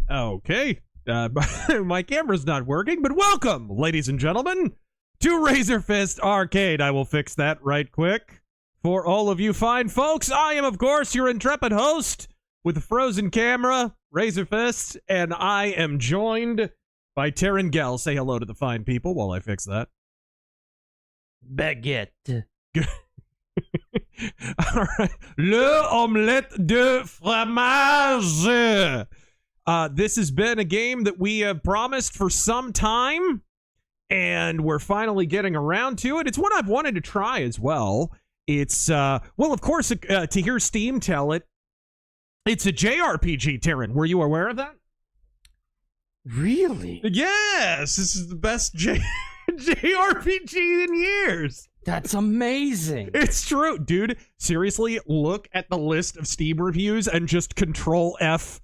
Okay. My camera's not working, but welcome, ladies and gentlemen, to RazörFist Arcade. I will fix that right quick. For all of you fine folks, I am, of course, your intrepid host with the frozen camera, RazörFist, and I am joined by Taryn Gell. Say hello to the fine people while I fix that. Baguette. All right. Le omelette de fromage. This has been a game that we have promised for some time, and we're finally getting around to it. It's one I've wanted to try as well. It's, well, of course, to hear Steam tell it, it's a JRPG, Taryn. Were you aware of that? Really? Yes, this is the best JRPG in years. That's amazing. It's true, dude. Seriously, look at the list of Steam reviews and just Control F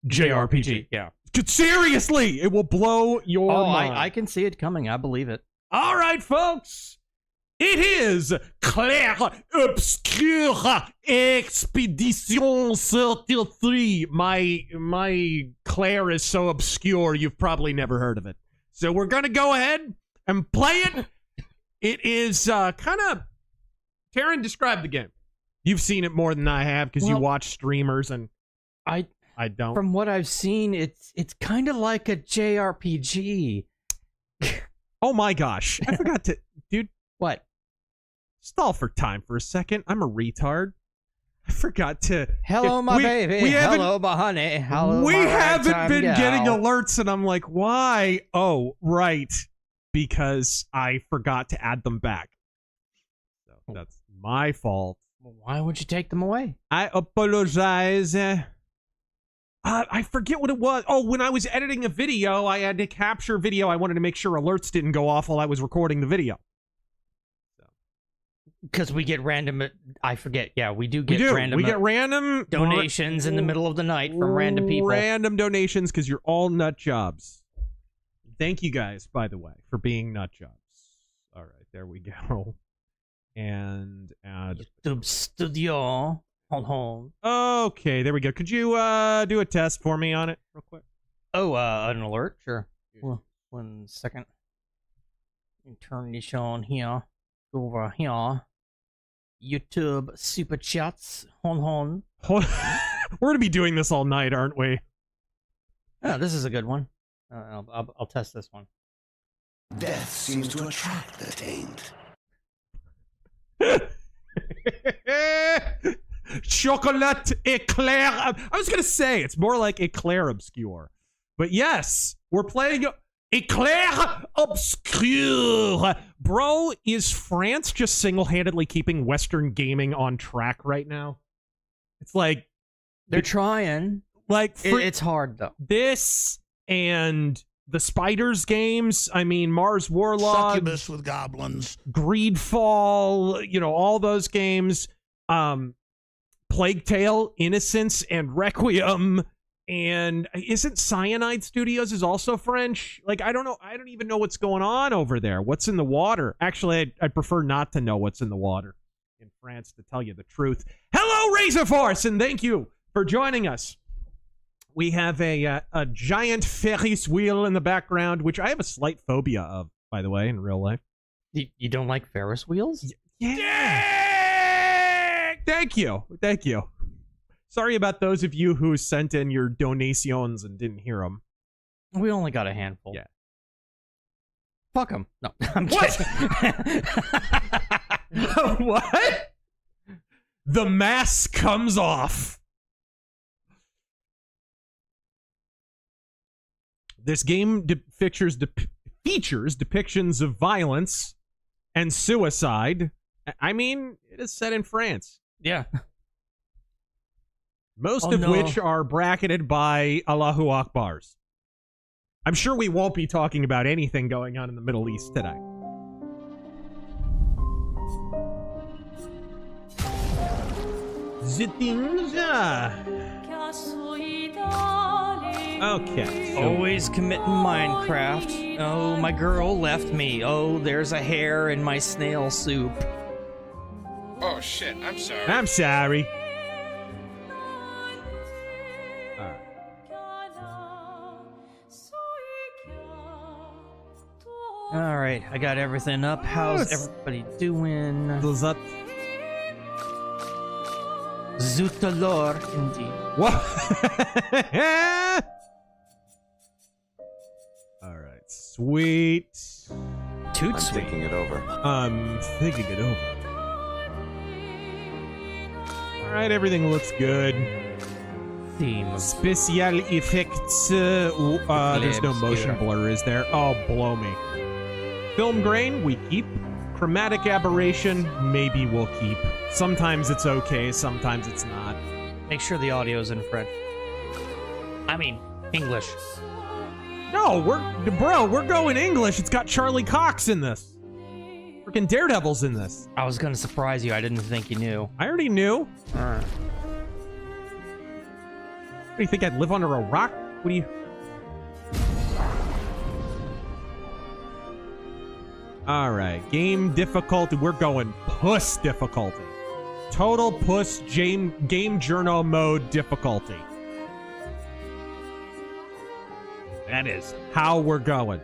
JRPG. Yeah. Seriously, it will blow your mind. I can see it coming. I believe it. All right, folks. It is Claire Obscure Expedition 33. My Claire is so obscure, you've probably never heard of it. So we're going to go ahead and play it. It is kind of... Taryn, describe the game. You've seen it more than I have because you watch streamers and I don't. From what I've seen, it's kind of like a JRPG. Oh my gosh. I forgot to... Dude. What? Stall for time for a second. I'm a retard. I forgot to... Hello, my baby. Hello, my honey. Hello, we haven't been gal. getting alerts, and I'm like, why? Oh, right. Because I forgot to add them back. So that's my fault. Why would you take them away? I apologize. I forget what it was. Oh, when I was editing a video, I had to capture video. I wanted to make sure alerts didn't go off while I was recording the video. Because we get random, I forget. Yeah, we get random. We get random donations in the middle of the night from random people. Random donations because you're all nut jobs. Thank you guys, by the way, for being nut jobs. All right, there we go. And add YouTube Studio. Hold. Okay, there we go. Could you do a test for me on it real quick? Oh, an alert? Sure. Well, 1 second. Turn this on here. Go over here. YouTube super chats. Hold. We're gonna be doing this all night, aren't we? Oh, this is a good one. I'll test this one. Death seems to attract the taint. Chocolat eclair. I was gonna say it's more like eclair obscure, but yes, we're playing eclair obscure. Bro, is France just single-handedly keeping Western gaming on track right now? It's like they're trying. Like it's hard though. This and the Spiders games. I mean, Mars Warlord, Succubus with goblins, Greedfall. You know, all those games. Plague Tale, Innocence, and Requiem. And isn't Cyanide Studios is also French? Like, I don't know. I don't even know what's going on over there. What's in the water? Actually, I'd prefer not to know what's in the water in France, to tell you the truth. Hello, RazörForce, and thank you for joining us. We have a giant Ferris wheel in the background, which I have a slight phobia of, by the way, in real life. You don't like Ferris wheels? Yeah. Thank you. Sorry about those of you who sent in your donations and didn't hear them. We only got a handful. Yeah. Fuck them. No, I'm kidding. What? The mask comes off. This game features depictions of violence and suicide. I mean, it is set in France. Yeah. Most of which are bracketed by Allahu Akbars. I'm sure we won't be talking about anything going on in the Middle East today. The things, Okay. Always committing Minecraft. Oh, my girl left me. Oh, there's a hair in my snail soup. Oh shit, I'm sorry. I'm sorry. Alright, I got everything up. How's everybody doing? Zut. Zutalor, indeed. What? Alright, sweet. Toot I'm sweet. thinking it over. Thinking it over. Alright, everything looks good. Theme. Special effects. There's no motion blur, is there? Oh, blow me. Film grain, we keep. Chromatic aberration, maybe we'll keep. Sometimes it's okay, sometimes it's not. Make sure the audio's in French. I mean, English. No, we're going English. It's got Charlie Cox in this. Freaking Daredevil's in this. I was gonna surprise you. I didn't think you knew. I already knew. What do you think, I'd live under a rock? What do you... Alright, game difficulty. We're going puss difficulty. Total puss game journal mode difficulty. That is how we're going.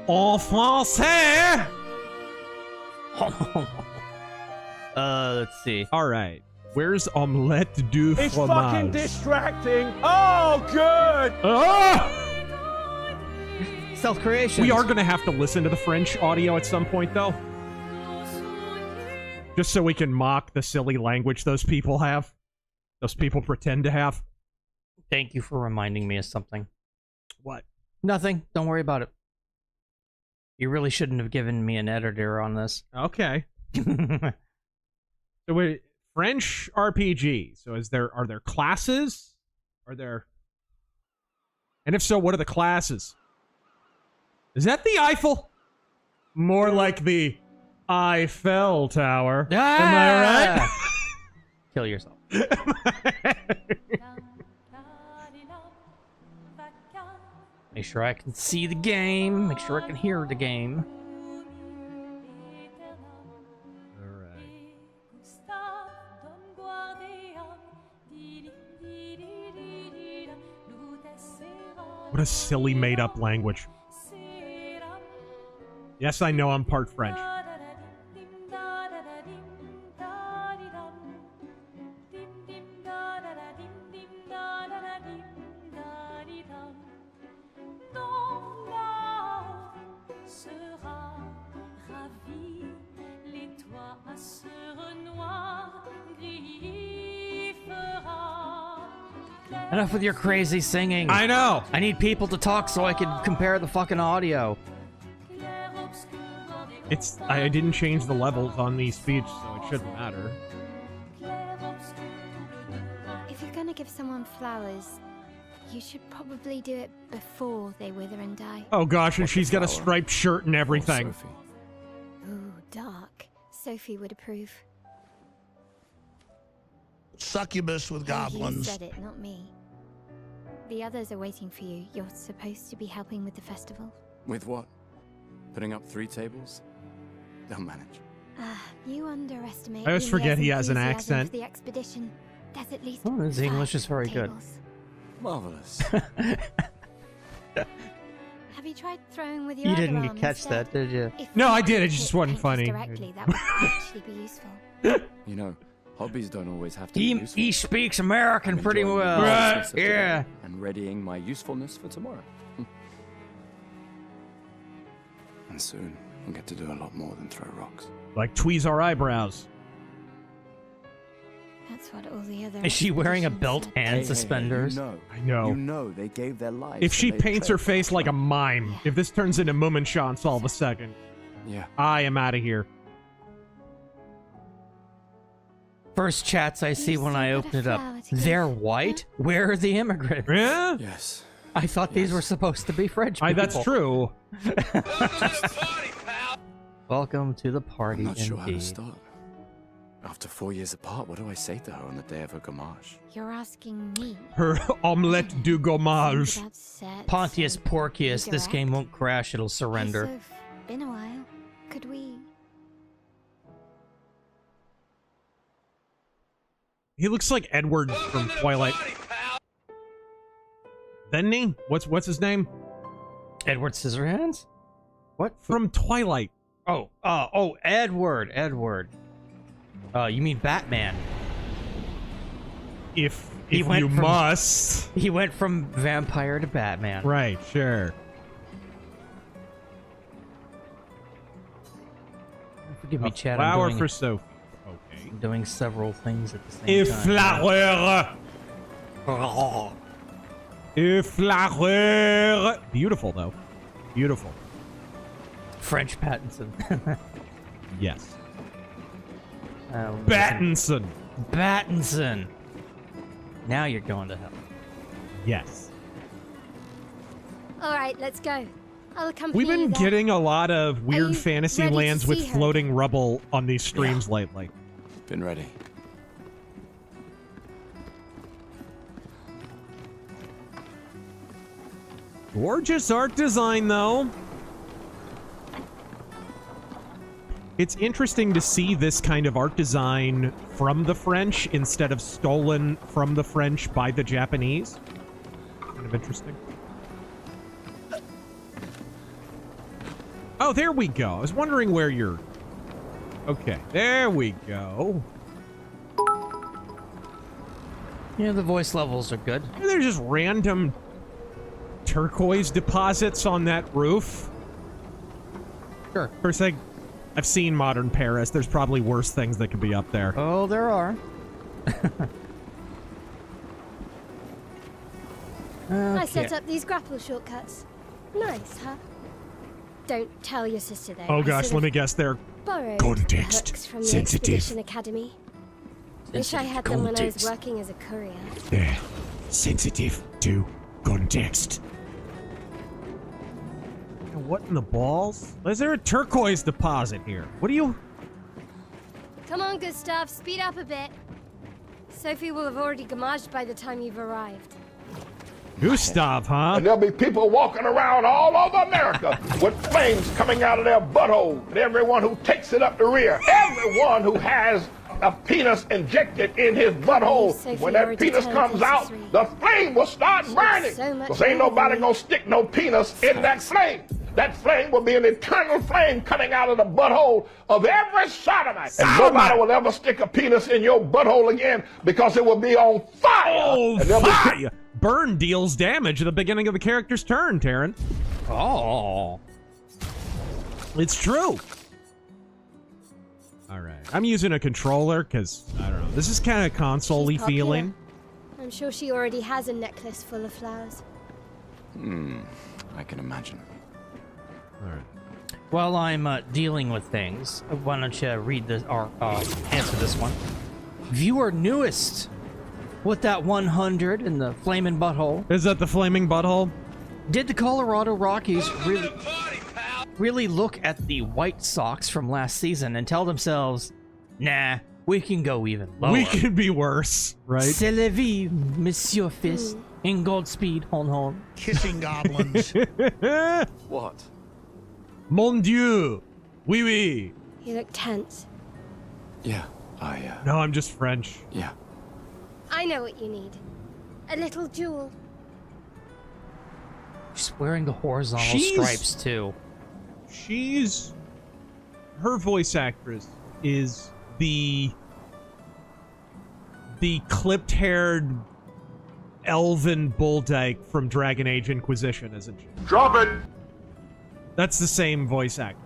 En français! Let's see. Alright. Where's omelette du fromage? It's fucking distracting. Oh, good. Ah! Self-creation. We are going to have to listen to the French audio at some point, though. Just so we can mock the silly language those people have. Those people pretend to have. Thank you for reminding me of something. What? Nothing. Don't worry about it. You really shouldn't have given me an editor on this. Okay. So wait, French RPG. So are there classes? Are there... And if so, what are the classes? Is that the Eiffel? More like the Eiffel Tower. Ah! Am I right? Kill yourself. Make sure I can see the game. Make sure I can hear the game. What a silly made-up language. Yes, I know I'm part French. Enough with your crazy singing. I know. I need people to talk so I can compare the fucking audio. I didn't change the levels on the speech, so it shouldn't matter. If you're gonna give someone flowers, you should probably do it before they wither and die. Oh gosh, and What's she's the got a flower? striped shirt and everything. Oh, Sophie. Ooh, dark. Sophie would approve. Succubus with You goblins. said it, not me. The others are waiting for you. You're supposed to be helping with the festival. With what? Putting up 3 tables? They'll manage. You underestimate. I always forget he has an Unia's enthusiasm accent. for the expedition. There's at least Oh, his 5 English is very good. tables. Marvelous. Have you tried throwing with your You other didn't arm catch instead? that, did you? If No, you I did, could it just hit wasn't painters funny. Directly, that would actually be useful. You know, hobbies don't always have to be He useful. speaks American I'm pretty enjoying the well. usefulness of today Yeah. And readying my usefulness for tomorrow. And soon, I'll get to do a lot more than throw rocks. Like tweeze our eyebrows. That's what all the other. Is she wearing a expeditions belt said. and suspenders? I know. You know they gave their lives. If for she their paints her trade. face like a mime, if this turns into Mummenschanz all of a second, Yeah. I am out of here. First chats I see when I still got open a it up. flower to give, They're huh? white? Where are the immigrants? Yeah? Yes. I thought these were supposed to be French people. That's true. Welcome to the party, I'm not sure how to indeed. start. After 4 years apart, what do I say to her on the day of her gamage? You're asking me. Her omelette du gommage. About sets Pontius and Porcius, this game redirect. won't crash, it'll surrender. Hey, Soph, been a while. Could we? He looks like Edward from Twilight. Then he? What's his name? Edward Scissorhands? What? From Twilight. Oh, Edward. You mean Batman? If He went you from- must. He went from vampire to Batman. Right, sure. Forgive me, Chad. Flower I'm for Sophie. Okay. doing several things at the same A time. flower. A flower. Beautiful, though. Beautiful. French Pattinson. Yes. Um, Battinson. Pattinson. Now you're going to hell. Yes. All right, let's go. I'll accompany We've been you there. getting a lot of weird you fantasy ready to lands with see her? floating rubble on these streams lately. Been ready. Gorgeous art design, though. It's interesting to see this kind of art design from the French instead of stolen from the French by the Japanese. Kind of interesting. Oh, there we go. I was wondering where you're... Okay, there we go. Yeah, the voice levels are good. And there's just random turquoise deposits on that roof. Sure. Of course, I've seen modern Paris. There's probably worse things that could be up there. Oh, there are. I Okay. set up these grapple shortcuts. Nice, huh? Don't tell your sister though. Oh I gosh, sort let of me guess there. borrowed Context. hooks from the Sensitive. Expedition Academy. Wish I had them when I was Context. working as a courier. There. Sensitive to context. What in the balls? Is there a turquoise deposit here? What do you... Come on, Gustav, speed up a bit. Sophie will have already gamaged by the time you've arrived. Gustav, huh? And there'll be people walking around all over America with flames coming out of their butthole. And everyone who takes it up the rear, everyone who has a penis injected in his butthole, Sophie when that already penis turned comes out, 53. the flame will start burning. so much Because ain't better nobody than gonna stick no penis in that flame. That flame will be an eternal flame coming out of the butthole of every sodomite. And nobody will ever stick a penis in your butthole again because it will be on fire. Oh, And there'll be fire! Burn deals damage at the beginning of the character's turn, Taryn. Oh. It's true. All right. I'm using a controller because, I don't know, this is kind of console-y She's popular. feeling. I'm sure she already has a necklace full of flowers. I can imagine. All right. While I'm dealing with things, why don't you read this or answer this one? Viewer newest with that 100 in the flaming butthole. Is that the flaming butthole? Did the Colorado Rockies really look at the White Sox from last season and tell themselves, nah, we can go even lower? We could be worse, right? C'est la vie, Monsieur Fist. In Godspeed, hon hon. Kissing goblins. What? Mon Dieu. Oui, oui. You look tense. Yeah, No, I'm just French. yeah. I know what you need. A little jewel. She's wearing the horizontal She's- stripes too. Her voice actress is the clipped-haired elven bulldyke from Dragon Age Inquisition, isn't she? Drop it. That's the same voice actor.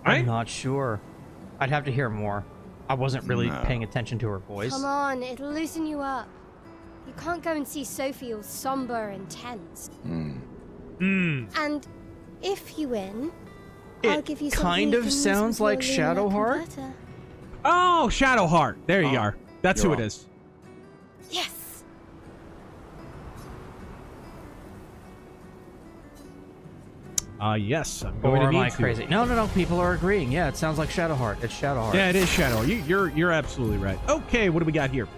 I'm Right? not sure. I'd have to hear more. I wasn't really No. paying attention to her voice. Come on, it'll loosen you up. You can't go and see Sophie all somber and tense. And if you win, I'll It give you something kind you of can use sounds with like your lunar Shadowheart. converter. Oh, Shadowheart. There you Oh, are. That's you're who it on. is. Yes. Yes, I'm Or going to am need I to. crazy? No. People are agreeing. Yeah, it sounds like Shadowheart. It's Shadowheart. Yeah, it is Shadowheart. You're absolutely right. Okay, what do we got here?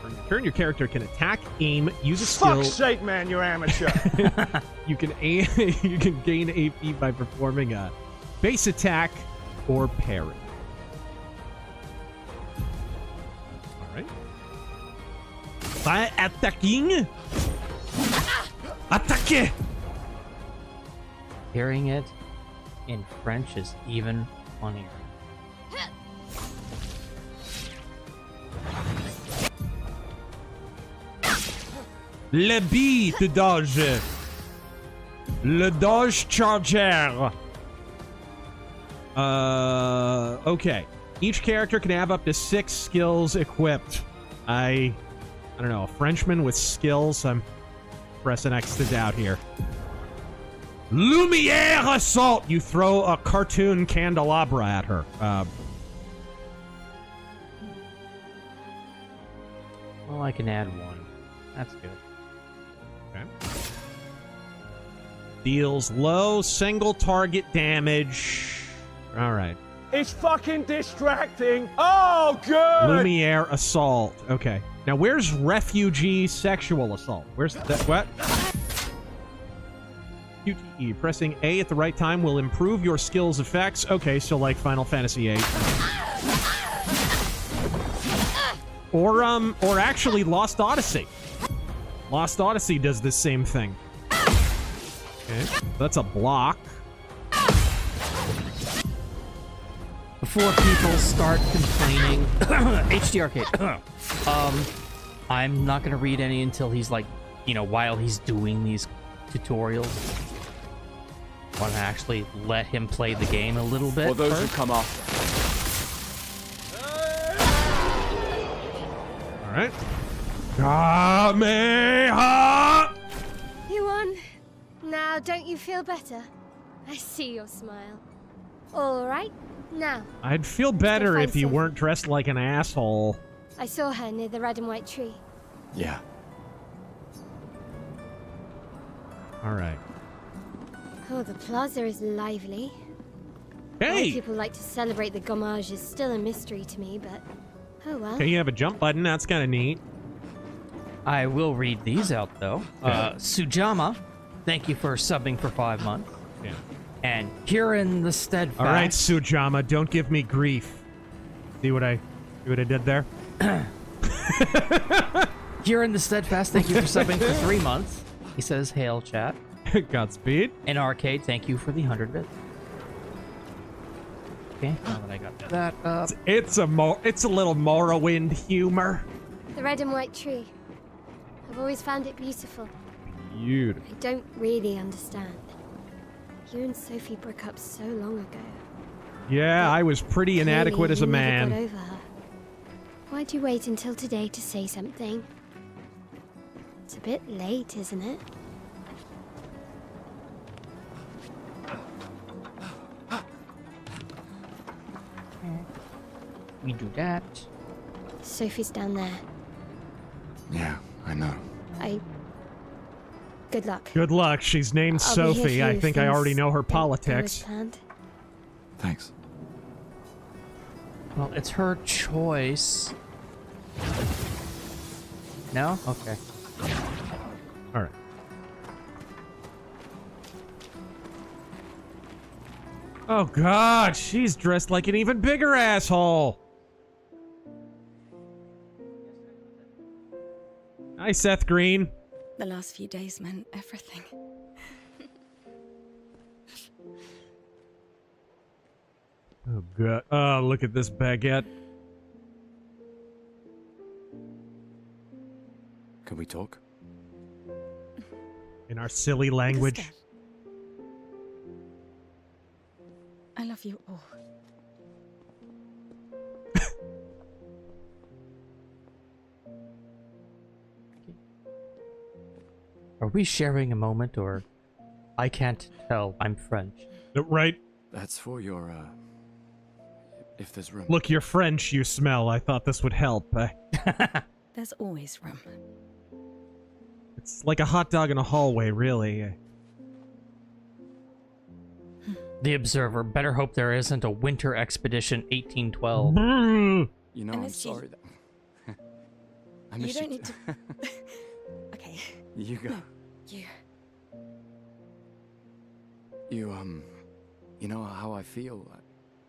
On your turn, your character can attack, aim, use a skill. Fuck's sake, man, you're amateur. You can aim. You can gain AP by performing a base attack or parry. All right. By attacking. Attaque. Hearing it in French is even funnier. Le bee de dodge. Le dodge charger. Okay. Each character can have up to 6 skills equipped. I don't know, a Frenchman with skills. I'm pressing X to doubt here. Lumiere assault. You throw a cartoon candelabra at her. Well, I can add 1. That's good. Okay. Deals low single target damage. All right. It's fucking distracting. Oh, good. Lumiere assault. Okay. Now, where's refugee sexual assault? Where's that? What? QTE. Pressing A at the right time will improve your skill's effects. Okay, so like Final Fantasy VIII. Or actually Lost Odyssey. Lost Odyssey does the same thing. Okay, that's a block. Before people start complaining, HD Arcade. I'm not gonna read any until he's like, you know, while he's doing these tutorials. I want to actually let him play the game a little bit. Or those first. who come after. All right. Kameha! You won. Now, don't you feel better? I see your smile. All right, now. I'd feel better if you Defensive. weren't dressed like an asshole. I saw her near the red and white tree. Yeah. All right. Oh, the plaza is lively. Why Hey! people like to celebrate the gommage is still a mystery to me, but oh well. Okay, you have a jump button. That's kind of neat. I will read these out though. Sujama, thank you for subbing for 5 months. Yeah. And Kieran the Steadfast. All right, Sujama, don't give me grief. See what I did there? Kieran the Steadfast, thank you for subbing for 3 months. He says, hail chat. Godspeed. And Arcade, thank you for the 100 bits. Okay, now that I got that up. It's a little Morrowind humor. The red and white tree. I've always found it beautiful. Beautiful. I don't really understand. You and Sophie broke up so long ago. Yeah, I was pretty inadequate Clearly, as a you never man. got over her. Why'd you wait until today to say something? It's a bit late, isn't it? We do that. Sophie's down there. Yeah, I know. Good luck. Good luck. She's named I'll be here Sophie. for I you think I if already things know her don't go as politics. planned. Thanks. Well, it's her choice. No? Okay. All right. Oh, God. She's dressed like an even bigger asshole. Hi, Seth Green. The last few days meant everything. Oh, God. Oh, look at this baguette. Can we talk? In our silly language. Gustav, I love you all. Are we sharing a moment, or I can't tell? I'm French. Right? That's for your, if there's room. Look, you're French, you smell. I thought this would help. There's always room. It's like a hot dog in a hallway, really. The Observer. Better hope there isn't a Winter Expedition 1812. Mm. You know, And I'm if you- sorry that... I You miss don't need to. Okay, You go. you. You know how I feel?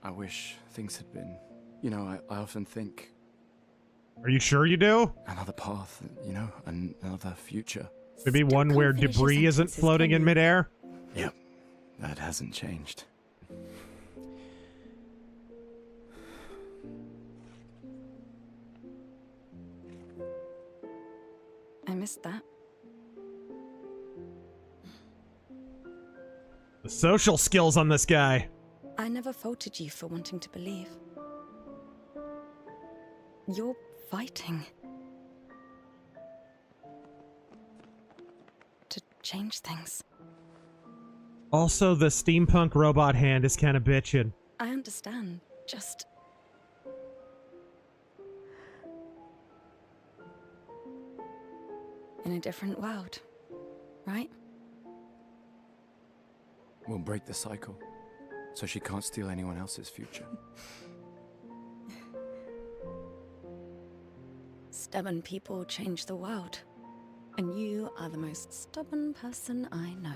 I wish things had been... You know, I often think Are you sure you do? another path, you know, another future. Maybe Still one where can't finish your debris isn't sentences, floating can in you? midair? Yep. That hasn't changed. I missed that. The social skills on this guy. I never faulted you for wanting to believe. You're fighting to change things. Also, the steampunk robot hand is kind of bitchin'. I understand. Just... in a different world, right? We'll break the cycle, so she can't steal anyone else's future. Stubborn people change the world. And you are the most stubborn person I know.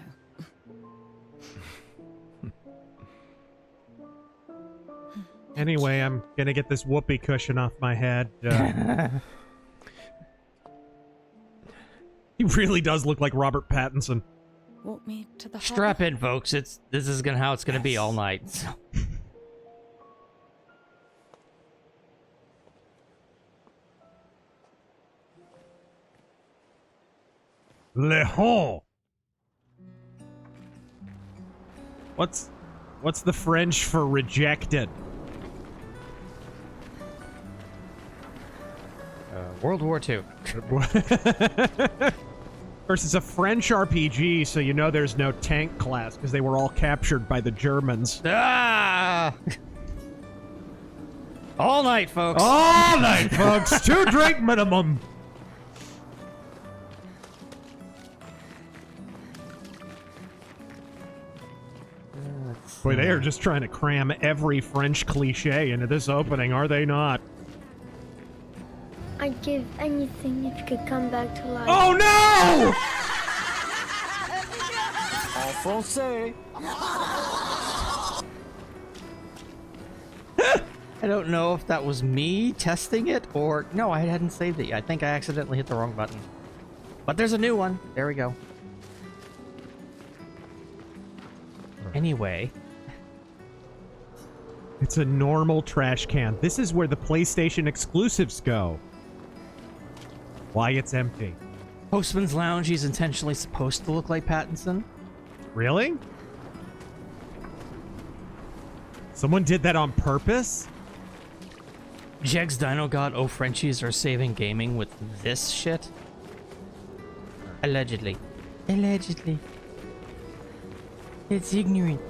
Anyway, I'm gonna get this whoopee cushion off my head. He really does look like Robert Pattinson. Walk me to the Strap in, folks. This is how it's gonna be all night. So. Le Hall. What's the French for rejected? World War II. Of course, it's a French RPG, so you know there's no tank class because they were all captured by the Germans. Ah! All night, folks. All night, folks. 2-drink minimum. Boy, they are just trying to cram every French cliche into this opening, are they not? I'd give anything if you could come back to life. Oh no! Français. I don't know if that was me testing it or... No, I hadn't saved it yet. I think I accidentally hit the wrong button. But there's a new one. There we go. Anyway... It's a normal trash can. This is where the PlayStation exclusives go. Why it's empty. Postman's Lounge is intentionally supposed to look like Pattinson. Really? Someone did that on purpose? Jegs Dino God, oh Frenchies are saving gaming with this shit? Allegedly. Allegedly. It's ignorant.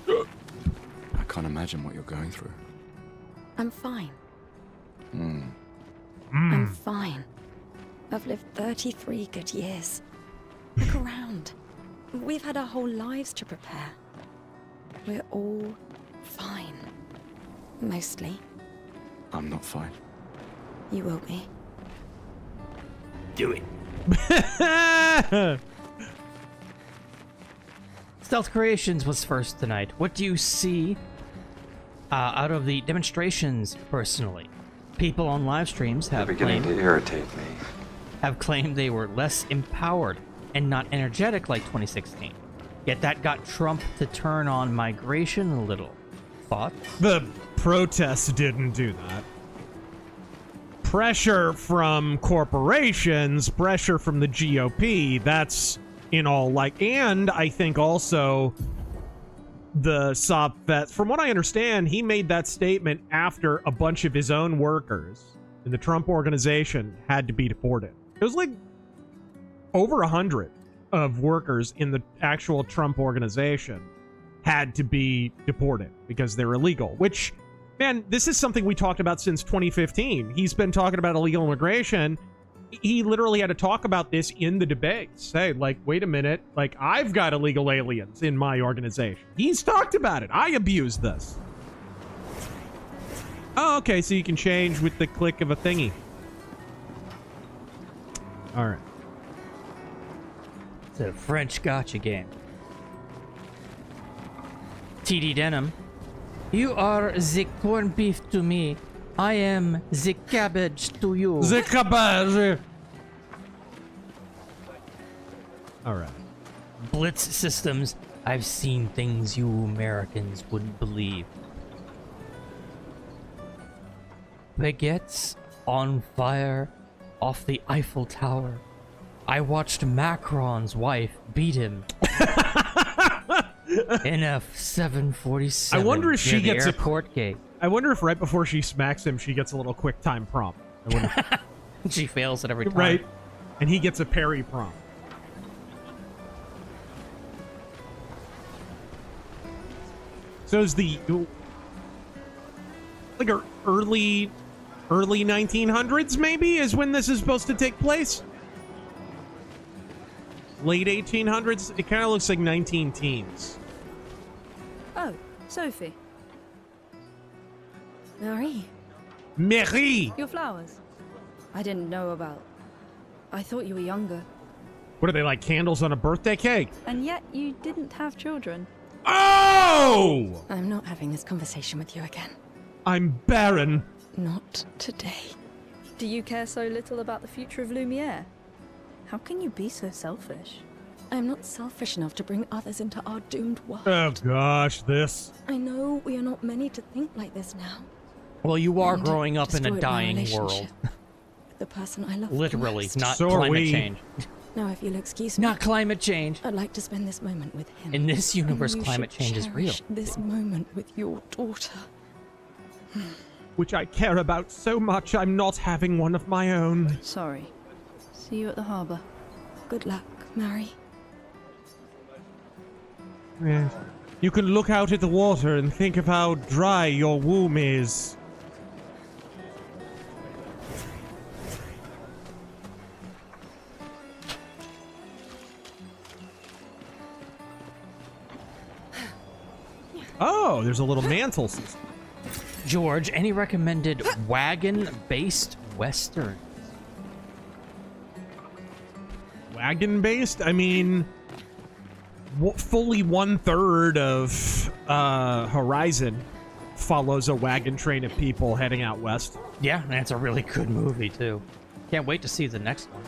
I can't imagine what you're going through. I'm fine. I'm fine. I've lived 33 good years. Look around. We've had our whole lives to prepare. We're all fine. Mostly. I'm not fine. You will be. Do it. Stealth Creations was first tonight. What do you see out of the demonstrations, personally? People on live streams have beginning to irritate me. have claimed they were less empowered and not energetic like 2016. Yet that got Trump to turn on migration a little. Thoughts? The protests didn't do that. Pressure from corporations, pressure from the GOP, that's in all like... And I think also the Saab Fest, from what I understand, he made that statement after a bunch of his own workers in the Trump organization had to be deported. It was like over 100 of workers in the actual Trump organization had to be deported because they're illegal, which, man, this is something we talked about since 2015. He's been talking about illegal immigration. He literally had to talk about this in the debates. Say, like, wait a minute, like, I've got illegal aliens in my organization. He's talked about it. I abuse this. Oh, okay, so you can change with the click of a thingy. All right. It's a French gotcha game. TD Denim. You are the corned beef to me. I am the cabbage to you. The cabbage. All right. Blitz systems. I've seen things you Americans wouldn't believe. Baguettes on fire off the Eiffel Tower. I watched Macron's wife beat him in a 747. I wonder if she gets a court gate. I wonder if right before she smacks him, she gets a little quick time prompt. I wonder. She fails it every time. Right. And he gets a parry prompt. So is the like a early 1900s maybe is when this is supposed to take place? Late 1800s? It kind of looks like 19 teens. Oh, Sophie. Marie, Marie! Your flowers. I didn't know about. I thought you were younger. What are they, like candles on a birthday cake? And yet you didn't have children. Oh! I'm not having this conversation with you again. I'm barren. Not today. Do you care so little about the future of Lumiere? How can you be so selfish? I'm not selfish enough to bring others into our doomed world. Oh gosh, this. I know we are not many to think like this now. Well, you are And growing up in destroyed a my dying world. relationship with the person I love Literally, most. not So are climate we. change. Now, if you'll excuse me, Not climate change. I'd like to spend this moment with him. In this universe, And you climate should change is real. cherish this moment with your daughter. Which I care about so much I'm not having one of my own. Sorry. See you at the harbour. Good luck, Mary. Yes. You can look out at the water and think of how dry your womb is. Oh, there's a little mantle system. George, any recommended wagon-based western? Wagon-based? I mean, fully 1/3 of Horizon follows a wagon train of people heading out west. Yeah, and it's a really good movie, too. Can't wait to see the next one.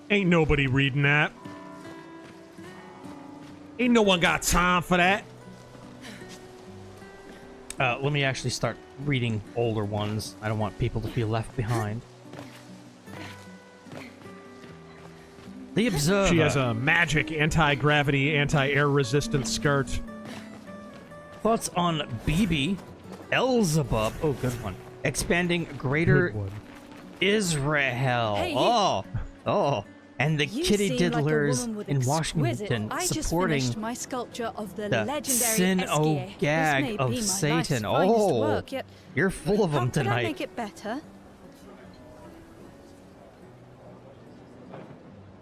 Ain't nobody reading that. Ain't no one got time for that. Let me actually start reading older ones. I don't want people to feel left behind. The Observer. She has a magic anti-gravity, anti-air resistant skirt. Thoughts on BB? Elzebub. Oh, good one. Expanding Greater Good one. Israel. Hey, you- Oh. And the You kitty seem like a diddlers woman with in exquisite- Washington I just supporting finished my sculpture of the the legendary sin Esquier. o This gag may of be my life's Satan. finest Oh, work, yet you're full of how them could I tonight. make it better?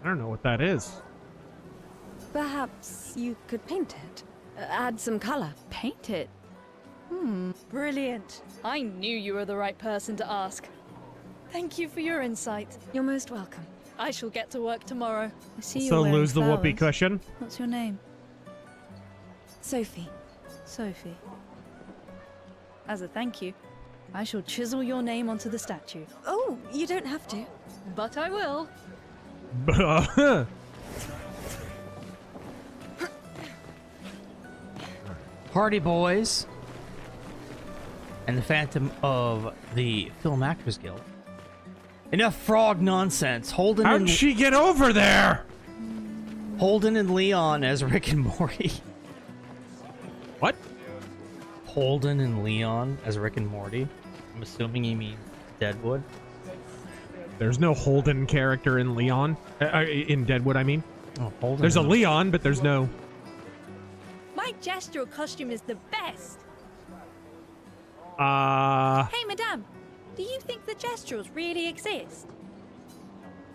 I don't know what that is. Perhaps you could paint it. Add some color. Paint it. Brilliant. I knew you were the right person to ask. Thank you for your insight. You're most welcome. I shall get to work tomorrow. I see you're So wearing lose the whoopee flowers. cushion. What's your name? Sophie. Sophie. As a thank you, I shall chisel your name onto the statue. Oh, you don't have to. But I will. Hardy Boys and the Phantom of the Film Actors Guild. Enough frog nonsense. Holden How'd she get over there? and Leon as Rick and Morty. What? Holden and Leon as Rick and Morty. I'm assuming you mean Deadwood. There's no Holden character in Leon. In Deadwood, I mean. Oh, Holden. There's a and- Leon, but there's no... My gestural costume is the best. Hey, madame, do you think the gesturals really exist?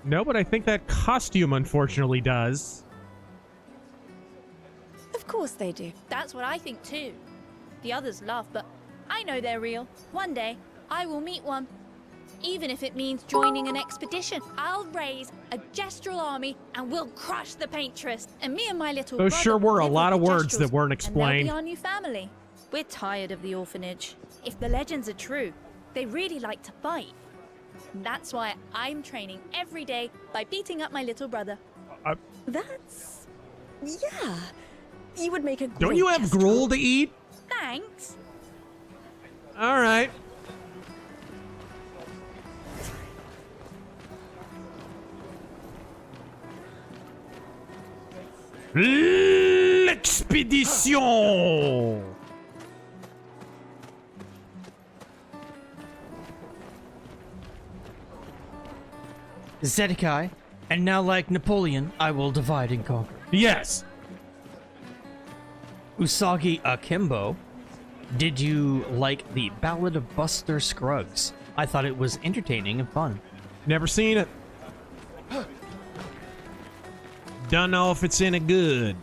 No, but I think that costume unfortunately does. Of course they do. That's what I think too. The others laugh, but I know they're real. One day, I will meet one. Even if it means joining an expedition, I'll raise a gestural army and we'll crush the paintress. And me and my little Those brother sure were a live lot with of the words that gestrels, weren't and they'll explained. be our new family. We're tired of the orphanage. If the legends are true, They really like to fight. That's why I'm training every day by beating up my little brother. That's... yeah. You would make a great Don't you have kestrel. gruel to eat? Thanks. All right. L'expédition. Zedekiah, and now like Napoleon, I will divide and conquer. Yes. Usagi Akimbo, did you like the Ballad of Buster Scruggs? I thought it was entertaining and fun. Never seen it. Don't know if it's any good.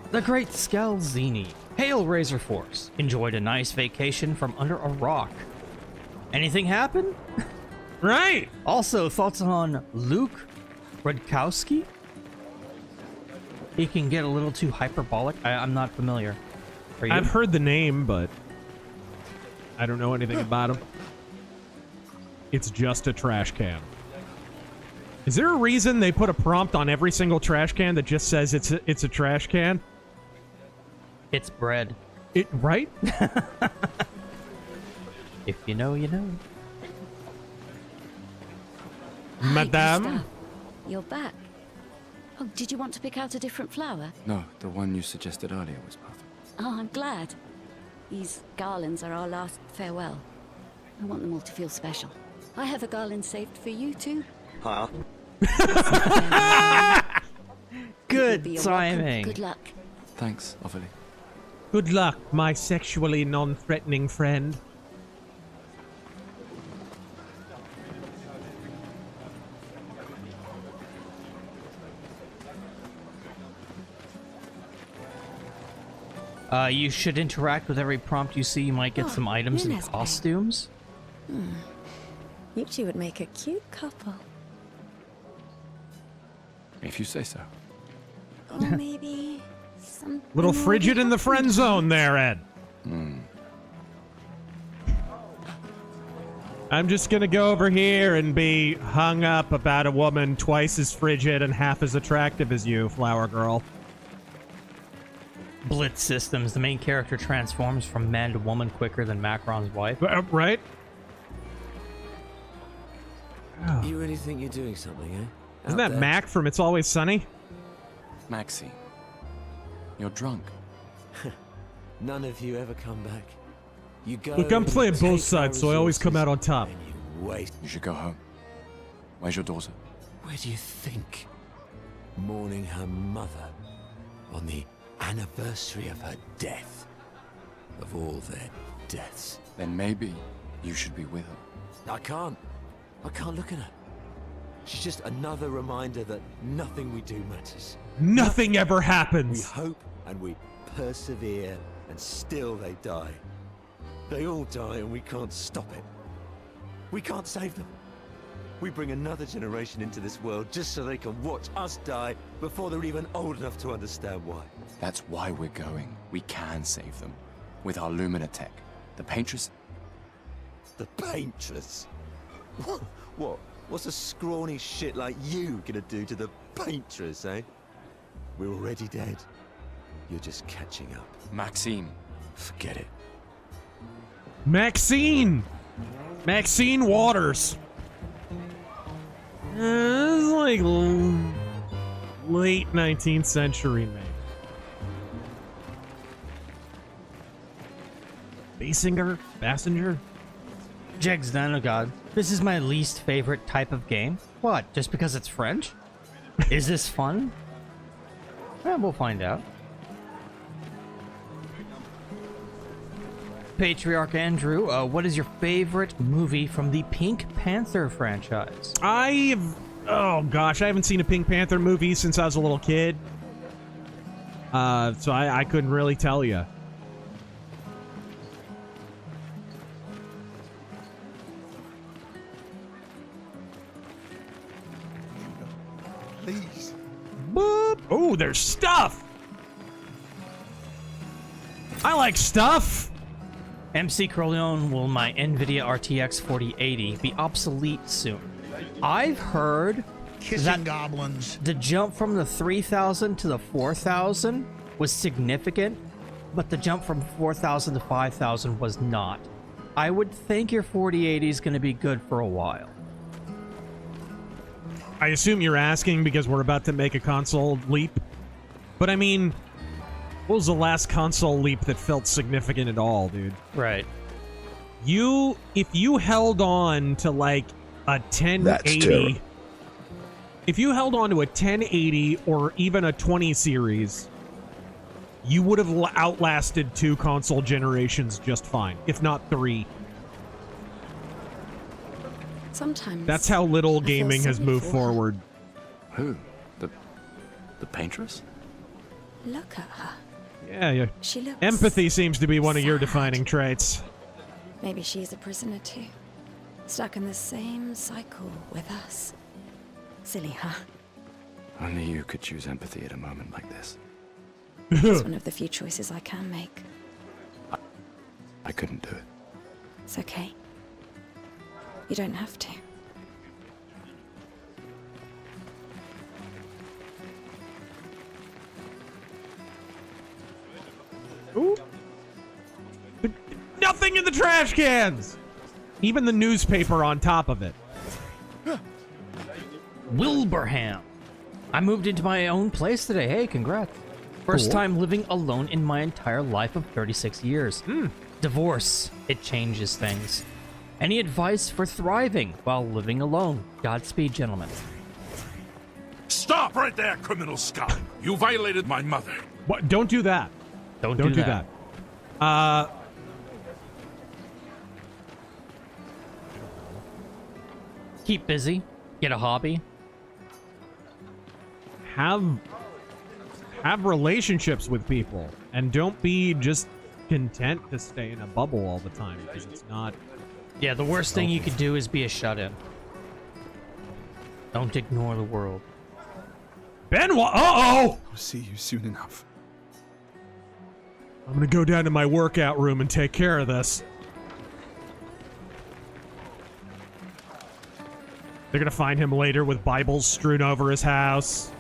The Great Scalzini, hail Razor Force. Enjoyed a nice vacation from under a rock. Anything happen? Right. Also, thoughts on Luke Rudkowski? He can get a little too hyperbolic. I'm not familiar. Are you? I've heard the name, but I don't know anything about him. It's just a trash can. Is there a reason they put a prompt on every single trash can that just says it's a trash can? It's bread. Right? If you know, you know. Madame? Gustav. You're back. Oh, did you want to pick out a different flower? No, the one you suggested earlier was perfect. Oh, I'm glad. These garlands are our last farewell. I want them all to feel special. I have a garland saved for you too. Huh? Good Be a timing. welcome. Good luck. Thanks, Ophelia. Good luck, my sexually non-threatening friend. You should interact with every prompt you see. You might get some items and Nina's back. costumes. You two would make a cute couple. If you say so. Or maybe something Little more frigid in the friend different. zone there, Ed. I'm just gonna go over here and be hung up about a woman twice as frigid and half as attractive as you, Flower Girl. Blitz systems. The main character transforms from man to woman quicker than Macron's wife. Right? You really think you're doing something, eh? Isn't Out that there? Mac from It's Always Sunny? Maxine, you're drunk. None of you ever come back. You go. Look, I'm and playing you both take sides, our so I always come out on resources top. And you waste. You should go home. Where's your daughter? Where do you think? Mourning her mother on the anniversary of her death. Of all their deaths. Then maybe you should be with her. I can't look at her. She's just another reminder that nothing we do matters. Nothing ever We happens. hope and we persevere, and still they die. They all die and we can't stop it. We can't save them. We bring another generation into this world just so they can watch us die before they're even old enough to understand why. That's why we're going. We can save them. With our Lumina tech. The Paintress. The Paintress? What? What's a scrawny shit like you gonna do to the Paintress, eh? We're already dead. You're just catching up. Maxine. Forget it. Maxine! Maxine Waters. It's like late 19th century, maybe. Bassinger? Jegs Nanogod. This is my least favorite type of game. What? Just because it's French? Is this fun? Well, we'll find out. Patriarch Andrew, what is your favorite movie from the Pink Panther franchise? Oh gosh, I haven't seen a Pink Panther movie since I was a little kid. So I couldn't really tell you. Please. Boop. Oh, there's stuff. I like stuff. MC Corleone, will my NVIDIA RTX 4080 be obsolete soon? I've heard that goblins. the jump from the 3000 to the 4000 was significant, but the jump from 4000 to 5000 was not. I would think your 4080 is going to be good for a while. I assume you're asking because we're about to make a console leap. But I mean, what was the last console leap that felt significant at all, dude? Right. If you held on to like a 1080, if you held on to a 1080 or even a 20 series, you would have outlasted 2 console generations just fine, if not 3. Sometimes That's how little I feel gaming has sorry moved for her. forward. Who? The paintress? Look at her. Yeah. She looks Empathy seems to be one of your sad. defining traits. Maybe she's a prisoner too. Stuck in the same cycle with us. Silly, huh? Only you could choose empathy at a moment like this. It's one of the few choices I can make. I couldn't do it. It's okay. You don't have to. Ooh. Nothing in the trash cans! Even the newspaper on top of it. Wilbraham. I moved into my own place today. Hey, congrats. First Cool. time living alone in my entire life of 36 years. Divorce. It changes things. Any advice for thriving while living alone? Godspeed, gentlemen. Stop right there, criminal scum! You violated my mother. What? Don't do that. Don't do that. Keep busy. Get a hobby. Have relationships with people, and don't be just content to stay in a bubble all the time, because it's not. Yeah, the worst thing you could do is be a shut-in. Don't ignore the world. Benoit! Uh-oh! I'll see you soon enough. I'm gonna go down to my workout room and take care of this. They're gonna find him later with Bibles strewn over his house.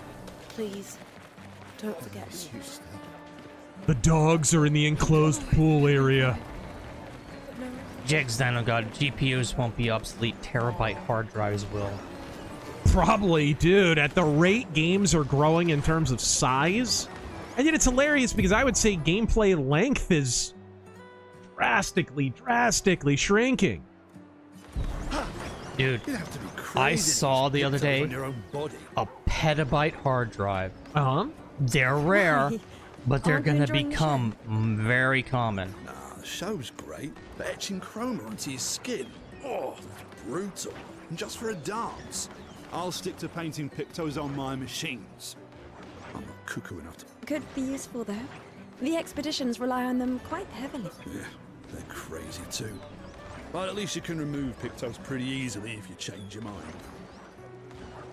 Please, don't forget me. The dogs are in the enclosed pool area. Jegs Dino God, GPUs won't be obsolete, terabyte hard drives will. Probably, dude. At the rate games are growing in terms of size. And yet it's hilarious because I would say gameplay length is drastically shrinking. Dude, I saw the other day a petabyte hard drive. They're rare, but they're gonna become very common. The show's great, but etching chroma onto your skin, oh, that's brutal. And just for a dance. I'll stick to painting pictos on my machines. I'm not cuckoo enough to... Could be useful though. The expeditions rely on them quite heavily. Yeah, they're crazy too. But at least you can remove pictos pretty easily if you change your mind.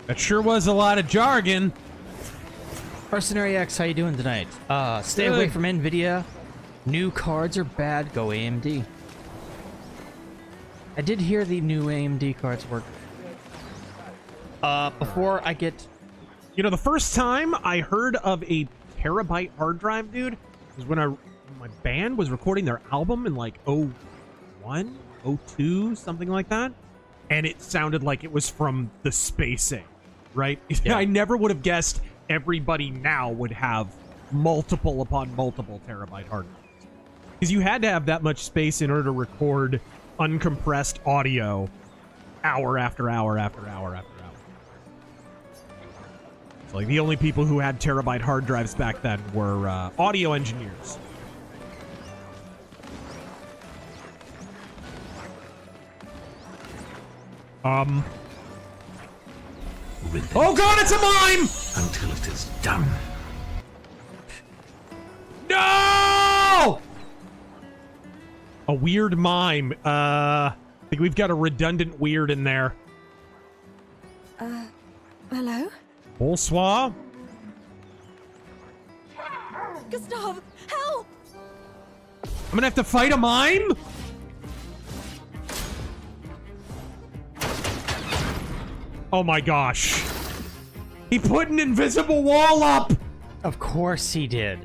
That sure was a lot of jargon. Mercenary X, how you doing tonight? Stay Good. away from NVIDIA. New cards are bad, go AMD. I did hear the new AMD cards work. Before I get... You know, the first time I heard of a terabyte hard drive, dude, was when my band was recording their album in like 01, 02, something like that. And it sounded like it was from the space age, right? Yeah. I never would have guessed everybody now would have multiple upon multiple terabyte hard drives. Because you had to have that much space in order to record uncompressed audio hour after hour after hour after hour. So, like, the only people who had terabyte hard drives back then were audio engineers. Oh god, it's a mime! Until it is done. No! A weird mime. I think we've got a redundant weird in there. Hello? Bonsoir. Gustav, help! I'm gonna have to fight a mime? Oh my gosh. He put an invisible wall up! Of course he did.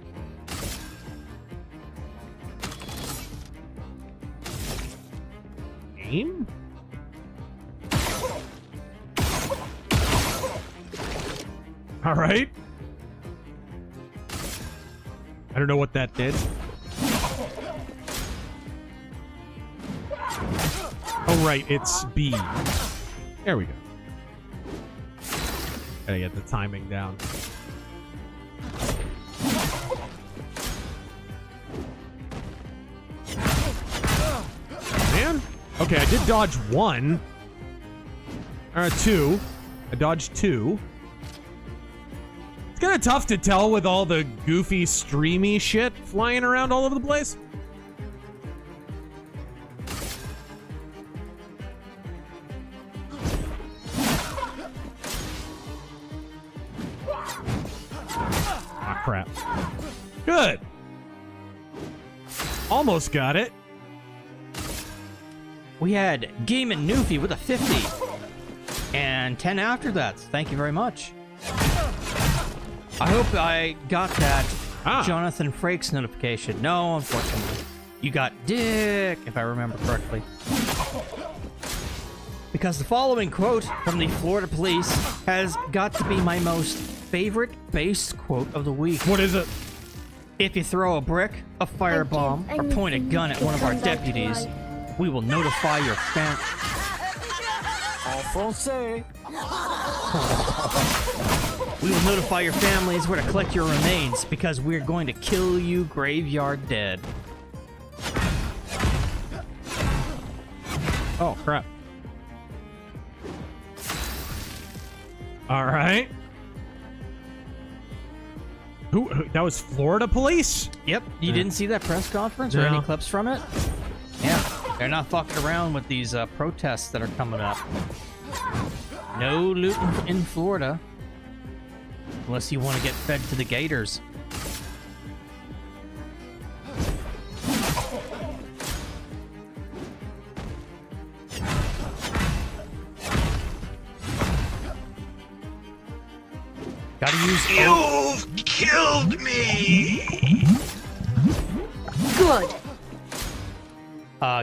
Aim? All right. I don't know what that did. Oh, right. It's B. There we go. Gotta get the timing down. Man. Okay, I did dodge one. Two. I dodged two. It's kind of tough to tell with all the goofy, streamy shit flying around all over the place. Ah, crap. Good. Almost got it. We had Game and Newfie with a 50. And 10 after that. Thank you very much. I hope I got that Jonathan Frakes notification. No, unfortunately. You got Dick, if I remember correctly. Because the following quote from the Florida police has got to be my most favorite base quote of the week. What is it? If you throw a brick, a firebomb, or point a gun at one of our deputies, we will notify your fam- We will notify your families where to collect your remains because we're going to kill you graveyard dead. Oh, crap. All right. Who that was Florida police? Yep. You didn't see that press conference or any clips from it? Yeah. They're not fucking around with these protests that are coming up. No looting in Florida. Unless you want to get fed to the gators. Gotta use... You've killed me! Good.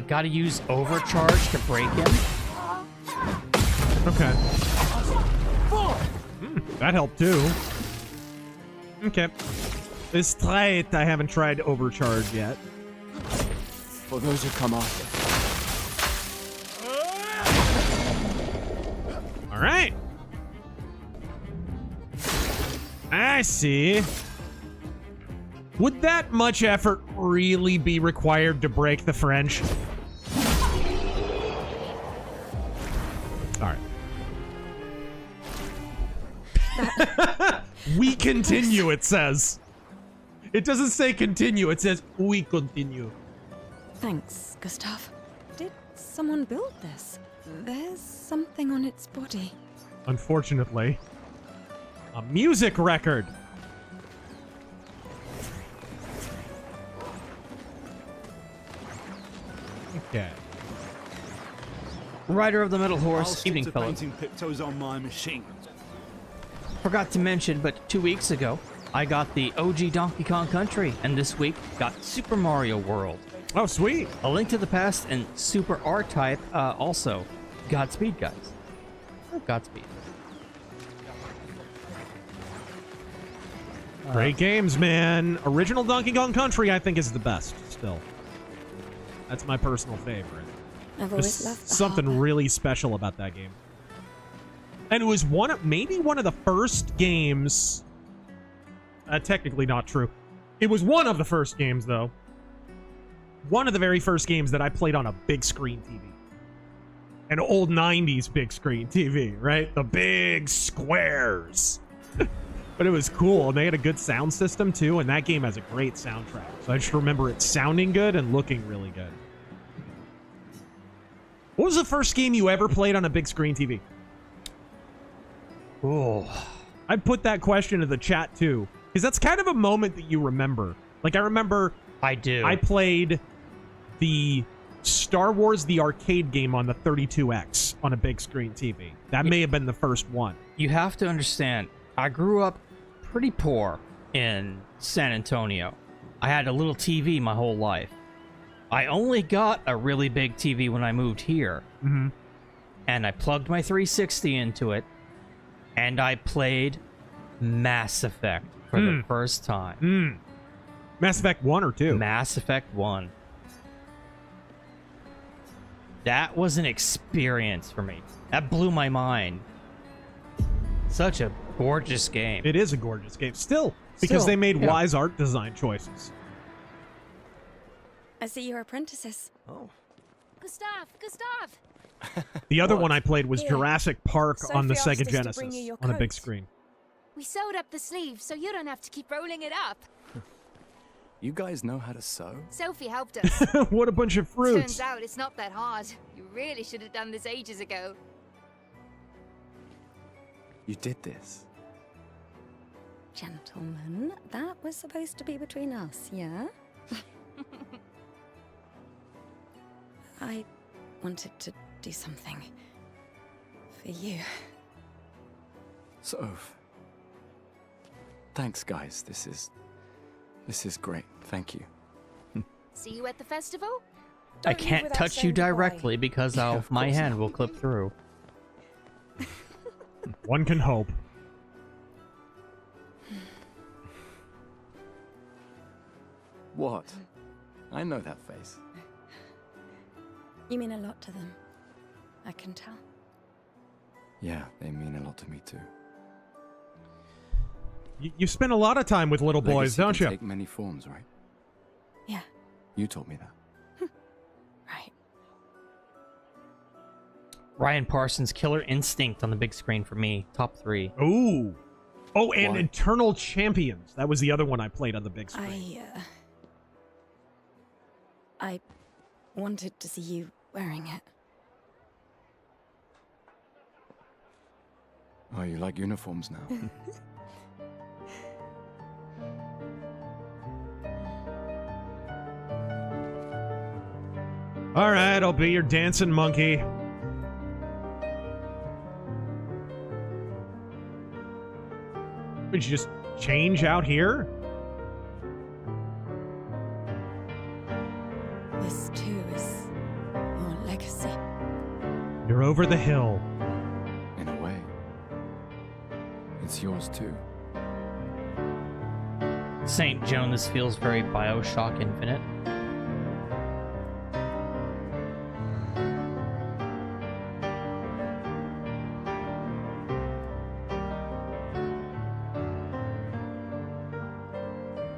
Gotta use overcharge to break in. Okay. That helped too. Okay. Let's try it. I haven't tried overcharge yet. For those who come after. All right. I see. Would that much effort really be required to break the French? All right. We continue, it says. It doesn't say continue, it says we continue. Thanks, Gustav. Did someone build this? There's something on its body. Unfortunately. A music record. Okay. Rider of the Metal I'll Horse, stick evening to fellow. painting pictos on my machine. Forgot to mention, but 2 weeks ago, I got the OG Donkey Kong Country, and this week got Super Mario World. Oh, sweet. A Link to the Past and Super R-Type also. Godspeed, guys. Oh, Godspeed. Great games, man. Original Donkey Kong Country, I think, is the best still. That's my personal favorite. I've There's always loved the something harbor. really special about that game. And it was maybe one of the first games. Technically not true. It was one of the first games, though. One of the very first games that I played on a big screen TV. An old 90s big screen TV, right? The big squares. But it was cool, and they had a good sound system, too, and that game has a great soundtrack. So I just remember it sounding good and looking really good. What was the first game you ever played on a big screen TV? Oh, I'd put that question in the chat too, because that's kind of a moment that you remember. Like, I remember I do. I played the Star Wars the arcade game on the 32X on a big screen TV. That may have been the first one. You have to understand, I grew up pretty poor in San Antonio. I had a little TV my whole life. I only got a really big TV when I moved here. Mm-hmm. And I plugged my 360 into it, and I played Mass Effect for the first time. Mass Effect 1 or 2? Mass Effect 1. That was an experience for me. That blew my mind. Such a gorgeous game. It is a gorgeous game. Still, because they made wise art design choices. I see you're apprentices. Oh. Gustav! The other one I played was Here. Jurassic Park on the Sophie Sega asked us to Genesis bring you your on a big coat. screen. We sewed up the sleeve so you don't have to keep rolling it up. You guys know how to sew? Sophie helped us. What a bunch of fruits. Turns out it's not that hard. You really should have done this ages ago. You did this. Gentlemen, that was supposed to be between us, yeah? I wanted to do something for you. Soph. Thanks, guys. This is great. Thank you. See you at the festival? I Don't leave can't without touch you saying goodbye. directly because Yeah, of my course hand not. will clip through. One can hope. What? I know that face. You mean a lot to them. I can tell. Yeah, they mean a lot to me too. You spend a lot of time with little boys, Legacy don't can you? take many forms, right? Yeah, You told me that. right. Ryan Parsons' Killer Instinct on the big screen for me. Top 3. Ooh. Oh, and Why? Eternal Champions. That was the other one I played on the big screen. I wanted to see you wearing it. Oh, you like uniforms now? All right, I'll be your dancing monkey. Would you just change out here? This too is your legacy. You're over the hill. In a way. It's yours too. St. Joan, this feels very Bioshock Infinite.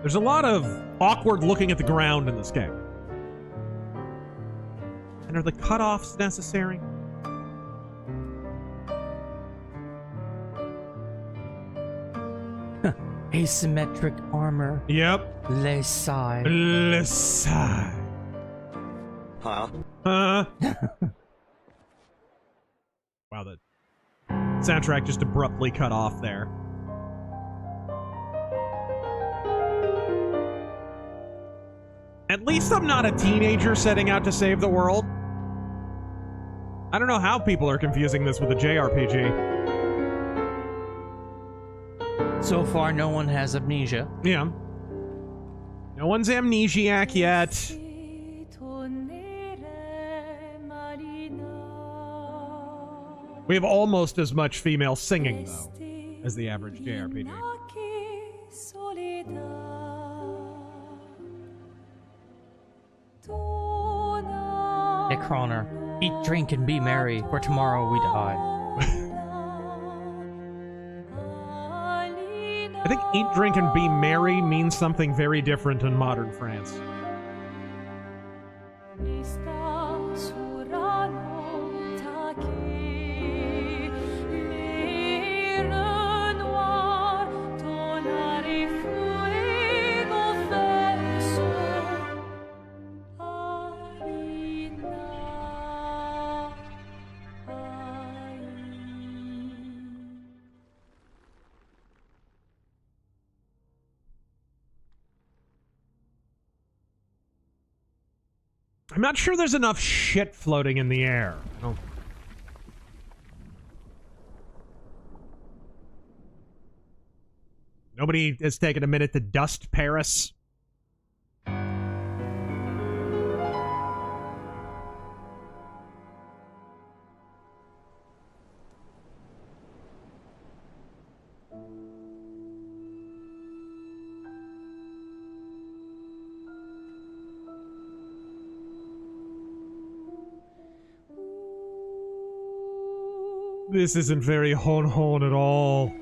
There's a lot of awkward looking at the ground in this game. And are the cutoffs necessary? Asymmetric armor. Yep. Lesai. Lesai. Huh? Wow, the soundtrack just abruptly cut off there. At least I'm not a teenager setting out to save the world. I don't know how people are confusing this with a JRPG. So far, no one has amnesia. Yeah. No one's amnesiac yet. We have almost as much female singing, though, as the average JRPG. Necroner, eat, drink, and be merry, for tomorrow we die. I think eat, drink, and be merry means something very different in modern France. I'm not sure there's enough shit floating in the air. Nobody has taken a minute to dust Paris. This isn't very hon at all.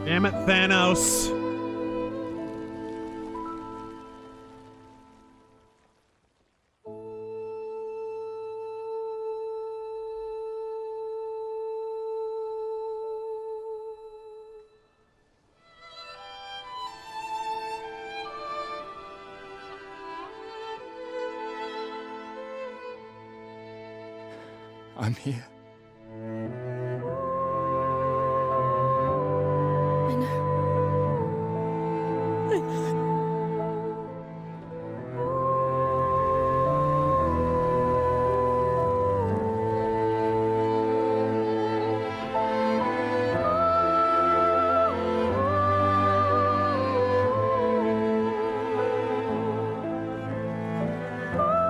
Damn it, Thanos. I'm here.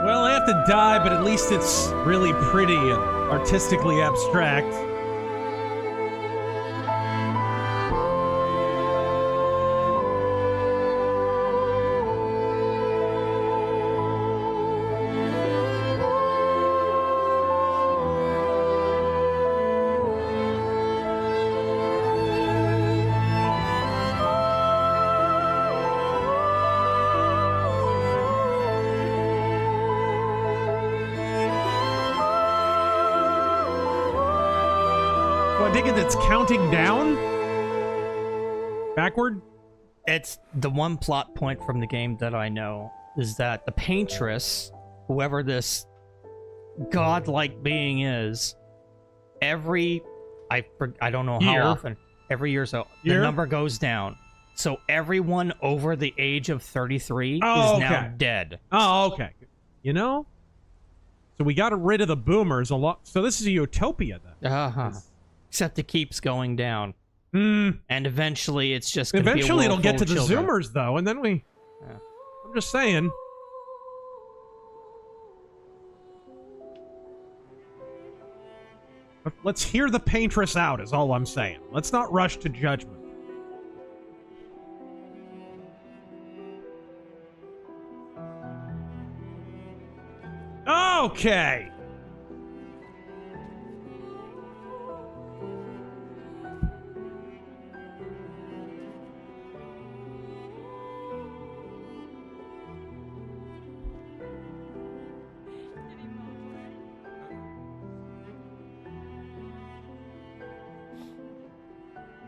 Well, I have to die, but at least it's really pretty and artistically abstract. I think it's counting down? Backward? It's the one plot point from the game that I know is that the paintress, whoever this godlike being is, I don't know how often, every year so the number goes down. So everyone over the age of 33 is now dead. Oh, okay. You know? So we got rid of the boomers a lot. So this is a utopia then. Uh-huh. Except it keeps going down. And eventually it's just going to be a eventually it'll world get to full the of children. Zoomers, though, and then we... Yeah. I'm just saying. Let's hear the paintress out, is all I'm saying. Let's not rush to judgment. Okay.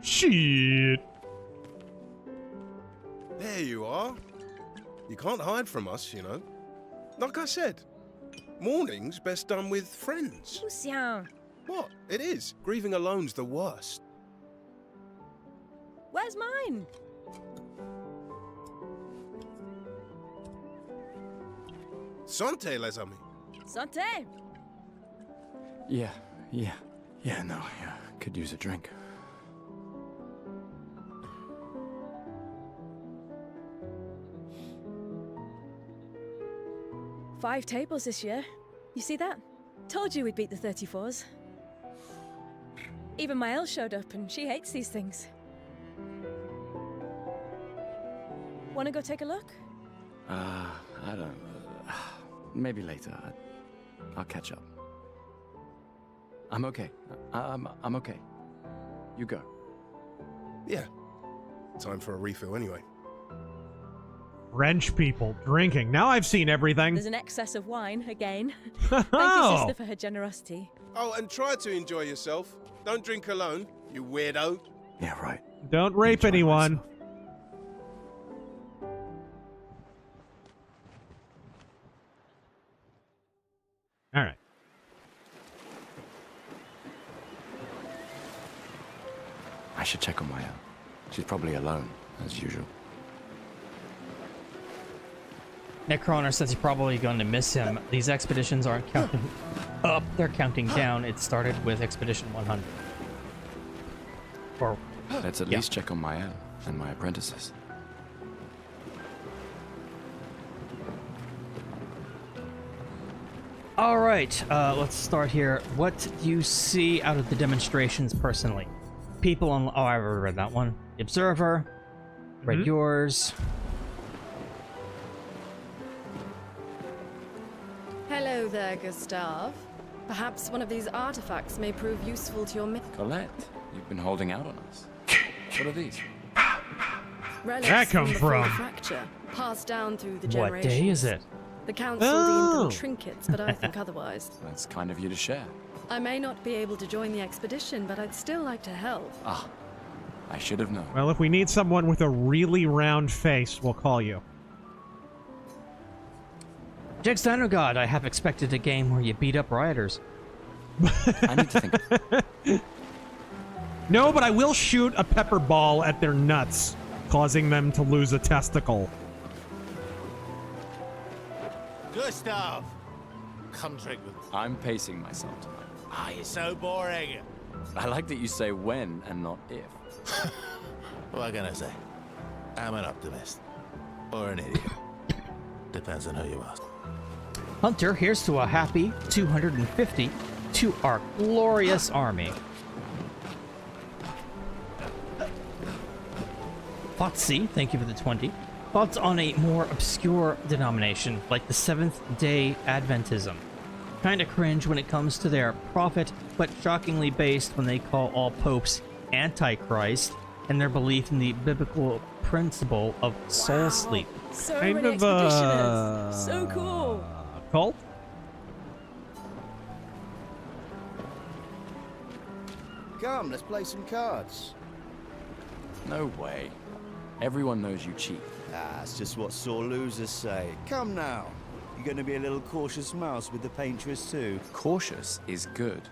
Shit. There you are. You can't hide from us, you know. Like I said, mourning's best done with friends. Lucien. What? It is. Grieving alone's the worst. Where's mine? Santé, les amis. Santé. Yeah, could use a drink. Five tables this year. You see that? Told you we'd beat the 34s. Even my Elle showed up and she hates these things. Wanna go take a look? I don't... maybe later. I'll catch up. I'm okay. I'm okay. You go. Yeah. Time for a refill anyway. French people drinking. Now I've seen everything. There's an excess of wine again. Thank you, sister, for her generosity. Oh, and try to enjoy yourself. Don't drink alone, you weirdo. Yeah, right. Don't rape anyone. All right. I should check on Maya. She's probably alone, as usual. Necroner says you're probably going to miss him. These expeditions aren't counting up, they're counting down. It started with Expedition 100. Or, let's at least check on Maya and my apprentices. all right, let's start here. What do you see out of the demonstrations personally? People on... Oh, I already read that one. The Observer. Read yours. Hello there, Gustav. Perhaps one of these artifacts may prove useful to your mission. Colette, you've been holding out on us. What are these? Relics that come from? The from? fracture, passed down through the What generations. day is it? The council deemed them trinkets, but I think otherwise. That's kind of you to share. I may not be able to join the expedition, but I'd still like to help. Ah, I should have known. Well, if we need someone with a really round face, we'll call you. Jack Steiner God, I have expected a game where you beat up rioters. I need to think. No, but I will shoot a pepper ball at their nuts, causing them to lose a testicle. Gustav! Come drink with me. I'm pacing myself tonight. Ah, you're so boring. I like that you say when and not if. What can I say? I'm an optimist. Or an idiot. Depends on who you ask. Hunter, here's to a happy 250 to our glorious army. Fotsy, thank you for the 20. Thoughts on a more obscure denomination, like the Seventh-day Adventism. Kinda cringe when it comes to their prophet, but shockingly based when they call all popes Antichrist, and their belief in the biblical principle of soul sleep. So Kind many of, expeditioners. So cool. Cult? Come, let's play some cards. No way. Everyone knows you cheat. Ah, it's just what sore losers say. Come now. You're going to be a little cautious mouse with the paintress too. Cautious is good.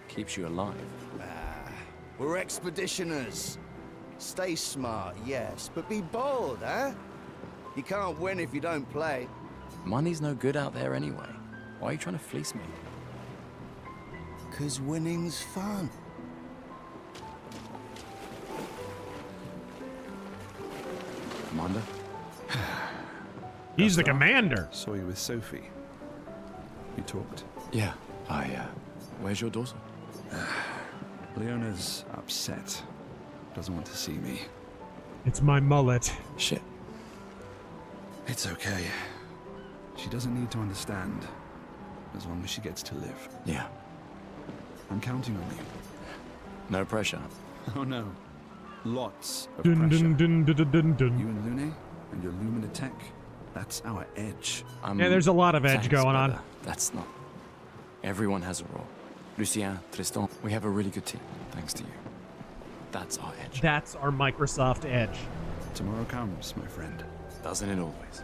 Keeps you alive. Ah, we're expeditioners. Stay smart, yes, but be bold, huh? You can't win if you don't play. Money's no good out there anyway. Why are you trying to fleece me? 'Cause winning's fun. Commander? He's the commander. Saw you with Sophie. You talked. Yeah, where's your daughter? Leona's upset. Doesn't want to see me. It's my mullet. Shit. It's okay. She doesn't need to understand. As long as she gets to live. Yeah. I'm counting on you. No pressure. Oh no. Lots of Dun, pressure. dun, dun, dun, dun, dun. You and Lune and your Lumina tech. That's our edge. Yeah, there's a lot of edge Thanks, going on. brother. That's not... Everyone has a role. Lucien, Tristan, we have a really good team, thanks to you. That's our edge. That's our Microsoft edge. Tomorrow comes, my friend. Doesn't it always?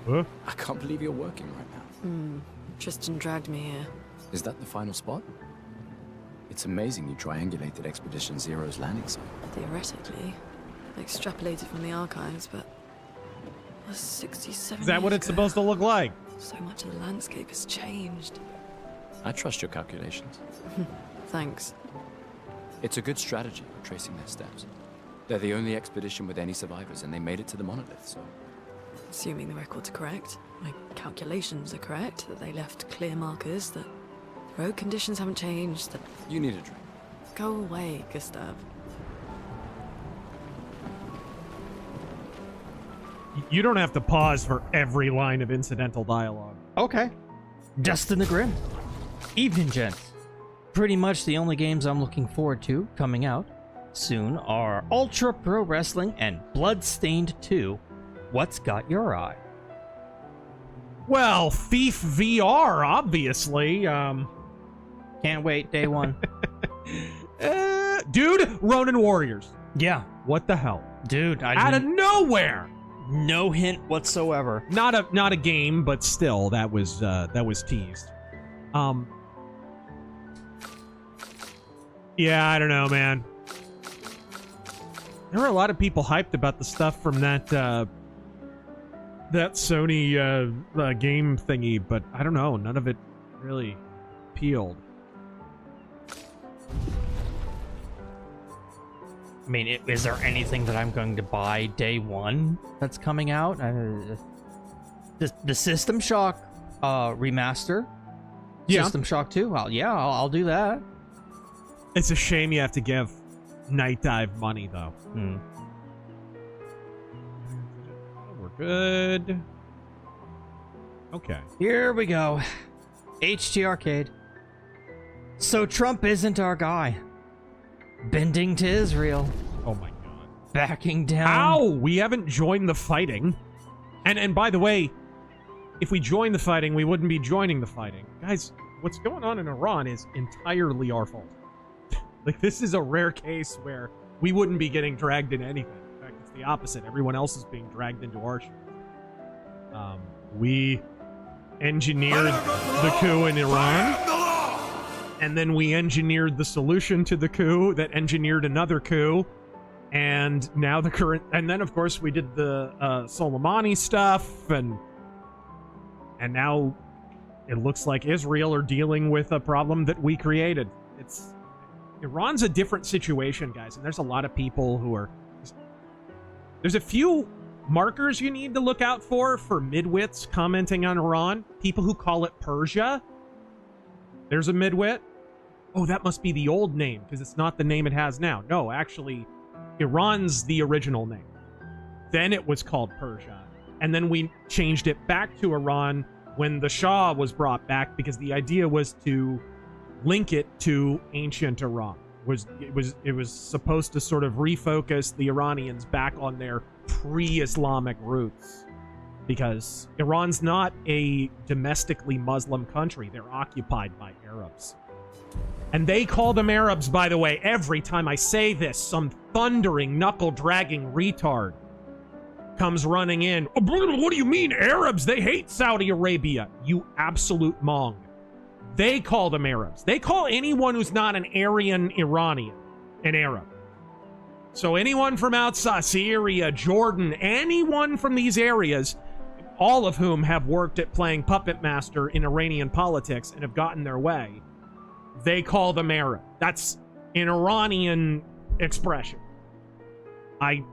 Huh? I can't believe you're working right now. Tristan dragged me here. Is that the final spot? It's amazing you triangulated Expedition Zero's landing site. Theoretically. Extrapolated from the archives, but... was 67 Is that what years it's ago. supposed to look like? So much of the landscape has changed. I trust your calculations. Thanks. It's a good strategy, tracing their steps. They're the only expedition with any survivors, and they made it to the monolith, so... Assuming the records are correct, my calculations are correct, that they left clear markers, that the road conditions haven't changed, that... You need a drink. Go away, Gustav. You don't have to pause for every line of incidental dialogue. Okay. Dustin the Grim. Evening, gents. Pretty much the only games I'm looking forward to coming out soon are Ultra Pro Wrestling and Bloodstained 2. What's got your eye? Well, Thief VR, obviously. Can't wait, day one. Dude, Ronin Warriors. Yeah, What the hell? Dude, out of nowhere. No hint whatsoever. Not a game, but still, that was teased. Yeah, I don't know, man. There were a lot of people hyped about the stuff from that Sony game thingy, but I don't know. None of it really appealed. I mean, is there anything that I'm going to buy day one that's coming out? The System Shock remaster? Yeah. System Shock 2? Well, yeah, I'll do that. It's a shame you have to give Night Dive money, though. We're good. Okay. Here we go. HT Arcade. So Trump isn't our guy. Bending to Israel. Oh my god. Backing down. Ow! We haven't joined the fighting. And by the way, if we join the fighting, we wouldn't be joining the fighting. Guys, what's going on in Iran is entirely our fault. Like, this is a rare case where we wouldn't be getting dragged into anything. In fact, it's the opposite. Everyone else is being dragged into our shit. We engineered the coup in Iran, and then we engineered the solution to the coup that engineered another coup, and now the current... And then, of course, we did the Soleimani stuff, and now it looks like Israel are dealing with a problem that we created. Iran's a different situation, guys, and there's a lot of people who are... There's a few markers you need to look out for midwits commenting on Iran. People who call it Persia. There's a midwit. Oh, that must be the old name, because it's not the name it has now. No, actually, Iran's the original name. Then it was called Persia. And then we changed it back to Iran when the Shah was brought back, because the idea was to link it to ancient Iran. It was supposed to sort of refocus the Iranians back on their pre-Islamic roots, because Iran's not a domestically Muslim country. They're occupied by Arabs. And they call them Arabs, by the way. Every time I say this, some thundering, knuckle-dragging retard comes running in. Oh, what do you mean, Arabs? They hate Saudi Arabia. You absolute mong. They call them Arabs. They call anyone who's not an Aryan Iranian an Arab. So anyone from outside, Syria, Jordan, anyone from these areas, all of whom have worked at playing puppet master in Iranian politics and have gotten their way, they call them Arab. That's an Iranian expression. I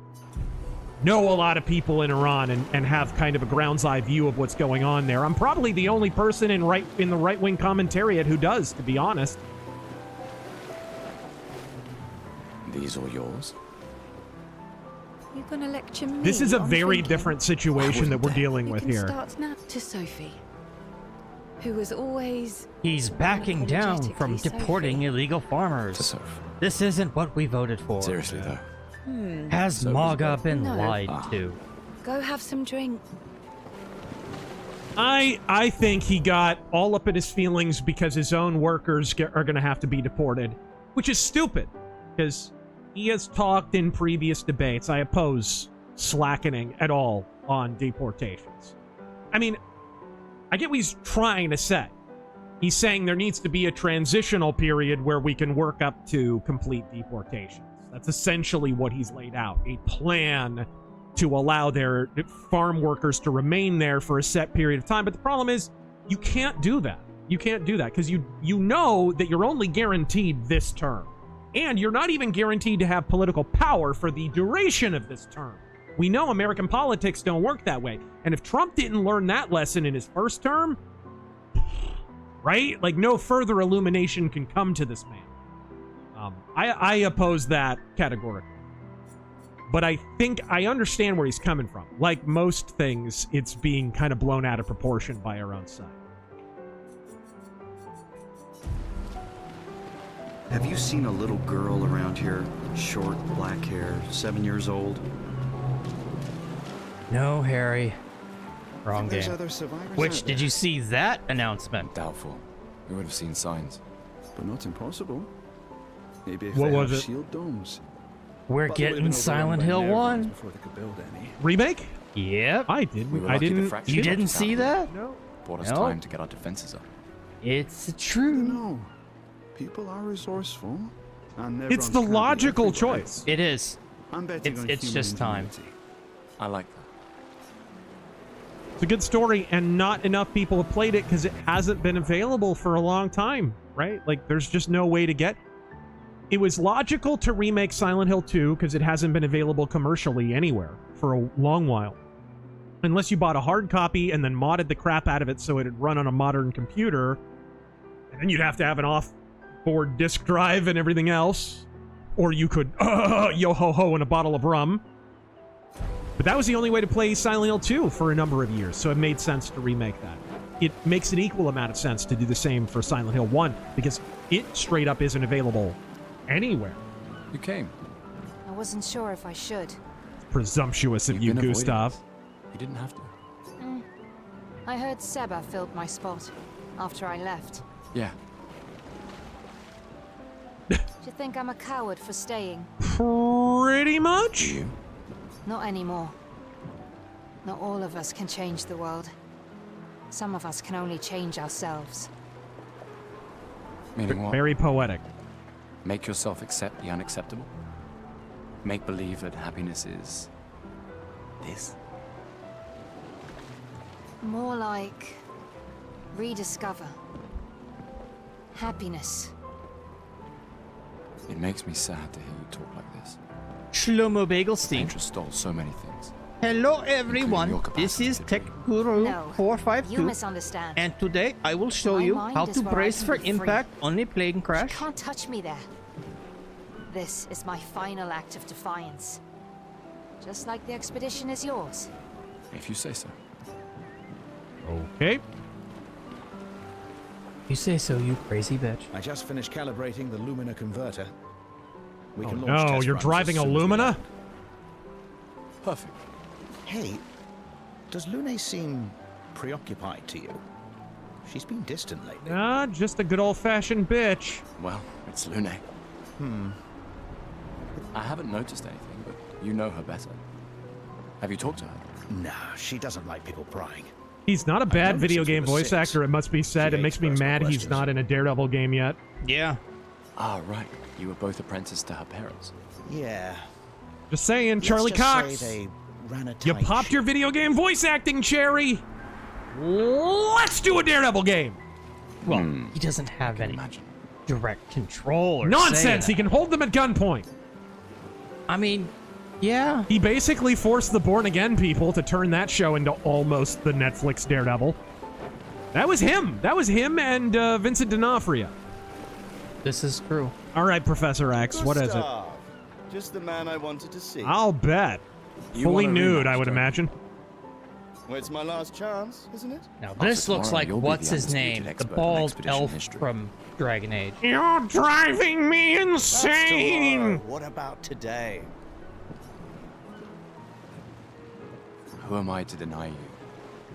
know a lot of people in Iran and have kind of a ground's eye view of what's going on there. I'm probably the only person in the right-wing commentariat who does, to be honest. These are yours? You're gonna lecture me? This is a on very thinking? different situation that we're dealing with here. Start now to Sophie, who was always... He's backing down from deporting Sophie. illegal farmers. This isn't what we voted for. Seriously, though. Has MAGA been No. lied to? Go have some drink. I think he got all up in his feelings because his own workers are going to have to be deported, which is stupid, because he has talked in previous debates. I oppose slackening at all on deportations. I mean, I get what he's trying to say. He's saying there needs to be a transitional period where we can work up to complete deportations. That's essentially what he's laid out. A plan to allow their farm workers to remain there for a set period of time. But the problem is, you can't do that. You can't do that because you know that you're only guaranteed this term. And you're not even guaranteed to have political power for the duration of this term. We know American politics don't work that way. And if Trump didn't learn that lesson in his first term, right? Like, no further illumination can come to this man. I oppose that categorically. But I think I understand where he's coming from. Like most things, it's being kind of blown out of proportion by our own side. Have you seen a little girl around here? Short, black hair, 7 years old? No, Harry. Wrong There's game. other survivors Which, out did there. you see that announcement? Doubtful. We would have seen signs. But not impossible. Maybe if What they was have it? shield domes. We're But they would've getting been Silent overrun by Hill neurons 1. Before they could build any. Remake? Yep. I didn't. We were I lucky the didn't. fracture You got didn't us see out. that? No. Bought us No. time to get our defenses up. It's true. No. People are resourceful. And It's the everyone's logical camping everywhere. choice. It is. I'm betting on It's human just time. ingenuity. I like that. It's a good story, and not enough people have played it because it hasn't been available for a long time, right? Like, there's just no way to get... It was logical to remake Silent Hill 2 because it hasn't been available commercially anywhere for a long while. Unless you bought a hard copy and then modded the crap out of it so it'd run on a modern computer. And then you'd have to have an off-board disk drive and everything else. Or you could, yo-ho-ho in a bottle of rum. But that was the only way to play Silent Hill 2 for a number of years, so it made sense to remake that. It makes an equal amount of sense to do the same for Silent Hill 1, because it straight up isn't available anywhere. You came. I wasn't sure if I should. Presumptuous of You've you, been avoiding Gustav. us. You didn't have to. I heard Seba filled my spot after I left. Yeah. Do you think I'm a coward for staying? Pretty much. You? Not anymore. Not all of us can change the world. Some of us can only change ourselves. Meaning what? Very poetic. Make yourself accept the unacceptable? Make believe that happiness is... this? More like... rediscover. Happiness. It makes me sad to hear you talk like this. Shlomo Bagelstein. Interest stole so many things. Hello everyone, this is Tech Guru No, 452, you misunderstand. and today I will show My you mind how is to where I brace can for be free. impact on a plane crash. You can't touch me there. This is my final act of defiance. Just like the expedition is yours. If you say so. Okay. You say so, you crazy bitch. I just finished calibrating the Lumina converter. We Oh can launch no, test you're runs driving as a soon as we Lumina? land. Perfect. Hey, does Lune seem preoccupied to you? She's been distant lately. Ah, just a good old-fashioned bitch. Well, it's Lune. I haven't noticed anything, but you know her better. Have you talked to her? No, she doesn't like people prying. He's not a bad known video since we game were voice 6. actor, it must be said. She It makes hates me personal mad he's questions. not in a Daredevil game yet. Yeah. Ah, right. You were both apprenticed to her parents. Yeah. Just saying, Let's Charlie just Cox. say they ran a You tight popped ship. your video game voice acting cherry. Let's do a Daredevil game. Well, he doesn't have any direct control or Nonsense. say He can hold them at gunpoint. I mean, yeah. He basically forced the Born Again people to turn that show into almost the Netflix Daredevil. That was him. That was him and Vincent D'Onofrio. This is true. All right, Professor X, what is it? Gustav, just the man I wanted to see. I'll bet. You Fully want a nude, rematch, I would don't you? imagine. Well, it's my last chance, isn't it? Now After this looks tomorrow, like you'll be what's the his undisputed name? The expert on bald expedition elf history. from Dragon Age. You're driving me That's tomorrow. insane. What about today? Who am I to deny you?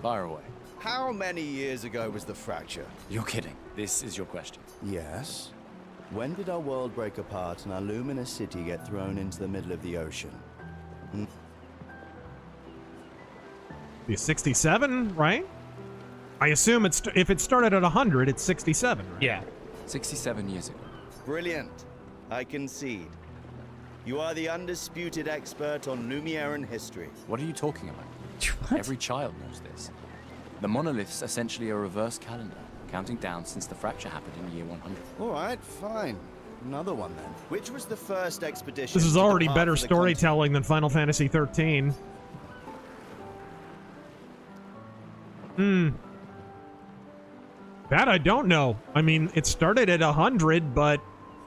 Fire away. How many years ago was the fracture? You're kidding. This is your question. Yes. When did our world break apart and our luminous city get thrown into the middle of the ocean? Be 67, right? I assume it's if it started at 100, it's 67, right? Yeah. 67 years ago. Brilliant. I concede. You are the undisputed expert on Lumiere history. What are you talking about? What? Every child knows this. The monolith's essentially a reverse calendar, counting down since the fracture happened in year 100. All right, fine. Another one then. Which was the first expedition? This is to already depart better for the storytelling than Final Fantasy 13. That I don't know. I mean, it started at 100, but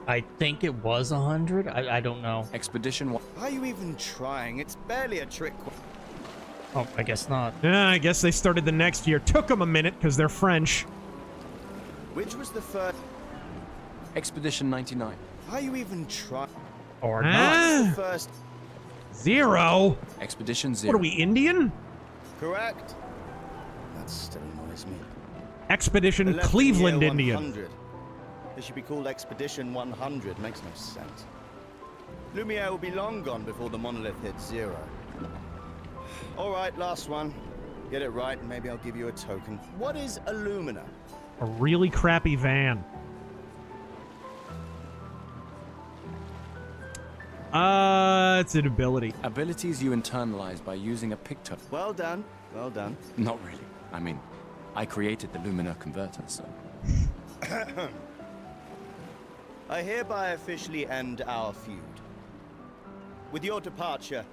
I think it was 100. I don't know. Expedition 1. Are you even trying? It's barely a trick. Oh, I guess not. I guess they started the next year. Took them a minute because they're French. Which was the first? Expedition 99. Are you even trying? Or Ah. The first? 0. Expedition 0. What are we, Indian? Correct. That still annoys me. Expedition They left in Cleveland, year Indian. 100. They should be called Expedition 100. Makes no sense. Lumiere will be long gone before the monolith hits 0. All right, last one. Get it right, and maybe I'll give you a token. What is Illumina? A really crappy van. It's an ability. Abilities you internalize by using a picto. Well done. Well done. Not really. I mean, I created the Lumina converter, so... I hereby officially end our feud. With your departure,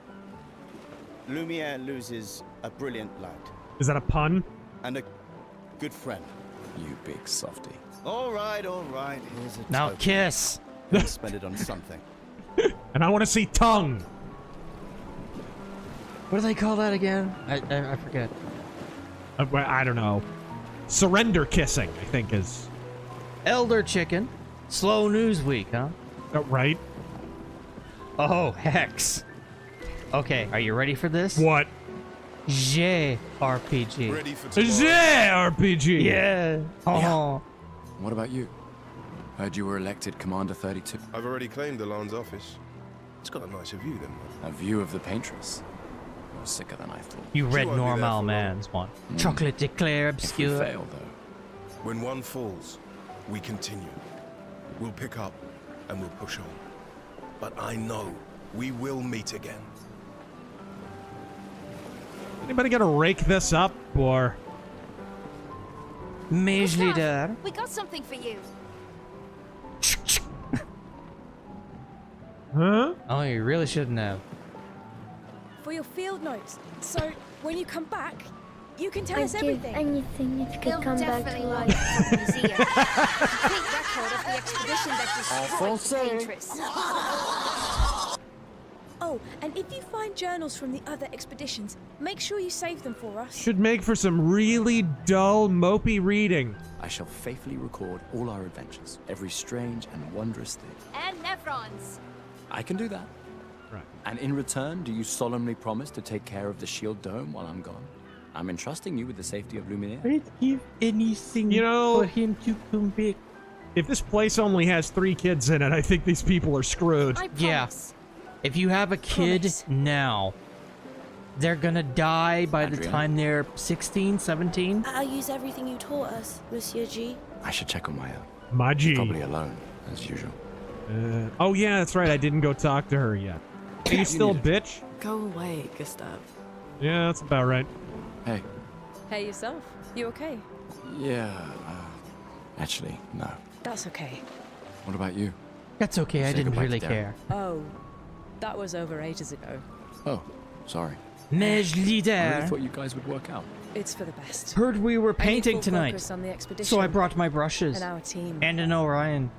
Lumiere loses a brilliant lad. Is that a pun? And a good friend. You big softy. All right, here's a Now token. kiss. Spend it on something. And I want to see tongue. What do they call that again? I forget. I don't know. Surrender kissing, I think is. Elder chicken. Slow news week, huh? Right. Oh, hex. Okay, are you ready for this? What? JRPG. Ready for tomorrow. JRPG. Yeah. Oh. What about you? Heard you were elected Commander 32. I've already claimed the Lan's office. It's got a nicer view than mine. A view of the Paintress. You're sicker than I thought. You read won't be there normal for man's one. Chocolate declare If we obscure. fail, though. When one falls, we continue. We'll pick up and we'll push on. But I know we will meet again. Anybody gonna rake this up, or? Mage leader. We got something for you. Huh? Oh, you really shouldn't have. For your field notes. So when you come back, you can tell I'd us give everything. anything if you They'll could come back to definitely life. like it for the museum. A complete record of the expedition that destroyed the Paintress. Oh, and if you find journals from the other expeditions, make sure you save them for us. Should make for some really dull, mopey reading. I shall faithfully record all our adventures, every strange and wondrous thing. And Nevrons. I can do that. Right. And in return, do you solemnly promise to take care of the shield dome while I'm gone? I'm entrusting you with the safety of Luminaire. I'd give anything You know, for him to come back. If this place only has 3 kids in it, I think these people are screwed. I promise. Yeah. If you have a kid now, they're gonna die by the Adrian? time they're 16, 17. I'll use everything you taught us, Monsieur G. I should check on my own. Maji. Probably alone, as usual. Oh yeah, that's right. I didn't go talk to her yet. Are you still a bitch? Go away, Gustav. Yeah, that's about right. Hey. Hey yourself. You okay? Yeah, actually, no. That's okay. What about you? That's okay, I Say didn't goodbye to really Darren. care. Oh, that was over ages ago. Oh, sorry. Mage I really leader. thought you guys would work out. It's for the best. Heard we were I need painting full tonight. focus on the expedition So I brought my brushes. and our team. And an Orion.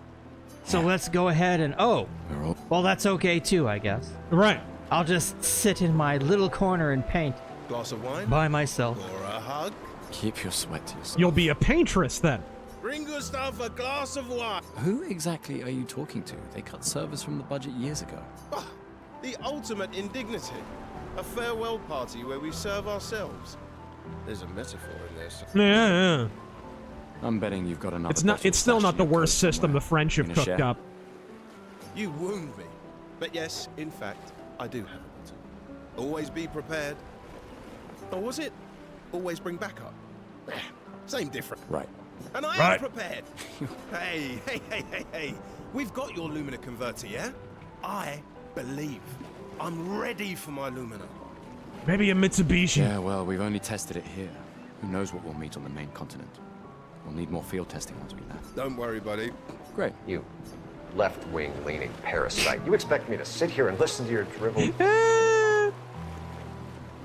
So let's go ahead and... Oh, We're all... well, that's okay too, I guess. Right. I'll just sit in my little corner and paint Glass of wine? by myself. Or a hug? Keep your sweat to yourself. You'll be a paintress then. Bring Gustav a glass of wine. Who exactly are you talking to? They cut service from the budget years ago. Ah, the ultimate indignity. A farewell party where we serve ourselves. There's a metaphor in this. Yeah. I'm betting you've got another. It's not. bottle It's still stashed not in the your worst coat system the somewhere. French have You gonna cooked share? up. You wound me. But yes, in fact, I do have a bottle. Always be prepared. Or was it? Always bring backup. Same difference. Right. And I Right. am prepared. Hey. We've got your Lumina converter, yeah? I believe. I'm ready for my Lumina. Maybe a Mitsubishi. Yeah, well, we've only tested it here. Who knows what we'll meet on the main continent? We'll need more field testing once we land. Don't worry, buddy. Great. You left-wing leaning parasite. You expect me to sit here and listen to your drivel?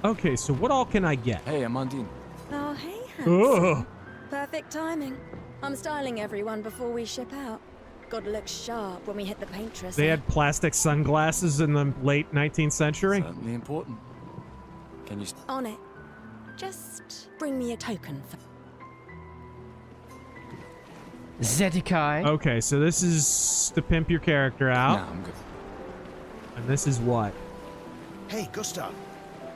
Okay, so what all can I get? Hey, Amandine. Oh, hey, Ugh. handsome. Perfect timing. I'm styling everyone before we ship out. Gotta look sharp when we hit the Paintress. They had plastic sunglasses in the late 19th century. Certainly important. Can you... On it. Just bring me a token. Zedekai. Okay, so this is to pimp your character out. Nah, I'm good. And this is what? Hey, Gustav,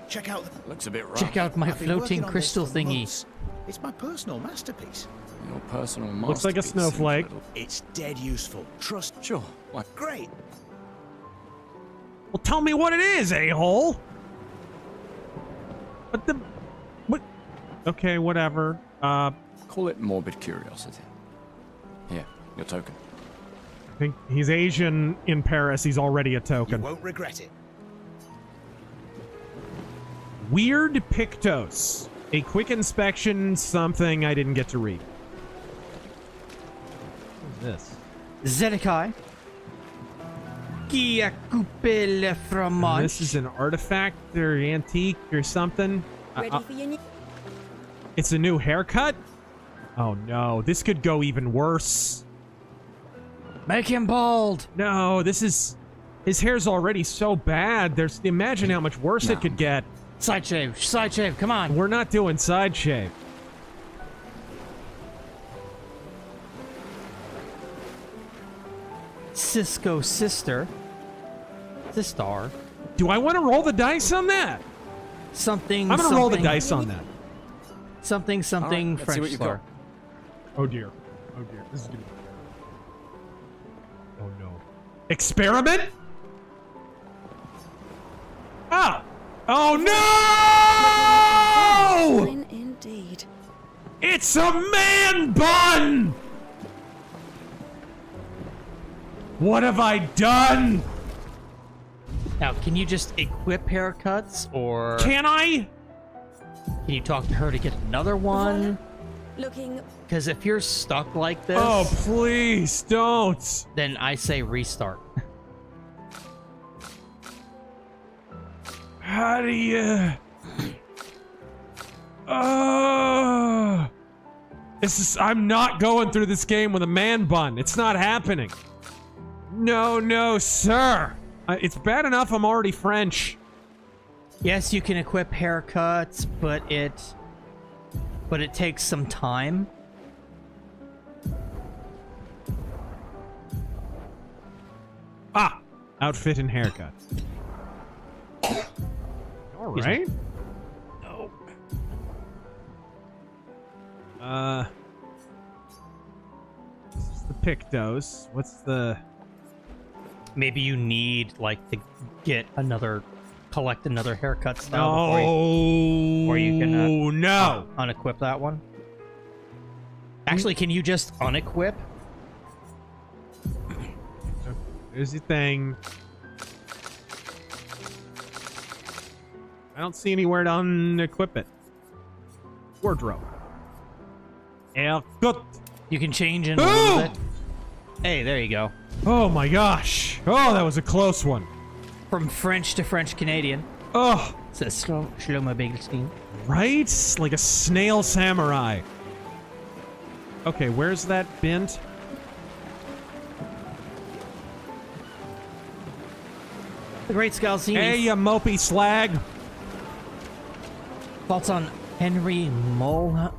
check out the... Looks a bit rough. Check out my I've been floating working on this crystal for thingy. months. It's my personal masterpiece. Your personal Looks like a masterpiece seems snowflake. little- It's dead useful. Trust. Sure. Why? Great. Well, tell me what it is, a-hole. What? Okay, whatever. Call it morbid curiosity. Here, your token. I think he's Asian in Paris. He's already a token. You won't regret it. Weird Pictos. A quick inspection, something I didn't get to read. What is this? Zedekai. Qui a coupé le fromage? This is an artifact or antique or something. Ready for your new... It's a new haircut? Oh no, this could go even worse. Make him bald! No, this is... His hair's already so bad. Imagine how much worse it could get. Side shave, come on. We're not doing side shave. Cisco sister. Sistar. Do I want to roll the dice on that? Something. I'm gonna roll the dice on that. Something. Right, French what you star. got. Oh dear. Oh dear. This is gonna be terrible. Oh no. Experiment? Ah! Oh no! Fine indeed. It's a man bun! What have I done? Now, can you just equip haircuts, or can I? Can you talk to her to get another one? Looking. Because if you're stuck like this, oh please don't. Then I say restart. How do you? I'm not going through this game with a man bun. It's not happening. No, sir. It's bad enough I'm already French. Yes, you can equip haircuts, but it takes some time. Ah, outfit and haircut. All right. No. This is the Pictos. What's the? Maybe you need like to collect another haircut style No. before you can no unequip that one. Actually, can you just unequip? Here's the thing. I don't see anywhere to unequip it. Wardrobe. Haircut. You can change in a little bit. Hey, there you go. Oh my gosh. Oh, that was a close one. From French to French Canadian. Oh. It's a Shlomo Begelstein. Right? Like a snail samurai. Okay, where's that bint? The Great Scalzini. Hey, you mopey slag. Thoughts on Henry Molenberg?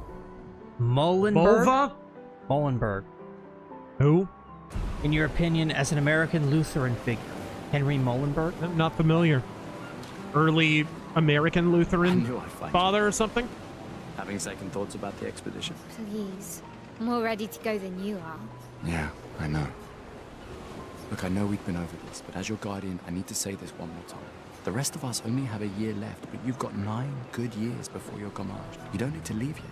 Mulva? Molenberg. Who? In your opinion, as an American Lutheran figure, Henry Molenberg? I'm not familiar. Early American Lutheran father or something? Having second thoughts about the expedition? Please. I'm more ready to go than you are. Yeah, I know. Look, I know we've been over this, but as your guardian, I need to say this one more time. The rest of us only have a year left, but you've got 9 good years before your gommage. You don't need to leave yet.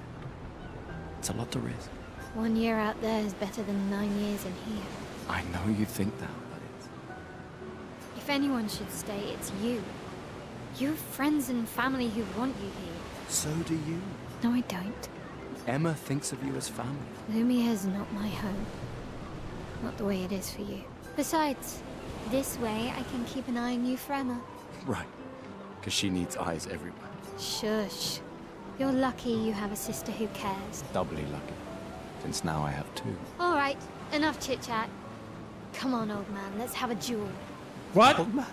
It's a lot to risk. 1 year out there is better than 9 years in here. I know you think that, but it's... If anyone should stay, it's you. You have friends and family who want you here. So do you. No, I don't. Emma thinks of you as family. Lumia's not my home. Not the way it is for you. Besides, this way I can keep an eye on you for Emma. Right. Because she needs eyes everywhere. Shush. You're lucky you have a sister who cares. Doubly lucky. Since now I have 2. All right, enough chit-chat. Come on, old man, let's have a duel. What? Old man?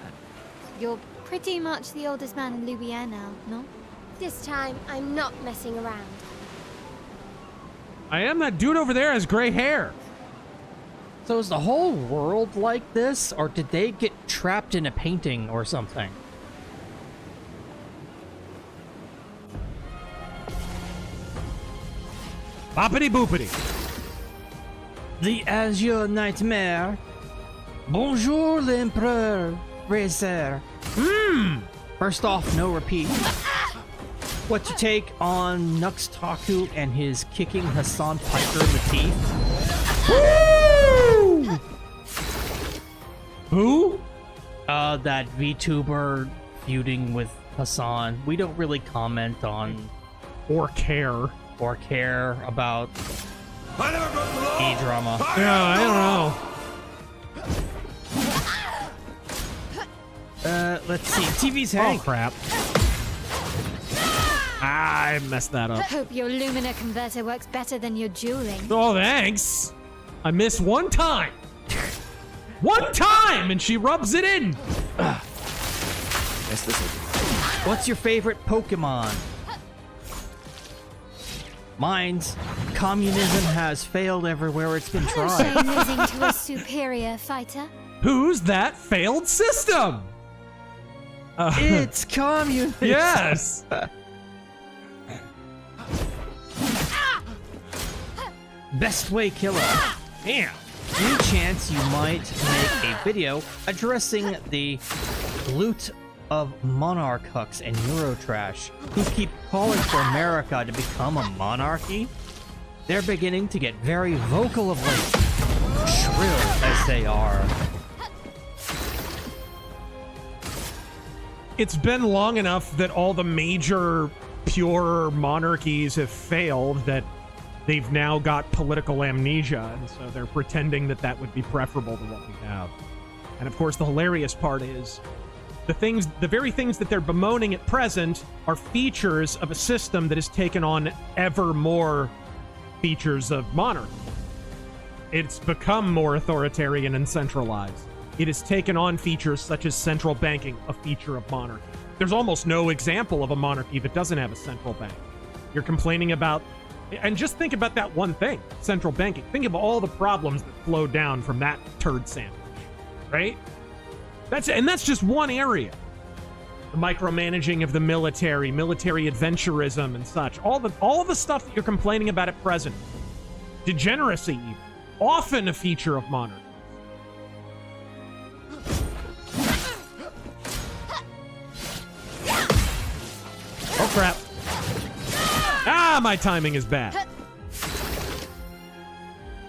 You're pretty much the oldest man in Louisiana now, no? This time, I'm not messing around. I am. That dude over there has gray hair. So is the whole world like this, or did they get trapped in a painting or something? Boppity boopity. The Azure Nightmare. Bonjour, l'Empereur. Razör. Mmm. First off, no repeat. What's your take on Nux Taku and his kicking Hassan Piker in the teeth? Woo! Who? That VTuber feuding with Hassan. We don't really comment on or care about E-drama. Yeah, I don't know. Let's see. TV's hang. Oh, crap. I messed that up. Hope your Lumina converter works better than your dueling. Oh, thanks. I missed one time. One time, and she rubs it in. Yes, this will do. What's your favorite Pokemon? Mine's communism has failed everywhere it's been tried. Shame losing to a superior fighter. Who's that failed system? It's communism. Yes. Best way killer. Damn. Any chance you might make a video addressing the loot of monarch hucks and Eurotrash who keep calling for America to become a monarchy? They're beginning to get very vocal of late, shrill as they are. It's been long enough that all the major pure monarchies have failed that they've now got political amnesia, and so they're pretending that that would be preferable to what we have. And of course, the hilarious part is the very things that they're bemoaning at present are features of a system that has taken on ever more features of monarchy. It's become more authoritarian and centralized. It has taken on features such as central banking, a feature of monarchy. There's almost no example of a monarchy that doesn't have a central bank. You're complaining about, and just think about that one thing, central banking. Think of all the problems that flow down from that turd sandwich, right? That's just one area. The micromanaging of the military adventurism and such. All the stuff that you're complaining about at present. Degeneracy, even. Often a feature of monarchy. Oh, crap. Ah, my timing is bad.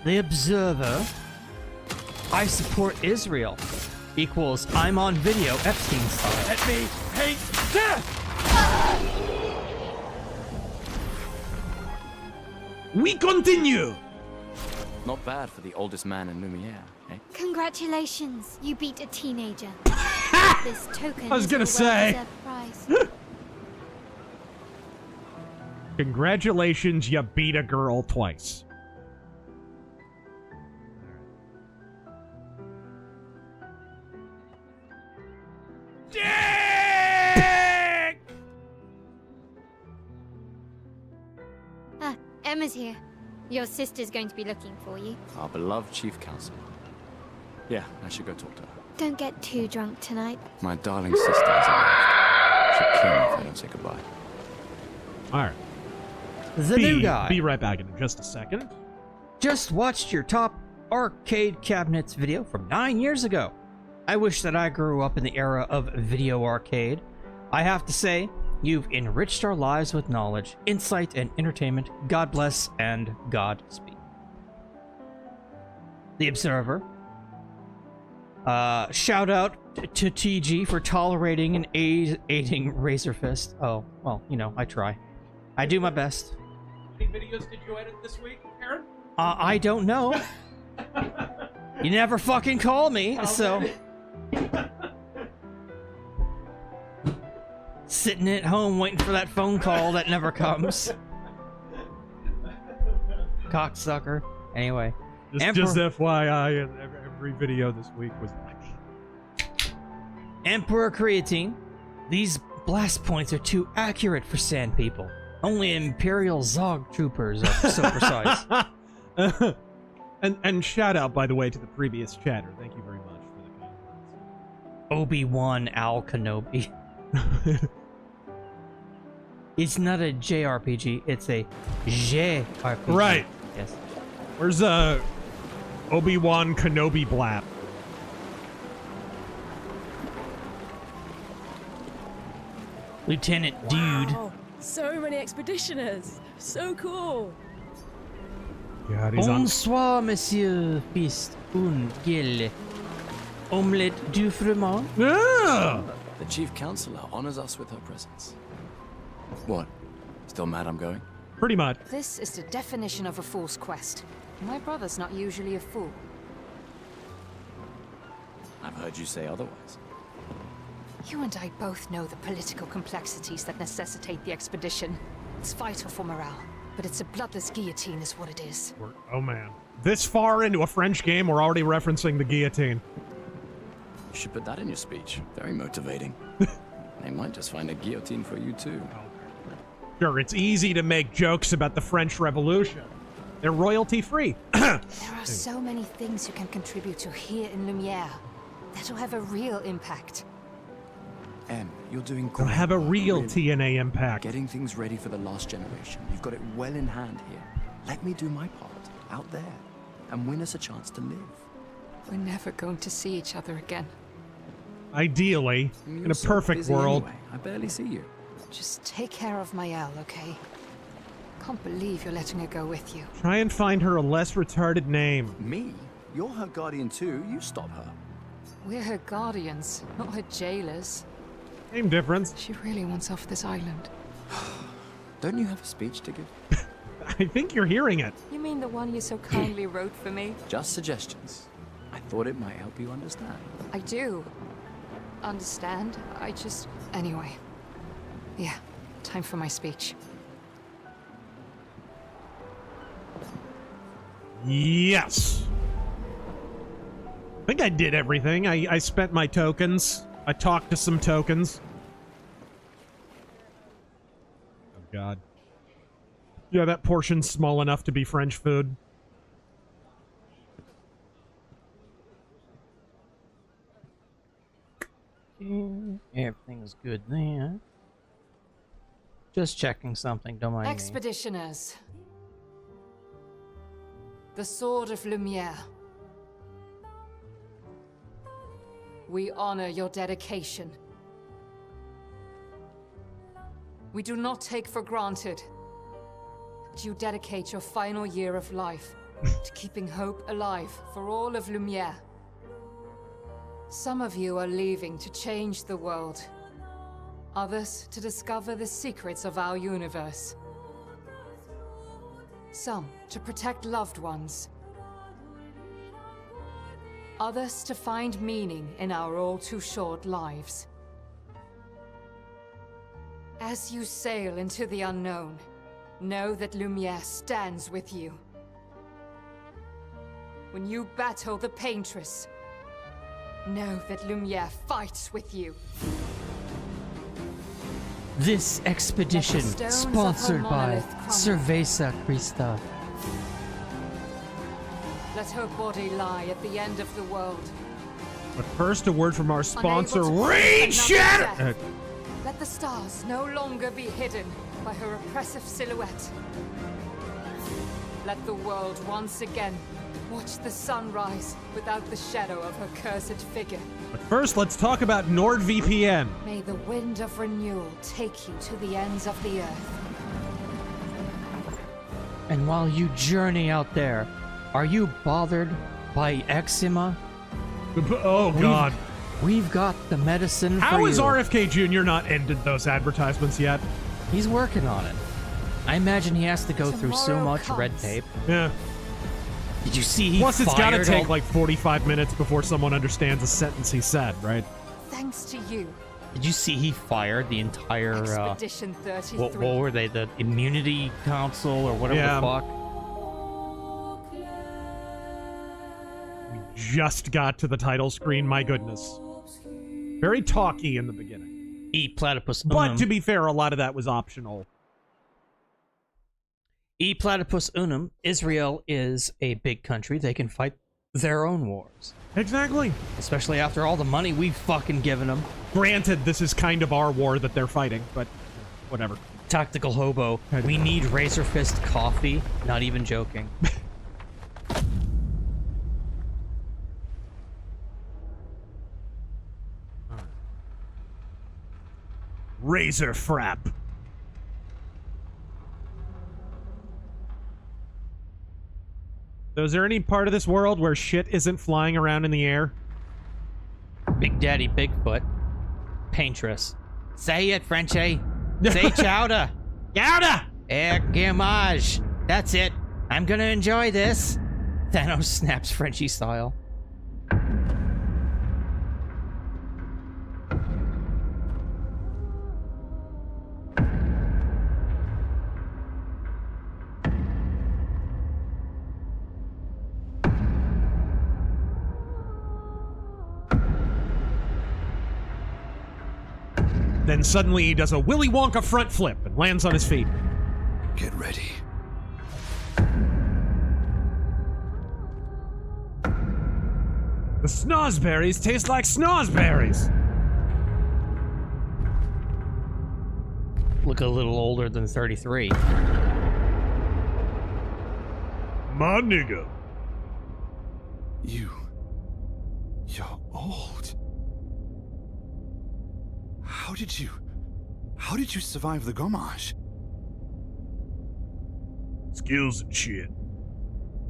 The Observer. I support Israel. Equals I'm on video Epstein style. Let me hate death! We continue! Not bad for the oldest man in Lumiere, eh? Congratulations, you beat a teenager. This token I was gonna is your say. well-deserved prize. Congratulations, you beat a girl twice. Dick! Emma's here. Your sister's going to be looking for you. Our beloved chief counselor. Yeah, I should go talk to her. Don't get too drunk tonight. My darling sister has arrived. She'll kill me if I don't say goodbye. Alright. The new guy. Be right back in just a second. Just watched your top arcade cabinets video from 9 years ago. I wish that I grew up in the era of video arcade. I have to say, you've enriched our lives with knowledge, insight, and entertainment. God bless and Godspeed. The Observer. Shout out to TG for tolerating and aiding RazörFist. Oh, well, you know, I try. I do my best. How many videos did you edit this week, Aaron? I don't know. You never fucking call me, so... Sitting at home waiting for that phone call that never comes. Cocksucker. Anyway. Just FYI, every video this week was like... Emperor Creatine. These blast points are too accurate for sand people. Only Imperial Zog troopers are so precise. And shout out, by the way, to the previous chatter. Thank you very much for the kind words. Obi-Wan Al Kenobi. It's not a JRPG, it's a JRPG. Right. Yes. Where's Obi-Wan Kenobi blap? Lieutenant Dude. Wow, so many expeditioners. So cool. God, he's on. Bonsoir, Monsieur Fist und Gil. Omelette du fromage? Ah! The Chief Counselor honors us with her presence. What? Still mad I'm going? Pretty much. This is the definition of a fool's quest. My brother's not usually a fool. I've heard you say otherwise. You and I both know the political complexities that necessitate the expedition. It's vital for morale, but it's a bloodless guillotine is what it is. Oh man. This far into a French game, we're already referencing the guillotine. You should put that in your speech. Very motivating. They might just find a guillotine for you too. Sure, it's easy to make jokes about the French Revolution. They're royalty-free. There are so many things you can contribute to here in Lumiere that'll have a real impact. Em, you're doing They'll great. have a real Really. TNA impact. Getting things ready for the last generation. You've got it well in hand here. Let me do my part out there and win us a chance to live. We're never going to see each other again. Ideally, in a so perfect busy world. Anyway. I barely see you. Just take care of Maëlle, okay? Can't believe you're letting her go with you. Try and find her a less retarded name. Me? You're her guardian too. You stop her. We're her guardians, not her jailers. Same difference. She really wants off this island. Don't you have a speech to give? I think you're hearing it. You mean the one you so kindly wrote for me? Just suggestions. I thought it might help you understand. I do. Understand? I just... Anyway. Yeah, time for my speech. Yes. I think I did everything. I spent my tokens. I talked to some tokens. Oh, God. Yeah, that portion's small enough to be French food. Everything's good there. Just checking something, don't mind me. Expeditioners. The Sword of Lumiere. We honor your dedication. We do not take for granted that you dedicate your final year of life to keeping hope alive for all of Lumiere. Some of you are leaving to change the world. Others to discover the secrets of our universe. Some to protect loved ones. Others to find meaning in our all too short lives. As you sail into the unknown, know that Lumiere stands with you. When you battle the Paintress, know that Lumiere fights with you. This expedition, sponsored by Cerveza Crista. Let her body lie at the end of the world. But first, a word from our sponsor, Unable to Raid fight another Shatter! death. Let the stars no longer be hidden by her oppressive silhouette. Let the world once again watch the sun rise without the shadow of her cursed figure. But first, let's talk about NordVPN. May the wind of renewal take you to the ends of the earth. And while you journey out there, are you bothered by eczema? Oh, God. We've got the medicine for you. How has RFK Jr. not ended those advertisements yet? He's working on it. I imagine he has to go through so Tomorrow much red comes. tape. Yeah. Did you see he Plus, it's gotta fired take all- like 45 minutes before someone understands a sentence he said, right? Thanks to you, Did you see he fired the entire, Expedition 33. what were they, the Immunity Council or whatever Yeah. the fuck? Just got to the title screen, my goodness. Very talky in the beginning. E Platypus But Unum. to be fair, a lot of that was optional. E Platypus Unum. Israel is a big country. They can fight their own wars. Exactly. Especially after all the money we've fucking given them. Granted, this is kind of our war that they're fighting, but whatever. Tactical Hobo. We need RazörFist coffee. Not even joking. Razor frap. So is there any part of this world where shit isn't flying around in the air? Big Daddy Bigfoot. Paintress. Say it, Frenchie. Say chowder. Chowder! Gamage. That's it. I'm gonna enjoy this. Thanos snaps Frenchie style. Then suddenly he does a Willy Wonka front flip and lands on his feet. Get ready. The snozberries taste like snozberries. Look a little older than 33. My nigga. You're old. How did you survive the Gommage? Skills and shit.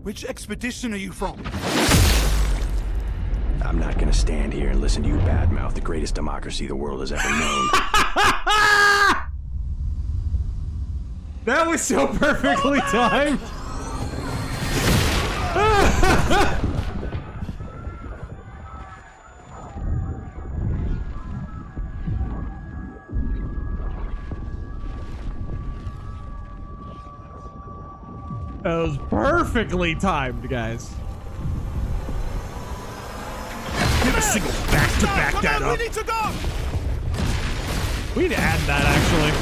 Which expedition are you from? I'm not gonna stand here and listen to you badmouth the greatest democracy the world has ever known. That was so perfectly timed. That was perfectly timed, guys. Give a single back to back that up. We need to go. We need to add that, actually.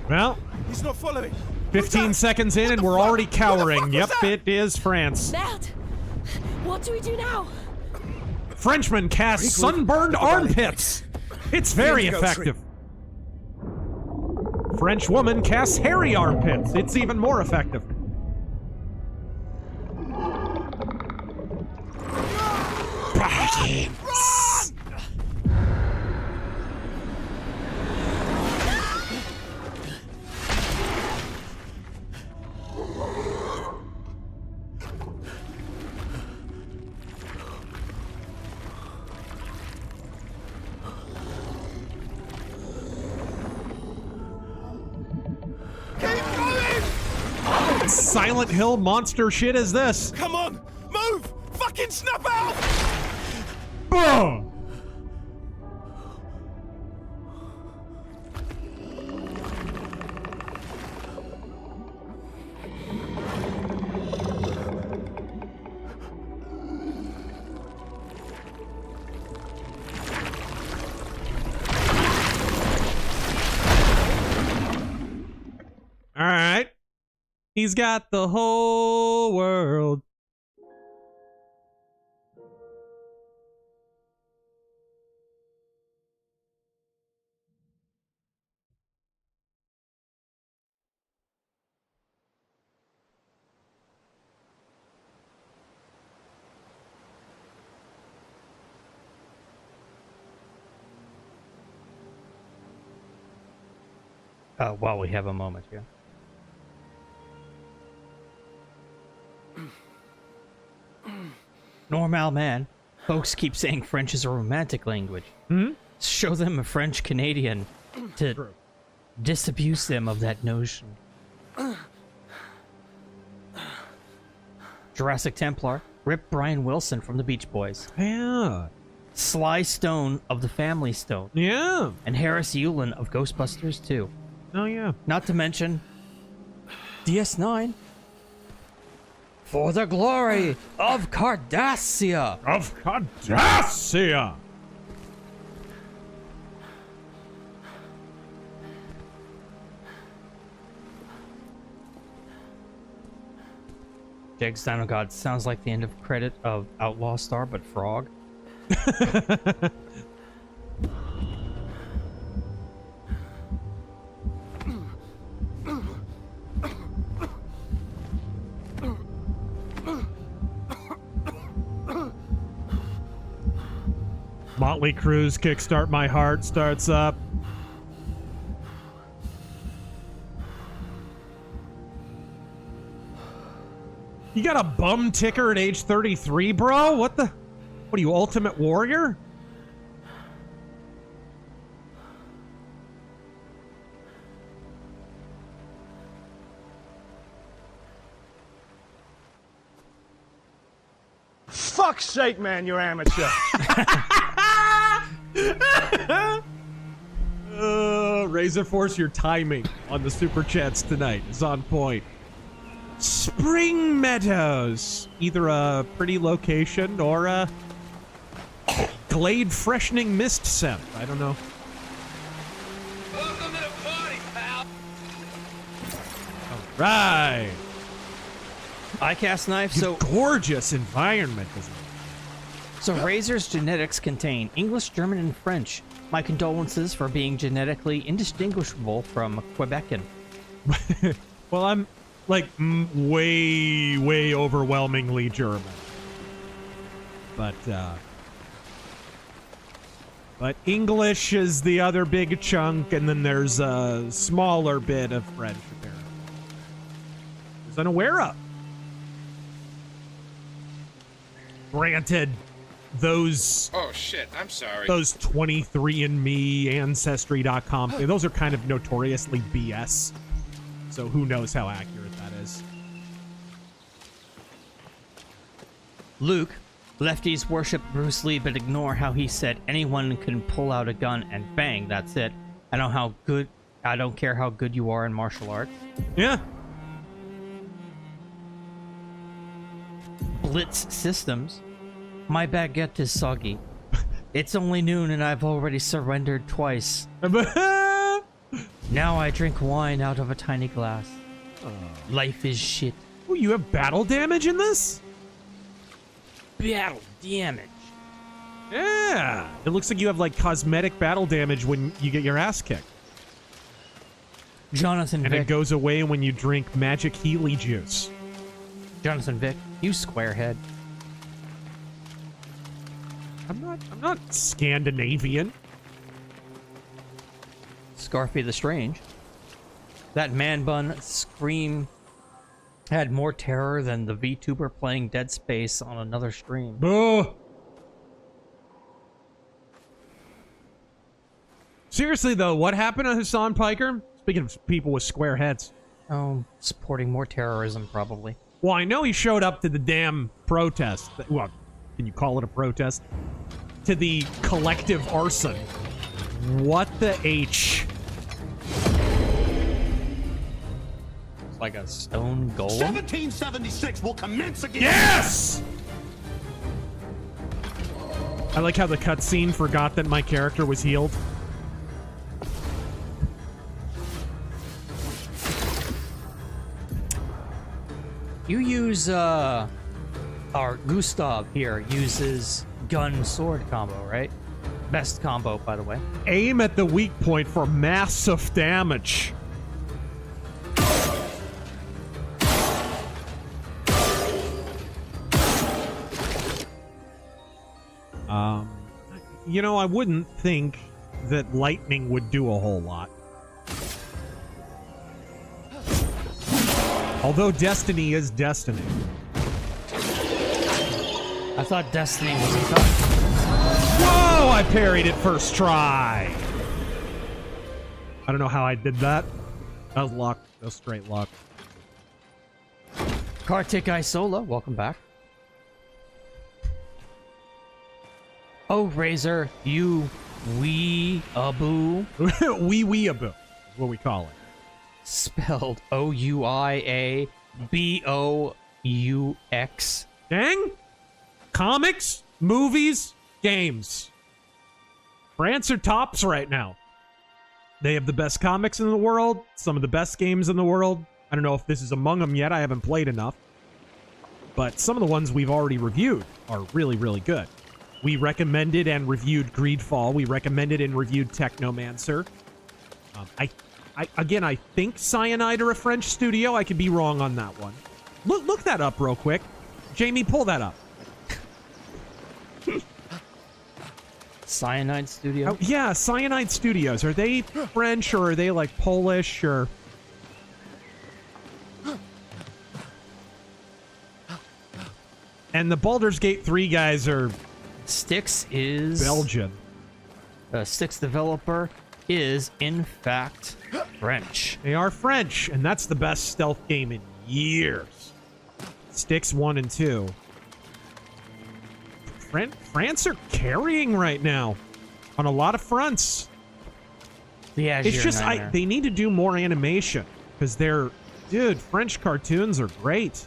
Well, he's not following. 15 seconds in and we're already cowering. Yep, it is France. Merde! What do we do now? Frenchman casts sunburned armpits. It's very effective. French woman casts hairy armpits. It's even more effective. Silent Hill monster shit is this? Come on, move! Fucking snap out! Boom! All right. He's got the whole world. While we have a moment here. Normal man. Folks keep saying French is a romantic language. Hmm? Show them a French Canadian to disabuse them of that notion. Jurassic Templar. Rip Brian Wilson from the Beach Boys. Yeah. Sly Stone of the Family Stone. Yeah. And Harris Yulin of Ghostbusters 2. Oh, yeah. Not to mention DS9. For the glory of Cardassia! Of Cardassia! Jake's Dino God sounds like the end of credit of Outlaw Star, but frog. Motley Crue's Kickstart My Heart starts up. You got a bum ticker at age 33, bro? What are you, Ultimate Warrior? Fuck's sake, man, you're amateur. RazörForce, your timing on the super chats tonight is on point. Spring Meadows, either a pretty location or a Glade freshening mist scent. I don't know. Welcome to the party, pal. All right. ICAST knife. So gorgeous environment, isn't it? So Razör's genetics contain English, German, and French. My condolences for being genetically indistinguishable from Quebecan. Well, I'm like way overwhelmingly German. But English is the other big chunk, and then there's a smaller bit of French, apparently. I was unaware of. Granted, those... Oh, shit. I'm sorry. Those 23andMe, Ancestry.com, those are kind of notoriously BS. So who knows how accurate that is. Luke, lefties worship Bruce Lee, but ignore how he said anyone can pull out a gun and bang, that's it. I don't care how good you are in martial arts. Yeah. Blitz Systems. My baguette is soggy. It's only noon and I've already surrendered twice. Now I drink wine out of a tiny glass. Life is shit. Oh, you have battle damage in this? Battle damage. Yeah. It looks like you have like cosmetic battle damage when you get your ass kicked. Jonathan and Vick. It goes away when you drink magic Healy juice. Jonathan Vick, you squarehead. I'm not Scandinavian. Scarfy the Strange. That man bun scream had more terror than the VTuber playing Dead Space on another stream. Boo! Seriously though, what happened to Hassan Piker? Speaking of people with square heads. Oh, supporting more terrorism, probably. Well, I know he showed up to the damn protest. Well, can you call it a protest? To the collective arson. What the H? It's like a stone golem. 1776 will commence again. Yes! I like how the cutscene forgot that my character was healed. You use, our Gustav here uses gun sword combo, right? Best combo, by the way. Aim at the weak point for massive damage. You know, I wouldn't think that lightning would do a whole lot. Although Destiny is Destiny. I thought Destiny was a cut. Whoa! I parried it first try. I don't know how I did that. That was luck. That was straight luck. Kartik Isola, welcome back. Oh, Razor, you Oui-Ouibs. Oui-Ouibs is what we call it. Spelled O-U-I-A-B-O-U-X. Dang! Comics, movies, games. France are tops right now. They have the best comics in the world, some of the best games in the world. I don't know if this is among them yet. I haven't played enough. But some of the ones we've already reviewed are really, really good. We recommended and reviewed Greedfall. We recommended and reviewed Technomancer. Again, I think Cyanide are a French studio. I could be wrong on that one. Look that up real quick. Jamie, pull that up. Cyanide Studio? Oh, yeah, Cyanide Studios. Are they French or are they like Polish or? And the Baldur's Gate 3 guys are Styx is Belgian. Styx developer is in fact French. They are French, and that's the best stealth game in years. Styx 1 and 2. France are carrying right now on a lot of fronts. The Azure It's just they need to do more animation because dude, French cartoons are great.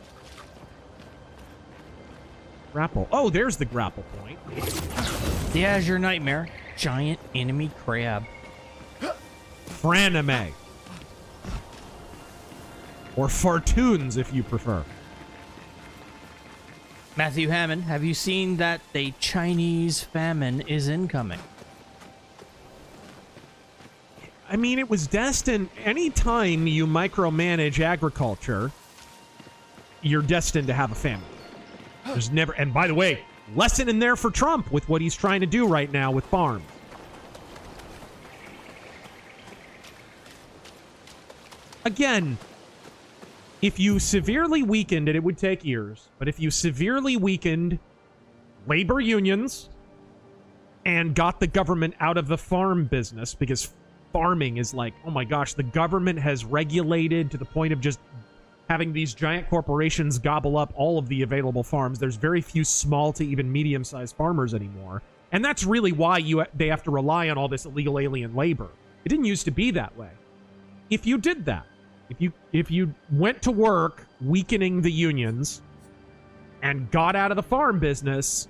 Grapple. Oh, there's the grapple point. The Azure Nightmare, giant enemy crab. Franime. Or Fartoons, if you prefer. Matthew Hammond, have you seen that the Chinese famine is incoming? I mean, it was destined. Anytime you micromanage agriculture, you're destined to have a famine. There's never, and by the way, lesson in there for Trump with what he's trying to do right now with farms. Again, if you severely weakened it, it would take years, but if you severely weakened labor unions and got the government out of the farm business, because farming is like, oh my gosh, the government has regulated to the point of just having these giant corporations gobble up all of the available farms. There's very few small to even medium-sized farmers anymore. And that's really why they have to rely on all this illegal alien labor. It didn't used to be that way. If you did that, if you went to work weakening the unions and got out of the farm business,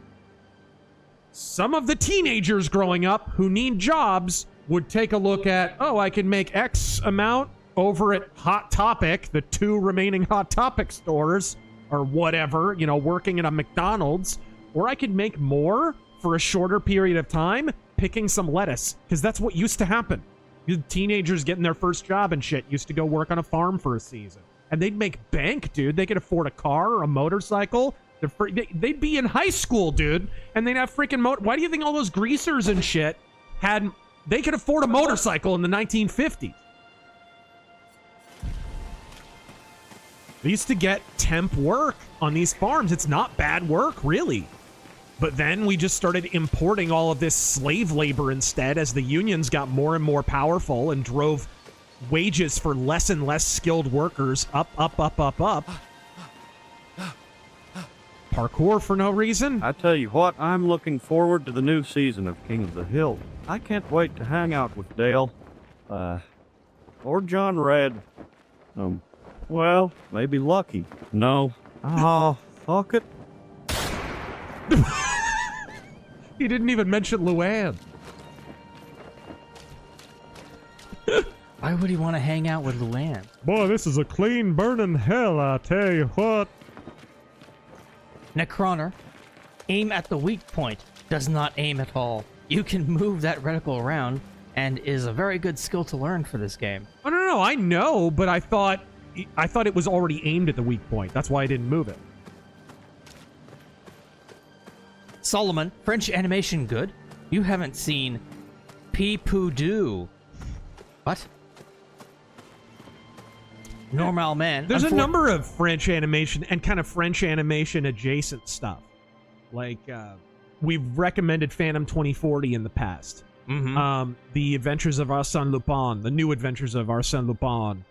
some of the teenagers growing up who need jobs would take a look at, oh, I can make X amount over at Hot Topic, the 2 remaining Hot Topic stores, or whatever, working at a McDonald's, or I could make more for a shorter period of time picking some lettuce, because that's what used to happen. Teenagers getting their first job and shit used to go work on a farm for a season. And they'd make bank, dude. They could afford a car or a motorcycle. They'd be in high school, dude, and they'd have freaking Why do you think all those greasers and shit they could afford a motorcycle in the 1950s? They used to get temp work on these farms. It's not bad work, really. But then we just started importing all of this slave labor instead as the unions got more and more powerful and drove wages for less and less skilled workers up. Parkour for no reason. I tell you what, I'm looking forward to the new season of King of the Hill. I can't wait to hang out with Dale. Or John Red. Well, maybe Lucky. No. Oh, fuck it. He didn't even mention Luann. Why would he want to hang out with Luann? Boy, this is a clean burning hell, I tell you what. Necroner, aim at the weak point. Does not aim at all. You can move that reticle around, and is a very good skill to learn for this game. Oh, no, I know, but I thought it was already aimed at the weak point. That's why I didn't move it. Solomon, French animation good? You haven't seen Pee-Poo-Doo. What? Normal Man. There's a number of French animation and kind of French animation adjacent stuff. Like, we've recommended Phantom 2040 in the past. Mm-hmm. The Adventures of Arsène Lupin, the New Adventures of Arsène Lupin,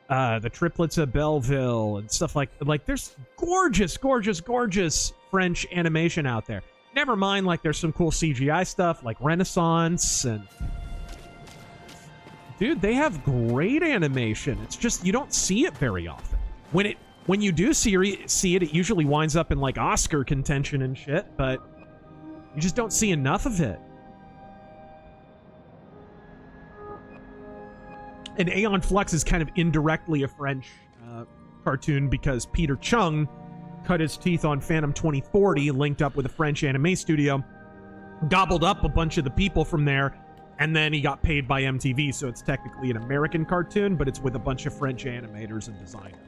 the Triplets of Belleville, and stuff like there's gorgeous French animation out there. Never mind, like, there's some cool CGI stuff, like Renaissance, and dude, they have great animation. It's just you don't see it very often. When you do see it, it usually winds up in like Oscar contention and shit, but you just don't see enough of it. And Aeon Flux is kind of indirectly a French cartoon because Peter Chung cut his teeth on Phantom 2040, linked up with a French anime studio, gobbled up a bunch of the people from there, and then he got paid by MTV, so it's technically an American cartoon, but it's with a bunch of French animators and designers.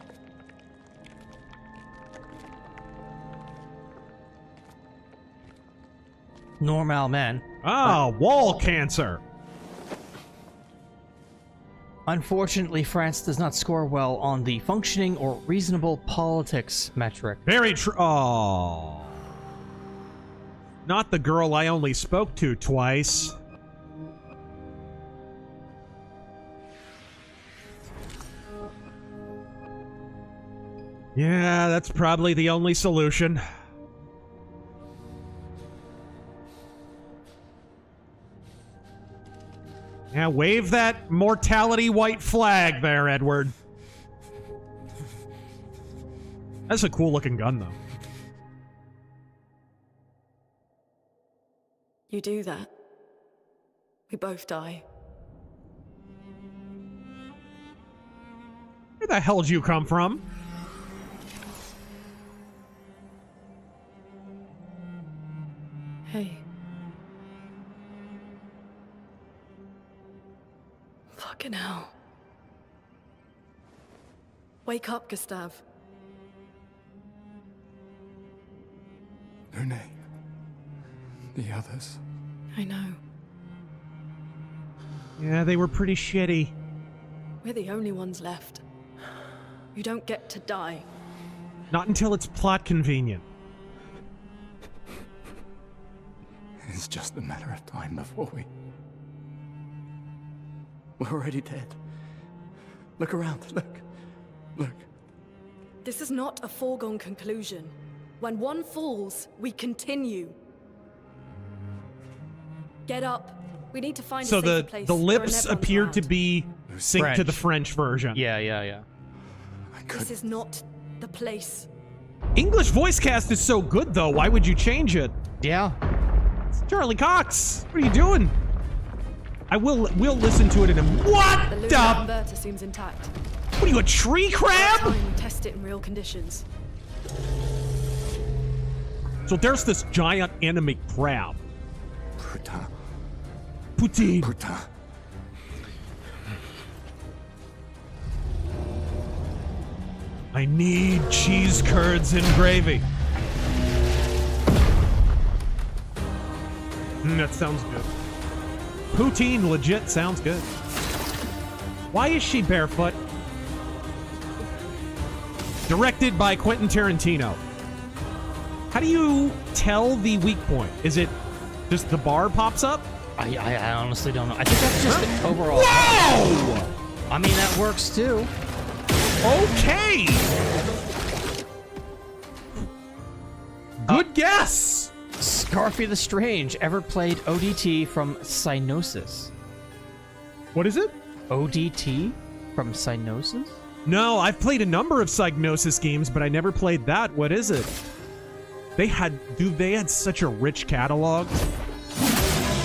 Normal Man. Ah, wall cancer. Unfortunately, France does not score well on the functioning or reasonable politics metric. Very true. Oh. Not the girl I only spoke to twice. Yeah, that's probably the only solution. Yeah, wave that mortality white flag there, Edward. That's a cool looking gun, though. You do that, we both die. Where the hell did you come from? Hey. Fucking hell. Wake up, Gustav. Lune. The others. I know. Yeah, they were pretty shitty. We're the only ones left. You don't get to die. Not until it's plot convenient. It's just a matter of time before we're already dead. Look around, look. This is not a foregone conclusion. When one falls, we continue. Get up. We need to find a safer place. So the lips appear to be synced to the French version. Yeah. This is not the place. English voice cast is so good, though. Why would you change it? Yeah. It's Charlie Cox. What are you doing? We'll listen to it in a... What The the... Lunar seems intact. What are you, a tree crab? Time we test it in real conditions. So there's this giant enemy crab. Putain. Poutine. Putain. I need cheese curds and gravy. That sounds good. Poutine legit sounds good. Why is she barefoot? Directed by Quentin Tarantino. How do you tell the weak point? Is it just the bar pops up? I honestly don't know. I think that's just the overall. Whoa! I mean, that works too. Okay! Good guess! Scarfy the Strange ever played ODT from Cynosis? What is it? ODT from Cynosis? No, I've played a number of Psygnosis games, but I never played that. What is it? They had such a rich catalog.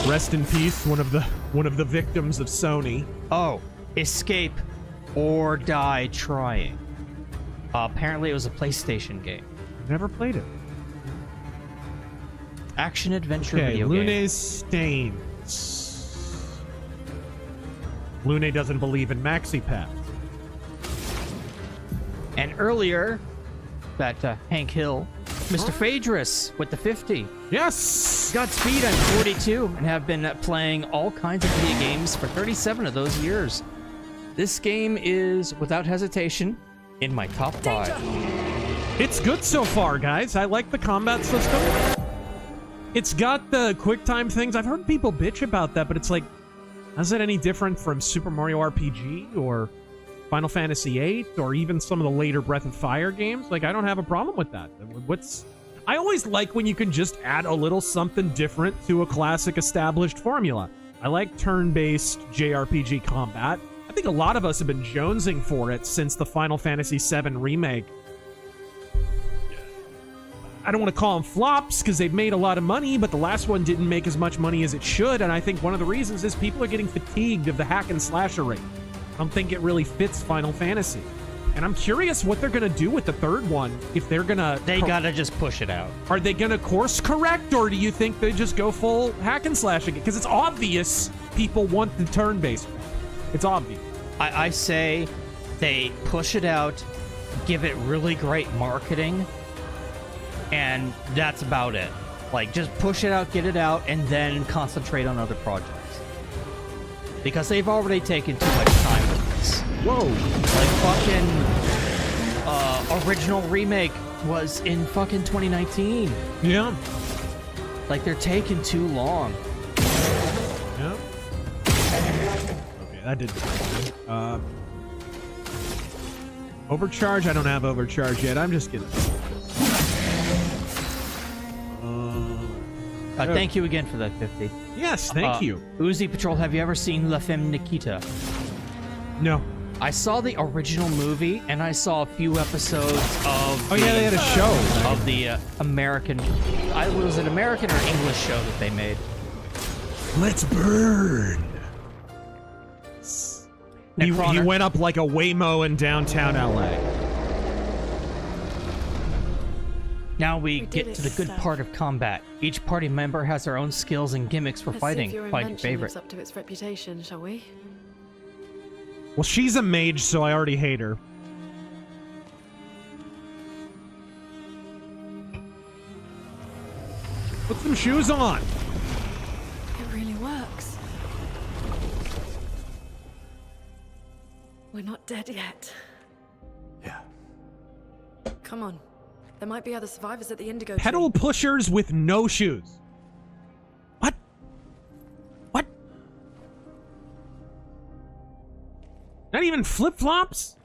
Rest in peace, one of the victims of Sony. Oh, Escape or Die Trying. Apparently it was a PlayStation game. Never played it. Action adventure video game. Lune's Stains. Lune doesn't believe in maxi pads. And earlier, that Hank Hill, Mr. Phaedrus with the 50. Yes! Godspeed, I'm 42 and have been playing all kinds of video games for 37 of those years. This game is, without hesitation, in my top 5. It's good so far, guys. I like the combat system. It's got the quick time things. I've heard people bitch about that, but it's like, how's it any different from Super Mario RPG or Final Fantasy VIII or even some of the later Breath of Fire games? Like, I don't have a problem with that. I always like when you can just add a little something different to a classic established formula. I like turn-based JRPG combat. I think a lot of us have been jonesing for it since the Final Fantasy VII Remake. I don't want to call them flops because they've made a lot of money, but the last one didn't make as much money as it should, and I think one of the reasons is people are getting fatigued of the hack and slasher rate. I don't think it really fits Final Fantasy. And I'm curious what they're going to do with the third one, if they're going to... They got to just push it out. Are they going to course correct, or do you think they just go full hack and slash again? Because it's obvious people want the turn-based one. It's obvious. I say they push it out, give it really great marketing, and that's about it. Like, just push it out, get it out, and then concentrate on other projects. Because they've already taken too much time with this. Whoa! Like, fucking, original remake was in fucking 2019. Yeah. Like, they're taking too long. Yep. Okay, that didn't happen. Overcharge? I don't have overcharge yet. I'm just kidding. Thank you again for that 50. Yes, thank you. Uzi Patrol, have you ever seen La Femme Nikita? No. I saw the original movie, and I saw a few episodes of... Oh, yeah, they had a show. Right? Of the American... was it American or English show that they made? Let's burn. He went up like a Waymo in downtown LA. Now we get to the good part of combat. Each party member has their own skills and gimmicks for fighting. Find your favorite. Lives up to its reputation, shall we? Well, she's a mage, so I already hate her. Put some shoes on. It really works. We're not dead yet. Yeah. Come on. There might be other survivors at the Indigo Pedal tree. pushers with no shoes. What? What? Not even flip-flops?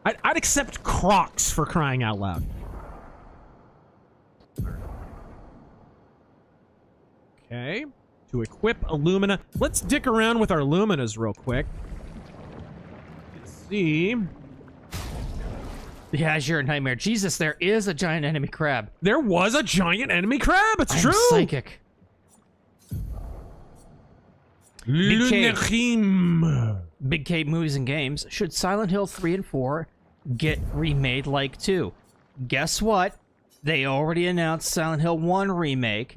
I'd accept Crocs for crying out loud. Okay. To equip Illumina. Let's dick around with our Luminas real quick. Let's see. The Azure Nightmare. Jesus, there is a giant enemy crab. There was a giant enemy crab. It's I'm true. Psychic. Big Cave Movies and Games. Should Silent Hill 3 and 4 get remade like 2? Guess what? They already announced Silent Hill 1 remake.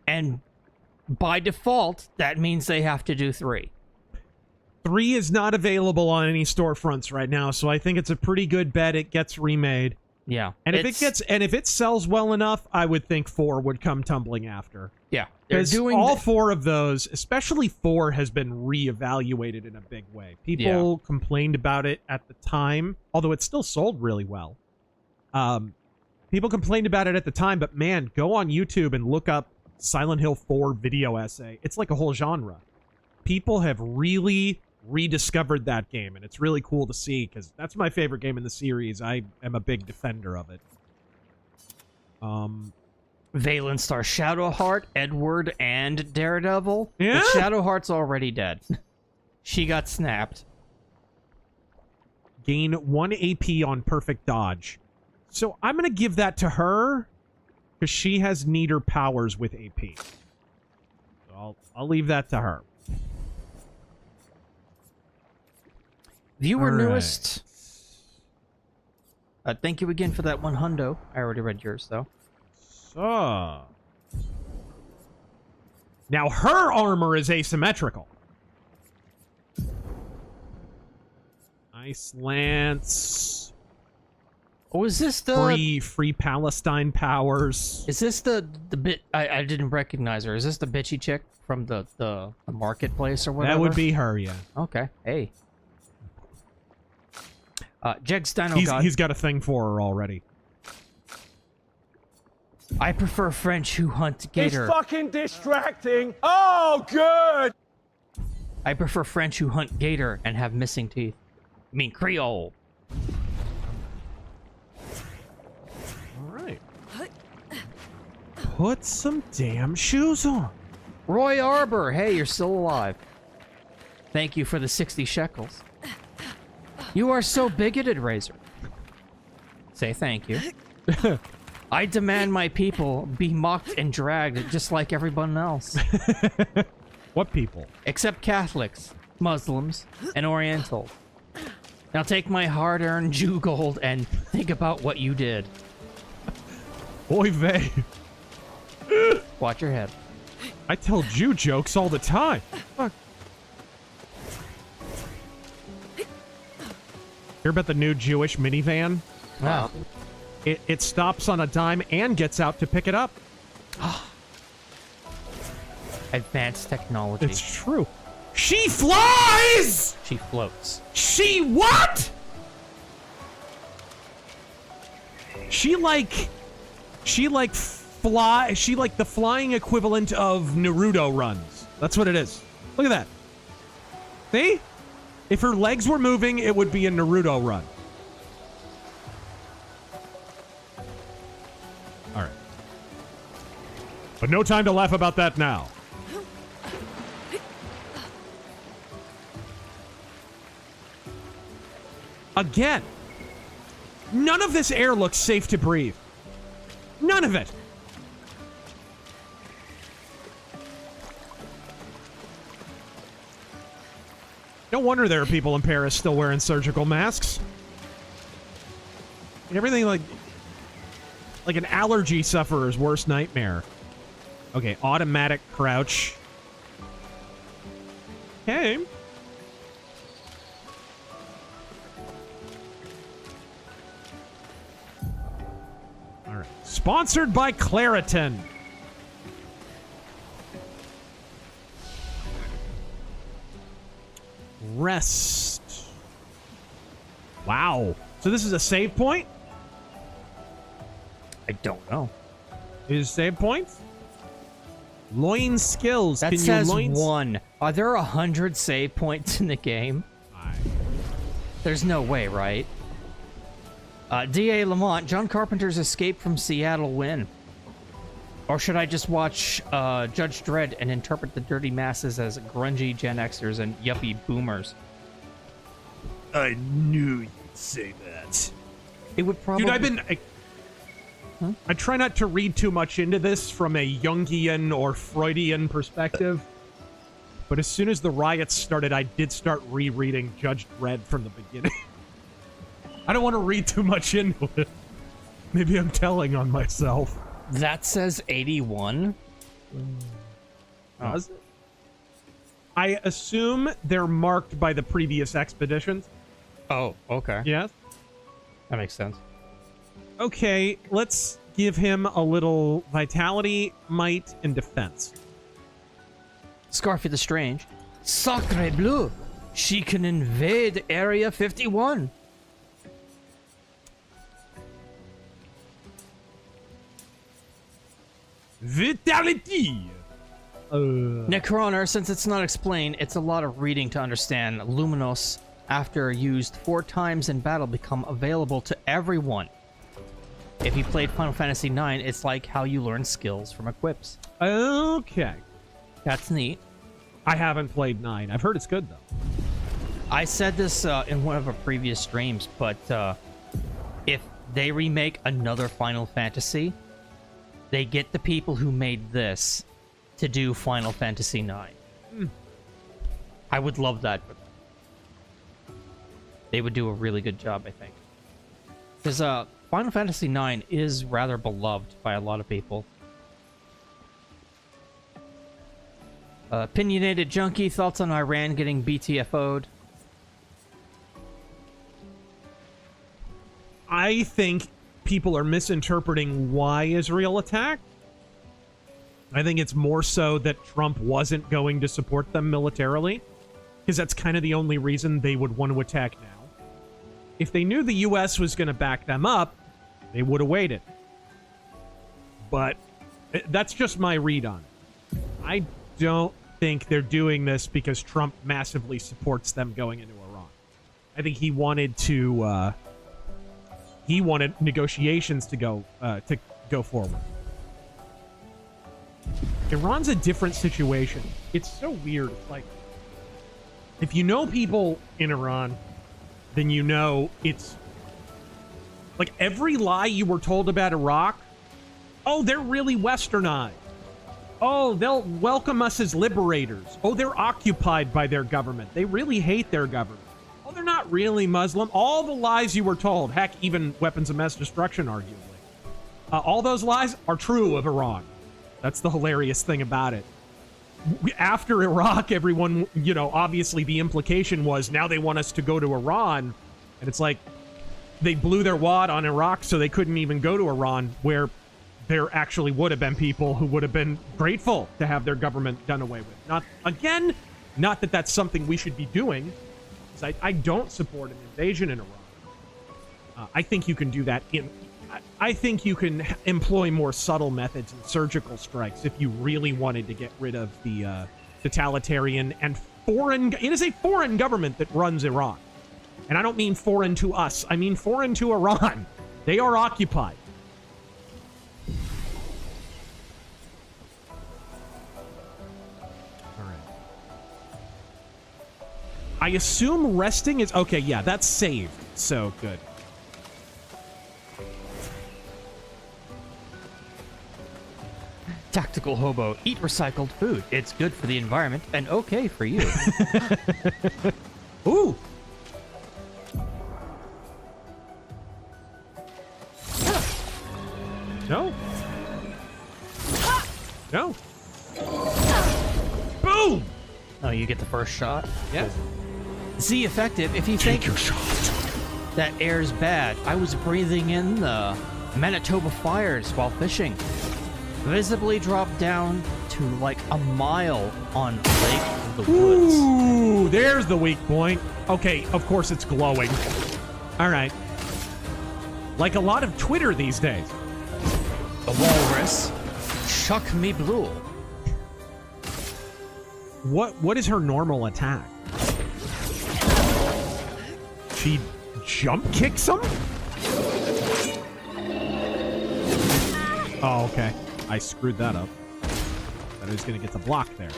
And by default, that means they have to do 3. 3 is not available on any storefronts right now, so I think it's a pretty good bet it gets remade. Yeah. And if it sells well enough, I would think 4 would come tumbling after. Yeah. Because all 4 of those, especially 4, has been reevaluated in a big way. People complained about it at the time, although it still sold really well. People complained about it at the time, but man, go on YouTube and look up Silent Hill 4 video essay. It's like a whole genre. People have really rediscovered that game, and it's really cool to see, because that's my favorite game in the series. I am a big defender of it. Valen Star, Shadowheart, Edward, and Daredevil. Yeah? But Shadowheart's already dead. She got snapped. Gain 1 AP on perfect dodge. So I'm going to give that to her, because she has neater powers with AP. So I'll leave that to her. Viewer newest. Thank you again for that 1 hundo. I already read yours, though. So. Now her armor is asymmetrical. Ice Lance. Oh, is this the... Free Palestine powers. Is this the bit... I didn't recognize her. Is this the bitchy chick from the marketplace or whatever? That would be her, yeah. Okay. Hey. Jegs Dino God. He's got a thing for her already. I prefer French who hunt gator. It's fucking distracting. Oh, good. I prefer French who hunt gator and have missing teeth. I mean Creole. Alright. Put some damn shoes on. Roy Arbor, hey, you're still alive. Thank you for the 60 shekels. You are so bigoted, Razor. Say thank you. I demand my people be mocked and dragged just like everyone else. What people? Except Catholics, Muslims, and Orientals. Now take my hard-earned Jew gold and think about what you did. Oy vey. Watch your head. I tell Jew jokes all the time. Fuck. Hear about the new Jewish minivan? Wow. it stops on a dime and gets out to pick it up. Advanced technology. It's true. She flies! She floats. She what? She like the flying equivalent of Naruto runs. That's what it is. Look at that. See? If her legs were moving, it would be a Naruto run. All right. But no time to laugh about that now. Again, none of this air looks safe to breathe. None of it. No wonder there are people in Paris still wearing surgical masks. Everything like an allergy sufferer's worst nightmare. Okay, automatic crouch. Okay. All right. Sponsored by Claritin. Rest. Wow. So this is a save point? I don't know. Is save points? Loin skills. That Can says you loin 1. Are there 100 save points in the game? There's no way, right? D.A. Lamont, John Carpenter's Escape from Seattle win. Or should I just watch Judge Dredd and interpret the dirty masses as grungy Gen Xers and yuppie boomers? I knew you'd say that. It would probably... Dude, I try not to read too much into this from a Jungian or Freudian perspective. But as soon as the riots started, I did start rereading Judge Dredd from the beginning. I don't want to read too much into it. Maybe I'm telling on myself. That says 81? Does it? I assume they're marked by the previous expeditions. Oh, okay. Yes? That makes sense. Okay, let's give him a little vitality, might, and defense. Scarfy the Strange. Sacre bleu! She can invade Area 51. Vitality! Necroner, since it's not explained, it's a lot of reading to understand. Luminos, after used 4 times in battle, become available to everyone. If you played Final Fantasy IX, it's like how you learn skills from equips. Okay. That's neat. I haven't played 9. I've heard it's good, though. I said this in one of our previous streams, but if they remake another Final Fantasy, they get the people who made this to do Final Fantasy IX. I would love that. They would do a really good job, I think. Because Final Fantasy IX is rather beloved by a lot of people. Opinionated Junkie, thoughts on Iran getting BTFO'd? I think people are misinterpreting why Israel attacked. I think it's more so that Trump wasn't going to support them militarily, because that's kind of the only reason they would want to attack now. If they knew the U.S. was going to back them up, they would have waited. But that's just my read on it. I don't think they're doing this because Trump massively supports them going into Iran. I think he wanted to... he wanted negotiations to go forward. Iran's a different situation. It's so weird. It's like, if you know people in Iran, then you know it's like every lie you were told about Iraq. Oh, they're really westernized. Oh, they'll welcome us as liberators. Oh, they're occupied by their government. They really hate their government. Oh, they're not really Muslim. All the lies you were told, heck, even weapons of mass destruction, arguably. All those lies are true of Iran. That's the hilarious thing about it. After Iraq, everyone, obviously the implication was now they want us to go to Iran. And it's like, they blew their wad on Iraq, so they couldn't even go to Iran, where there actually would have been people who would have been grateful to have their government done away with. Not that that's something we should be doing, because I don't support an invasion in Iran. I think you can do that I think you can employ more subtle methods and surgical strikes if you really wanted to get rid of the totalitarian and foreign... It is a foreign government that runs Iran. And I don't mean foreign to us. I mean foreign to Iran. They are occupied. All right. I assume resting is... Okay, yeah, that's saved. So, good. Tactical hobo, eat recycled food. It's good for the environment and okay for you. Ooh. No. No. Boom! Oh, you get the first shot? Yeah. See, effective if you think your shot. That air's bad. I was breathing in the Manitoba fires while fishing. Visibly dropped down to like a mile on Lake of the Woods. Ooh, there's the weak point. Okay, of course it's glowing. All right. Like a lot of Twitter these days. The walrus. Chuck me blue. What is her normal attack? She jump kicks him? Oh, okay. I screwed that up. I was gonna get the block there.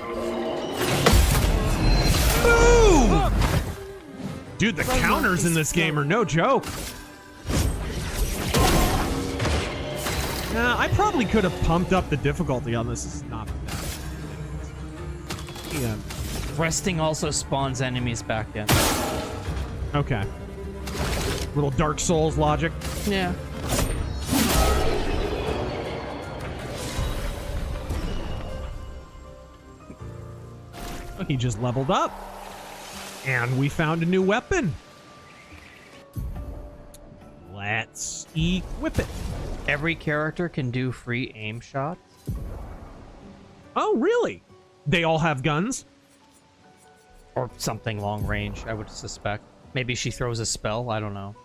Boom! Dude, the counters in this game are no joke. I probably could have pumped up the difficulty on this. It's not that. Yeah. Resting also spawns enemies back in. Okay. Little Dark Souls logic. Yeah. He just leveled up. And we found a new weapon. Let's equip it. Every character can do free aim shots. Oh, really? They all have guns? Or something long range, I would suspect. Maybe she throws a spell, I don't know.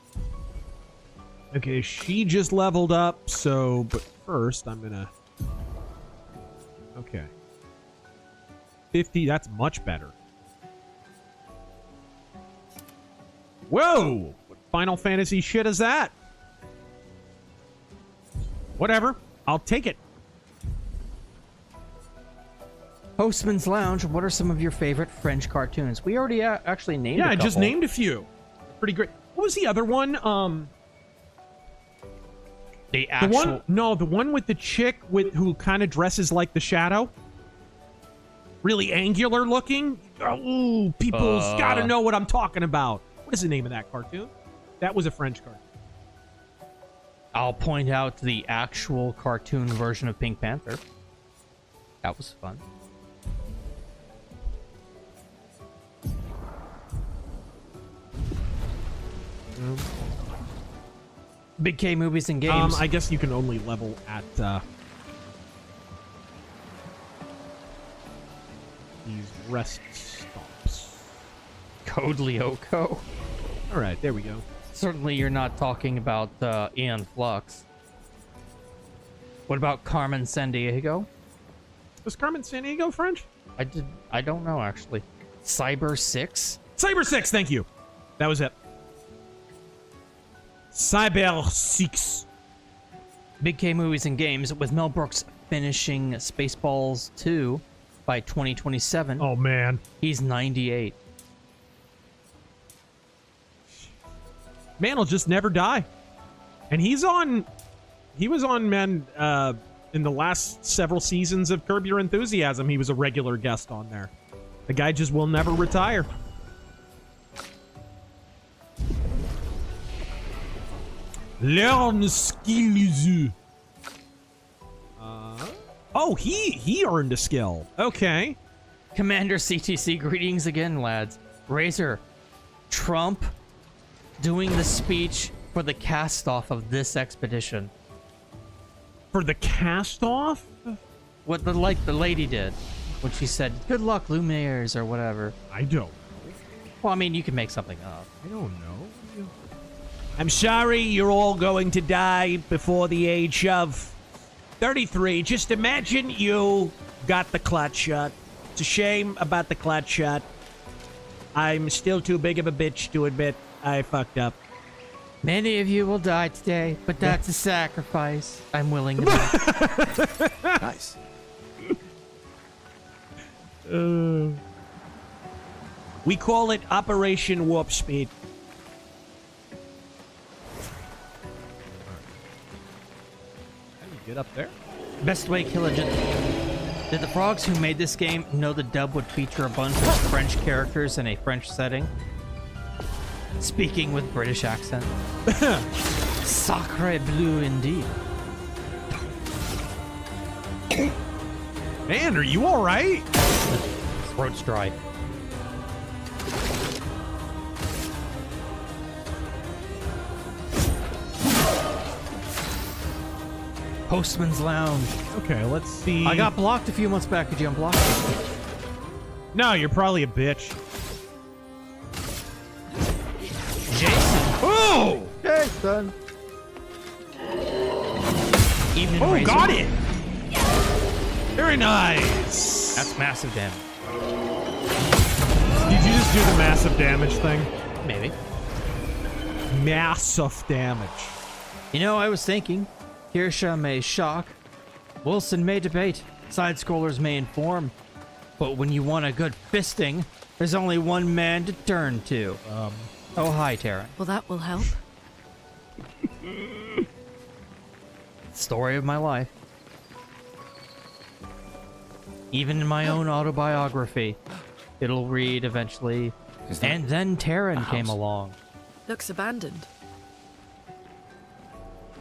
Okay, she just leveled up, so... But first, I'm gonna... Okay. 50, that's much better. Whoa! What Final Fantasy shit is that? Whatever. I'll take it. Postman's Lounge, what are some of your favorite French cartoons? We already actually named a couple. Yeah, I just named a few. Pretty great. What was the other one? The actual... the one with the chick who kind of dresses like the Shadow. Really angular looking. Oh, people's gotta know what I'm talking about. What is the name of that cartoon? That was a French cartoon. I'll point out the actual cartoon version of Pink Panther. That was fun. Big K movies and games. I guess you can only level at these rest stops. Code Lyoko. All right, there we go. Certainly you're not talking about Ian Flux. What about Carmen Sandiego? Was Carmen Sandiego French? I don't know, actually. Cyber 6? Cyber 6, thank you. That was it. Cyber 6. Big K movies and games, with Mel Brooks finishing Spaceballs 2 by 2027. Oh, man. He's 98. Man will just never die. And he was on, man, in the last several seasons of Curb Your Enthusiasm, he was a regular guest on there. The guy just will never retire. Learn skills. Oh, he earned a skill. Okay. Commander CTC, greetings again, lads. Razor, Trump doing the speech for the cast-off of this expedition. For the cast-off? What the lady did when she said, "Good luck, Lumières," or whatever. I don't. Well, I mean, you can make something up. I don't know. I'm sorry you're all going to die before the age of 33. Just imagine you got the clutch shot. It's a shame about the clutch shot. I'm still too big of a bitch to admit I fucked up. Many of you will die today, but that's a sacrifice I'm willing to make. Nice. We call it Operation Warp Speed. How do you get up there? Best way kill a Did the frogs who made this game know the dub would feature a bunch of French characters in a French setting? Speaking with British accent. Sacre bleu indeed. Man, are you alright? Throat's dry. Postman's Lounge. Okay, let's see. I got blocked a few months back. Could you unblock me? No, you're probably a bitch. Jason. Oh! Jason. Evening Oh, Razor. got it! Very nice. That's massive damage. Did you just do the massive damage thing? Maybe. Massive damage. You know, I was thinking, Kirsha may shock, Wilson may debate, side-scrollers may inform, but when you want a good fisting, there's only one man to turn to. Oh, hi, Tara. Well, that will help. Story of my life. Even in my own autobiography, it'll read eventually. And then Taryn came along. Looks abandoned.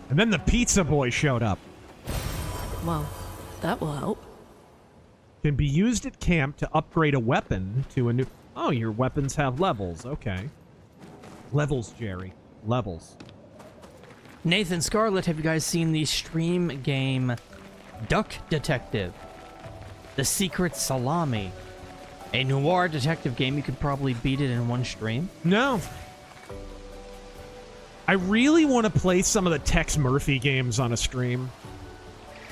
And then the pizza boy showed up. Well, that will help. Can be used at camp to upgrade a weapon to a new... Oh, your weapons have levels. Okay. Levels, Jerry. Levels. Nathan Scarlett, have you guys seen the stream game Duck Detective? The Secret Salami. A noir detective game. You could probably beat it in one stream. No. I really want to play some of the Tex Murphy games on a stream.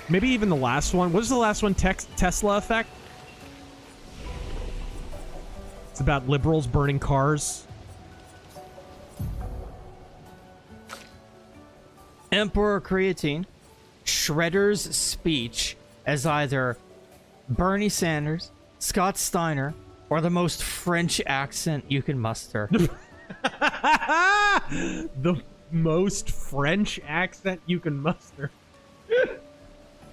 Maybe even the last one. What was the last one? Tesla Effect? It's about liberals burning cars. Emperor Creatine. Shredder's speech as either Bernie Sanders, Scott Steiner, or the most French accent you can muster. The most French accent you can muster.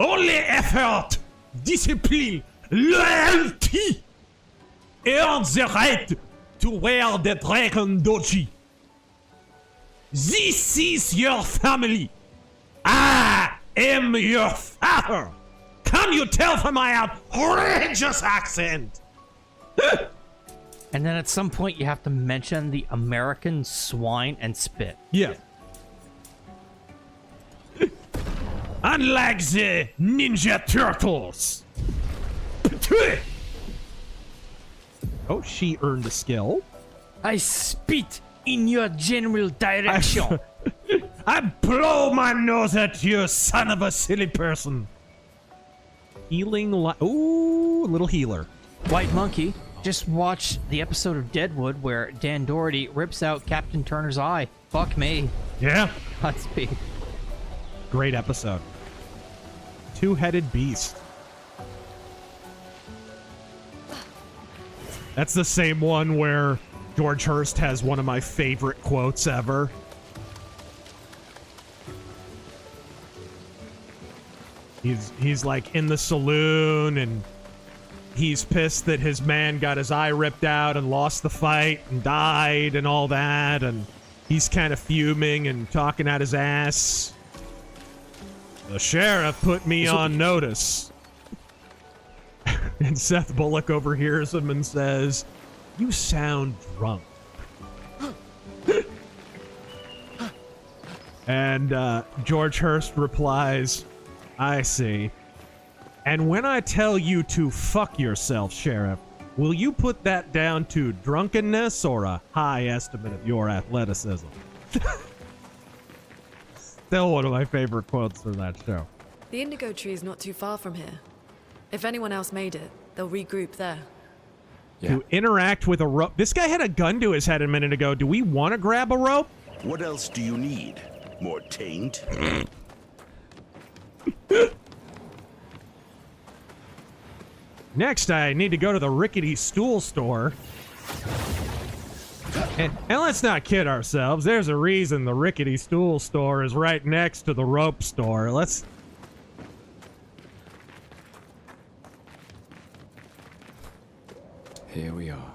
Only effort, discipline, loyalty, earn the right to wear the dragon doji. This is your family. I am your father. Can you tell from my outrageous accent? And then at some point you have to mention the American swine and spit. Yeah. Unlike the Ninja Turtles. Oh, she earned a skill. I spit in your general direction. I blow my nose at you, son of a silly person. Healing ooh, little healer. White Monkey. Just watch the episode of Deadwood where Dan Doherty rips out Captain Turner's eye. Fuck me. Yeah. Godspeed. Great episode. Two-headed beast. That's the same one where George Hurst has one of my favorite quotes ever. He's like in the saloon and he's pissed that his man got his eye ripped out and lost the fight and died and all that, and he's kind of fuming and talking out his ass. The sheriff put me on notice. And Seth Bullock overhears him and says, "You sound drunk." And George Hurst replies, I see. And when I tell you to fuck yourself, Sheriff, will you put that down to drunkenness or a high estimate of your athleticism? Still one of my favorite quotes from that show. The indigo tree is not too far from here. If anyone else made it, they'll regroup there. To interact with a rope. This guy had a gun to his head a minute ago. Do we want to grab a rope? What else do you need? More taint? Next, I need to go to the rickety stool store. And let's not kid ourselves. There's a reason the rickety stool store is right next to the rope store. Let's... Here we are.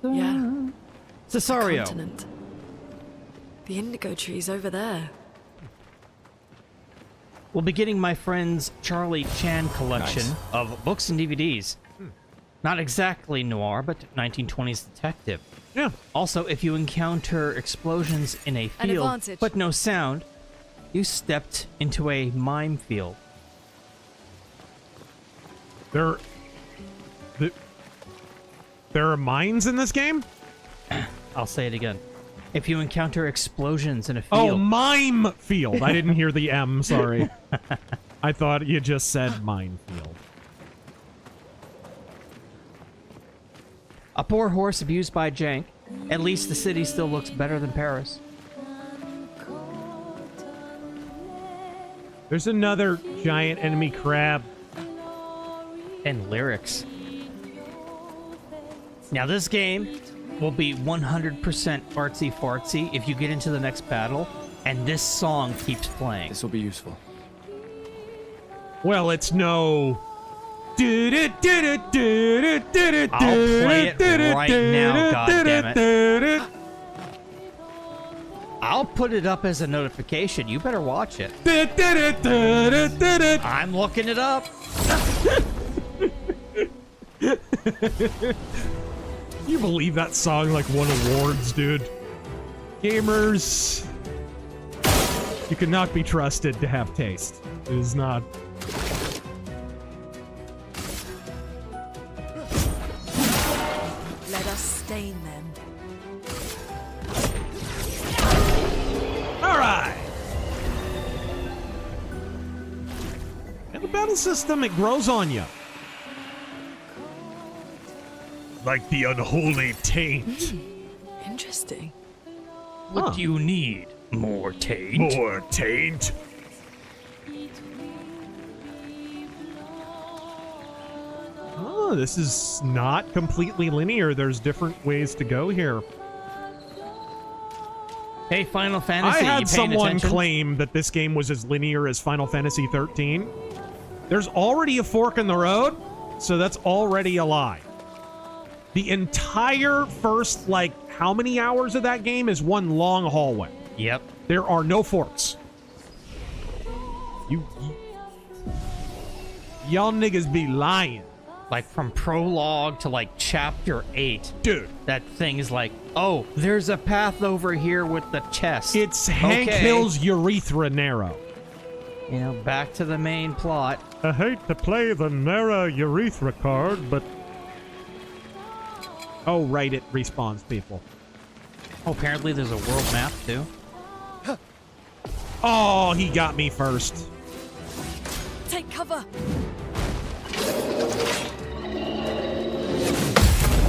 Yeah. Cesario. Continent. The indigo tree's over there. We'll be getting my friend's Charlie Chan collection of books and DVDs. Not exactly noir, but 1920s detective. Yeah. Also, if you encounter explosions in a An field, advantage. but no sound, you stepped into a mime field. There are mines in this game? I'll say it again. If you encounter explosions in a field... Oh, mime field. I didn't hear the M, sorry. I thought you just said minefield. A poor horse abused by Jank. At least the city still looks better than Paris. There's another giant enemy crab. And lyrics. Now this game will be 100% artsy-fartsy if you get into the next battle, and this song keeps playing. This will be useful. Well, it's no... I'll play it right now, goddammit. I'll put it up as a notification. You better watch it. I'm looking it up. You believe that song like won awards, dude? Gamers, you cannot be trusted to have taste. It is not. Let us stain them. All right. And the battle system, it grows on you. Like the unholy taint. Interesting. What do you need? More taint? More taint? Oh, this is not completely linear. There's different ways to go here. Hey, Final Fantasy, I had someone attention? claim that this game was as linear as Final Fantasy 13. There's already a fork in the road, so that's already a lie. The entire first, like, how many hours of that game is one long hallway. Yep. There are no forks. Y'all niggas be lying. Like, from prologue to, like, chapter 8. Dude. That thing is like, oh, there's a path over here with the chest. It's Hank Hill's urethra narrow. You know, back to the main plot. I hate to play the narrow urethra card, but... Oh, right, it respawns people. Oh, apparently there's a world map, too. Oh, he got me first. Take cover.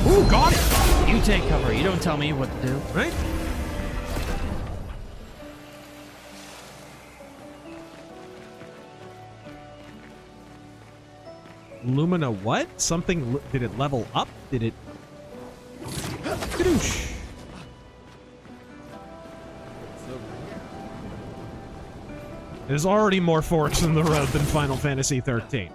Ooh, got it. You take cover. You don't tell me what to do. Right? Lumina what? Something... Did it level up? Did it... Kadoosh. There's already more forks in the road than Final Fantasy 13.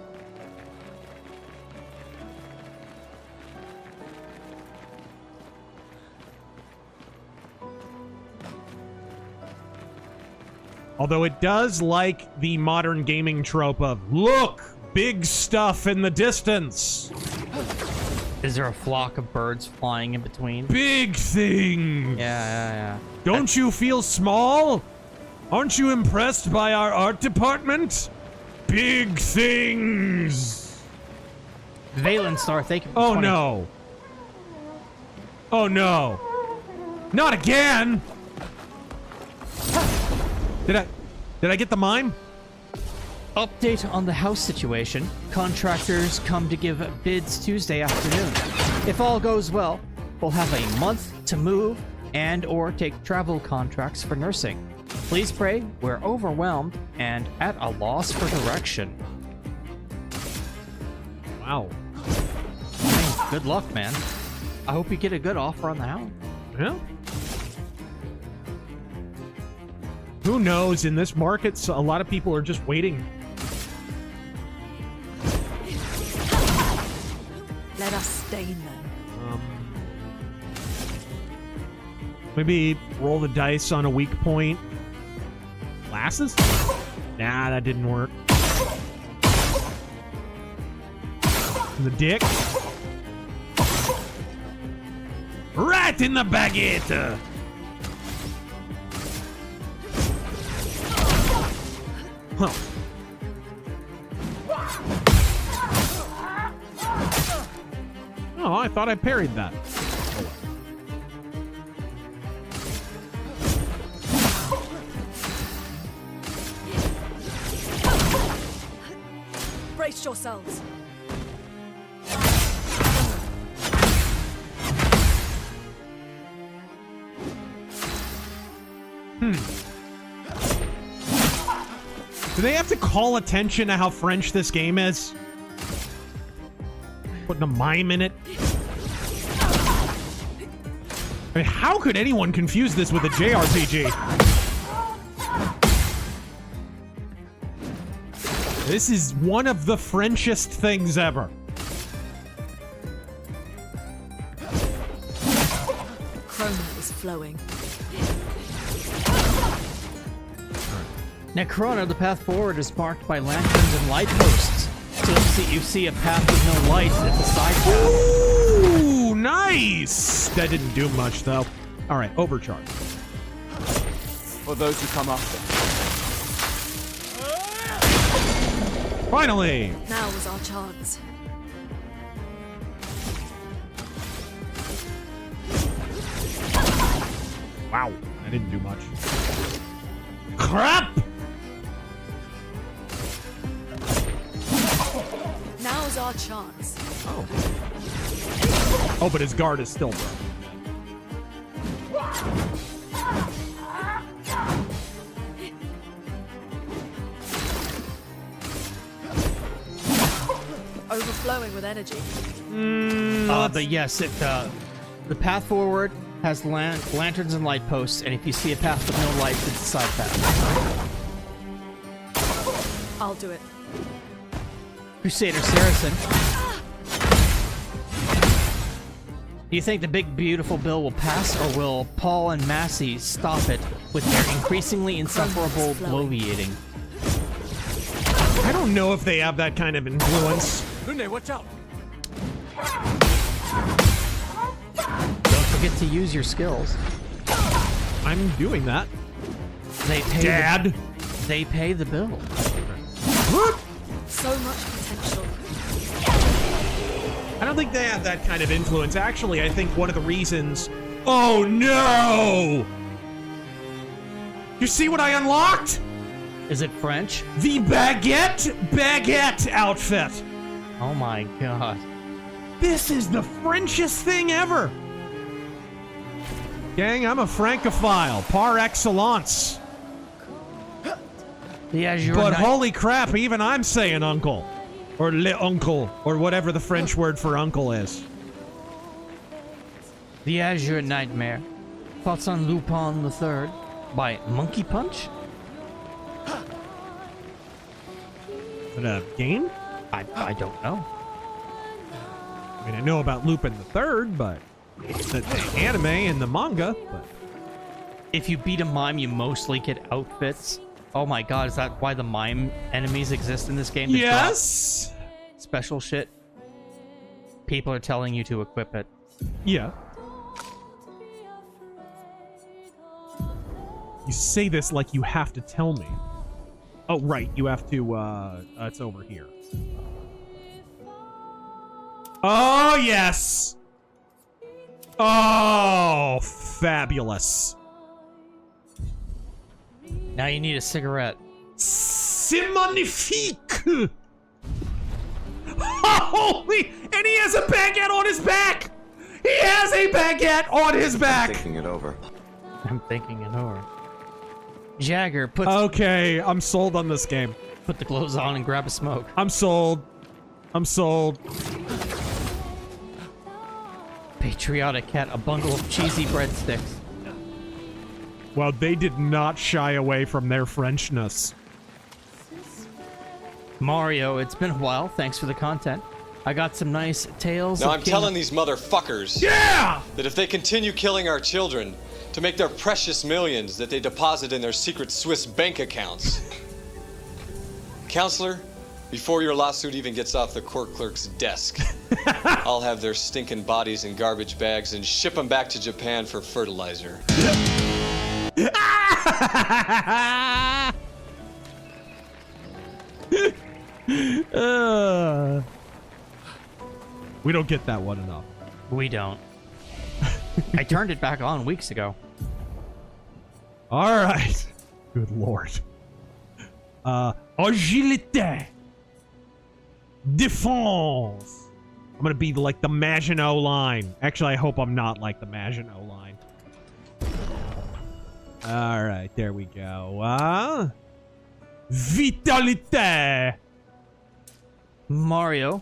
Although it does like the modern gaming trope of, look, big stuff in the distance. Is there a flock of birds flying in between? Big things. Yeah. Don't you feel small? Aren't you impressed by our art department? Big things. Valen Star, thank you. For Oh 20. no. Oh no. Not again. Did I get the mime? Update on the house situation. Contractors come to give bids Tuesday afternoon. If all goes well, we'll have a month to move and or take travel contracts for nursing. Please pray, we're overwhelmed and at a loss for direction. Wow. Hey, good luck, man. I hope you get a good offer on the house. Yeah. Who knows? In this market, a lot of people are just waiting. Let us stain them. Maybe roll the dice on a weak point. Glasses? Nah, that didn't work. The dick? Right in the baguette! Huh. Oh, I thought I parried that. Brace yourselves. Do they have to call attention to how French this game is? Putting a mime in it? I mean, how could anyone confuse this with a JRPG? This is one of the Frenchest things ever. Chroma is flowing. Necrona, the path forward is marked by lanterns and light posts. So you see a path with no light at the side path. Ooh, nice! That didn't do much, though. All right, overcharge. For those who come after. Finally! Now was our chance. Wow, I didn't do much. Crap! Now's our chance. Oh, but his guard is still broken. Overflowing with energy. But yes, the path forward has lanterns and light posts, and if you see a path with no light, it's a side path. I'll do it. Crusader Saracen. Do you think the big beautiful bill will pass, or will Paul and Massey stop it with their increasingly insufferable bloviating? I don't know if they have that kind of influence. Lune, watch out! Don't forget to use your skills. I'm doing that. They pay Dad! They pay the bill. What? So much potential. I don't think they have that kind of influence. Actually, I think one of the reasons... Oh, no! You see what I unlocked? Is it French? The baguette outfit. Oh my god. This is the Frenchest thing ever. Gang, I'm a Francophile, par excellence. But holy crap, even I'm saying uncle. Or le uncle, or whatever the French word for uncle is. The Azure Nightmare. Thoughts on Lupin III by Monkey Punch? Is it a game? I don't know. I mean, I know about Lupin III, but the anime and the manga. But if you beat a mime, you mostly get outfits. Oh my god, is that why the mime enemies exist in this game? Yes! Special shit. People are telling you to equip it. Yeah. You say this like you have to tell me. Oh, right. You have to, it's over here. Oh, yes. Oh, fabulous. Now you need a cigarette. C'est magnifique. Holy, and he has a baguette on his back. He has a baguette on his back. I'm thinking it over. I'm thinking it over. Jagger, put... Okay, I'm sold on this game. Put the gloves on and grab a smoke. I'm sold. I'm sold. Patriotic cat, a bundle of cheesy breadsticks. Well, they did not shy away from their Frenchness. Mario, it's been a while. Thanks for the content. I got some nice tales. Now I'm telling these motherfuckers that if they continue killing our children to make their precious millions that they deposit in their secret Swiss bank accounts. Counselor, before your lawsuit even gets off the court clerk's desk, I'll have their stinking bodies in garbage bags and ship them back to Japan for fertilizer. We don't get that one enough. We don't. I turned it back on weeks ago. All right. Good lord. Agilité. Défense. I'm gonna be like the Maginot line. Actually, I hope I'm not like the Maginot line. All right, there we go. Vitalité. Mario.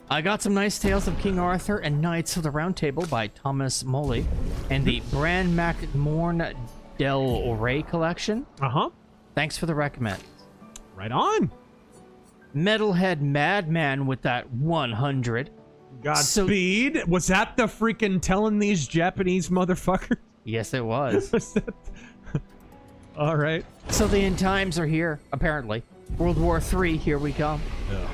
I got some nice tales of King Arthur and Knights of the Round Table by Thomas Moley and the Bran MacMorn Del Rey collection. Uh-huh. Thanks for the recommend. Right on. Metalhead Madman with that 100. Godspeed. Was that the freaking telling these Japanese motherfuckers? Yes, it was. All right. So the end times are here, apparently. World War III, here we come. Yeah.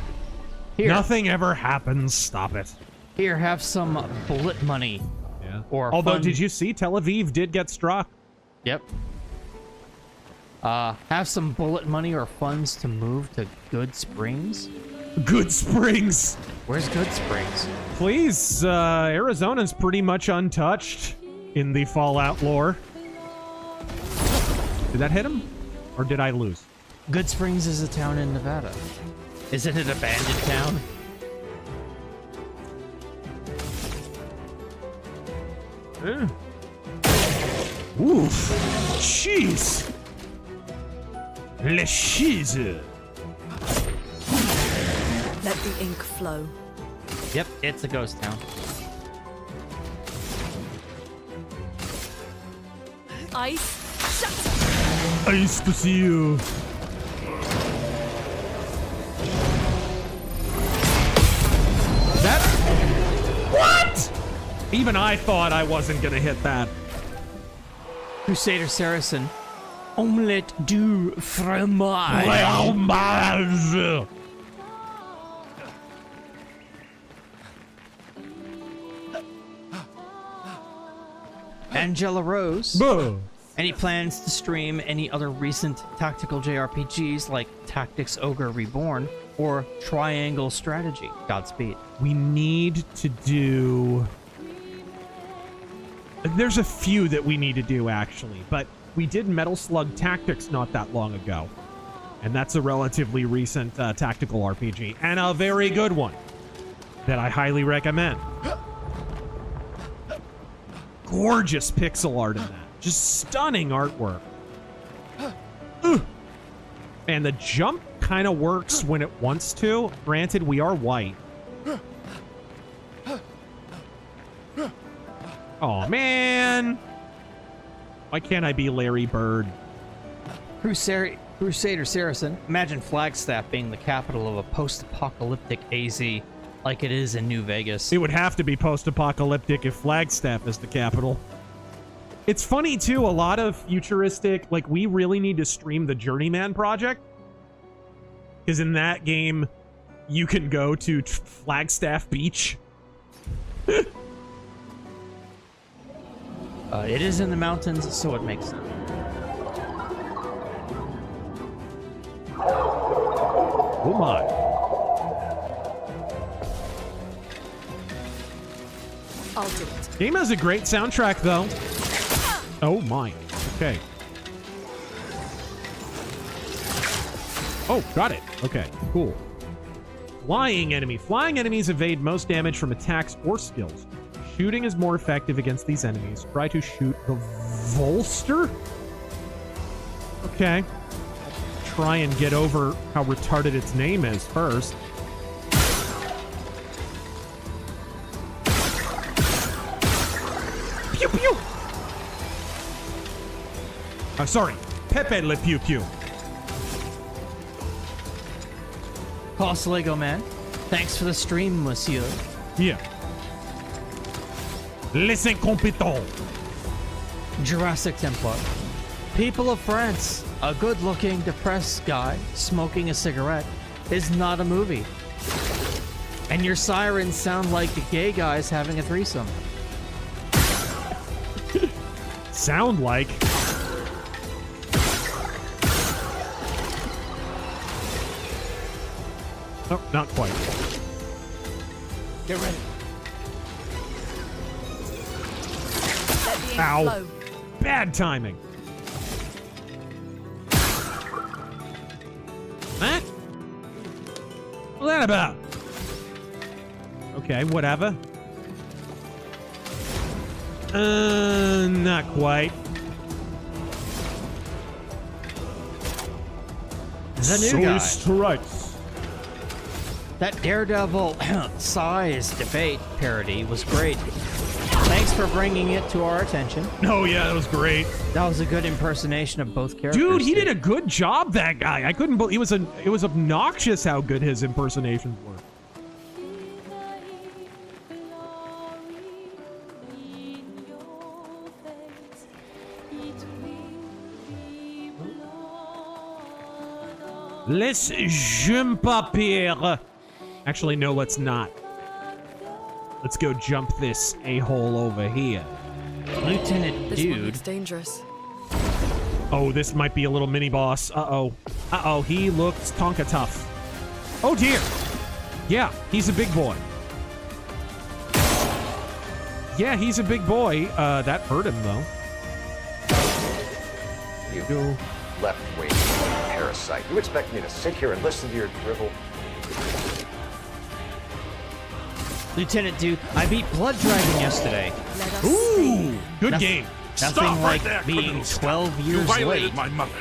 Here. Nothing ever happens. Stop it. Here, have some bullet money. Yeah. Or although, fun... did you see Tel Aviv did get struck? Yep. Have some bullet money or funds to move to Good Springs. Good Springs. Where's Good Springs? Please, Arizona's pretty much untouched in the Fallout lore. Did that hit him? Or did I lose? Good Springs is a town in Nevada. Isn't it an abandoned town? Oof. Jeez. Le cheese. Let the ink flow. Yep, it's a ghost town. Ice, shut up! Nice to see you. That... What? Even I thought I wasn't gonna hit that. Crusader Saracen. Omelette du fromage. Fromage. Angela Rose. Buh. Any plans to stream any other recent tactical JRPGs like Tactics Ogre Reborn or Triangle Strategy? Godspeed. We need to do... There's a few that we need to do, actually, but we did Metal Slug Tactics not that long ago. And that's a relatively recent tactical RPG, and a very good one that I highly recommend. Gorgeous pixel art in that. Just stunning artwork. And the jump kind of works when it wants to. Granted, we are white. Oh man. Why can't I be Larry Bird? Crusader Saracen. Imagine Flagstaff being the capital of a post-apocalyptic AZ like it is in New Vegas. It would have to be post-apocalyptic if Flagstaff is the capital. It's funny, too, a lot of futuristic... Like, we really need to stream the Journeyman project. Because in that game, you can go to Flagstaff Beach. It is in the mountains, so it makes sense. Oh my. I'll do it. Game has a great soundtrack, though. Oh my. Okay. Oh, got it. Okay, cool. Flying enemy. Flying enemies evade most damage from attacks or skills. Shooting is more effective against these enemies. Try to shoot the Volster? Okay. Try and get over how retarded its name is first. Pew pew! Oh, sorry. Pepe le pew pew. Boss Lego Man, thanks for the stream, monsieur. Yeah. Les incompétents. Jurassic Templar. People of France, a good-looking, depressed guy smoking a cigarette is not a movie. And your sirens sound like the gay guys having a threesome. Sound like? Oh, not quite. Get ready. Ow. Flow. Bad timing. Huh? What's that about? Okay, whatever. Not quite. The new guy. Strikes. That Daredevil size debate parody was great. Thanks for bringing it to our attention. Oh yeah, that was great. That was a good impersonation of both characters. Dude, he did a good job, that guy. I couldn't believe it was obnoxious how good his impersonations were. Let's jump up here. Actually, no, let's not. Let's go jump this a-hole over here. Lieutenant This one Dude. looks dangerous. Oh, this might be a little mini-boss. Uh-oh. Uh-oh, he looks Tonka tough. Oh, dear. Yeah, he's a big boy. Yeah, he's a big boy. That hurt him, though. You left-wing parasite. You expect me to sit here and listen to your drivel? Lieutenant Dude, I beat Blood Dragon yesterday. Ooh, good game. Nothing like being 12 years late. My mother.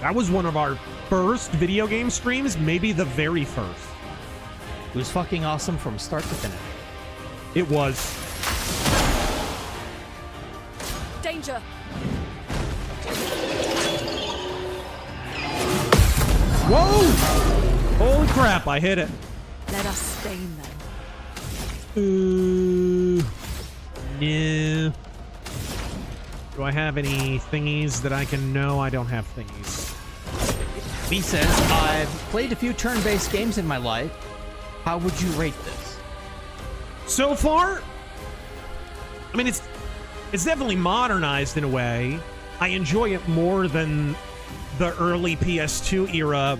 That was one of our first video game streams, maybe the very first. It was fucking awesome from start to finish. It was. Danger! Whoa! Holy crap, I hit it. Let us stain them. No. Do I have any thingies that I can know? I don't have thingies. B says, I've played a few turn-based games in my life. How would you rate this? So far, I mean, it's definitely modernized in a way. I enjoy it more than the early PS2 era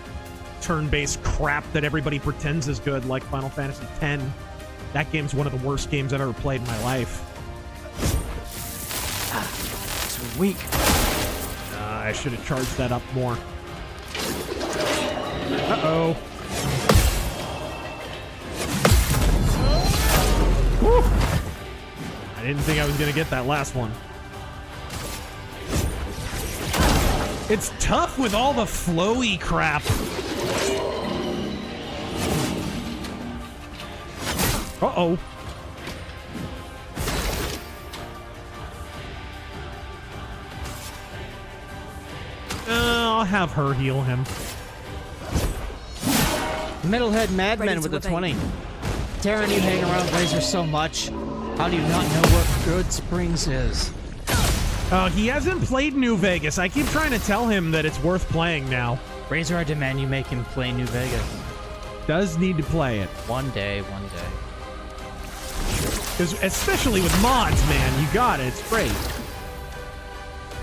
turn-based crap that everybody pretends is good, like Final Fantasy X. That game's one of the worst games I've ever played in my life. Weak. I should have charged that up more. Uh-oh. Woo! I didn't think I was going to get that last one. It's tough with all the flowy crap. Uh-oh. I'll have her heal him. Metalhead Madman with the 20. Darren, you hang around Razor so much. How do you not know what Good Springs is? He hasn't played New Vegas. I keep trying to tell him that it's worth playing now. Razor, I demand you make him play New Vegas. Does need to play it. One day, one day. Because especially with mods, man, you got it. It's great.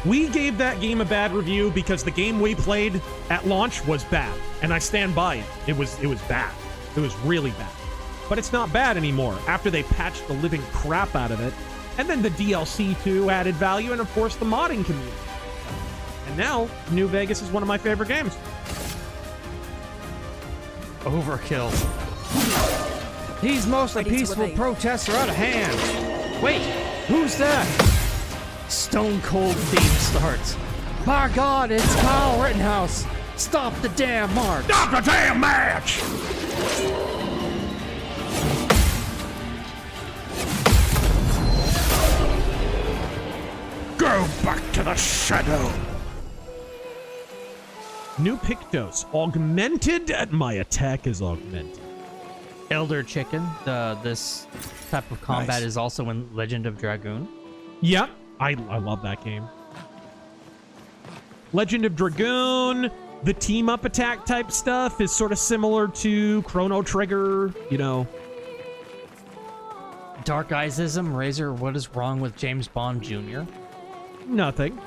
We gave that game a bad review because the game we played at launch was bad, and I stand by it. It was bad. It was really bad. But it's not bad anymore after they patched the living crap out of it, and then the DLC too added value, and of course the modding community. And now New Vegas is one of my favorite games. Overkill. These mostly peaceful protests are out of hand. Wait, who's that? Stone Cold theme starts. By God, it's Kyle Rittenhouse. Stop the damn march. Stop the damn match! Go back to the shadow. New Pictos. Augmented. My attack is augmented. Elder Chicken. This type of combat is also in Legend of Dragoon. Yeah, I love that game. Legend of Dragoon, the team-up attack type stuff is sort of similar to Chrono Trigger, you know. Dark Eyesism, Razor, what is wrong with James Bond Jr.? Nothing.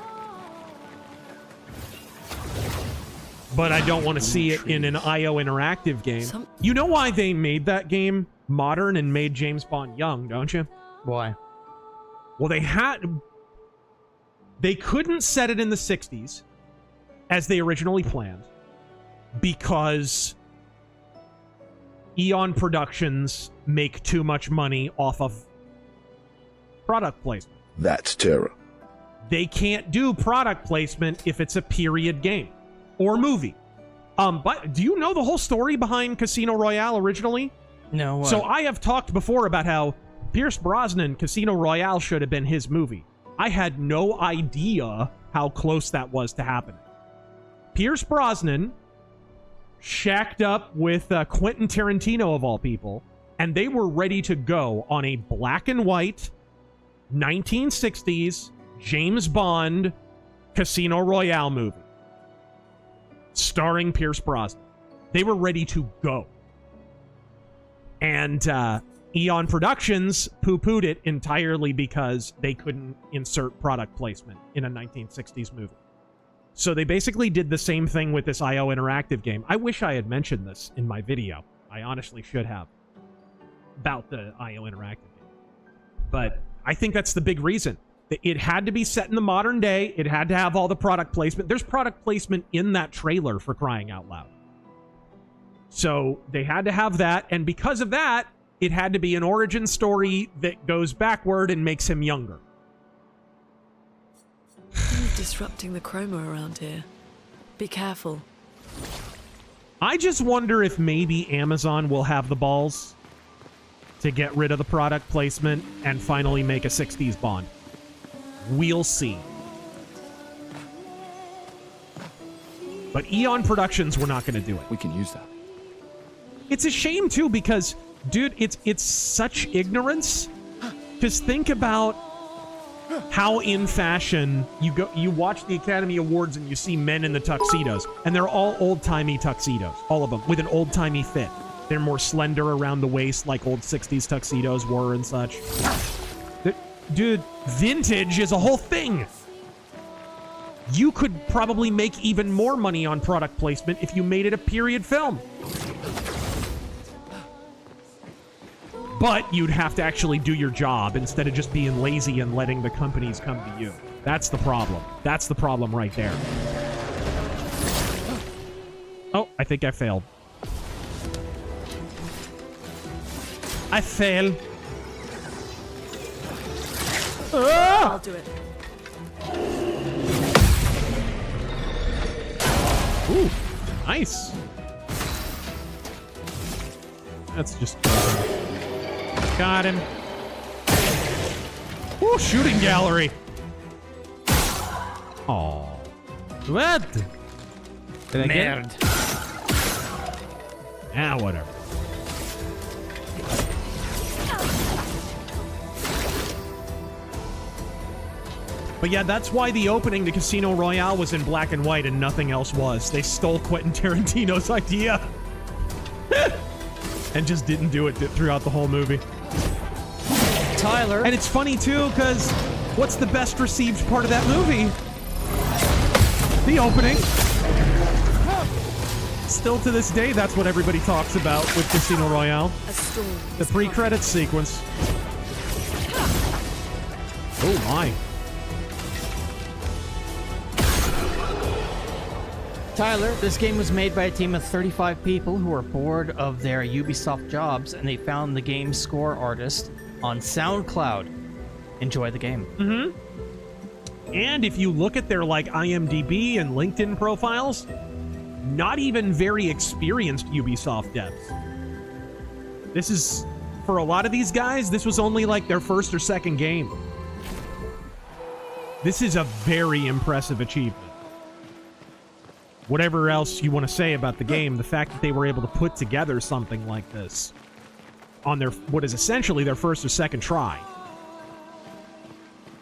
But I don't want to see it in an IO interactive game. You know why they made that game modern and made James Bond young, don't you? Why? Well, they couldn't set it in the 60s as they originally planned because Eon Productions make too much money off of product placement. That's terror. They can't do product placement if it's a period game or movie. But do you know the whole story behind Casino Royale originally? No. So I have talked before about how Pierce Brosnan Casino Royale should have been his movie. I had no idea how close that was to happening. Pierce Brosnan shacked up with Quentin Tarantino, of all people, and they were ready to go on a black and white 1960s James Bond Casino Royale movie starring Pierce Brosnan. They were ready to go. And Eon Productions poo-pooed it entirely because they couldn't insert product placement in a 1960s movie. So they basically did the same thing with this IO interactive game. I wish I had mentioned this in my video. I honestly should have. About the IO interactive game. But I think that's the big reason. It had to be set in the modern day. It had to have all the product placement. There's product placement in that trailer, for crying out loud. So they had to have that. And because of that, it had to be an origin story that goes backward and makes him younger. You're disrupting the chroma around here. Be careful. I just wonder if maybe Amazon will have the balls to get rid of the product placement and finally make a 60s Bond. We'll see. But Eon Productions were not going to do it. We can use that. It's a shame, too, because, dude, it's such ignorance. Just think about how in fashion you watch the Academy Awards and you see men in the tuxedos, and they're all old-timey tuxedos, all of them, with an old-timey fit. They're more slender around the waist like old 60s tuxedos were and such. Dude, vintage is a whole thing. You could probably make even more money on product placement if you made it a period film. But you'd have to actually do your job instead of just being lazy and letting the companies come to you. That's the problem. That's the problem right there. Oh, I think I failed. I failed. I'll do it. Ooh, nice. That's just... Got him. Ooh, shooting gallery. Oh. What? Did I get it? Ah, whatever. But yeah, that's why the opening to Casino Royale was in black and white and nothing else was. They stole Quentin Tarantino's idea. And just didn't do it throughout the whole movie. Tyler. And it's funny, too, because what's the best received part of that movie? The opening. Still to this day, that's what everybody talks about with Casino Royale. The pre-credits sequence. Oh my. Tyler, this game was made by a team of 35 people who were bored of their Ubisoft jobs, and they found the game's score artist on SoundCloud. Enjoy the game. Mm-hmm. And if you look at their like IMDb and LinkedIn profiles, not even very experienced Ubisoft devs. This is, for a lot of these guys, this was only like their first or second game. This is a very impressive achievement. Whatever else you want to say about the game, the fact that they were able to put together something like this on their, what is essentially their first or second try.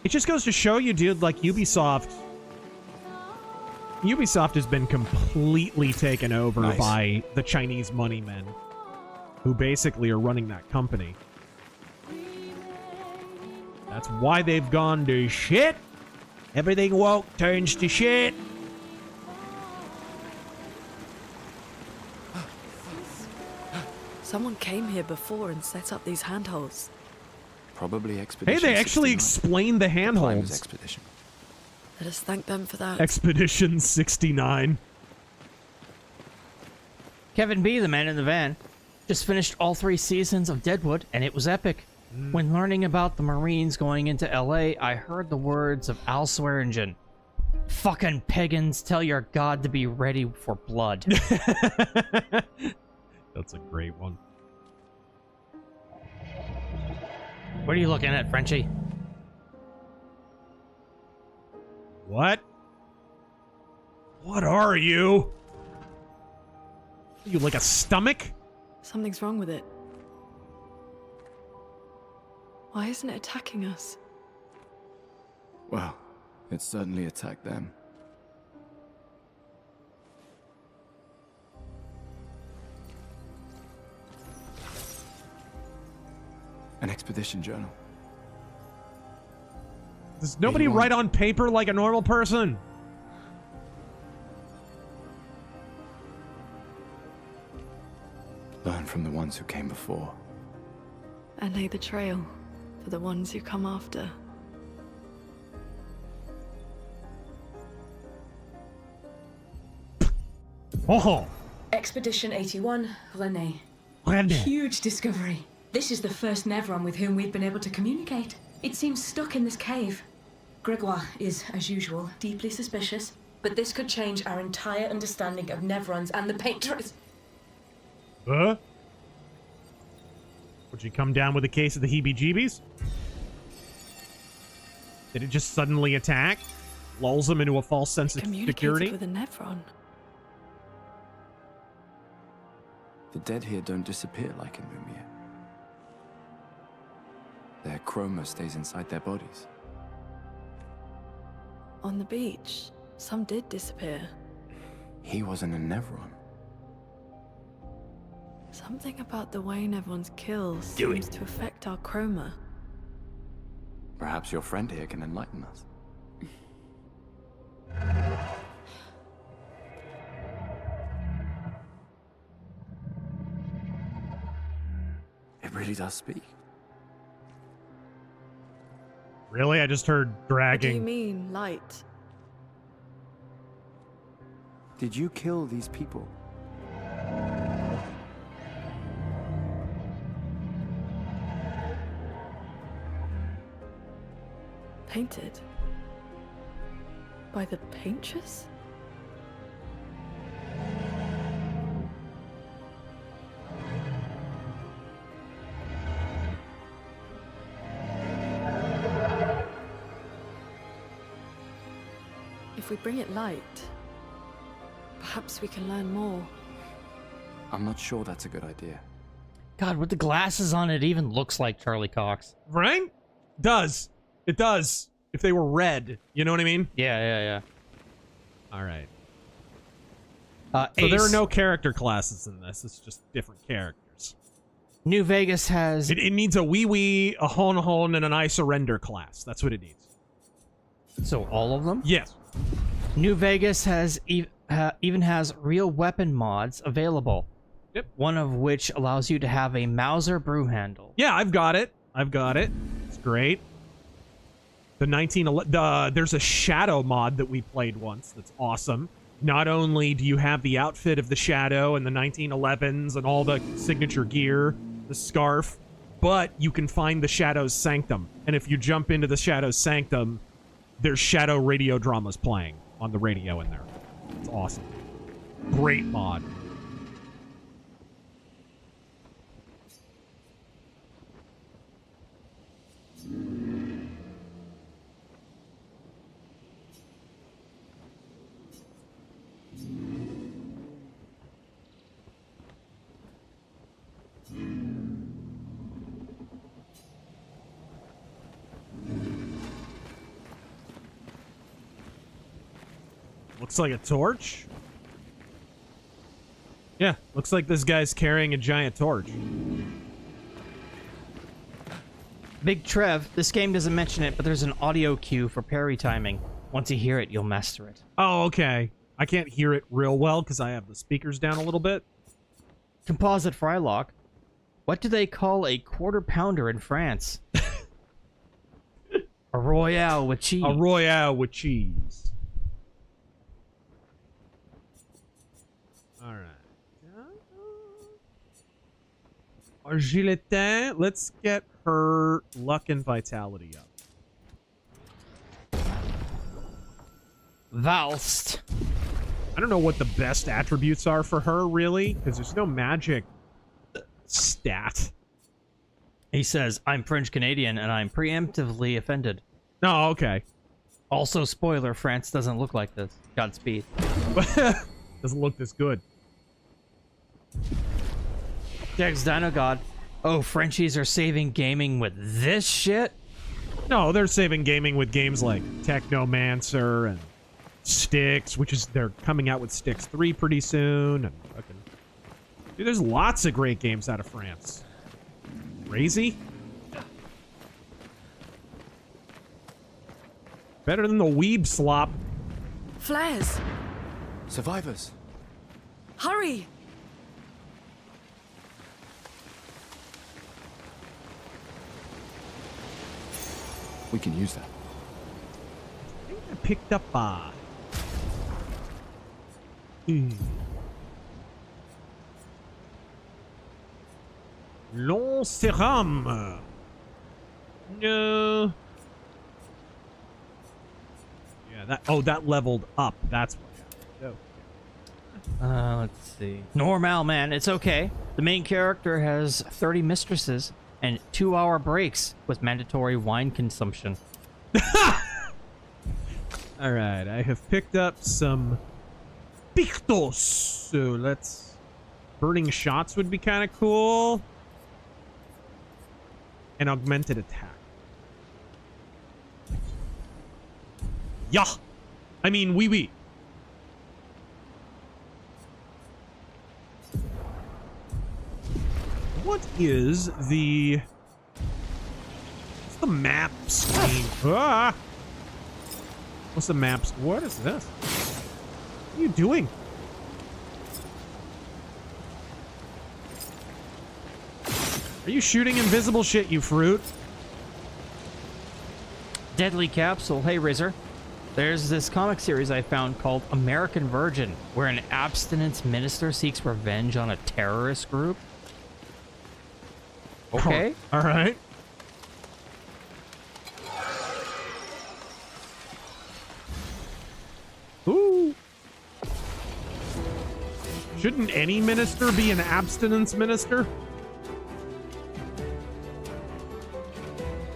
It just goes to show you, dude, like Ubisoft has been completely taken over by the Chinese money men who basically are running that company. That's why they've gone to shit. Everything woke turns to shit. Someone came here before and set up these handholds. Probably Expedition. Hey, they actually 69. explained the handholds. Expedition. Let us thank them for that. Expedition 69. Kevin B., the man in the van, just finished all 3 seasons of Deadwood, and it was epic. When learning about the Marines going into LA, I heard the words of Al Swearingen. Fucking pagans, tell your god to be ready for blood. That's a great one. What are you looking at, Frenchie? What? What are you? Are you like a stomach? Something's wrong with it. Why isn't it attacking us? Well, it certainly attacked them. An expedition journal. Does nobody write on paper like a normal person? Learn from the ones who came before. And lay the trail for the ones who come after. Oh! Expedition 81, René. René. Huge discovery. This is the first Nevron with whom we've been able to communicate. It seems stuck in this cave. Gregoire is, as usual, deeply suspicious, but this could change our entire understanding of Nevrons and the Painters. Huh? Would you come down with a case of the heebie-jeebies? Did it just suddenly attack? Lulls them into a false sense of security? With a Nevron. The dead here don't disappear like in Lumiere. Their chroma stays inside their bodies. On the beach, some did disappear. He wasn't a Nevron. Something about the way Nevrons kill seems to affect our chroma. Perhaps your friend here can enlighten us. It really does speak. Really? I just heard dragging. What do you mean, light? Did you kill these people? Painted? By the Painters? If we bring it light, perhaps we can learn more. I'm not sure that's a good idea. God, with the glasses on, it even looks like Charlie Cox. Right? Does. It does. If they were red. You know what I mean? Yeah. All right. So So there are no character classes in this. It's just different characters. New Vegas has... It needs a Oui-Ouibs, a Hon-Hon, and an I Surrender class. That's what it needs. So all of them? Yes. New Vegas has even has real weapon mods available. Yep. One of which allows you to have a Mauser brew handle. Yeah, I've got it. It's great. There's a Shadow mod that we played once that's awesome. Not only do you have the outfit of the Shadow and the 1911s and all the signature gear, the scarf, but you can find the Shadow's Sanctum. And if you jump into the Shadow's Sanctum, there's Shadow radio dramas playing on the radio in there. It's awesome. Great mod. Looks like a torch. Yeah, looks like this guy's carrying a giant torch. Big Trev, this game doesn't mention it, but there's an audio cue for parry timing. Once you hear it, you'll master it. Oh, okay. I can't hear it real well because I have the speakers down a little bit. Composite Frylock. What do they call a quarter pounder in France? A Royale with cheese. A Royale with cheese. Alright. Argiletin, let's get her luck and vitality up. Valst. I don't know what the best attributes are for her, really, because there's no magic stat. He says, I'm French-Canadian, and I'm preemptively offended. Oh, okay. Also, spoiler, France doesn't look like this. Godspeed. Doesn't look this good. Dex Dino God. Oh, Frenchies are saving gaming with this shit? No, they're saving gaming with games like Technomancer and Styx, which is, they're coming out with Styx 3 pretty soon. And fucking, dude, there's lots of great games out of France. Crazy? Better than the Weeb slop. Flares! Survivors! Hurry! We can use that. I think I picked up Long Serum. No. Yeah, that leveled up. That's what happened. Let's see. Normal, man. It's okay. The main character has 30 mistresses and 2-hour breaks with mandatory wine consumption. Alright, I have picked up some Pictos. So let's... Burning shots would be kind of cool. And augmented attack. Yeah! I mean, Oui-Ouibs. What is the... What's the map screen? Ah! What's the maps? What is this? What are you doing? Are you shooting invisible shit, you fruit? Deadly Capsule. Hey, Razor. There's this comic series I found called American Virgin, where an abstinence minister seeks revenge on a terrorist group. Okay. All right. Ooh. Shouldn't any minister be an abstinence minister?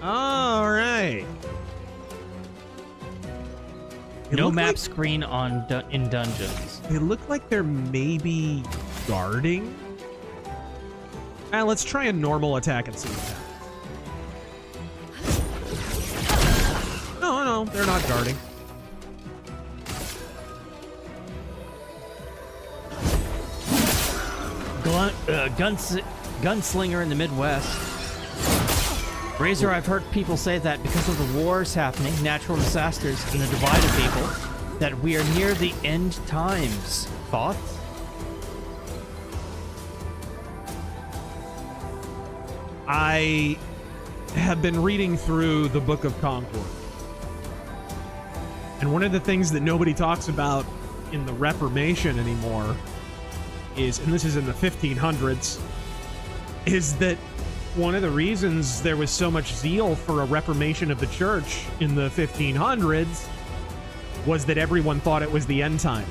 All right. No map screen on in dungeons. They look like they're maybe guarding. Let's try a normal attack and see what happens. No, they're not guarding. Gunslinger in the Midwest. Razor, I've heard people say that because of the wars happening, natural disasters, and the divide of people, that we are near the end times. Thoughts? I have been reading through the Book of Concord. And one of the things that nobody talks about in the Reformation anymore is, and this is in the 1500s, is that one of the reasons there was so much zeal for a reformation of the church in the 1500s was that everyone thought it was the end times.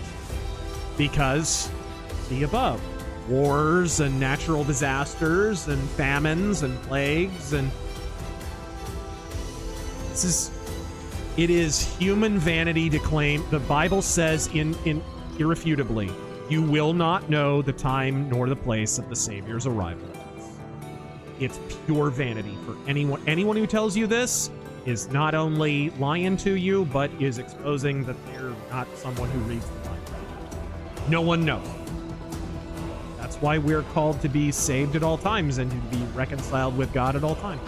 Because, the above, wars and natural disasters and famines and plagues, and it is human vanity to claim. The Bible says irrefutably, you will not know the time nor the place of the Savior's arrival. It's pure vanity for anyone. Anyone who tells you this is not only lying to you, but is exposing that they're not someone who reads the Bible. No one knows. That's why we're called to be saved at all times and to be reconciled with God at all times.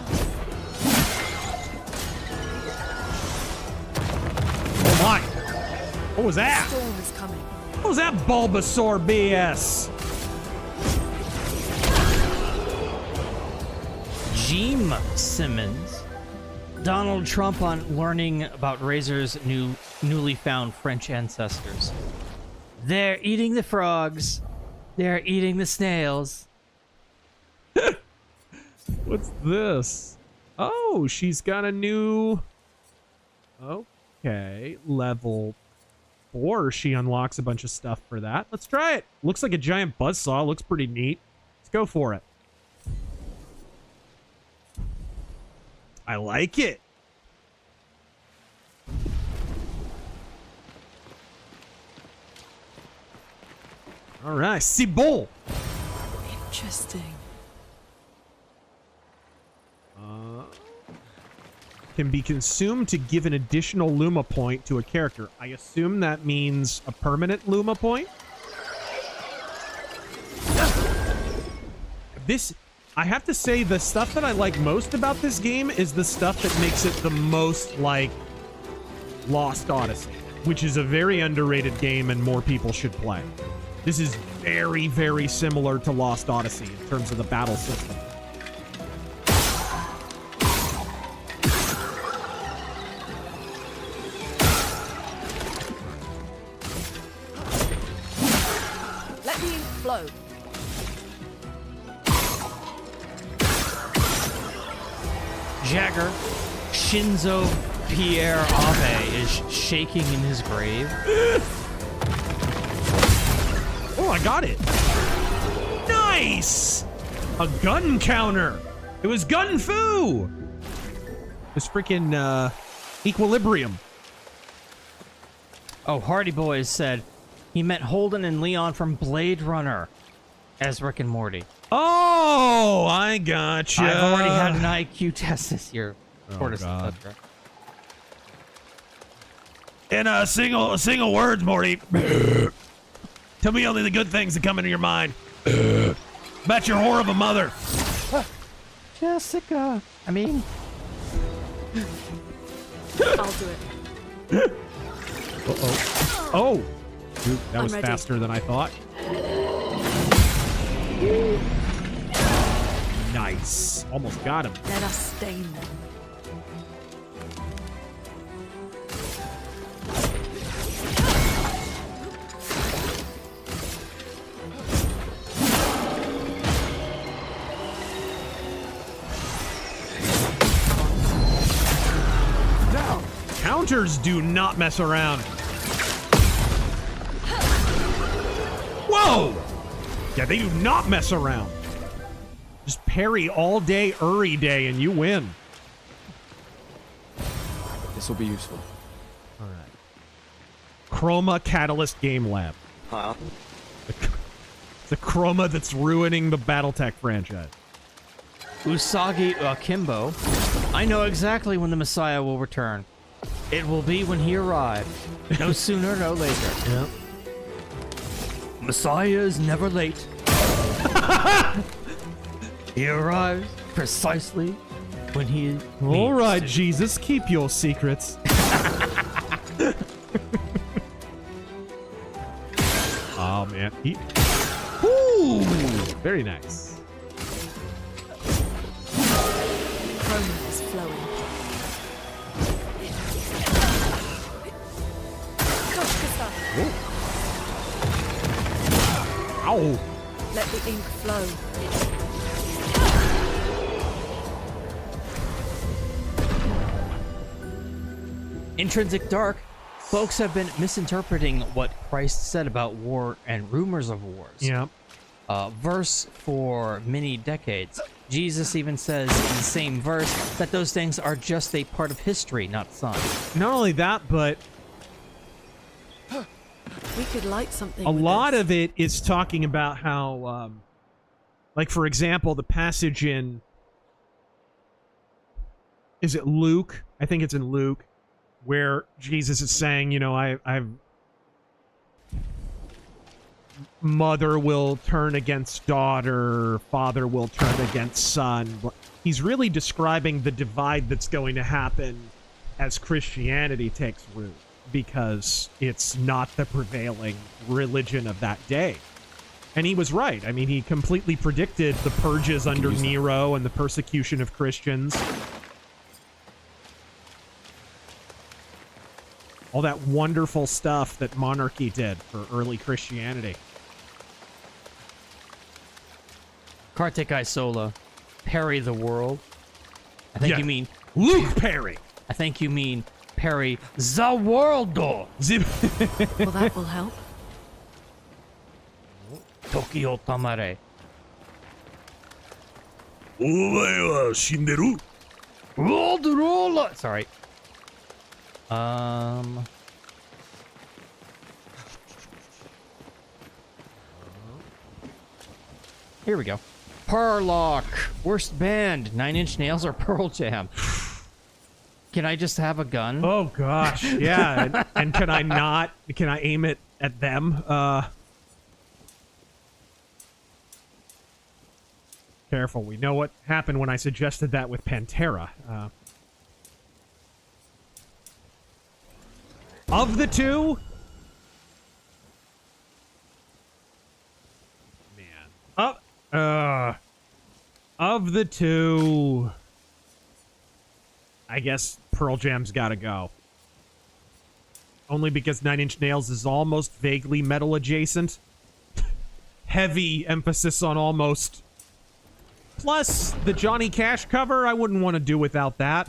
Oh my! What was that? The storm is coming. What was that Bulbasaur BS? Jim Simmons. Donald Trump on learning about Razor's newly found French ancestors. They're eating the frogs. They're eating the snails. What's this? Oh, she's got a new... Okay, level 4. She unlocks a bunch of stuff for that. Let's try it. Looks like a giant buzzsaw. Looks pretty neat. Let's go for it. I like it. All right, c'est bon. Interesting. Can be consumed to give an additional Luma point to a character. I assume that means a permanent Luma point. I have to say, the stuff that I like most about this game is the stuff that makes it the most like Lost Odyssey, which is a very underrated game and more people should play. This is very, very similar to Lost Odyssey in terms of the battle system. Let the ink flow. Jagger, Shinzo Pierre Abe is shaking in his grave. Oh, I got it. Nice! A gun counter. It was gun fu. It was freaking Equilibrium. Oh, Hardy Boys said he met Holden and Leon from Blade Runner as Rick and Morty. Oh, I gotcha. I've already had an IQ test this year. Oh, God. In a single words, Morty. Tell me only the good things that come into your mind. About your whore of a mother. Jessica. I mean... I'll do it. Uh-oh. Oh! Dude, that was faster than I thought. Nice. Almost got him. Let us stain them. Counters do not mess around. Whoa! Yeah, they do not mess around. Just parry all day, Uri day, and you win. This will be useful. All right. Chroma Catalyst Game Lab. Huh? The Chroma that's ruining the BattleTech franchise. Usagi Akimbo. I know exactly when the Messiah will return. It will be when he arrives. No sooner, no later. Yep. Messiah is never late. He arrives precisely when he All right, Jesus, keep your secrets. Oh, man. Ooh, very nice. Chroma is flowing. Ow. Let the ink flow. Intrinsic Dark. Folks have been misinterpreting what Christ said about war and rumors of wars. Yeah. Verse for many decades. Jesus even says in the same verse that those things are just a part of history, not science. Not only that, but We could light something. a with lot this. of it is talking about how, like, for example, the passage in, is it Luke? I think it's in Luke, where Jesus is saying, you know, I've mother will turn against daughter, father will turn against son. He's really describing the divide that's going to happen as Christianity takes root, because it's not the prevailing religion of that day. And he was right. I mean, he completely predicted the purges under Nero and the persecution of Christians. All that wonderful stuff that monarchy did for early Christianity. Kartik Isola, Perry the World. I think Yeah. you mean Luke Perry. I think you mean Perry the World. Well, that will help. Tokyo Tamare. Shinderu. Roll. Sorry. Here we go. Parlock. Worst band. 9 Inch Nails or Pearl Jam? Can I just have a gun? Oh gosh, yeah. and can I aim it at them? Careful, we know what happened when I suggested that with Pantera. Of the two, of the two, I guess Pearl Jam's gotta go. Only because 9 Inch Nails is almost vaguely metal adjacent. Heavy emphasis on almost. Plus, the Johnny Cash cover, I wouldn't want to do without that.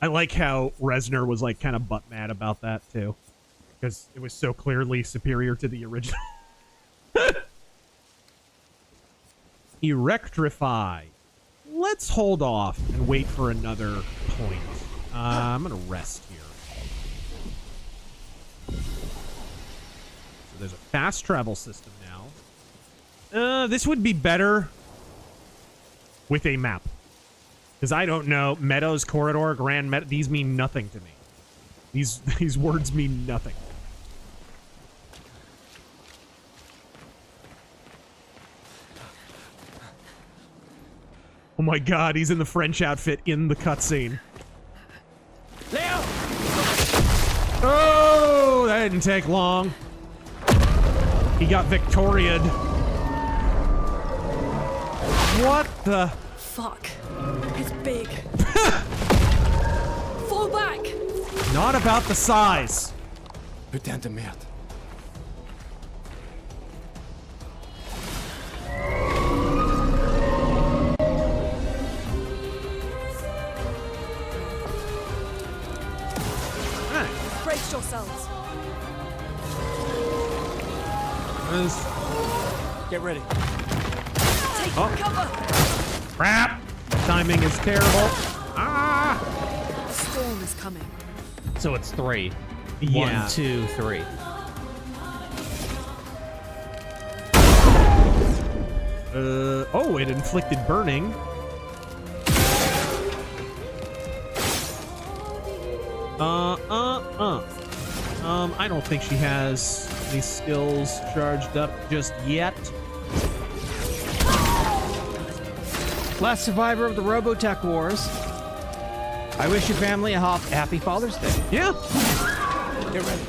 I like how Reznor was like kind of butt mad about that too, because it was so clearly superior to the original. Erectrify. Let's hold off and wait for another point. I'm gonna rest here. So there's a fast travel system now. This would be better with a map. Because I don't know, Meadows, Corridor, Grand Meadows, these mean nothing to me. These words mean nothing. Oh my god, he's in the French outfit in the cutscene. Leo! Oh, that didn't take long. He got Victoria'd. What the? Fuck. It's big. Fall back! Not about the size. Putain de merde. Brace yourselves. Get ready. Take cover! Crap! Timing is terrible. Ah! Storm is coming. So it's 3. Yeah. 1, 2, 3. Oh, it inflicted burning. I don't think she has any skills charged up just yet. Last survivor of the Robotech Wars. I wish your family a happy Father's Day. Yeah. Get ready.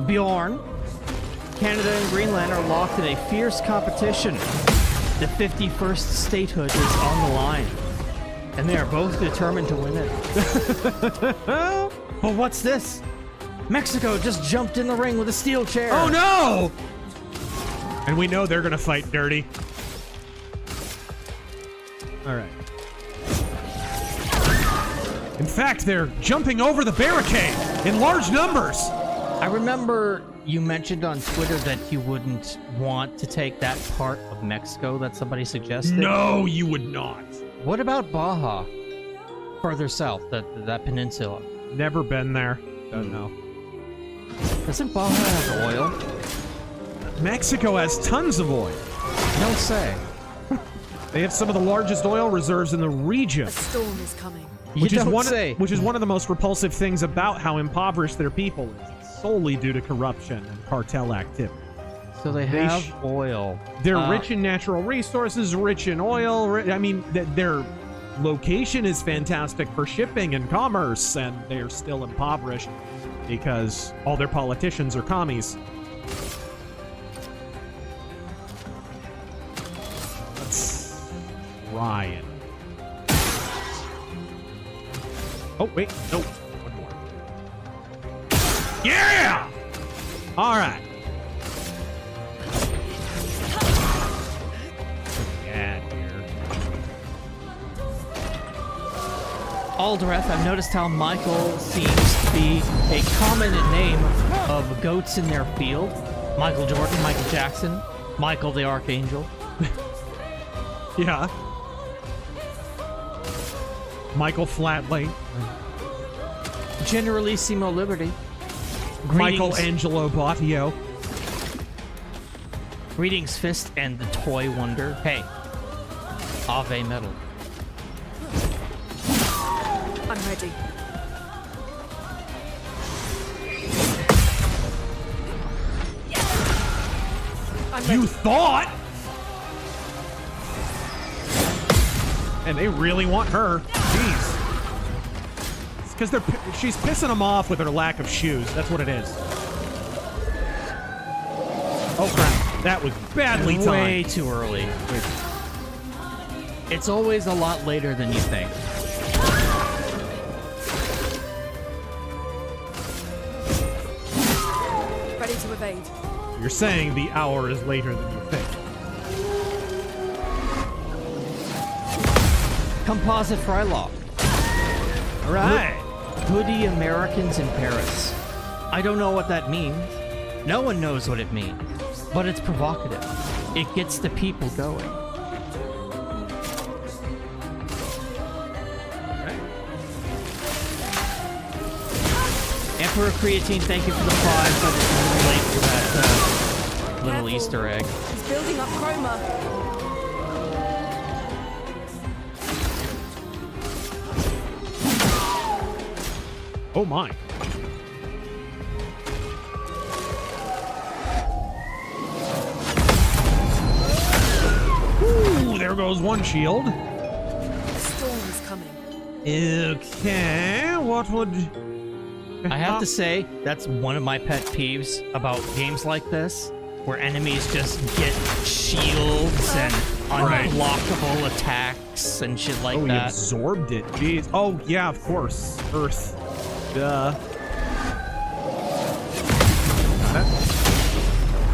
Bjorn, Canada and Greenland are locked in a fierce competition. The 51st statehood is on the line, and they are both determined to win it. But what's this? Mexico just jumped in the ring with a steel chair. Oh no! And we know they're gonna fight dirty. All right. In fact, they're jumping over the barricade in large numbers. I remember you mentioned on Twitter that you wouldn't want to take that part of Mexico that somebody suggested. No, you would not. What about Baja? Further south, that peninsula. Never been there. Don't know. Doesn't Baja have oil? Mexico has tons of oil. Don't say. They have some of the largest oil reserves in the region. A storm is coming. Which is one of the most repulsive things about how impoverished their people is. It's solely due to corruption and cartel activity. So they have oil. They're rich in natural resources, rich in oil. I mean, their location is fantastic for shipping and commerce, and they're still impoverished because all their politicians are commies. Let's try it. Oh, wait. No. One more. Yeah! All right. Yeah, here. Aldereth, I've noticed how Michael seems to be a common name of goats in their field. Michael Jordan, Michael Jackson, Michael the Archangel. Yeah. Michael Flatley. Generalissimo Liberty. Michelangelo Bottio. Greetings, Fist and the Toy Wonder. Hey, Ave Metal. I'm ready. You thought? And they really want her. Jeez. It's because she's pissing them off with her lack of shoes. That's what it is. Oh crap. That was badly timed. Way too early. It's always a lot later than you think. Ready to evade. You're saying the hour is later than you think. Composite Frylock. All right. Hoodie Americans in Paris. I don't know what that means. No one knows what it means. But it's provocative. It gets the people going. Emperor Creatine, thank you for the 5. I just late for that little Easter egg. He's building up chroma. Oh my. Ooh, there goes one shield. The storm is coming. Okay, what would... I have to say, that's one of my pet peeves about games like this, where enemies just get shields and unblockable attacks and shit like that. He absorbed it. Jeez. Oh, yeah, of course. Earth. Duh.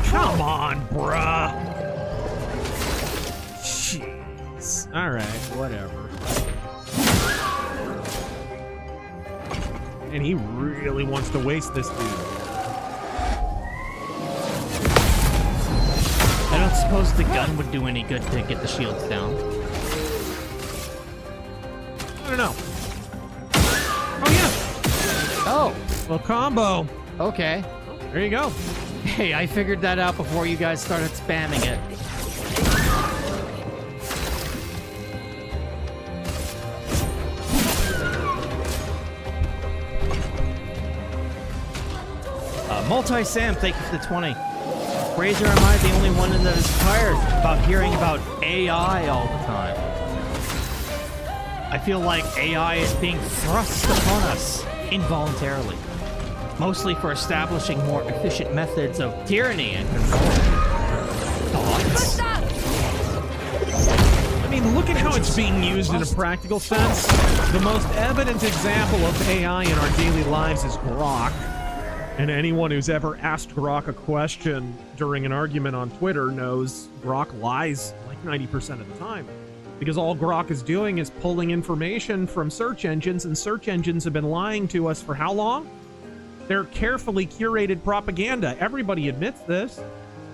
Come on, bruh. Jeez. Alright, whatever. And he really wants to waste this dude. I don't suppose the gun would do any good to get the shields down. I don't know. Oh, yeah. Oh. Well, combo. Okay. There you go. Hey, I figured that out before you guys started spamming it. Multi-Sam, thank you for the 20. Razor, am I the only one that is tired about hearing about AI all the time? I feel like AI is being thrust upon us involuntarily, mostly for establishing more efficient methods of tyranny and control. Thoughts? I mean, look at how it's being used in a practical sense. The most evident example of AI in our daily lives is Grok. And anyone who's ever asked Grok a question during an argument on Twitter knows Grok lies like 90% of the time. Because all Grok is doing is pulling information from search engines, and search engines have been lying to us for how long? They're carefully curated propaganda. Everybody admits this.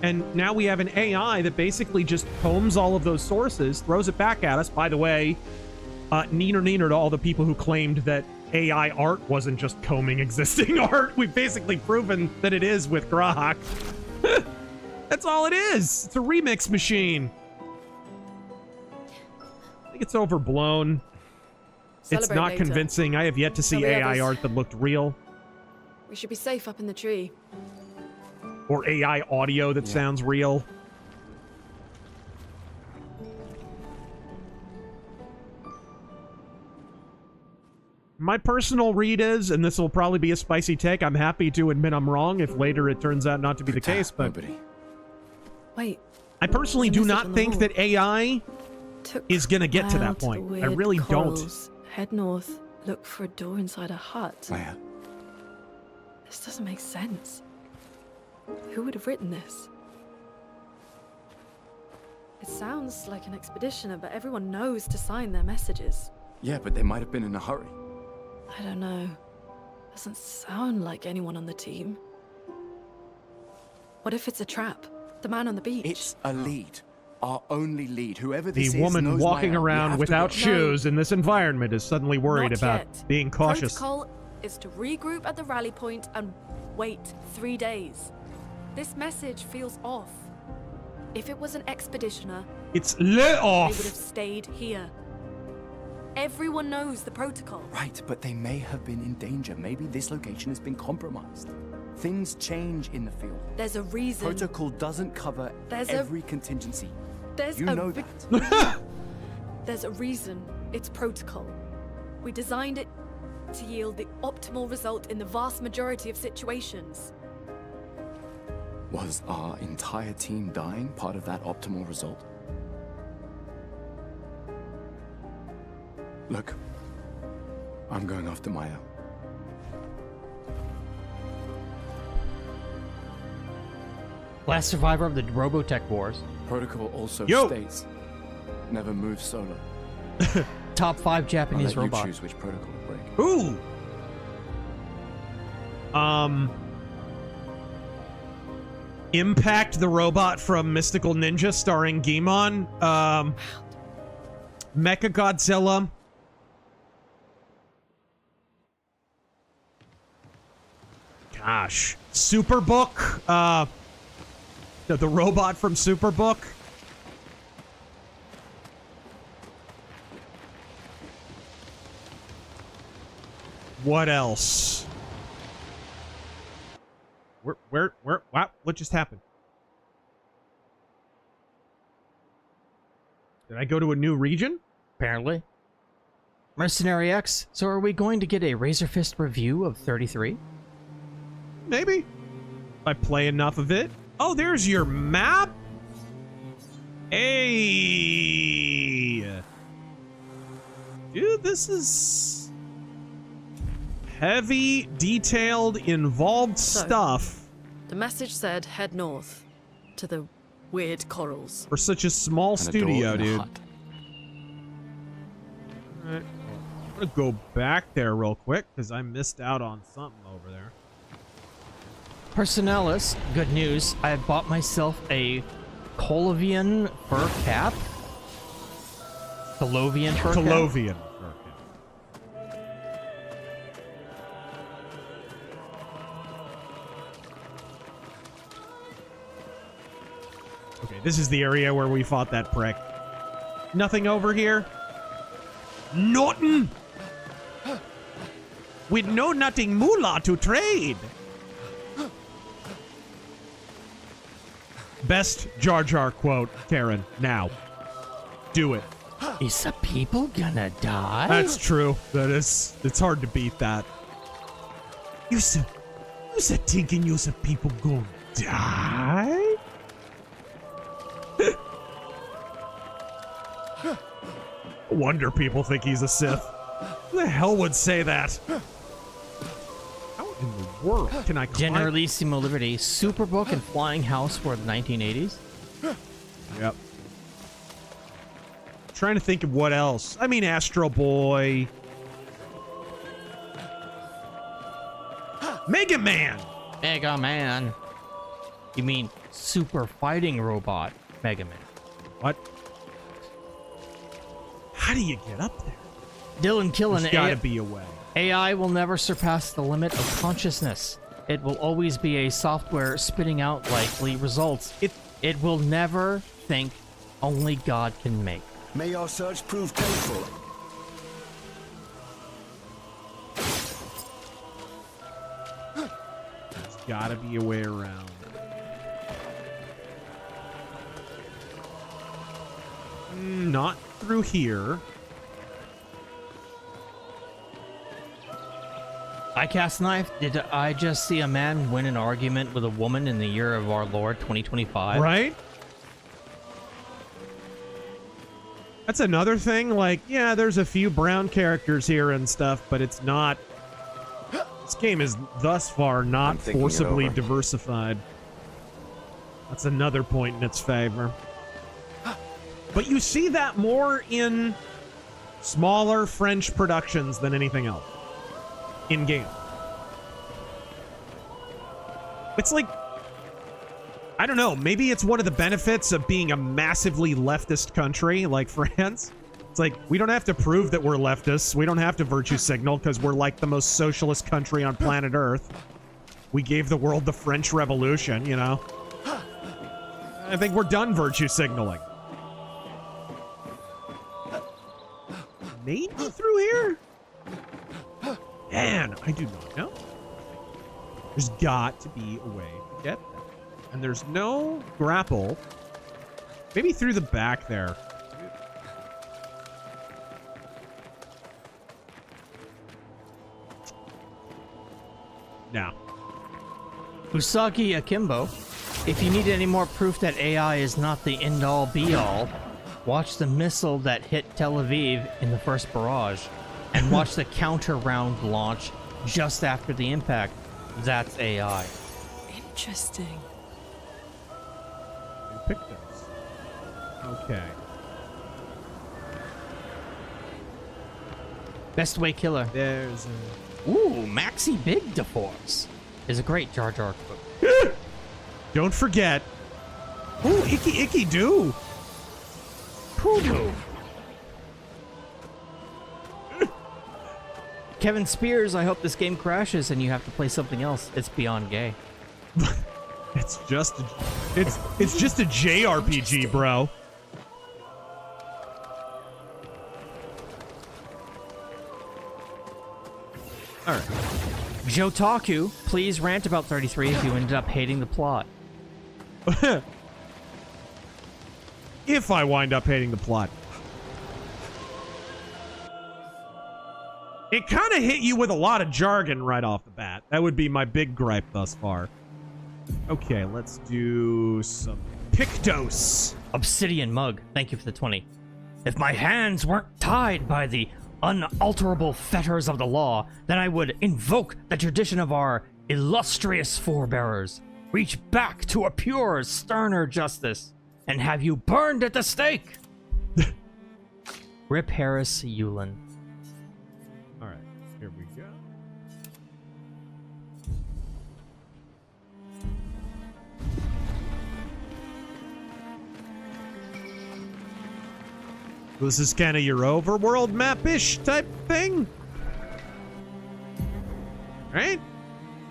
And now we have an AI that basically just combs all of those sources, throws it back at us. By the way, neener to all the people who claimed that AI art wasn't just combing existing art. We've basically proven that it is with Grok. That's all it is. It's a remix machine. I think it's overblown. It's not later. convincing. I have yet to see AI art that looked real. We should be safe up in the tree. Or AI audio that sounds real. My personal read is, and this will probably be a spicy take, I'm happy to admit I'm wrong if later it turns out not to be the case, but... Wait. I personally do not think that AI is going to get to that point. I really don't. Head north, look for a door inside a hut. Oh, yeah. This doesn't make sense. Who would have written this? It sounds like an expeditioner, but everyone knows to sign their messages. Yeah, but they might have been in a hurry. I don't know. Doesn't sound like anyone on the team. What if it's a trap? The man on the beach? It's a lead. Our only lead. Whoever this is The woman knows walking around without shoes in this environment is suddenly worried Not about yet. being cautious. Protocol is to regroup at the rally point and wait 3 days. This message feels off. If it was an expeditioner, It's lit off. they would have stayed here. Everyone knows the protocol. Right, but they may have been in danger. Maybe this location has been compromised. Things change in the field. There's a reason. Protocol doesn't cover every contingency. There's You a know that. There's a reason it's protocol. We designed it to yield the optimal result in the vast majority of situations. Was our entire team dying part of that optimal result? Look, I'm going after Maya. Last survivor of the Robotech Wars. Protocol also Yo! states, never move solo. Top 5 Japanese I'll let robots. you choose which protocol to break. Ooh! Impact the robot from Mystical Ninja starring Gimon. Mechagodzilla. Gosh. Superbook. The robot from Superbook. What else? What just happened? Did I go to a new region? Apparently. Mercenary X, so are we going to get a RazörFist review of 33? Maybe. If I play enough of it. Oh, there's your map? Hey! Dude, this is... heavy, detailed, involved stuff. The message said head north to the weird corals. For such a small studio, dude. Alright. I'm gonna go back there real quick, because I missed out on something over there. Personalis, good news. I have bought myself a Colovian fur cap. Colovian fur cap? Colovian fur cap. Okay, this is the area where we fought that prick. Nothing over here? Nothing! With no nothing moolah to trade! Best Jar Jar quote, Karen, now. Do it. Is the people gonna die? That's true. It's hard to beat that. You said thinking you said people gonna die? Wonder people think he's a Sith. Who the hell would say that? How in the world can I climb? Generalissimo Liberty, Superbook and Flying House were the 1980s. Yep. Trying to think of what else. I mean, Astro Boy. Mega Man. Mega Man. You mean super fighting robot Mega Man? What? How do you get up there? Dylan Killen. There's gotta be a way. AI will never surpass the limit of consciousness. It will always be a software spitting out likely results. It will never think. Only God can make. May your search prove faithful. There's gotta be a way around. Not through here. I cast knife. Did I just see a man win an argument with a woman in the year of our Lord 2025? Right? That's another thing. Like, yeah, there's a few brown characters here and stuff, but it's not. This game is thus far not forcibly diversified. That's another point in its favor. But you see that more in smaller French productions than anything else. In game. It's like, I don't know, maybe it's one of the benefits of being a massively leftist country like France. It's like, we don't have to prove that we're leftists. We don't have to virtue signal because we're like the most socialist country on planet Earth. We gave the world the French Revolution, you know? I think we're done virtue signaling. Maybe through here? Man, I do not know. There's got to be a way to get there. And there's no grapple. Maybe through the back there. No. Usagi Akimbo, if you need any more proof that AI is not the end-all be-all, watch the missile that hit Tel Aviv in the first barrage, and watch the counter round launch just after the impact. That's AI. Interesting. You picked those. Okay. Best Way Killer. There's a... Ooh, Maxi Big DeForce is a great Jar Jar book. Don't forget. Ooh, Icky Doo. Poodoo. Kevin Spears, I hope this game crashes and you have to play something else. It's beyond gay. It's just a JRPG, bro. All right. Jotaku, please rant about 33 if you ended up hating the plot. If I wind up hating the plot. It kind of hit you with a lot of jargon right off the bat. That would be my big gripe thus far. Okay, let's do some Pictos. Obsidian Mug, thank you for the 20. If my hands weren't tied by the unalterable fetters of the law, then I would invoke the tradition of our illustrious forebearers, reach back to a pure, sterner justice, and have you burned at the stake. Rip Harris Yulin. All right, here we go. This is kind of your overworld map-ish type thing. Right?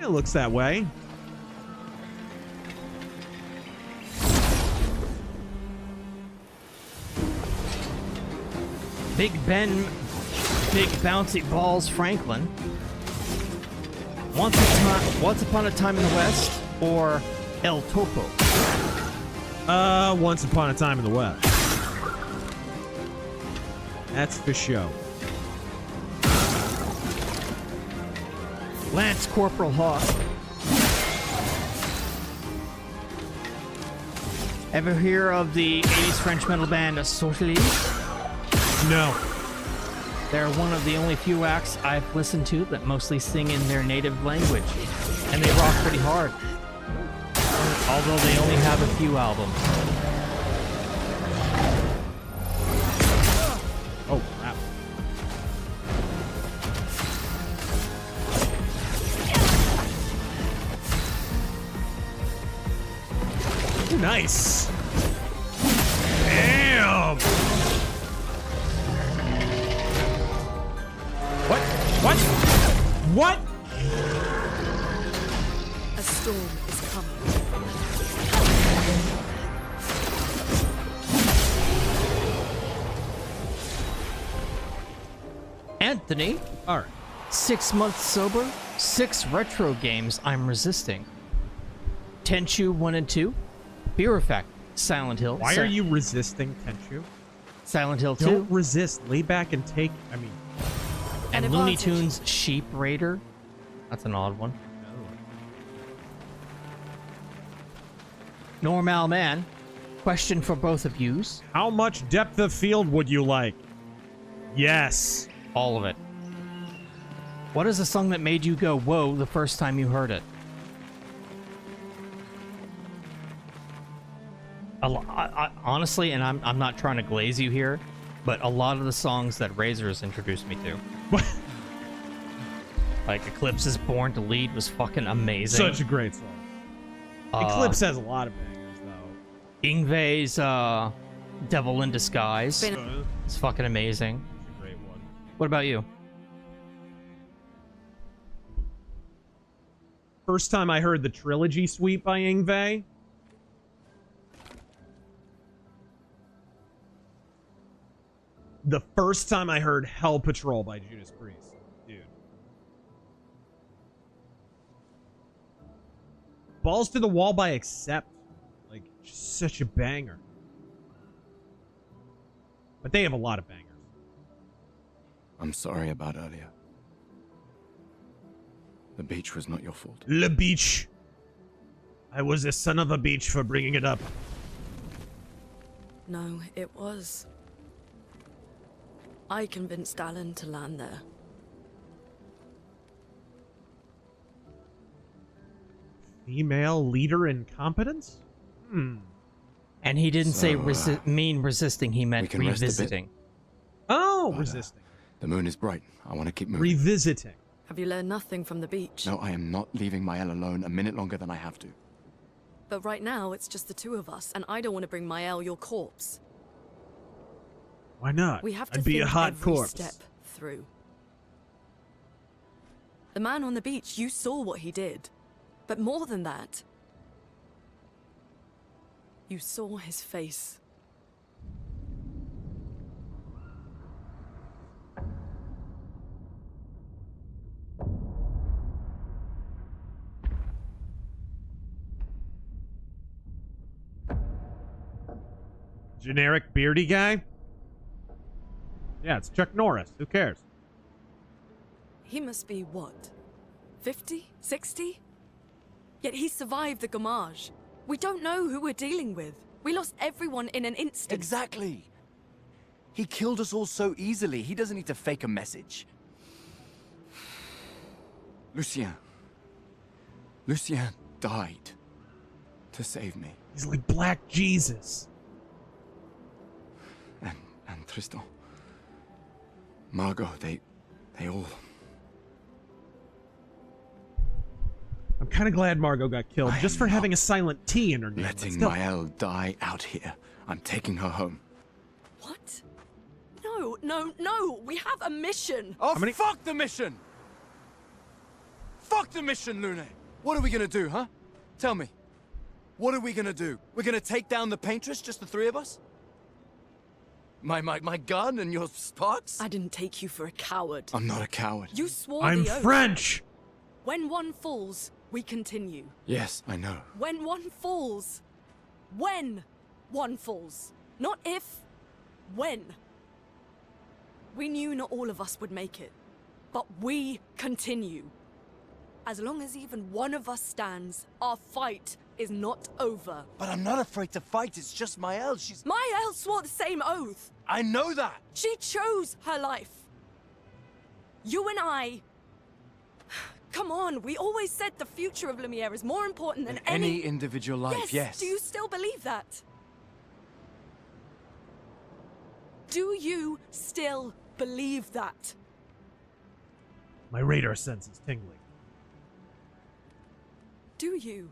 It looks that way. Big Ben, Big Bouncy Balls Franklin. Once Upon a Time in the West, or El Topo? Once Upon a Time in the West. That's for show. Lance Corporal Hawk. Ever hear of the 80s French metal band Socially? No. They're one of the only few acts I've listened to that mostly sing in their native language. And they rock pretty hard. Although they only have a few albums. Oh, crap. Nice. Damn. What? What? What? A storm is coming. Anthony? Alright. 6 months sober, 6 retro games I'm resisting. Tenchu 1 and 2, Fear Effect, Silent Hill. Why are you resisting Tenchu? Silent Hill 2. Don't resist. Lay back and take. I mean. And Looney Tunes Sheep Raider. That's an odd one. Normal Man. Question for both of yous. How much depth of field would you like? Yes. All of it. What is the song that made you go, whoa, the first time you heard it? Honestly, and I'm not trying to glaze you here, but a lot of the songs that Razor has introduced me to. Like Eclipse's Born to Lead was fucking amazing. Such a great song. Eclipse has a lot of bangers, though. Yngwie's Devil in Disguise. It's fucking amazing. It's a great one. What about you? First time I heard the Trilogy Suite by Yngwie. The first time I heard Hell Patrol by Judas Priest. Dude. Balls to the Wall by Accept. Like, just such a banger. But they have a lot of bangers. I'm sorry about earlier. The beach was not your fault. Le beach. I was a son of a beach for bringing it up. No, it was. I convinced Alan to land there. Female leader incompetence? And he didn't say resisting, he meant we can rest a bit. revisiting. Oh, resisting. The moon is bright. I want to keep moving. Revisiting. Have you learned nothing from the beach? No, I am not leaving Mael alone a minute longer than I have to. But right now, it's just the two of us, and I don't want to bring Mael your corpse. Why not? We have to I'd be think a hot every corpse. step through. The man on the beach, you saw what he did. But more than that, you saw his face. Generic beardy guy? Yeah, it's Chuck Norris. Who cares? He must be what? 50? 60? Yet he survived the Gamage. We don't know who we're dealing with. We lost everyone in an instant. Exactly. He killed us all so easily. He doesn't need to fake a message. Lucien. Lucien died to save me. He's like Black Jesus. And Tristan. Margot, they all... I'm kind of glad Margot got killed just for having a silent T in her name. Letting Mael die out here. I'm taking her home. What? No, no, no! We have a mission! Oh, fuck the mission! Fuck the mission, Lune! What are we gonna do, huh? Tell me. What are we gonna do? We're gonna take down the Paintress, just the three of us? My gun and your sparks? I didn't take you for a coward. I'm not a coward. You swore I'm the oath. French! When one falls, we continue. Yes, I know. When one falls. When one falls. Not if. When. We knew not all of us would make it, but we continue. As long as even one of us stands, our fight is not over. But I'm not afraid to fight, it's just Maëlle, she's... Maëlle swore the same oath. I know that! She chose her life. You and I... Come on, we always said the future of Lumiere is more important than any individual life, yes. Do you still believe that? Do you still believe that? My radar sense is tingling. Do you?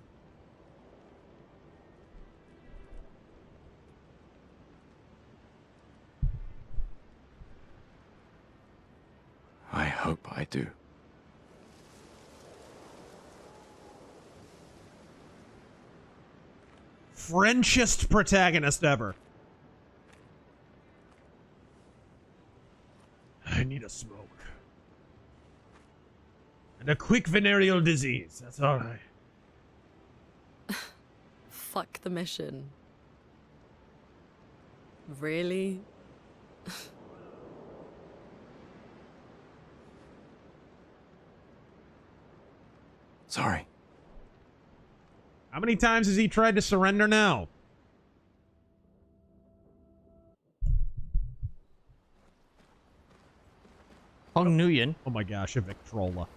I hope I do. Frenchest protagonist ever. I need a smoke. And a quick venereal disease. That's all I... Fuck the mission. Really? Sorry. How many times has he tried to surrender now? Hong Nguyen. Oh my gosh, a Victrola.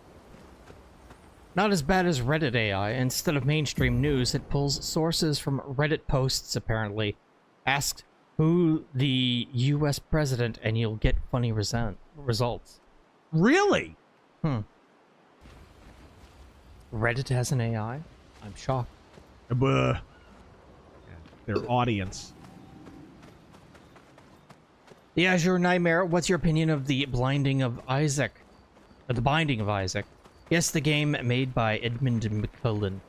Not as bad as Reddit AI. Instead of mainstream news, it pulls sources from Reddit posts, apparently. Ask who the US president and you'll get funny results. Really? Reddit has an AI? I'm shocked. Their audience. The Azure Nightmare, what's your opinion of the Blinding of Isaac? The Binding of Isaac. Yes, the game made by Edmund McMullen,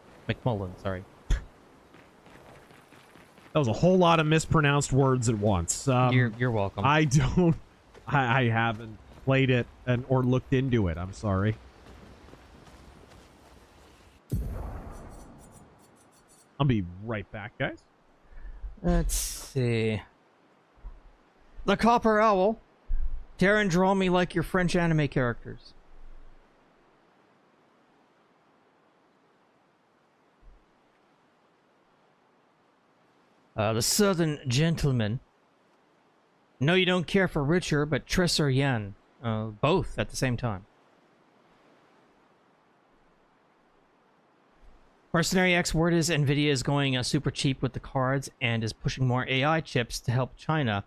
sorry. That was a whole lot of mispronounced words at once. You're welcome. I haven't played it or looked into it. I'm sorry. I'll be right back, guys. Let's see. The Copper Owl. Darren, draw me like your French anime characters. The Southern Gentleman. No, you don't care for Richer, but Triss or Yen. Both at the same time. Mercenary X word is Nvidia is going super cheap with the cards and is pushing more AI chips to help China.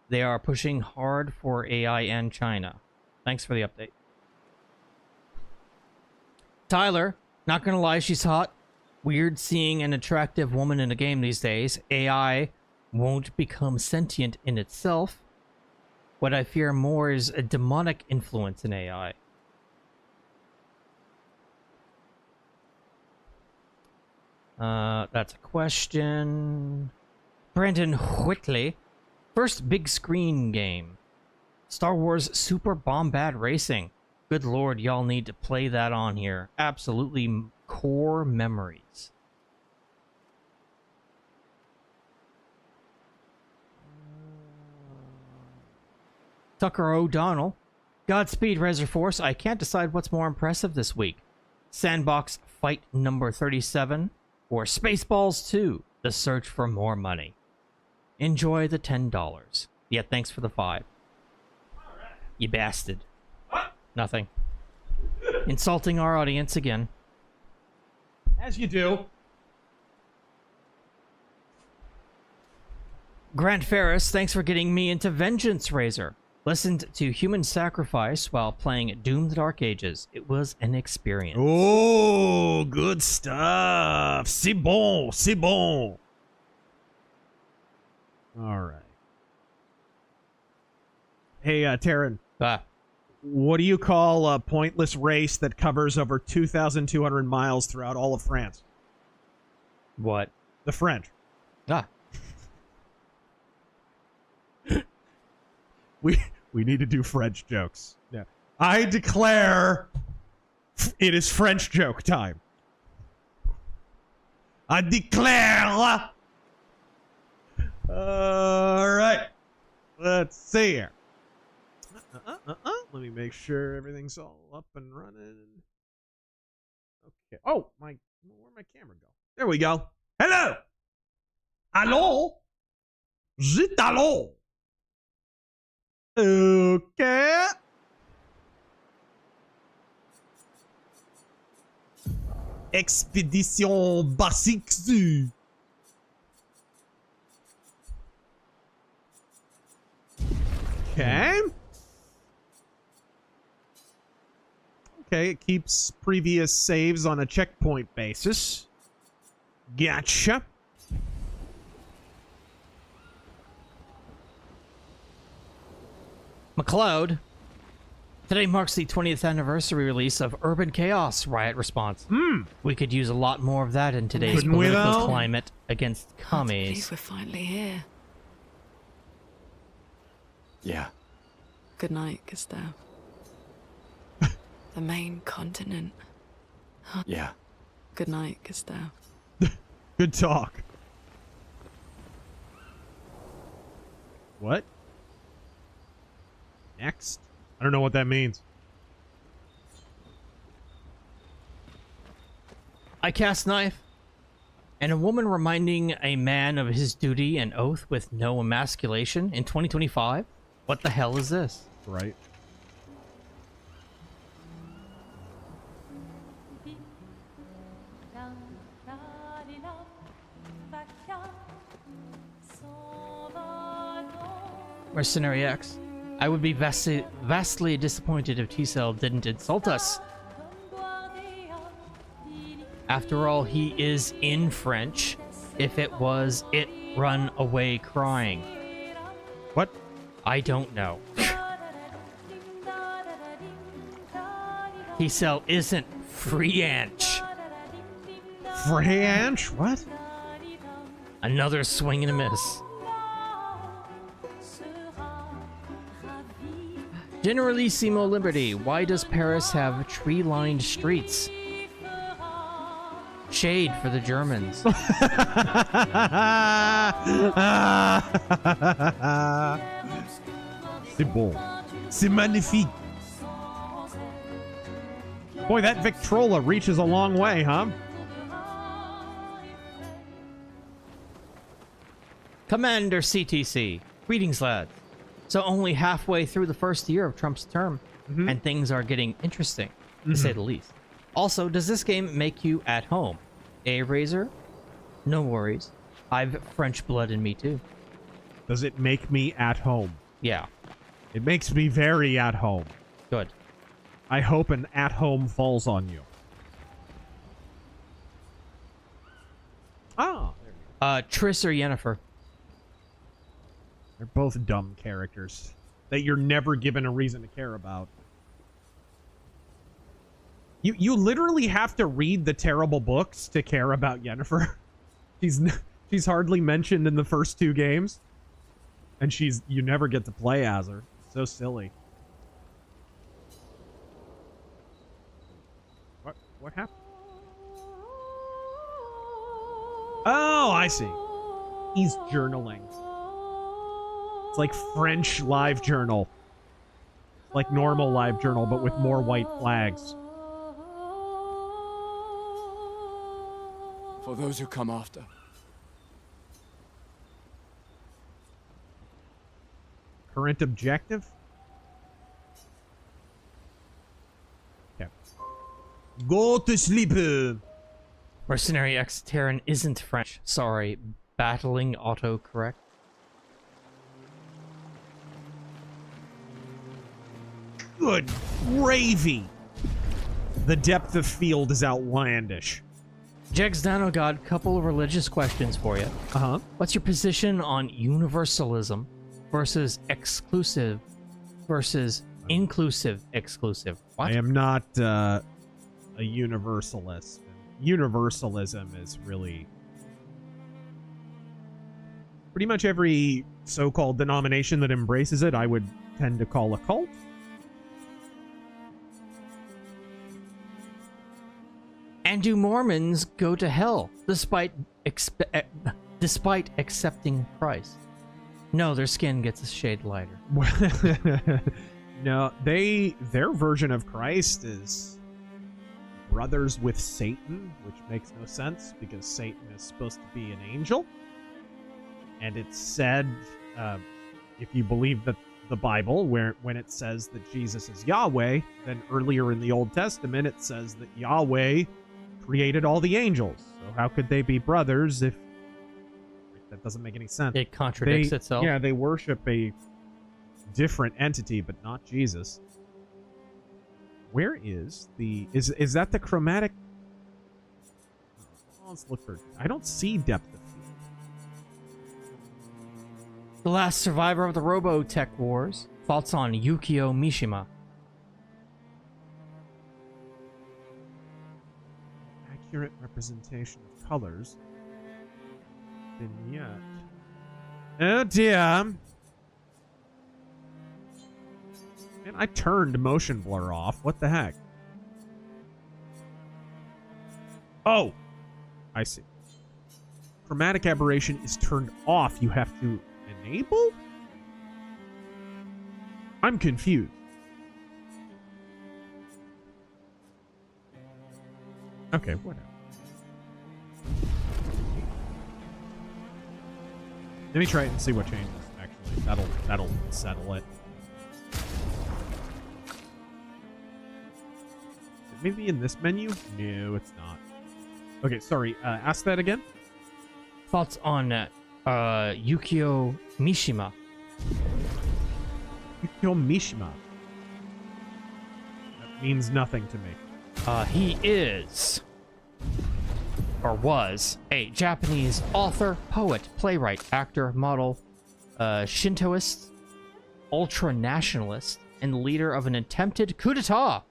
They are pushing hard for AI and China. Thanks for the update. Tyler, not gonna lie, she's hot. Weird seeing an attractive woman in a game these days. AI won't become sentient in itself. What I fear more is a demonic influence in AI. That's a question. Brandon Whitley. First big screen game. Star Wars Super Bombad Racing. Good lord, y'all need to play that on here. Absolutely core memories. Tucker O'Donnell. Godspeed, RazörForce. I can't decide what's more impressive this week. Sandbox Fight number 37 or Spaceballs 2, The Search for More Money. Enjoy the $10. Yeah, thanks for the 5. You bastard. Nothing. Insulting our audience again. As you do. Grant Ferris, thanks for getting me into Vengeance Razor. Listened to Human Sacrifice while playing Doom the Dark Ages. It was an experience. Oh, good stuff. C'est bon, c'est bon. All right. Hey, Taryn. What do you call a pointless race that covers over 2,200 miles throughout all of France? What? The French. We need to do French jokes. Yeah. I declare it is French joke time. I declare. All right. Let's see here. Let me make sure everything's all up and running. Okay. Oh, where'd my camera go? There we go. Hello. Allô? Zit allô? Okay. Expédition basique. Okay. Okay, it keeps previous saves on a checkpoint basis. Gotcha. McLeod. Today marks the 20th anniversary release of Urban Chaos Riot Response. We could use a lot more of that in today's political climate against commies. We're finally here. Yeah. Good night, Gustav. The main continent. Yeah. Good night, Gustav. Good talk. What? Next? I don't know what that means. I cast knife. And a woman reminding a man of his duty and oath with no emasculation in 2025? What the hell is this? Right. Mercenary X. I would be vastly disappointed if T-Cell didn't insult us. After all, he is in French. If it was, it run away crying. What? I don't know. T-Cell isn't French. French? What? Another swing and a miss. Generalissimo Liberty, why does Paris have tree-lined streets? Shade for the Germans. C'est bon. C'est magnifique. Boy, that Victrola reaches a long way, huh? Commander CTC, greetings, lad. So only halfway through the first year of Trump's term, and things are getting interesting, to say the least. Also, does this game make you at home? Razor? No worries. I've French blood in me too. Does it make me at home? Yeah. It makes me very at home. Good. I hope an at home falls on you. Ah. Triss or Yennefer? They're both dumb characters that you're never given a reason to care about. You literally have to read the terrible books to care about Yennefer. She's hardly mentioned in the first two games, and you never get to play as her. So silly. What happened? Oh, I see. He's journaling. It's like French live journal. Like normal live journal, but with more white flags. For those who come after. Current objective? Okay. Go to sleep. Mercenary X Terran isn't French. Sorry. Battling autocorrect. Good gravy. The depth of field is outlandish. Jegs Dino God, couple of religious questions for you. What's your position on universalism versus exclusive versus inclusive exclusive? What? I am not a universalist. Universalism is really pretty much every so-called denomination that embraces it, I would tend to call a cult. And do Mormons go to hell despite accepting Christ? No, their skin gets a shade lighter. No, their version of Christ is brothers with Satan, which makes no sense because Satan is supposed to be an angel. And it's said, if you believe that the Bible, when it says that Jesus is Yahweh, then earlier in the Old Testament it says that Yahweh created all the angels. So how could they be brothers if that doesn't make any sense? It contradicts itself. Yeah, they worship a different entity, but not Jesus. Where is the is that the chromatic? Let's look for. I don't see depth of field. The last survivor of the Robotech Wars. Thoughts on Yukio Mishima? Accurate representation of colors. Vignette. Oh dear. Man, I turned motion blur off. What the heck? Oh! I see. Chromatic aberration is turned off. You have to enable? I'm confused. Okay, whatever. Let me try it and see what changes, actually. That'll settle it. Maybe in this menu? No, it's not. Okay, sorry. Ask that again. Thoughts on Yukio Mishima? Yukio Mishima. That means nothing to me. He is, or was, a Japanese author, poet, playwright, actor, model, Shintoist, ultra-nationalist, and leader of an attempted coup d'etat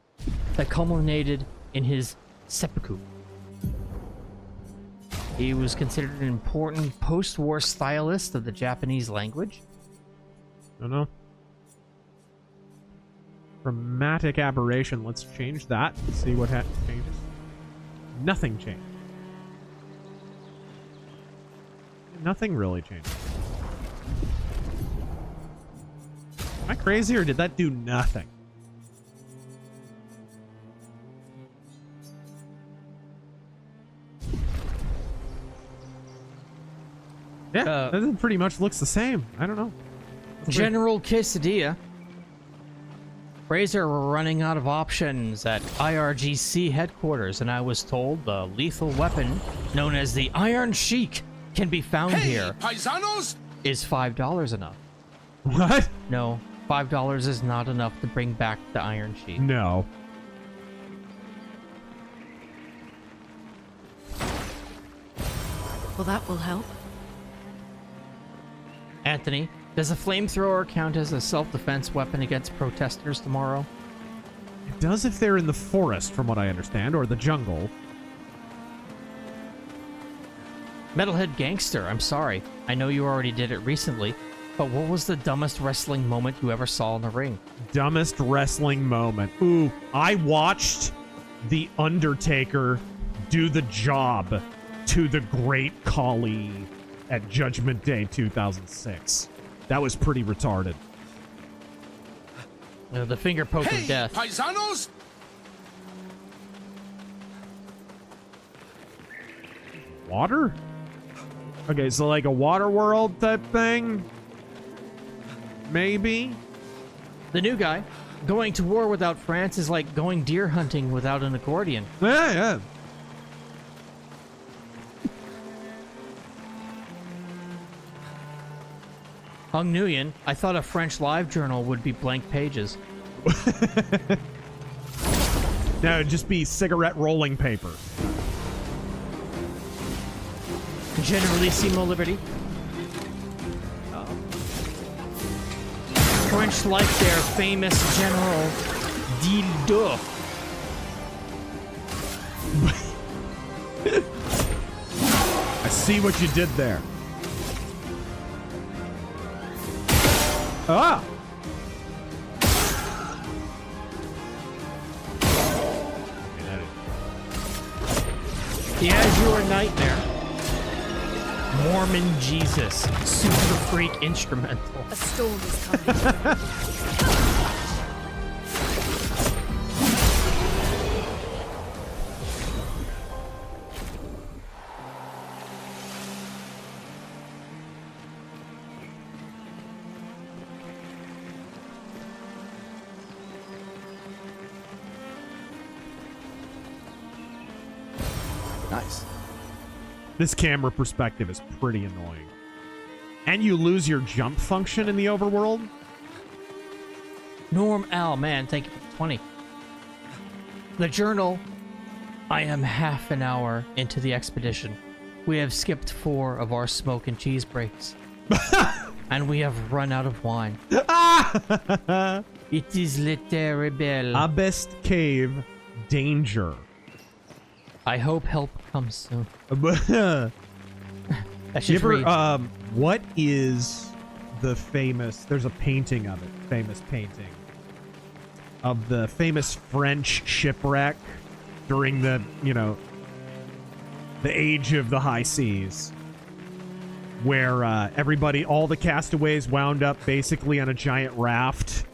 that culminated in his seppuku. He was considered an important post-war stylist of the Japanese language. I don't know. Chromatic aberration. Let's change that. See what changes. Nothing changed. Nothing really changed. Am I crazy or did that do nothing? Yeah, that pretty much looks the same. I don't know. General Quesadilla. Razör were running out of options at IRGC headquarters, and I was told the lethal weapon, known as the Iron Sheik, can be found here. Paisanos? Is $5 enough? What? No, $5 is not enough to bring back the Iron Sheik. No. Well, that will help. Anthony, does a flamethrower count as a self-defense weapon against protesters tomorrow? It does if they're in the forest, from what I understand, or the jungle. Metalhead Gangster, I'm sorry. I know you already did it recently, but what was the dumbest wrestling moment you ever saw in the ring? Dumbest wrestling moment. Ooh, I watched The Undertaker do the job to the Great Khali at Judgment Day 2006. That was pretty retarded. The finger poke of death. Paisanos? Water? Okay, so like a water world type thing? Maybe? The new guy. Going to war without France is like going deer hunting without an accordion. Yeah, yeah. Hung Nguyen, I thought a French live journal would be blank pages. No, it'd just be cigarette rolling paper. Generalissimo Liberty. French like their famous General Dildo. I see what you did there. Ah! The Azure Nightmare. Mormon Jesus. Super Freak Instrumental. A storm is coming. This camera perspective is pretty annoying. And you lose your jump function in the overworld. Norm Al, man, thank you for 20. The journal. I am half an hour into the expedition. We have skipped 4 of our smoke and cheese breaks. And we have run out of wine. It is le terrible. Abyss Cave danger. I hope help comes soon. You ever, what is the famous, there's a painting of it, famous painting of the famous French shipwreck during the, you know, the age of the high seas, where everybody, all the castaways wound up basically on a giant raft,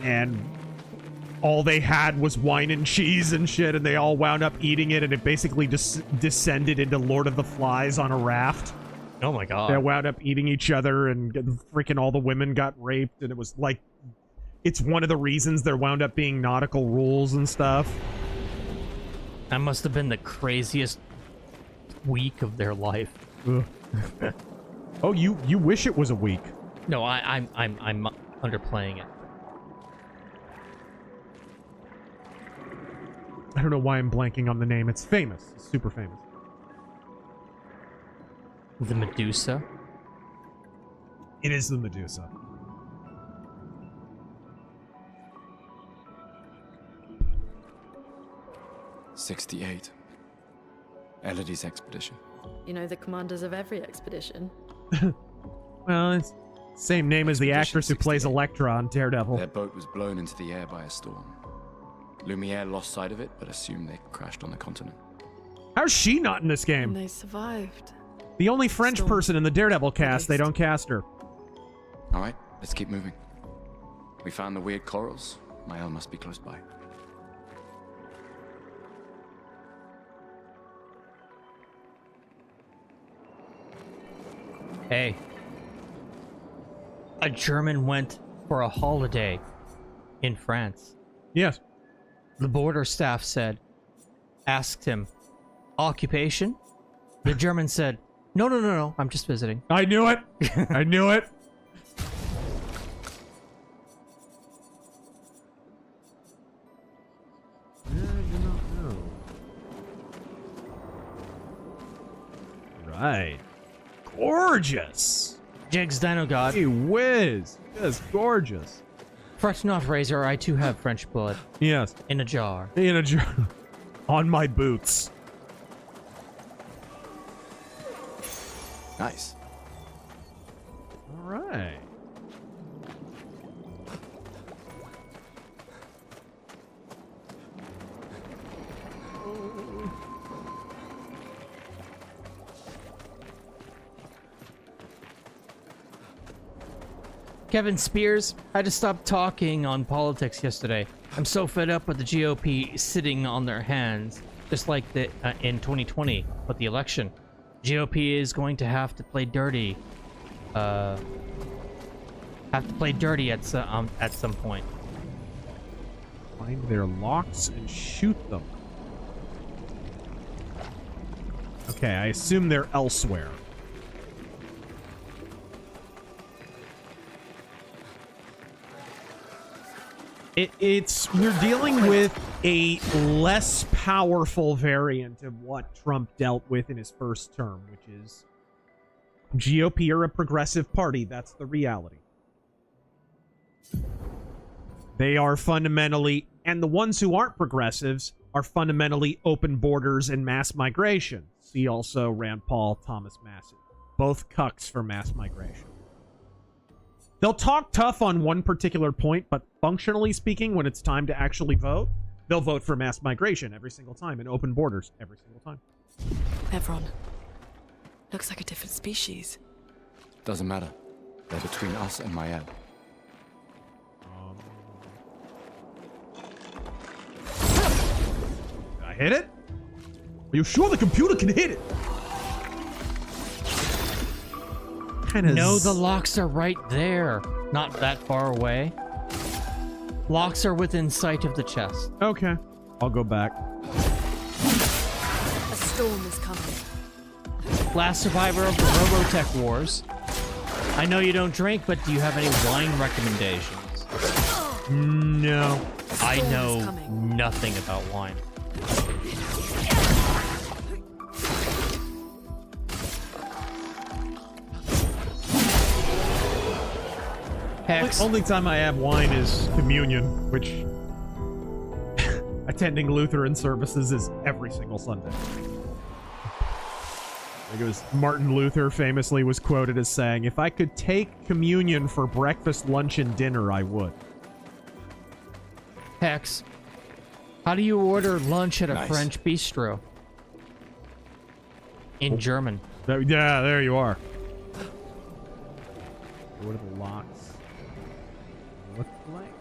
and all they had was wine and cheese and shit, and they all wound up eating it, and it basically just descended into Lord of the Flies on a raft. Oh my god. They wound up eating each other, and freaking all the women got raped, and it was like, it's one of the reasons there wound up being nautical rules and stuff. That must have been the craziest week of their life. Oh, you wish it was a week. No, I'm underplaying it. I don't know why I'm blanking on the name. It's famous. It's super famous. The Medusa? It is the Medusa. '68. Elodie's expedition. You know the commanders of every expedition. Well, it's same name as the actress who plays Elektra on Daredevil. Their boat was blown into the air by a storm. Lumiere lost sight of it, but assumed they crashed on the continent. How's she not in this game? And they survived. The only French person in the Daredevil cast, they don't cast her. All right, let's keep moving. We found the weird corals. Mael must be close by. Hey. A German went for a holiday in France. Yes. The border staff asked him, occupation? The German said, no, I'm just visiting. I knew it. I knew it. Right. Gorgeous. Jigs Dino God. Hey, whiz. Yes, gorgeous. Fret not, Razor, I too have French blood. Yes. In a jar. In a jar. On my boots. Nice. All right. Kevin Spears had to stop talking on politics yesterday. I'm so fed up with the GOP sitting on their hands, just like in 2020 with the election. GOP is going to have to play dirty. At some point. Find their locks and shoot them. Okay, I assume they're elsewhere. We're dealing with a less powerful variant of what Trump dealt with in his first term, which is GOP are a progressive party. That's the reality. They are fundamentally, and the ones who aren't progressives are fundamentally open borders and mass migration. See also Rand Paul, Thomas Massie. Both cucks for mass migration. They'll talk tough on one particular point, but functionally speaking, when it's time to actually vote, they'll vote for mass migration every single time and open borders every single time. Evron. Looks like a different species. Doesn't matter. They're between us and Mael. Did I hit it? Are you sure the computer can hit it? No, the locks are right there. Not that far away. Locks are within sight of the chest. Okay. I'll go back. A storm is coming. Last survivor of the Robotech Wars. I know you don't drink, but do you have any wine recommendations? No. I know nothing about wine. Hex. Only time I have wine is communion, which attending Lutheran services is every single Sunday. I think it was Martin Luther famously was quoted as saying, "If I could take communion for breakfast, lunch, and dinner, I would." Hex. How do you order lunch at a French bistro? In German. Yeah, there you are. What are the locks look like?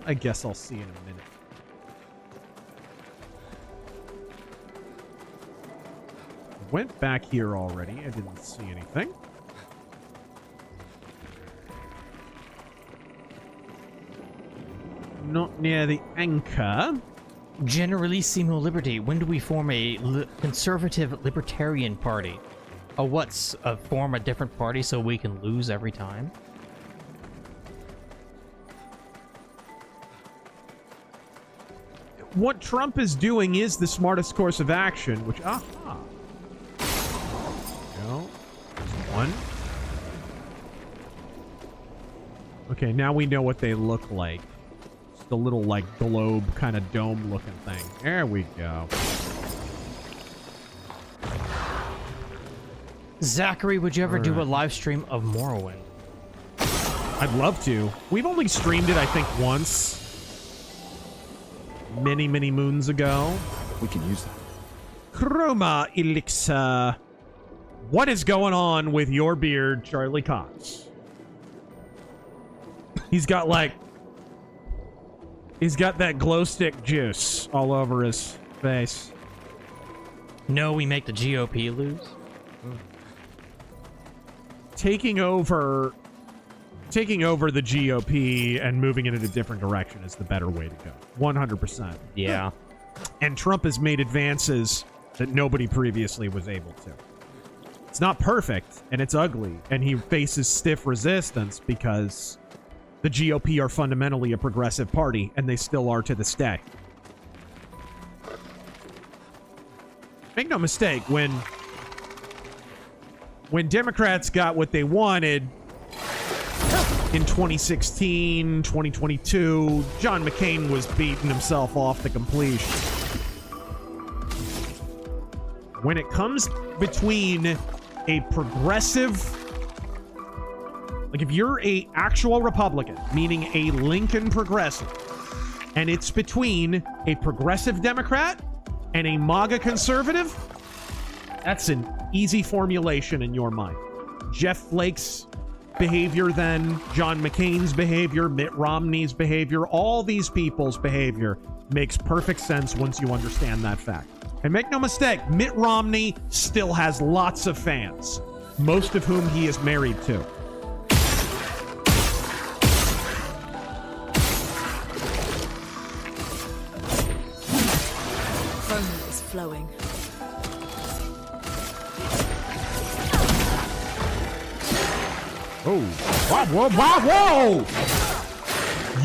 I guess I'll see in a minute. Went back here already. I didn't see anything. Not near the anchor. Generalissimo Liberty. When do we form a conservative libertarian party? Oh, what's form a different party so we can lose every time? What Trump is doing is the smartest course of action, which aha. No. One. Okay, now we know what they look like. Just a little like globe kind of dome looking thing. There we go. Zachary, would you ever do a live stream of Morrowind? I'd love to. We've only streamed it, I think, once. Many, many moons ago. We can use that. Chroma Elixir. What is going on with your beard, Charlie Cox? He's got that glow stick juice all over his face. No, we make the GOP lose. Taking over the GOP and moving it in a different direction is the better way to go. 100%. Yeah. And Trump has made advances that nobody previously was able to. It's not perfect, and it's ugly, and he faces stiff resistance because the GOP are fundamentally a progressive party, and they still are to this day. Make no mistake, when Democrats got what they wanted in 2016, 2022, John McCain was beating himself off the completion. When it comes between a progressive, like if you're a actual Republican, meaning a Lincoln progressive, and it's between a progressive Democrat and a MAGA conservative, that's an easy formulation in your mind. Jeff Flake's behavior then, John McCain's behavior, Mitt Romney's behavior, all these people's behavior makes perfect sense once you understand that fact. And make no mistake, Mitt Romney still has lots of fans, most of whom he is married to. Chroma is flowing. Oh, whoa, whoa, whoa!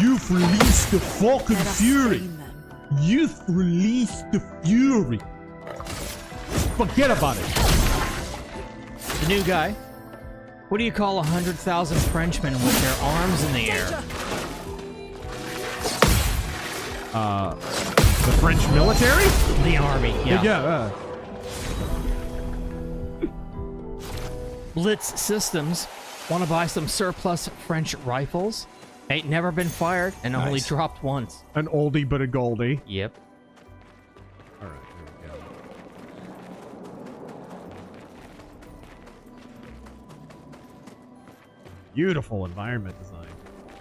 You've released the fucking fury. You've released the fury. Forget about it. The new guy. What do you call 100,000 Frenchmen with their arms in the air? The French military? The army, yeah. Yeah. Blitz Systems. Want to buy some surplus French rifles? Ain't never been fired and only dropped once. An oldie but a goldie. Yep. All right, here we go. Beautiful environment design.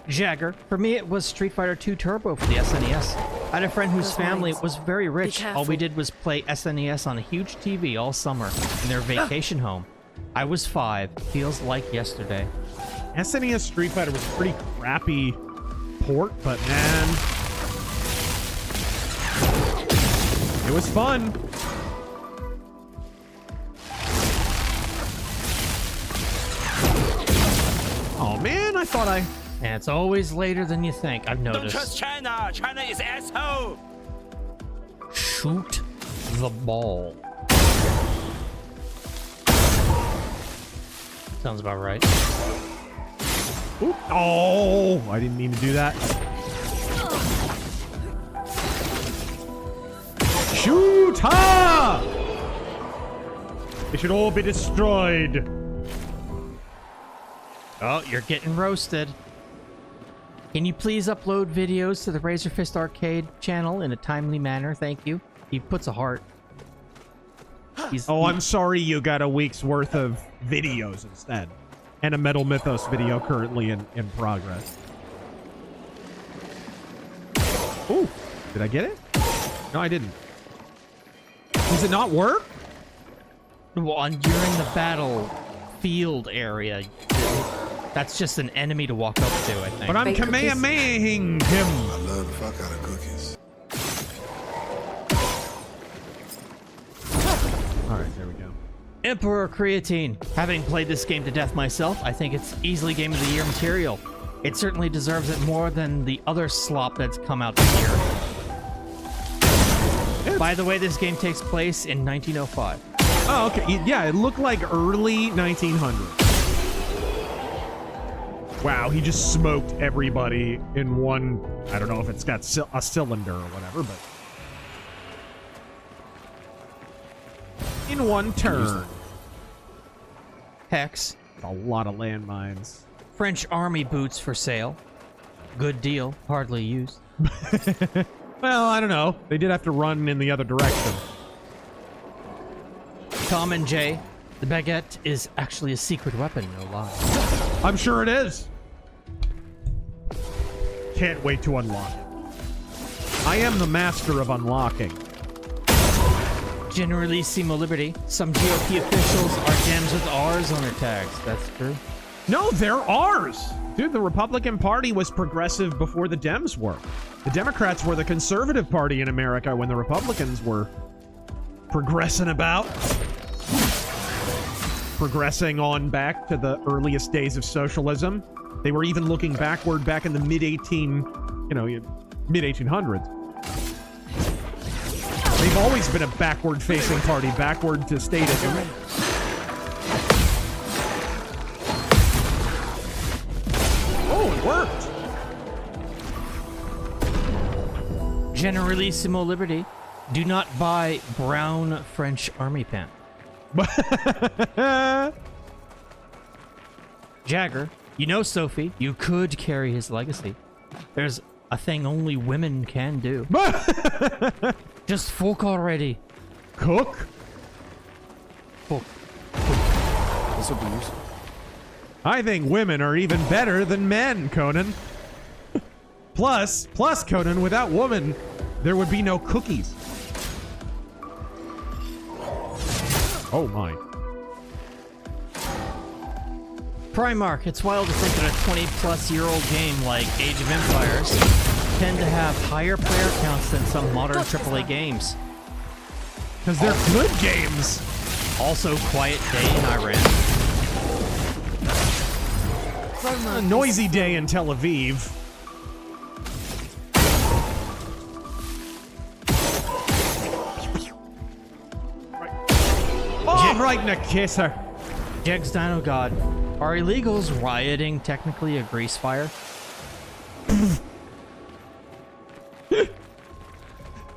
Jagger. For me, it was Street Fighter 2 Turbo for the SNES. I had a friend whose family was very rich. All we did was play SNES on a huge TV all summer in their vacation home. I was 5. Feels like yesterday. SNES Street Fighter was a pretty crappy port, but man, it was fun. thought I... And it's always later than you think, I've noticed. Don't trust China. China is asshole. Shoot the ball. Sounds about right. Oop. Oh, I didn't mean to do that. Shoot! Ha! They should all be destroyed. Oh, you're getting roasted. Can you please upload videos to the RazörFist Arcade channel in a timely manner? Thank you. He puts a heart. I'm sorry you got a week's worth of videos instead. And a Metal Mythos video currently in progress. Ooh, did I get it? No, I didn't. Does it not work? Well, you're in the battlefield area. That's just an enemy to walk up to, I think. But I'm Kamehameha-ing him. I love the fuck out of cookies. Alright, there we go. Emperor Creatine. Having played this game to death myself, I think it's easily Game of the Year material. It certainly deserves it more than the other slop that's come out this year. By the way, this game takes place in 1905. Oh, okay. Yeah, it looked like early 1900s. Wow, he just smoked everybody in one... I don't know if it's got a cylinder or whatever, but... in one turn. Hex. A lot of landmines. French army boots for sale. Good deal. Hardly used. Well, I don't know. They did have to run in the other direction. Tom and Jay, the baguette is actually a secret weapon, no lie. I'm sure it is. Can't wait to unlock it. I am the master of unlocking. Generalissimo Liberty. Some GOP officials are gems with R's on their tags. That's true. No, they're R's. Dude, the Republican Party was progressive before the Dems were. The Democrats were the conservative party in America when the Republicans were progressing about. Progressing on back to the earliest days of socialism. They were even looking backward back in the mid-1800s. They've always been a backward-facing party, backward to statism. Oh, it worked. Generalissimo Liberty. Do not buy brown French army pant. Jagger, you know Sophie, you could carry his legacy. There's a thing only women can do. Just fuck already. Cook? Fuck. This will be useful. I think women are even better than men, Conan. Plus, Conan, without woman, there would be no cookies. Oh my. Primark, it's wild to think that a 20-plus-year-old game like Age of Empires tend to have higher player counts than some modern AAA games. Because they're good games. Also, Quiet Day in Iran. A noisy day in Tel Aviv. Oh, right in the kisser. Jegs Dino God. Are illegals rioting technically a grease fire?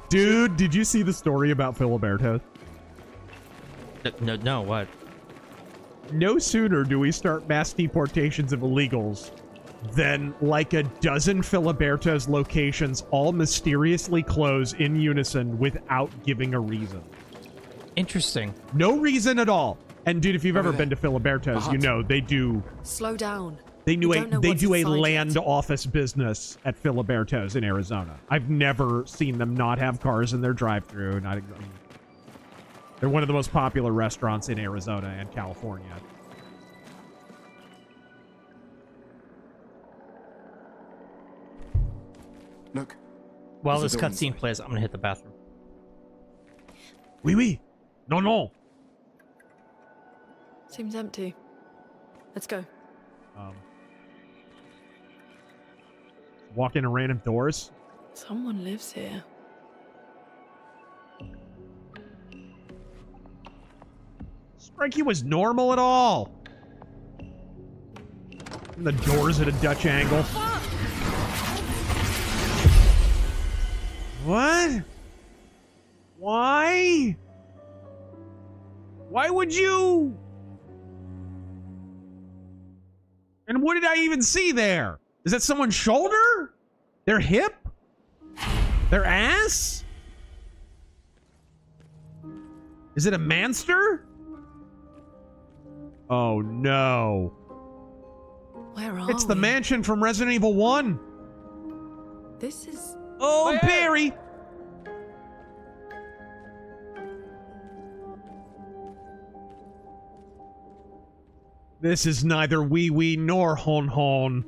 Dude, did you see the story about Filiberto? No, what? No sooner do we start mass deportations of illegals than like a dozen Filiberto's locations all mysteriously close in unison without giving a reason. Interesting. No reason at all. And dude, if you've ever been to Filiberto's, you know they do. Slow down. They do a land office business at Filiberto's in Arizona. I've never seen them not have cars in their drive-thru. They're one of the most popular restaurants in Arizona and California. Look. While this cutscene plays, I'm gonna hit the bathroom. Oui, oui. No, no. Seems empty. Let's go. walk into random doors. Someone lives here. Strike he was normal at all. And the doors at a Dutch angle. What? Why? Why would you? And what did I even see there? Is that someone's shoulder? Their hip? Their ass? Is it a manster? Oh no. Where are It's the we? mansion from Resident Evil 1. This is... Oh, Barry! This is neither wee nor hon.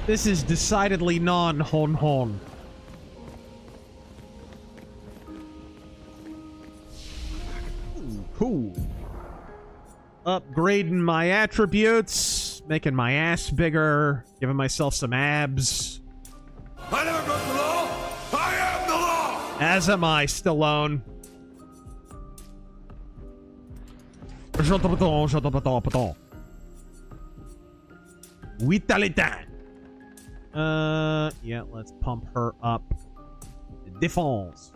This is decidedly non-hon. Cool. Upgrading my attributes, making my ass bigger, giving myself some abs. I never broke the law. I am the law. As am I, Stallone. Yeah, let's pump her up. Défense.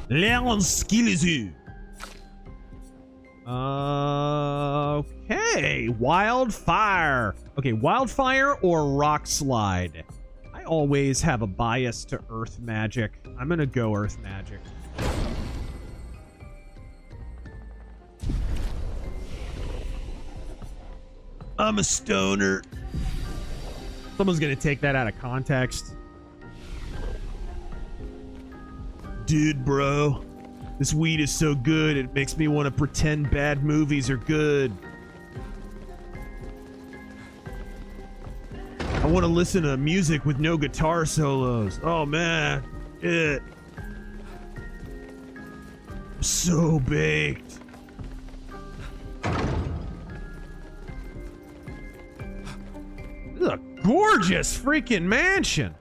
Léon Skilizu. Okay, wildfire. Okay, wildfire or rock slide. I always have a bias to earth magic. I'm gonna go earth magic. I'm a stoner. Someone's gonna take that out of context. Dude, bro, this weed is so good, it makes me want to pretend bad movies are good. I want to listen to music with no guitar solos. Oh, man. It. So baked. This is a gorgeous freaking mansion.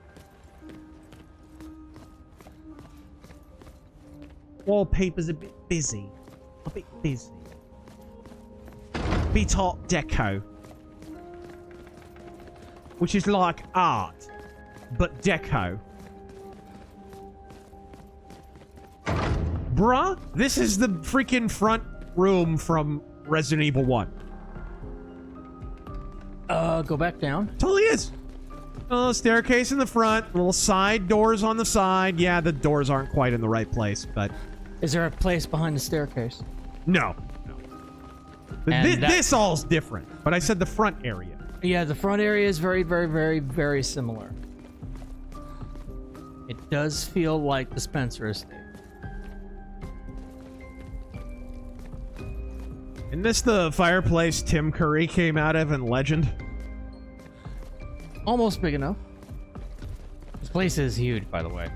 Wallpaper's a bit busy. A bit busy. Bit Art Deco. Which is like art, but deco. Bruh, this is the freaking front room from Resident Evil 1. Go back down. Totally is. Oh, staircase in the front, little side doors on the side. Yeah, the doors aren't quite in the right place, but... Is there a place behind the staircase? No. This all's different, but I said the front area. Yeah, the front area is very, very, very, very similar. It does feel like the Spencer estate. Isn't this the fireplace Tim Curry came out of in Legend? Almost big enough. This place is huge, by the way.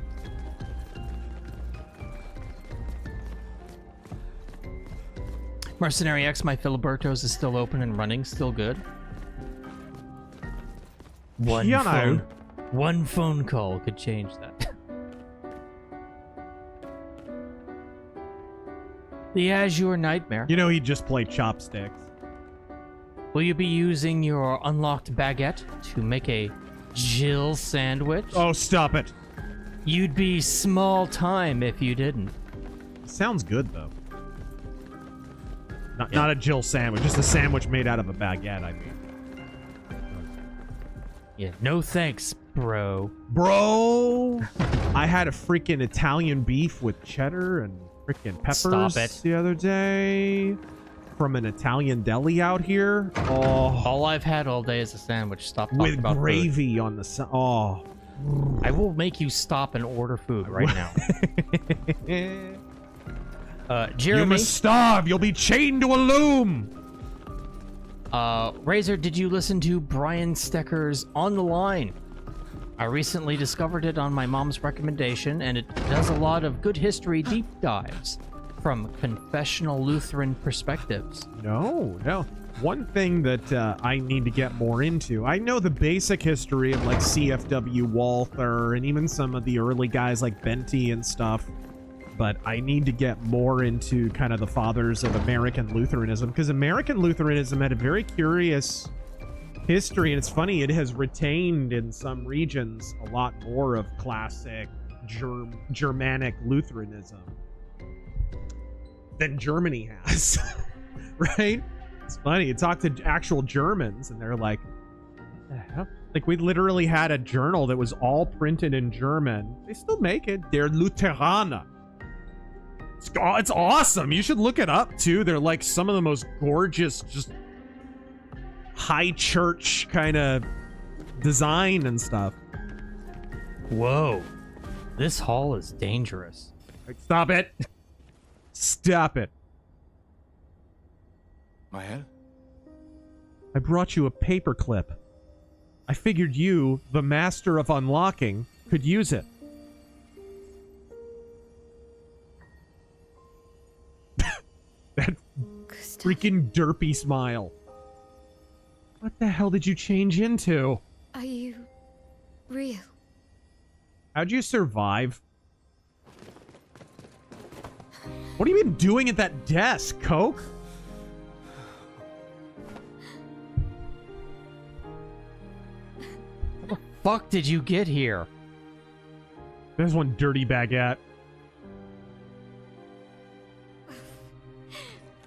Mercenary X, my Filiberto's is still open and running, still good. One phone call could change that. The Azure Nightmare. You know he just played chopsticks. Will you be using your unlocked baguette to make a Jill sandwich? Oh, stop it. You'd be small time if you didn't. Sounds good, though. Not a Jill sandwich, just a sandwich made out of a baguette, I mean. Yeah, no thanks, bro. Bro! I had a freaking Italian beef with cheddar and freaking peppers the other day from an Italian deli out here. Oh, all I've had all day is a sandwich. Stop talking with about gravy food. On the side. Oh, I will make you stop and order food right now. Jeremy, you must starve. You'll be chained to a loom. Razor, did you listen to Brian Stecker's On the Line? I recently discovered it on my mom's recommendation, and it does a lot of good history deep dives. from confessional Lutheran perspectives. No. One thing that I need to get more into, I know the basic history of like CFW Walther and even some of the early guys like Benty and stuff, but I need to get more into kind of the fathers of American Lutheranism, because American Lutheranism had a very curious history, and it's funny, it has retained in some regions a lot more of classic Germanic Lutheranism than Germany has. Right? It's funny. You talk to actual Germans and they're like, like, we literally had a journal that was all printed in German. They still make it. They're Lutheraner. It's awesome. You should look it up too. They're like some of the most gorgeous, just high church kind of design and stuff. Whoa. This hall is dangerous. Stop it. Stop it. Mael? I brought you a paperclip. I figured you, the master of unlocking, could use it. That freaking derpy smile. What the hell did you change into? Are you real? How'd you survive? What have you been doing at that desk, Coke? How the fuck did you get here? There's one dirty baguette.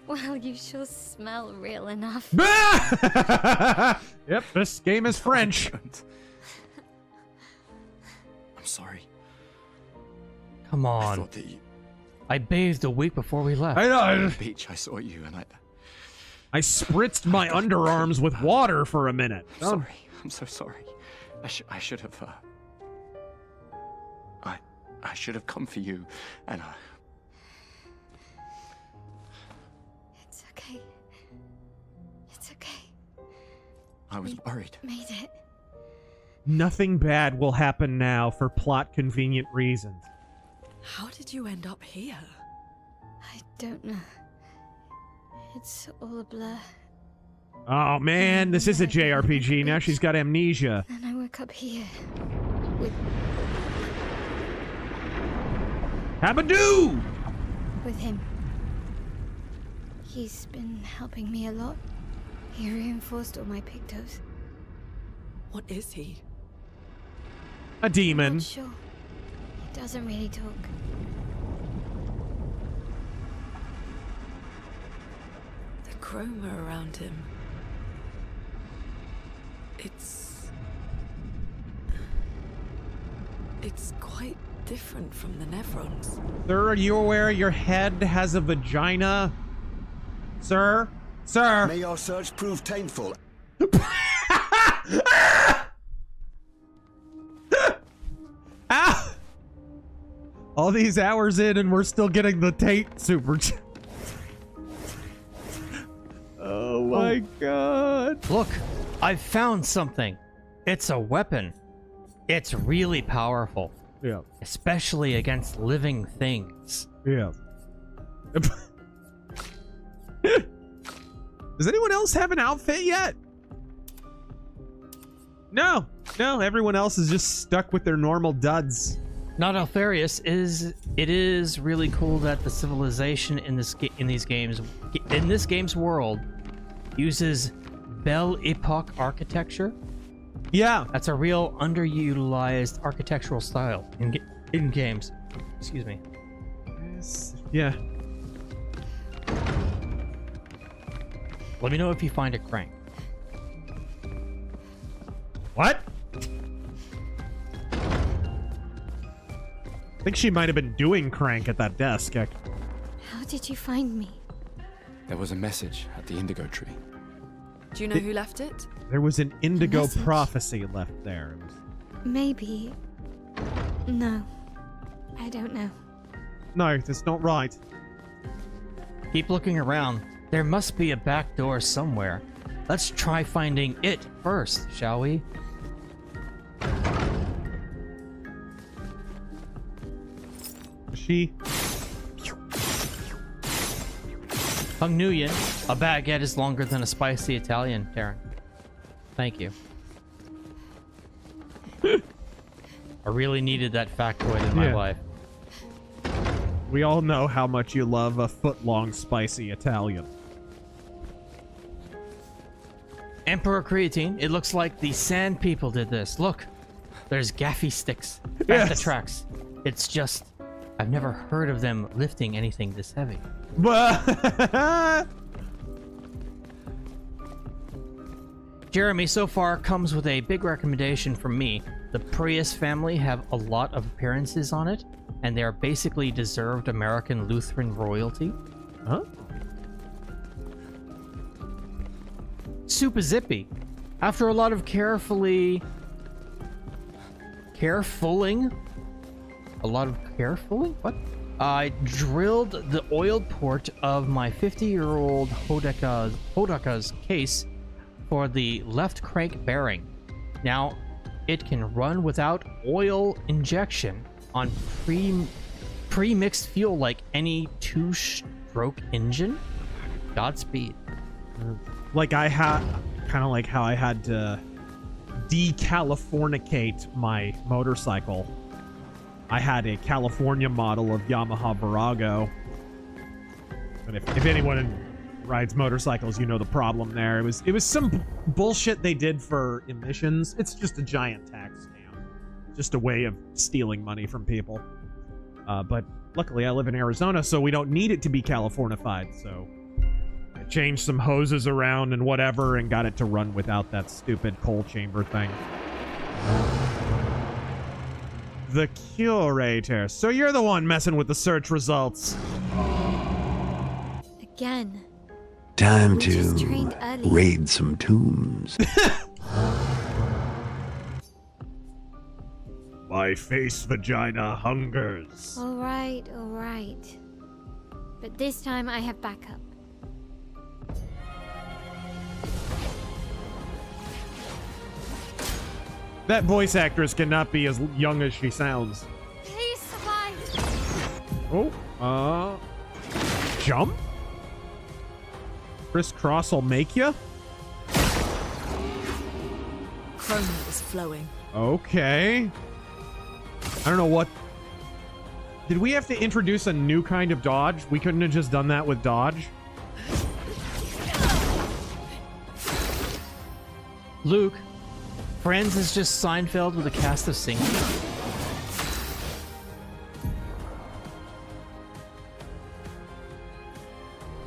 Well, you sure smell real enough. Yep, this game is French. I'm sorry. Come on. I thought that you... I bathed a week before we left. I know. On the beach, I saw you and I spritzed my underarms with water for a minute. I'm sorry. I'm so sorry. I should have... I should have come for you, and It's okay. It's okay. I was worried. Made it. Nothing bad will happen now for plot convenient reasons. How did you end up here? I don't know. It's all a blur. Oh man, this is a JRPG. Now she's got amnesia. And I woke up here with Habadoo! with him. He's been helping me a lot. He reinforced all my pictos. What is he? A demon. Not sure. He doesn't really talk. The chroma around him. It's quite different from the Nevrons. Sir, are you aware your head has a vagina? Sir? Sir? May your search prove taintful. Ah! All these hours in and we're still getting the Tate super. Oh my god. Look, I've found something. It's a weapon. It's really powerful. Yeah. Especially against living things. Yeah. Does anyone else have an outfit yet? No. No, everyone else is just stuck with their normal duds. Not Alfarius is really cool that the civilization in this game's world uses Belle Epoque architecture. Yeah, that's a real underutilized architectural style in games. Excuse me. Yeah. Let me know if you find a crank. What? I think she might have been doing crank at that desk. How did you find me? There was a message at the indigo tree. Do you know who left it? There was an indigo Message? prophecy left there. It was... Maybe. No. I don't know. No, that's not right. Keep looking around. There must be a back door somewhere. Let's try finding it first, shall we? Hung Nguyen. A baguette is longer than a spicy Italian, Darren. Thank you. I really needed that factoid in my life. We all know how much you love a foot-long spicy Italian. Emperor Creatine. It looks like the Sand People did this. Look, there's gaffy sticks at the tracks. It's just, I've never heard of them lifting anything this heavy. Jeremy so far comes with a big recommendation from me. The Prius family have a lot of appearances on it, and they are basically deserved American Lutheran royalty. Huh? Super zippy. After a lot of carefulling, what? I drilled the oiled port of my 50-year-old Hodaka's case for the left crank bearing. Now, it can run without oil injection on pre-mixed fuel like any two-stroke engine. Godspeed. Like kind of like how I had to de-Californicate my motorcycle. I had a California model of Yamaha Virago. And if anyone rides motorcycles, you know the problem there. It was some bullshit they did for emissions. It's just a giant tax scam. Just a way of stealing money from people. But luckily I live in Arizona, so we don't need it to be Californified, so I changed some hoses around and whatever and got it to run without that stupid coal chamber thing. The curator. So you're the one messing with the search results. Again. Time We just trained to early. raid some tombs. My face vagina hungers. All right. But this time I have backup. That voice actress cannot be as young as she sounds. Please survive. Oh, jump? Crisscross will make you? Chroma is flowing. Okay. I don't know what... Did we have to introduce a new kind of dodge? We couldn't have just done that with dodge? Luke, Friends is just Seinfeld with a cast of singers.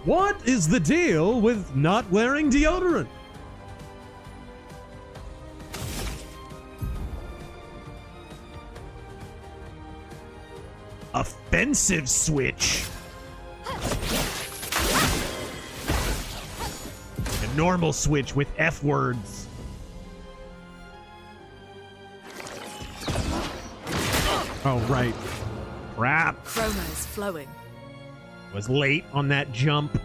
What is the deal with not wearing deodorant? Offensive switch. A normal switch with F words. Oh, right. Crap. Chroma is flowing. Was late on that jump.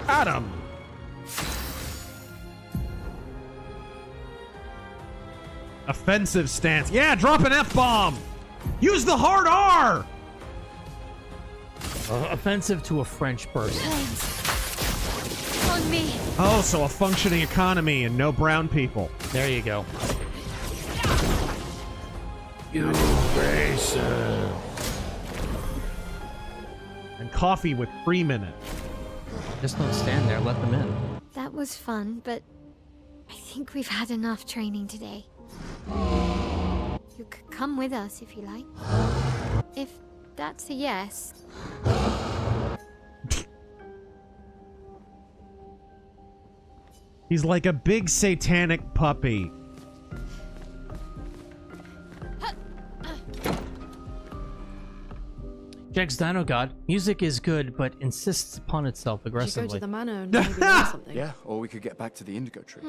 Got him. Offensive stance. Yeah, drop an F-bomb. Use the hard R. Offensive to a French person. On me. Oh, so a functioning economy and no brown people. There you go. You racist. And coffee with cream in it. Just don't stand there, let them in. That was fun, but I think we've had enough training today. You could come with us if you like. If that's a yes. He's like a big satanic puppy. Jack's Dino God, music is good, but insists upon itself aggressively. Should go to the manor and maybe learn something. Yeah, or we could get back to the Indigo Tree.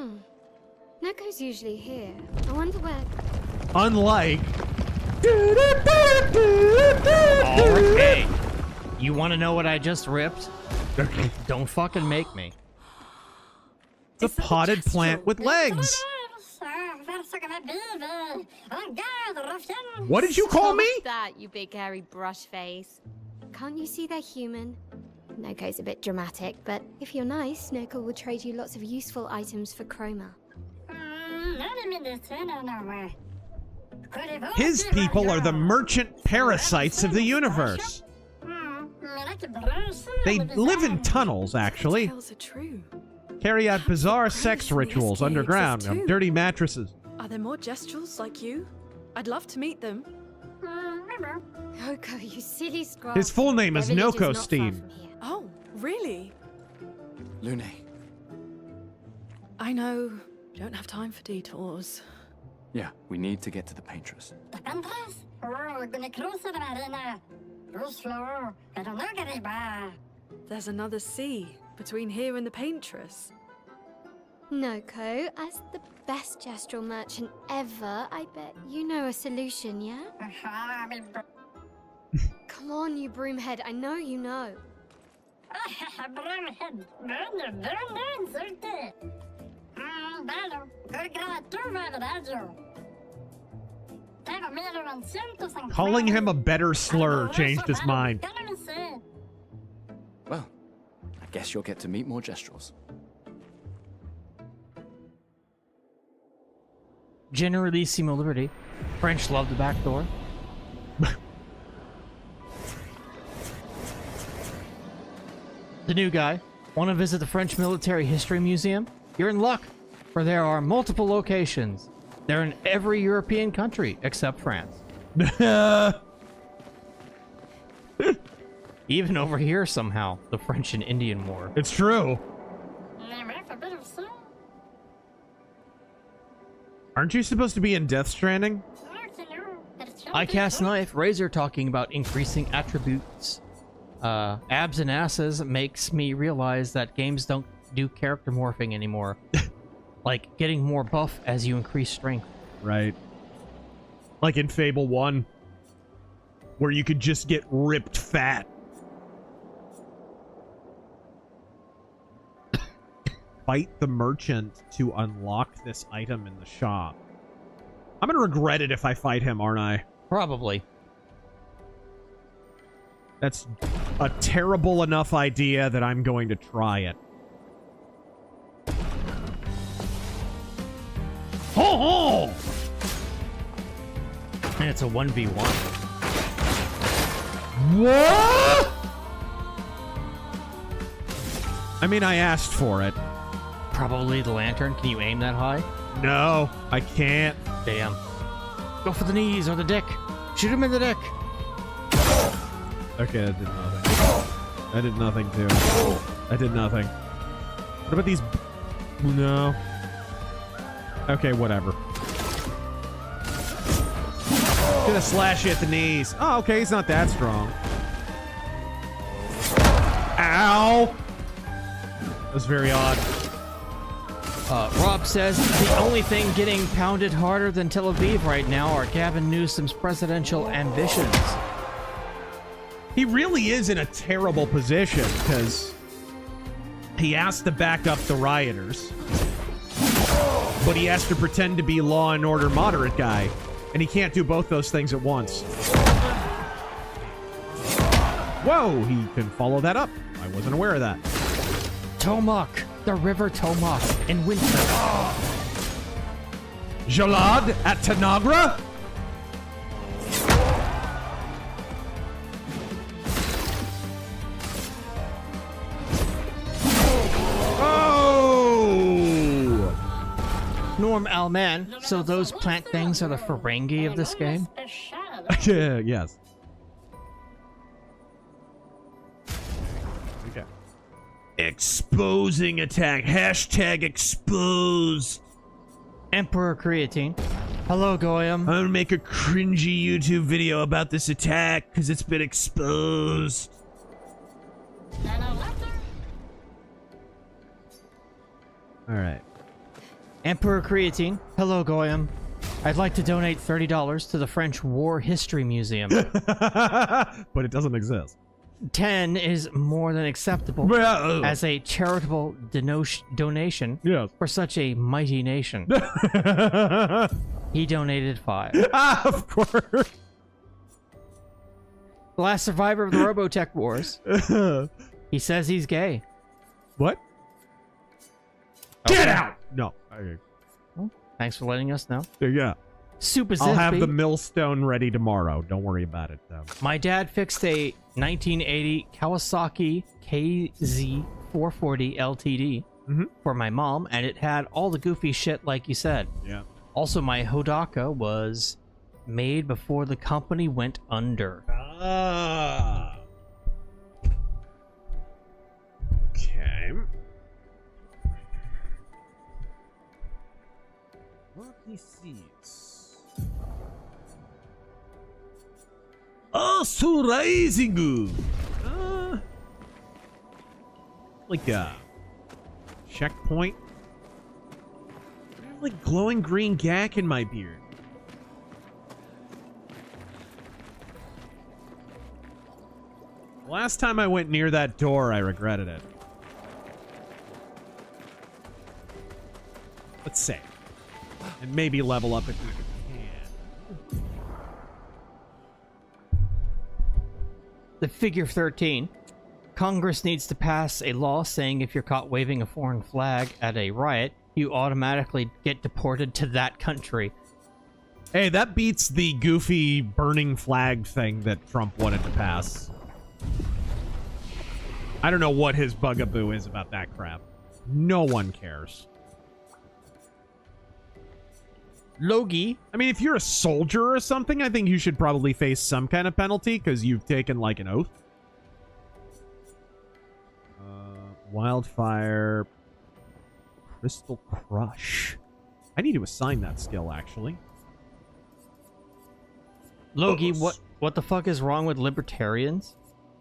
Neko's usually here. I wonder where... Unlike... Okay. You want to know what I just ripped? Don't fucking make me. The potted plant with legs. What did you call me? Stop that, you big hairy brush face. Can't you see they're human? Noko's a bit dramatic, but if you're nice, Noko will trade you lots of useful items for chroma. His people are the merchant parasites of the universe. They live in tunnels, actually. Carry out bizarre sex rituals underground on dirty mattresses. Are there more Gestrels like you? I'd love to meet them. Noko, you silly scrub. His full name is Their village Noko not far Steen. from here. Oh, really? Lune. I know. Don't have time for detours. Yeah, we need to get to the Paintress. There's another sea between here and the Paintress. Noko, as the best Gestral merchant ever, I bet you know a solution, yeah? Come on, you broomhead, I know you know. Calling him a better slur changed his mind. Well, I guess you'll get to meet more Gestrels. Generalissimo Liberty. French love the back door. The new guy. Want to visit the French Military History Museum? You're in luck, for there are multiple locations. They're in every European country except France. Even over here somehow, the French and Indian War. It's true. Aren't you supposed to be in Death Stranding? I cast knife. Razor talking about increasing attributes. Abs and asses makes me realize that games don't do character morphing anymore. Like getting more buff as you increase strength. Right. Like in Fable 1, where you could just get ripped fat. Fight the merchant to unlock this item in the shop. I'm gonna regret it if I fight him, aren't I? Probably. That's a terrible enough idea that I'm going to try it. Ho ho! And it's a 1v1. What? I mean, I asked for it. Probably the lantern. Can you aim that high? No, I can't. Damn. Go for the knees or the dick. Shoot him in the dick. Okay, that did nothing. That did nothing, too. That did nothing. What about these... No. Okay, whatever. Gonna slash you at the knees. Oh, okay, he's not that strong. Ow! That was very odd. Rob says the only thing getting pounded harder than Tel Aviv right now are Gavin Newsom's presidential ambitions. He really is in a terrible position because he has to back up the rioters, but he has to pretend to be law and order moderate guy, and he can't do both those things at once. Whoa, he can follow that up. I wasn't aware of that. Tomok, the river Tomok in winter. Jalad at Tanagra? Norm Alman, so those plant things are the Ferengi of this game? Yeah, yes. Okay. Exposing attack. Hashtag exposed. Emperor Creatine. Hello, Goyam. I'm gonna make a cringy YouTube video about this attack because it's been exposed. Alright. Emperor Creatine. Hello, Goyam. I'd like to donate $30 to the French War History Museum. But it doesn't exist. 10 is more than acceptable as a charitable donation for such a mighty nation. He donated 5. Of course. The last survivor of the Robotech Wars. He says he's gay. What? Okay. Get out! No. Okay. Well, thanks for letting us know. Yeah. Super I'll have Zippy. the millstone ready tomorrow. Don't worry about it, though. My dad fixed a 1980 Kawasaki KZ440 LTD for my mom, and it had all the goofy shit like you said. Yeah. Also, my Hodaka was made before the company went under. Ah. Okay. Lucky seeds. Rising. Like a checkpoint. I have like glowing green gack in my beard. Last time I went near that door, I regretted it. Let's save. And maybe level up if we can. The figure 13. Congress needs to pass a law saying if you're caught waving a foreign flag at a riot, you automatically get deported to that country. Hey, that beats the goofy burning flag thing that Trump wanted to pass. I don't know what his bugaboo is about that crap. No one cares. Logie. I mean, if you're a soldier or something, I think you should probably face some kind of penalty because you've taken, like, an oath. Wildfire. Crystal Crush. I need to assign that skill, actually. Logie, what the fuck is wrong with libertarians?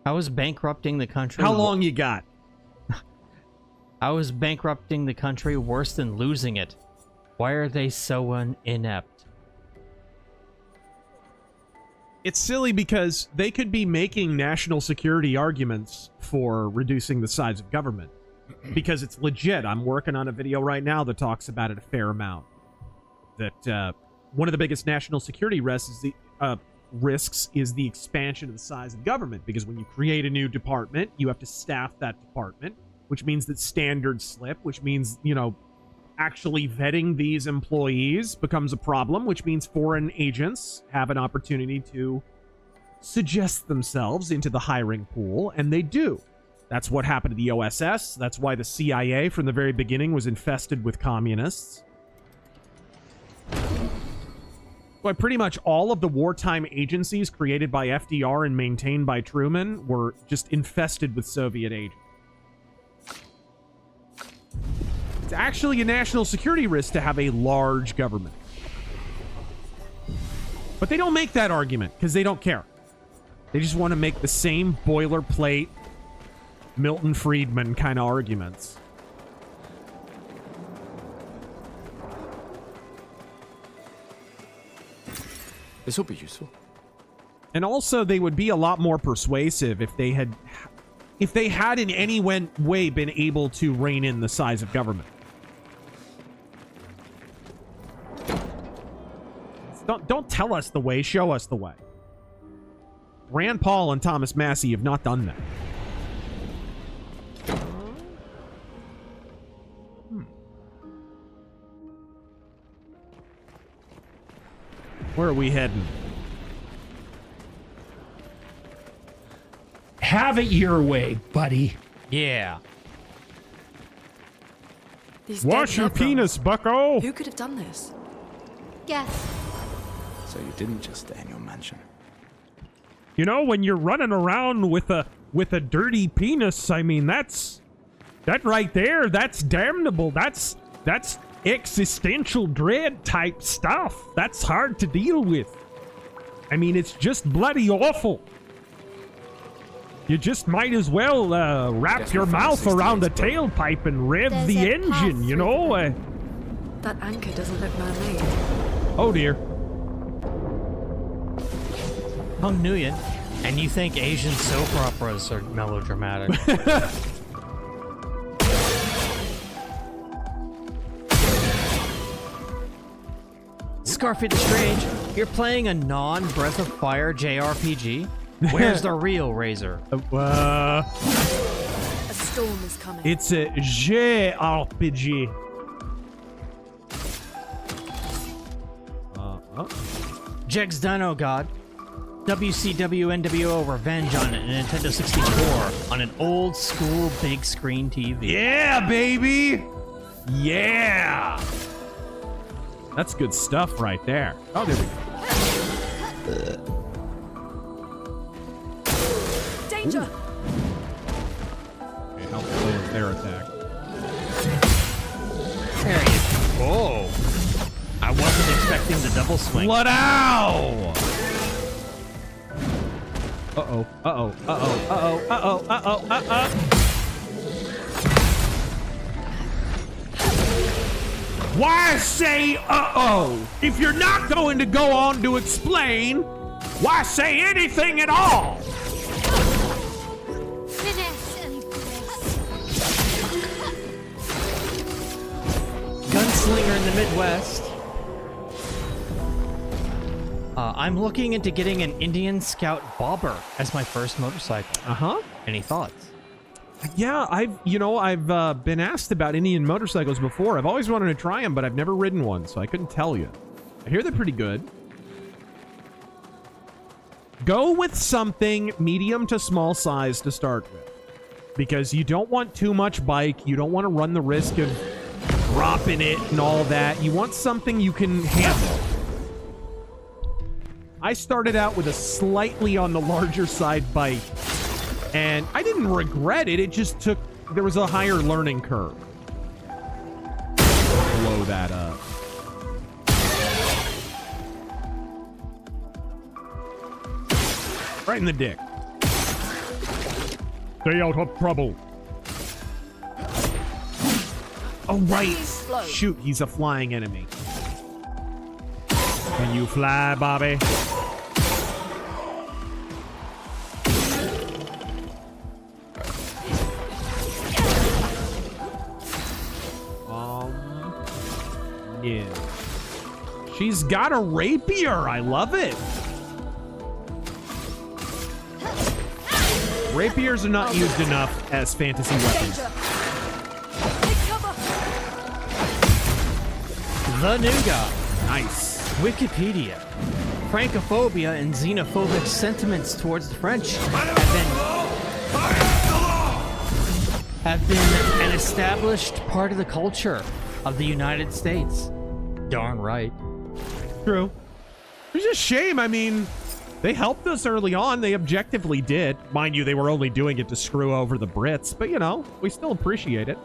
How is bankrupting the country... How long you got? How is bankrupting the country worse than losing it? Why are they so inept? It's silly because they could be making national security arguments for reducing the size of government. Because it's legit. I'm working on a video right now that talks about it a fair amount. That one of the biggest national security risks is the expansion of the size of government. Because when you create a new department, you have to staff that department, which means that standards slip, which means, you know, actually vetting these employees becomes a problem, which means foreign agents have an opportunity to suggest themselves into the hiring pool, and they do. That's what happened to the OSS. That's why the CIA from the very beginning was infested with communists. Why pretty much all of the wartime agencies created by FDR and maintained by Truman were just infested with Soviet agents. It's actually a national security risk to have a large government. But they don't make that argument because they don't care. They just want to make the same boilerplate Milton Friedman kind of arguments. This will be useful. And also, they would be a lot more persuasive if they had in any way been able to rein in the size of government. Don't tell us the way, show us the way. Rand Paul and Thomas Massey have not done that. Where are we heading? Have it your way, buddy. Yeah. Wash your penis, bucko! Who could have done this? Guess. So you didn't just stay in your mansion. You know, when you're running around with a dirty penis, I mean, that right there, that's damnable. That's existential dread type stuff. That's hard to deal with. I mean, it's just bloody awful. You just might as well wrap your mouth around the tailpipe and rev the engine, you know? That anchor doesn't look man-made. Oh dear. Hung Nguyen. And you think Asian soap operas are melodramatic. Scarfy the Strange, you're playing a non-Breath of Fire JRPG? Where's the real Razor? A storm is coming. It's a JRPG. Jegs Dino God. WCW NWO Revenge on Nintendo 64 on an old school big screen TV. Yeah, baby! Yeah! That's good stuff right there. Oh, there we go. Danger! Okay, help close their attack. There you go. Whoa. I wasn't expecting the double swing. Blood ow! Uh-oh, uh-oh, uh-oh, uh-oh, uh-oh, uh-oh, uh-oh. Why say uh-oh? If you're not going to go on to explain, why say anything at all? Gunslinger in the Midwest. I'm looking into getting an Indian Scout Bobber as my first motorcycle. Uh-huh. Any thoughts? Yeah, I've been asked about Indian motorcycles before. I've always wanted to try them, but I've never ridden one, so I couldn't tell you. I hear they're pretty good. Go with something medium to small size to start with, because you don't want too much bike. You don't want to run the risk of dropping it and all that. You want something you can handle. I started out with a slightly on the larger side bike, and I didn't regret it. It just there was a higher learning curve. Blow that up. Right in the dick. Stay out of trouble. Oh, right. Shoot, he's a flying enemy. Can you fly, Bobby? Yeah. She's got a rapier. I love it. Rapiers are not used enough as fantasy weapons. The new guy. Nice. Wikipedia. Francophobia and xenophobic sentiments towards the French have been an established part of the culture of the United States. Darn right. True. It's a shame. I mean, they helped us early on. They objectively did. Mind you, they were only doing it to screw over the Brits, but you know, we still appreciate it.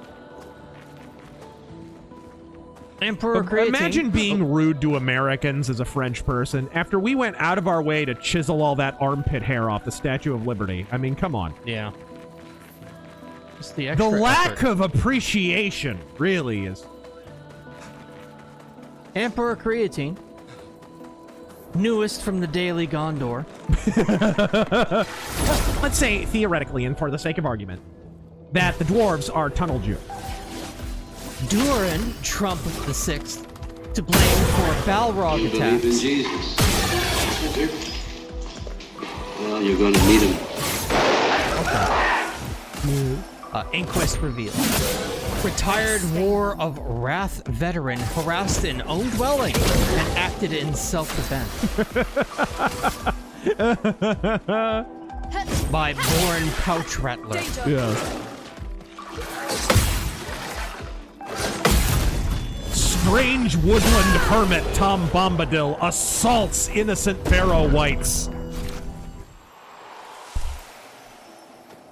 Emperor Imagine being rude to Americans as a French person after we went out of our way to chisel all that armpit hair off the Statue of Liberty. I mean, come on. Yeah. Just the lack of appreciation really is. Emperor Creatine. Newest from the Daily Gondor. Let's say, theoretically, and for the sake of argument, that the dwarves are tunnel Jew. Durin Trump VI to blame for Balrog attacks. Believe in Jesus. Well, you're going to meet him. Inquest revealed. Retired War of Wrath veteran harassed an own dwelling and acted in self-defense. By Born Pouch Rattler. Yeah. Strange woodland hermit Tom Bombadil assaults innocent Barrow Whites.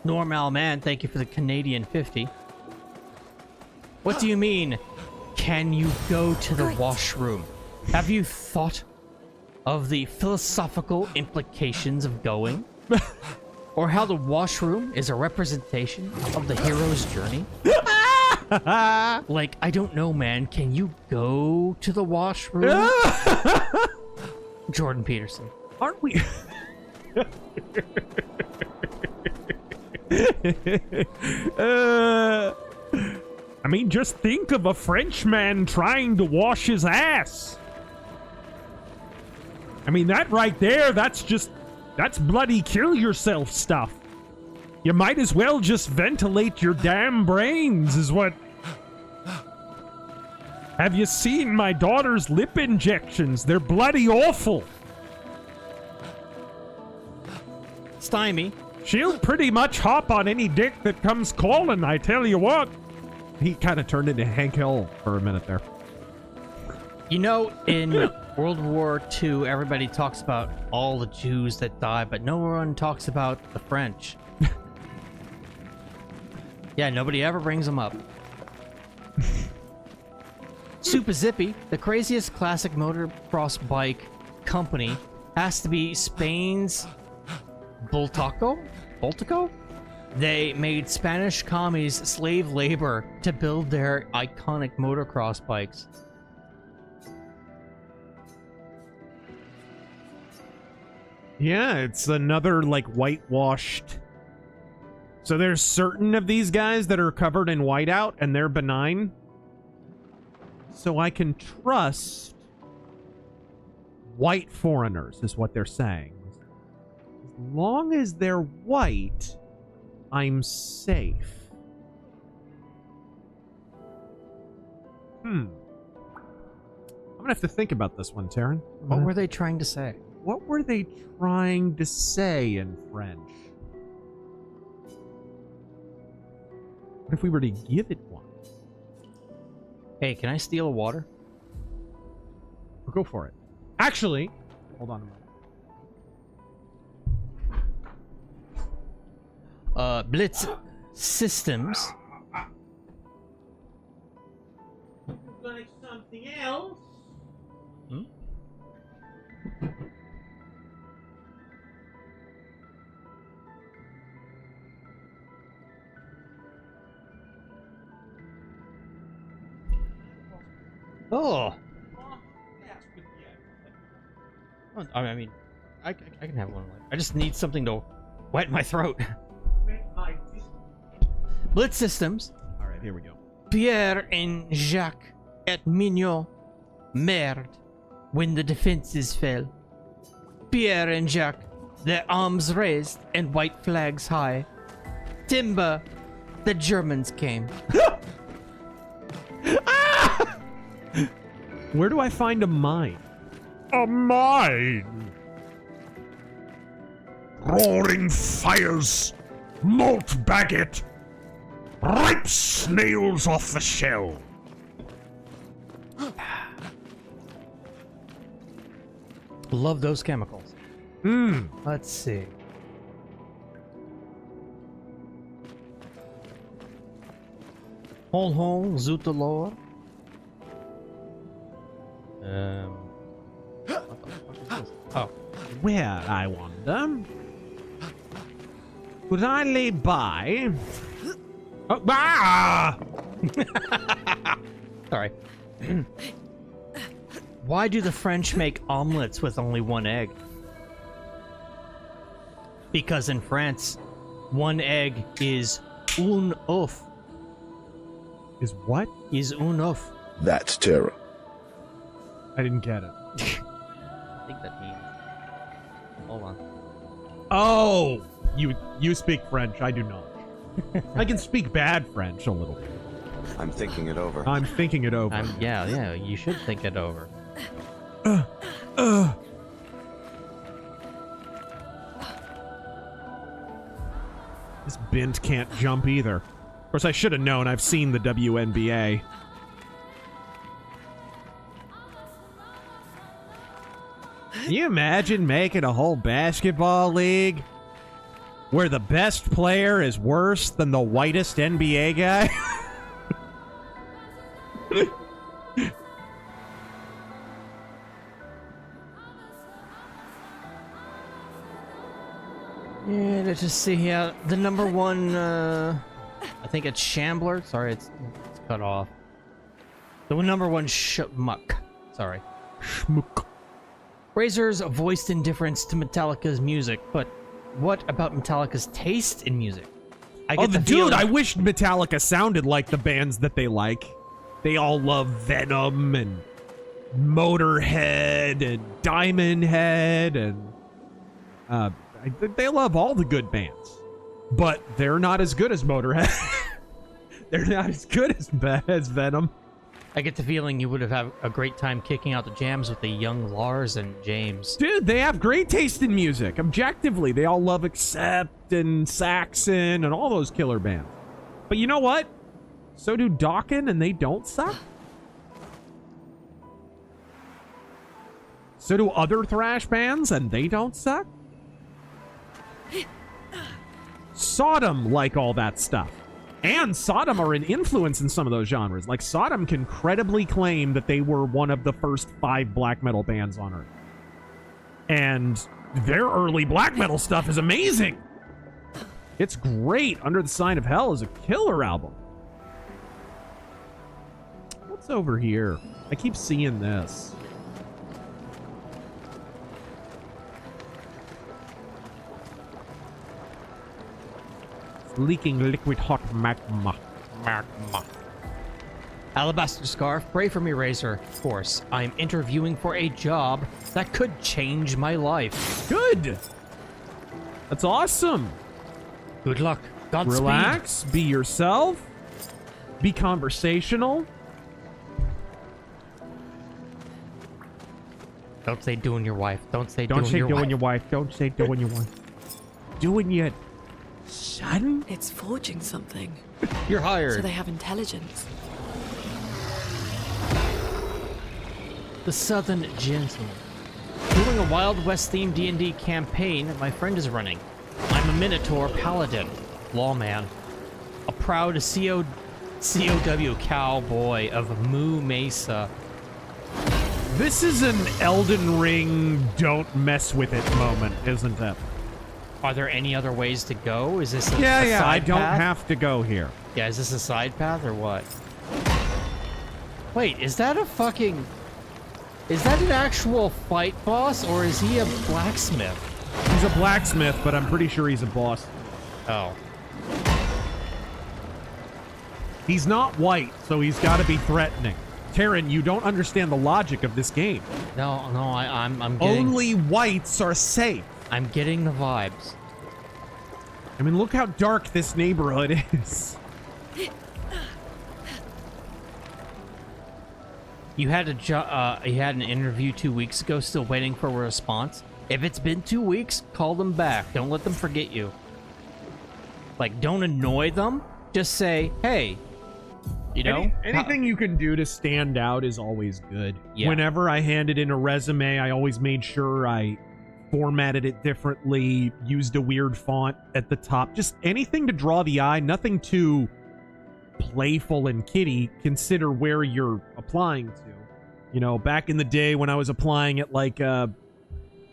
Normal Man, thank you for the Canadian 50. What do you mean, can you go to the washroom? Have you thought of the philosophical implications of going? Or how the washroom is a representation of the hero's journey? Like, I don't know, man. Can you go to the washroom? Jordan Peterson. Aren't we... I mean, just think of a Frenchman trying to wash his ass. I mean, that right there, that's bloody kill yourself stuff. You might as well just ventilate your damn brains, is what... Have you seen my daughter's lip injections? They're bloody awful. Stymie. She'll pretty much hop on any dick that comes calling, I tell you what. He kind of turned into Hank Hill for a minute there. You know, in World War II, everybody talks about all the Jews that died, but no one talks about the French. Yeah, nobody ever brings them up. Super Zippy, the craziest classic motocross bike company, has to be Spain's Bultaco? They made Spanish commies slave labor to build their iconic motocross bikes. Yeah, it's another, like, whitewashed... So there's certain of these guys that are covered in whiteout, and they're benign. So I can trust white foreigners, is what they're saying. As long as they're white, I'm safe. I'm gonna have to think about this one, Taryn. What were they trying to say? What were they trying to say in French? What if we were to give it one? Hey, can I steal water? We'll go for it. Actually, hold on a moment. Blitz Systems. Like something else? Oh. I mean, I can have one. I just need something to wet my throat. Blitz Systems. All right, here we go. Pierre and Jacques et Mignon merde when the defenses fell. Pierre and Jacques, their arms raised and white flags high. Timber, the Germans came. Where do I find a mine? A mine! Roaring fires, malt baguette, ripe snails off the shell. Love those chemicals. Let's see. Hon Zutalor. What the fuck is this? Oh. Where, I wonder? Could I lay by? Oh, ah! Sorry. Why do the French make omelets with only one egg? Because in France, one egg is un œuf. Is what? Is un œuf. That's terror. I didn't get it. I think that means... Hold on. Oh! You speak French, I do not. I can speak bad French a little bit. I'm thinking it over. I'm thinking it over. Yeah, you should think it over. This Bint can't jump either. Of course, I should have known. I've seen the WNBA. Can you imagine making a whole basketball league where the best player is worse than the whitest NBA guy? Yeah, let's just see here. The number one, I think it's Shambler. Sorry, it's cut off. The number one schmuck. Sorry. Schmuck. Razor's voiced indifference to Metallica's music, but what about Metallica's taste in music? Dude, I wish Metallica sounded like the bands that they like. They all love Venom and Motorhead and Diamond Head, and they love all the good bands. But they're not as good as Motorhead. They're not as good as Venom. I get the feeling you would have had a great time kicking out the jams with the young Lars and James. Dude, they have great taste in music. Objectively, they all love Accept and Saxon and all those killer bands. But you know what? So do Dokken, and they don't suck. So do other thrash bands, and they don't suck. Sodom like all that stuff. And Sodom are an influence in some of those genres. Like, Sodom can credibly claim that they were one of the first 5 black metal bands on Earth. And their early black metal stuff is amazing. It's great. Under the Sign of Hell is a killer album. What's over here? I keep seeing this. Leaking liquid hot magma. Alabaster Scarf, pray for me, RazörForce. I'm interviewing for a job that could change my life. Good. That's awesome. Good luck. Godspeed. Relax. Be yourself. Be conversational. Don't say doing your wife. Don't say Don't doing say your doing wife. your wife. Don't say doing your wife. Doing your son? It's forging something. You're hired. So they have intelligence. The Southern Gentleman. Doing a Wild West themed D&D campaign my friend is running. I'm a Minotaur Paladin, lawman, a proud COW cowboy of Moo Mesa. This is an Elden Ring don't mess with it moment, isn't it? Are there any other ways to go? Is this a Yeah, side I don't path? have to go here. Yeah, is this a side path or what? Wait, is that a fucking... Is that an actual fight boss, or is he a blacksmith? He's a blacksmith, but I'm pretty sure he's a boss. Oh. He's not white, so he's got to be threatening. Taryn, you don't understand the logic of this game. No, I'm getting... Only whites are safe. I'm getting the vibes. I mean, look how dark this neighborhood is. You had an interview 2 weeks ago, still waiting for a response. If it's been 2 weeks, call them back. Don't let them forget you. Like, don't annoy them. Just say, hey, you know? Anything you can do to stand out is always good. Yeah. Whenever I handed in a resume, I always made sure I formatted it differently, used a weird font at the top. Just anything to draw the eye, nothing too playful and kiddie. Consider where you're applying to. You know, back in the day when I was applying at like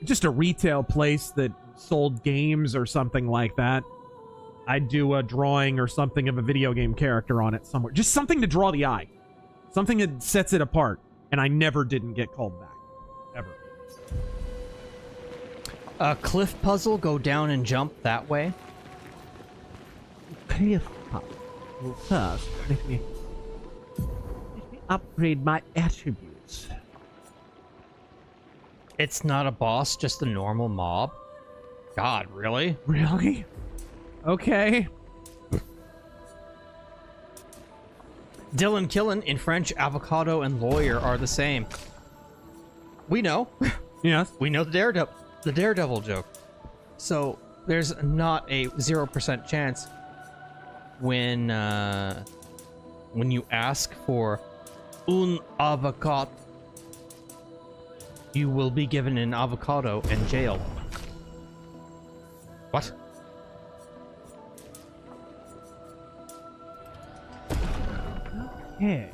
just a retail place that sold games or something like that, I'd do a drawing or something of a video game character on it somewhere. Just something to draw the eye. Something that sets it apart. And I never didn't get called back. Ever. A cliff puzzle, go down and jump that way. Cliff puzzle. Well, first, let me upgrade my attributes. It's not a boss, just a normal mob. God, really? Really? Okay. Dylan Killen, in French, avocado and lawyer are the same. We know. Yes. We know the Daredevil joke. So there's not a 0% chance when you ask for un avocado, you will be given an avocado and jailed. What? Yeah.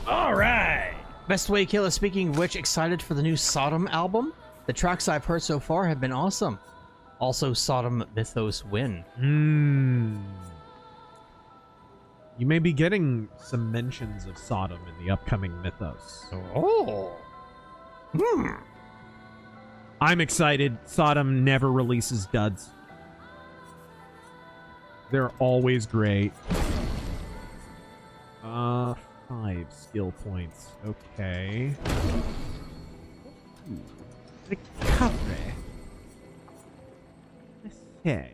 All right. Best Way Killer, speaking of which, excited for the new Sodom album? The tracks I've heard so far have been awesome. Also, Sodom Mythos Win. You may be getting some mentions of Sodom in the upcoming Mythos. Oh. I'm excited. Sodom never releases duds. They're always great. 5 skill points. Okay. Recovery. Okay.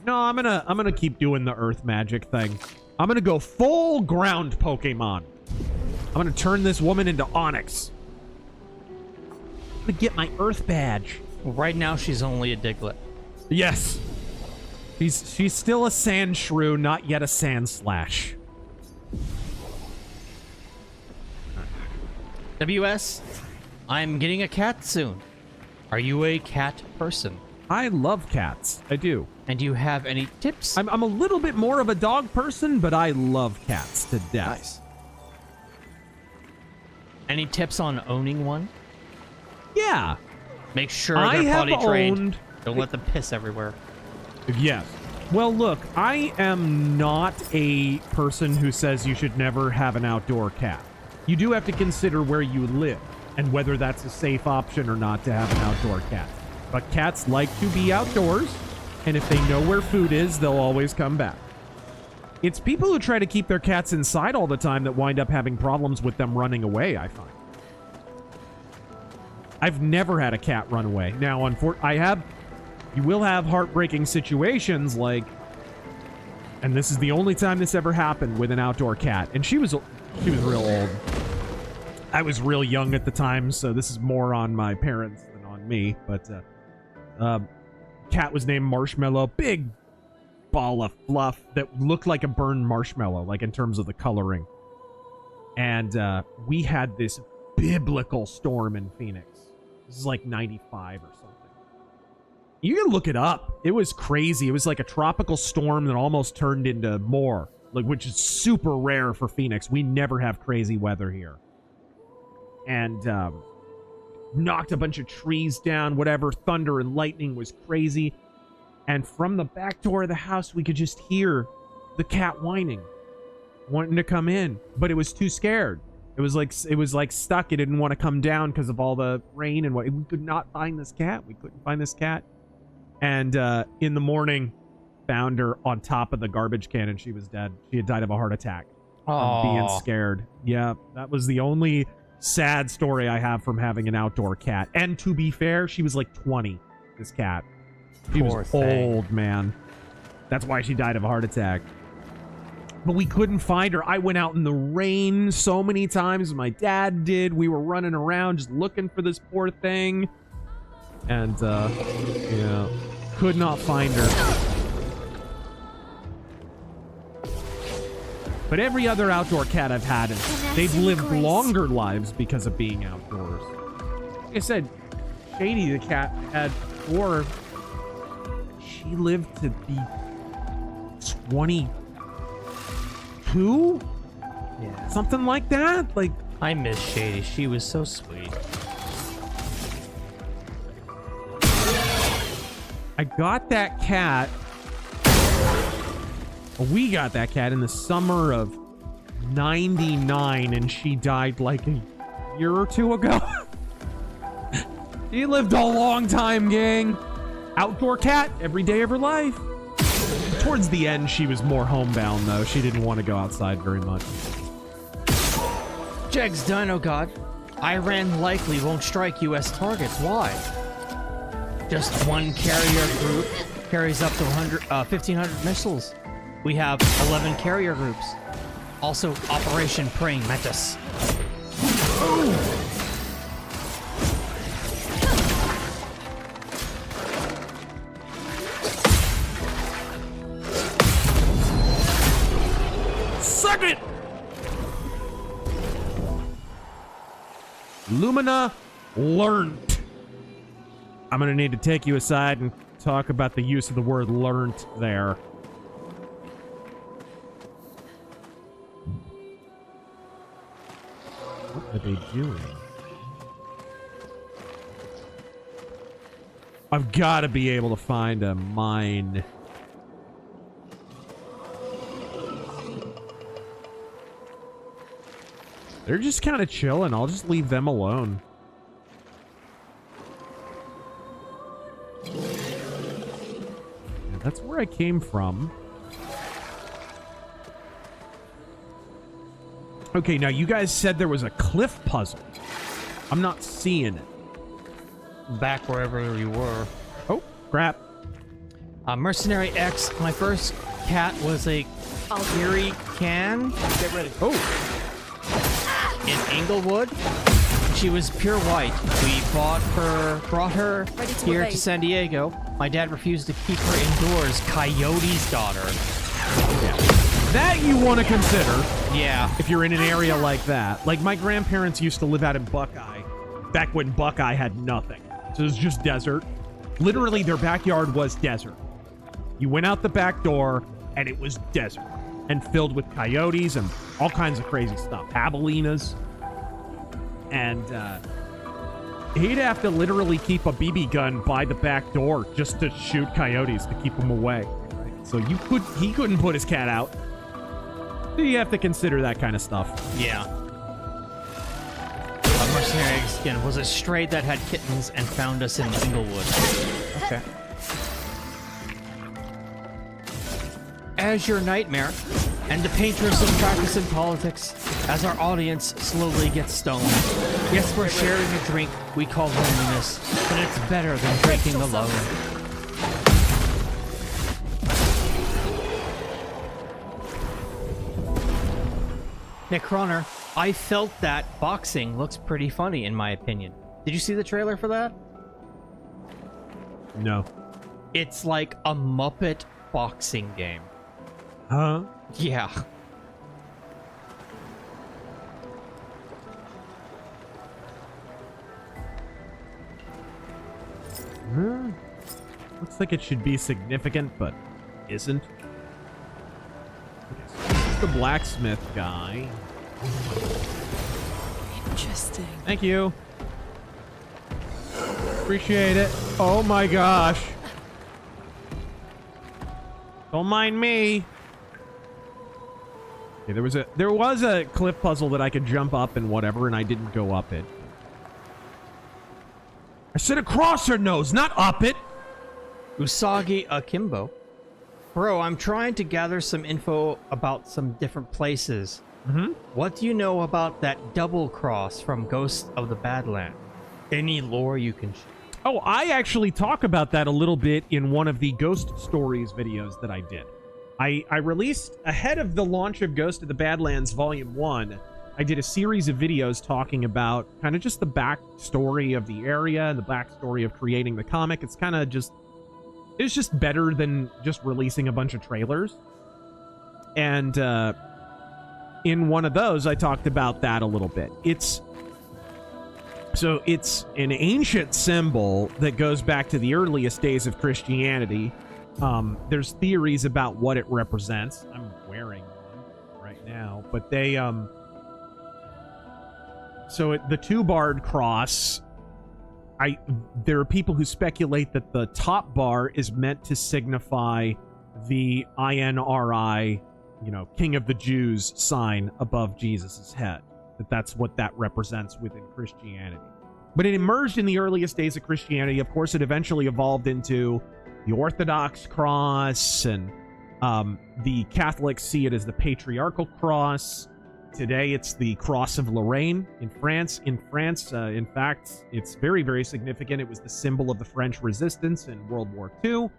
No, I'm gonna keep doing the earth magic thing. I'm gonna go full ground Pokemon. I'm gonna turn this woman into Onyx. I'm gonna get my earth badge. Well, right now she's only a Diglett. Yes. She's still a sand shrew, not yet a sand slash. WS, I'm getting a cat soon. Are you a cat person? I love cats. I do. And do you have any tips? I'm a little bit more of a dog person, but I love cats to death. Nice. Any tips on owning one? Yeah. Make sure they're potty trained. Don't let them piss everywhere. Yes. Well, look, I am not a person who says you should never have an outdoor cat. You do have to consider where you live and whether that's a safe option or not to have an outdoor cat. But cats like to be outdoors, and if they know where food is, they'll always come back. It's people who try to keep their cats inside all the time that wind up having problems with them running away, I find. I've never had a cat run away. Now, you will have heartbreaking situations like, and this is the only time this ever happened with an outdoor cat, and she was real old. I was real young at the time, so this is more on my parents than on me, but cat was named Marshmallow, big ball of fluff that looked like a burned marshmallow, like in terms of the coloring. And we had this biblical storm in Phoenix. This is like 95 or something. You can look it up. It was crazy. It was like a tropical storm that almost turned into more, like, which is super rare for Phoenix. We never have crazy weather here. And knocked a bunch of trees down, whatever. Thunder and lightning was crazy. And from the back door of the house, we could just hear the cat whining, wanting to come in, but it was too scared. It was like stuck. It didn't want to come down because of all the rain and what. We could not find this cat. We couldn't find this cat. And in the morning, found her on top of the garbage can, and she was dead. She had died of a heart attack from being scared. Yeah, that was the only sad story I have from having an outdoor cat. And to be fair, she was like 20, this cat. She was old, man. That's why she died of a heart attack. But we couldn't find her. I went out in the rain so many times. My dad did. We were running around just looking for this poor thing. And, yeah, could not find her. But every other outdoor cat I've had, they've lived longer lives because of being outdoors. Like I said, Shady the cat had 4. She lived to be 22? Yeah. Something like that? Like, I miss Shady. She was so sweet. I got that cat. We got that cat in the summer of 99, and she died like a year or 2 ago. She lived a long time, gang. Outdoor cat every day of her life. Towards the end, she was more homebound, though. She didn't want to go outside very much. Jegs Dino God, Iran likely won't strike U.S. targets. Why? Just one carrier group carries up to 1,500 missiles. We have 11 carrier groups. Also, Operation Praying Mantis. Suck it! Lumina learned. I'm gonna need to take you aside and talk about the use of the word learned there. What are they doing? I've got to be able to find a mine. They're just kind of chilling. I'll just leave them alone. Yeah, that's where I came from. Okay, now you guys said there was a cliff puzzle. I'm not seeing it. Back wherever you were. Oh, crap. Mercenary X, my first cat was a Kiri Can. Get ready. Oh. In Inglewood. She was pure white. We brought her here to San Diego. My dad refused to keep her indoors. Coyote's daughter. Yeah. That you want to consider. Yeah. If you're in an area like that. Like, my grandparents used to live out in Buckeye. Back when Buckeye had nothing. So it was just desert. Literally, their backyard was desert. You went out the back door, and it was desert. And filled with coyotes and all kinds of crazy stuff. Javelinas. And he'd have to literally keep a BB gun by the back door just to shoot coyotes to keep them away. So he couldn't put his cat out. So you have to consider that kind of stuff. Yeah. A mercenary skin was a stray that had kittens and found us in Inglewood. Okay. As your nightmare, and the painters of practice in politics, as our audience slowly gets stoned. Yes, we're sharing a drink we call loneliness, but it's better than drinking alone. Nick Croner, I felt that boxing looks pretty funny in my opinion. Did you see the trailer for that? No. It's like a Muppet boxing game. Huh? Yeah. Looks like it should be significant, but isn't. Okay, so this is the blacksmith guy. Interesting. Thank you. Appreciate it. Oh my gosh. Don't mind me. Okay, there was a cliff puzzle that I could jump up and whatever, and I didn't go up it. I said across her nose, not up it. Usagi Akimbo. Bro, I'm trying to gather some info about some different places. Mm-hmm. What do you know about that double cross from Ghost of the Badlands? Any lore you can share? Oh, I actually talk about that a little bit in one of the Ghost Stories videos that I did. I released, ahead of the launch of Ghost of the Badlands Volume 1, I did a series of videos talking about kind of just the backstory of the area and the backstory of creating the comic. It's kind of just, it's just better than just releasing a bunch of trailers. And in one of those, I talked about that a little bit. It's an ancient symbol that goes back to the earliest days of Christianity. There's theories about what it represents. I'm wearing one right now, but they, the two-barred cross, there are people who speculate that the top bar is meant to signify the INRI, King of the Jews sign above Jesus's head. That's what that represents within Christianity. But it emerged in the earliest days of Christianity. Of course, it eventually evolved into the Orthodox cross, and the Catholics see it as the patriarchal cross. Today, it's the Cross of Lorraine in France. In fact, it's very, very significant. It was the symbol of the French resistance in World War II.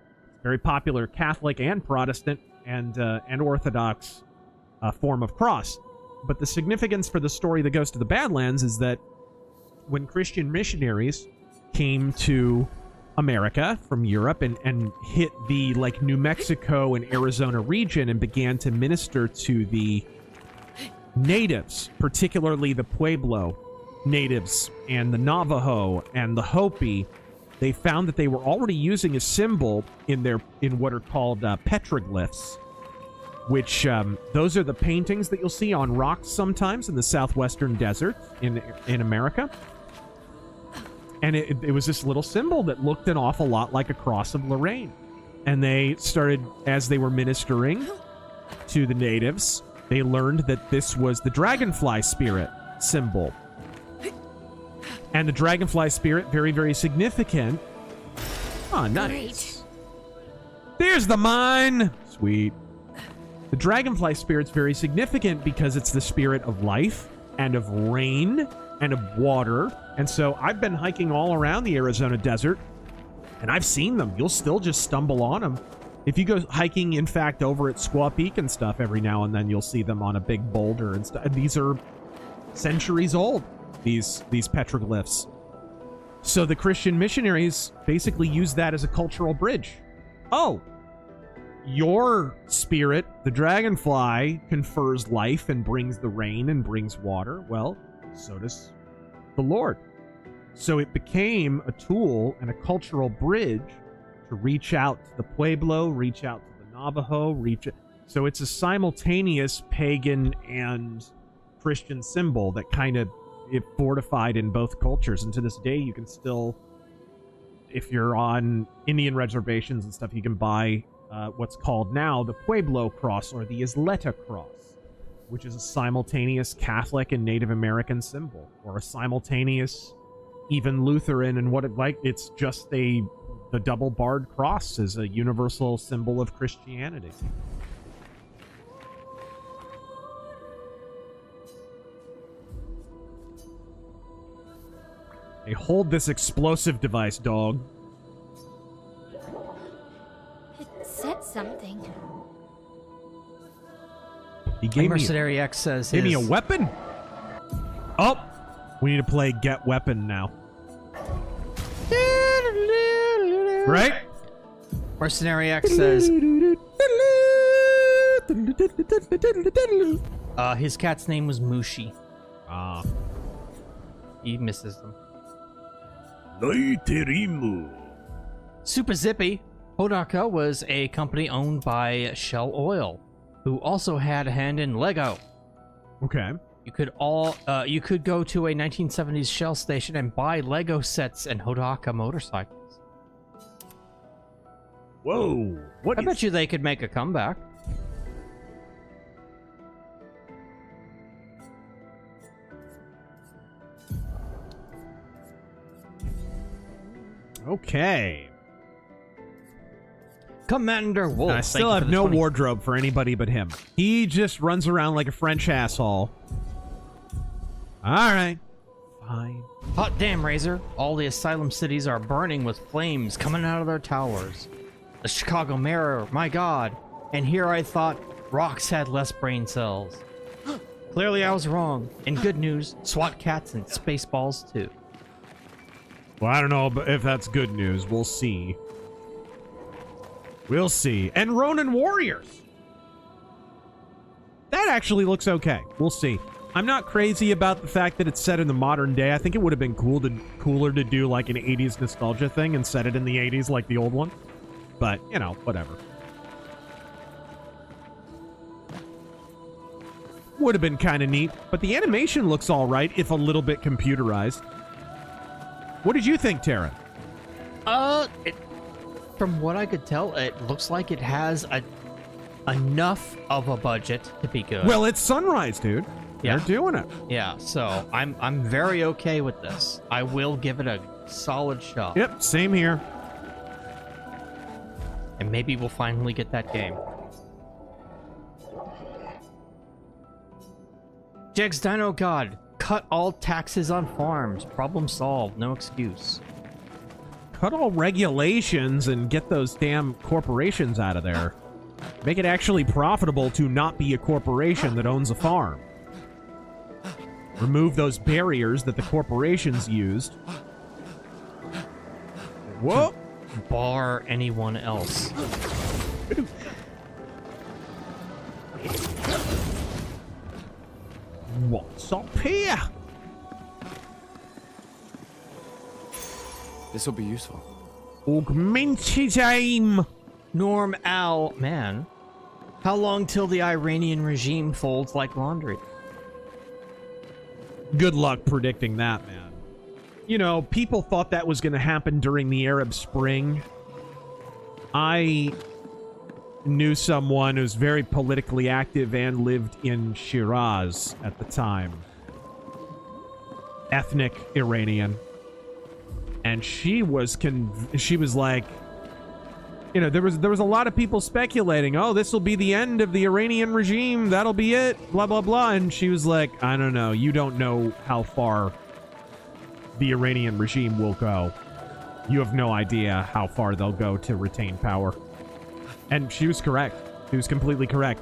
Very popular Catholic and Protestant and Orthodox form of cross. But the significance for the story that goes to the Badlands is that when Christian missionaries came to America from Europe and hit the New Mexico and Arizona region and began to minister to the natives, particularly the Pueblo natives and the Navajo and the Hopi, they found that they were already using a symbol in what are called petroglyphs, which those are the paintings that you'll see on rocks sometimes in the southwestern desert in America. And it was this little symbol that looked an awful lot like a cross of Lorraine. And they started, as they were ministering to the natives, they learned that this was the dragonfly spirit symbol. And the dragonfly spirit, very, very significant. Oh, nice. There's the mine. Sweet. The dragonfly spirit's very significant because it's the spirit of life and of rain and of water. And so I've been hiking all around the Arizona desert, and I've seen them. You'll still just stumble on them. If you go hiking, in fact, over at Squaw Peak and stuff, every now and then you'll see them on a big boulder and stuff. These are centuries old, these petroglyphs. So the Christian missionaries basically use that as a cultural bridge. Oh, your spirit, the dragonfly, confers life and brings the rain and brings water. Well, so does the Lord. So it became a tool and a cultural bridge to reach out to the Pueblo, reach out to the Navajo, so it's a simultaneous pagan and Christian symbol that kind of it fortified in both cultures. And to this day, you can still, if you're on Indian reservations and stuff, you can buy what's called now the Pueblo cross or the Isleta cross, which is a simultaneous Catholic and Native American symbol, or a simultaneous even Lutheran and it's just the double barred cross is a universal symbol of Christianity. Hey, hold this explosive device, dog. It said something. He gave Mercenary X says give me a weapon? Oh! We need to play Get Weapon now. Right? Mercenary X says his cat's name was Mushi. Ah. He misses them. Loiterimu. Super Zippy. Hodaka was a company owned by Shell Oil, who also had a hand in Lego. Okay. You could go to a 1970s Shell station and buy Lego sets and Hodaka motorcycles. Whoa! I bet you they could make a comeback. Okay. Commander Wolf. I still have no wardrobe for anybody but him. He just runs around like a French asshole. Alright. Fine. Hot damn, Razor. All the asylum cities are burning with flames coming out of their towers. The Chicago Mirror, my god. And here I thought rocks had less brain cells. Clearly I was wrong. And good news, SWAT cats and Spaceballs too. Well, I don't know if that's good news. We'll see. We'll see. And Ronin Warriors. That actually looks okay. We'll see. I'm not crazy about the fact that it's set in the modern day. I think it would have been cooler to do like an 80s nostalgia thing and set it in the 80s like the old one. But, you know, whatever. Would have been kind of neat. But the animation looks all right, if a little bit computerized. What did you think, Tara? From what I could tell, it looks like it has enough of a budget to be good. Well, it's Sunrise, dude. Yeah. They're doing it. Yeah, so I'm very okay with this. I will give it a solid shot. Yep, same here. And maybe we'll finally get that game. Jegs Dino God, cut all taxes on farms. Problem solved, no excuse. Cut all regulations and get those damn corporations out of there. Make it actually profitable to not be a corporation that owns a farm. Remove those barriers that the corporations used. Whoa! Bar anyone else. What's up here? This will be useful. Augmented aim. Norm Al, man. How long till the Iranian regime folds like laundry? Good luck predicting that, man. You know, people thought that was going to happen during the Arab Spring. I knew someone who's very politically active and lived in Shiraz at the time. ethnic Iranian. And she was like, you know, there was a lot of people speculating, oh, this will be the end of the Iranian regime, that'll be it, blah blah blah. And she was like, I don't know, you don't know how far the Iranian regime will go. You have no idea how far they'll go to retain power. And she was correct. She was completely correct.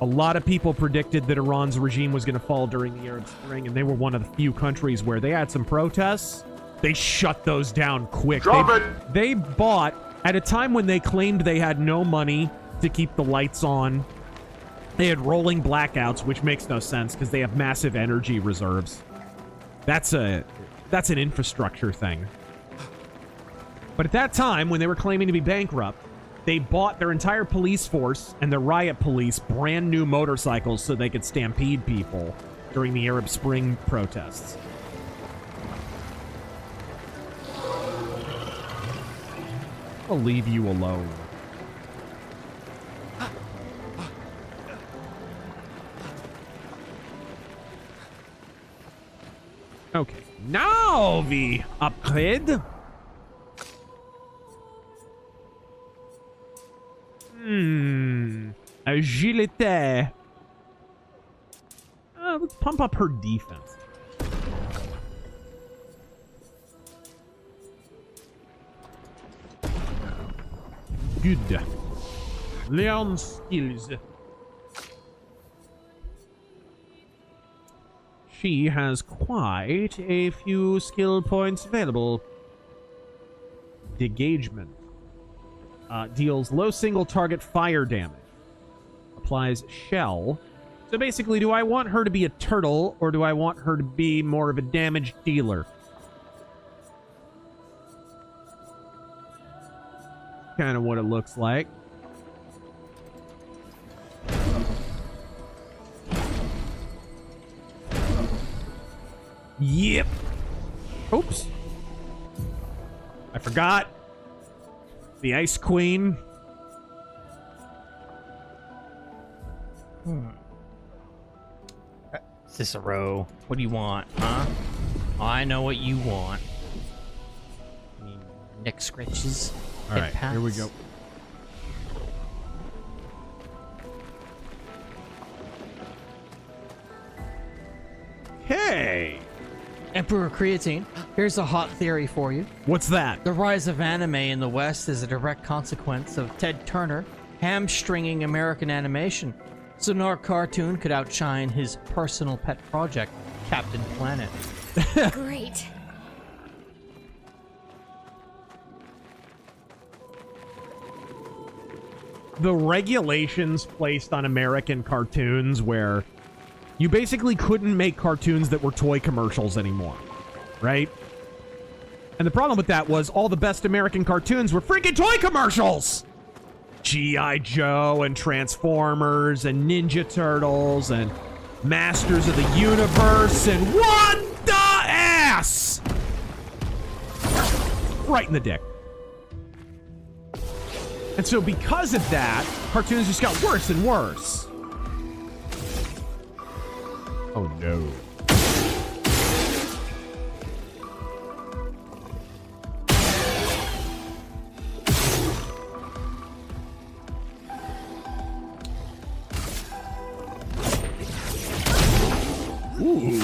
A lot of people predicted that Iran's regime was going to fall during the Arab Spring, and they were one of the few countries where they had some protests. They shut those down quick. They bought, at a time when they claimed they had no money to keep the lights on, they had rolling blackouts, which makes no sense because they have massive energy reserves. That's an infrastructure thing. But at that time, when they were claiming to be bankrupt, they bought their entire police force and their riot police brand new motorcycles so they could stampede people during the Arab Spring protests. I'll leave you alone. Okay, now we upgrade. Agilité. Let's pump up her defense. Good. Leon skills. She has quite a few skill points available. Degagement. Deals low single target fire damage. Applies shell. So basically, do I want her to be a turtle, or do I want her to be more of a damage dealer? Kind of what it looks like. Yep. Oops. I forgot. The Ice Queen. Cicero, what do you want, huh? I know what you want. I mean, neck scratches. All right, here we go. Hey! Emperor Creatine, here's a hot theory for you. What's that? The rise of anime in the West is a direct consequence of Ted Turner hamstringing American animation, so no cartoon could outshine his personal pet project, Captain Planet. Great. The regulations placed on American cartoons where you basically couldn't make cartoons that were toy commercials anymore, right? And the problem with that was all the best American cartoons were freaking toy commercials! G.I. Joe and Transformers and Ninja Turtles and Masters of the Universe and what the ass? Right in the dick. And so because of that, cartoons just got worse and worse. Oh no. Ooh.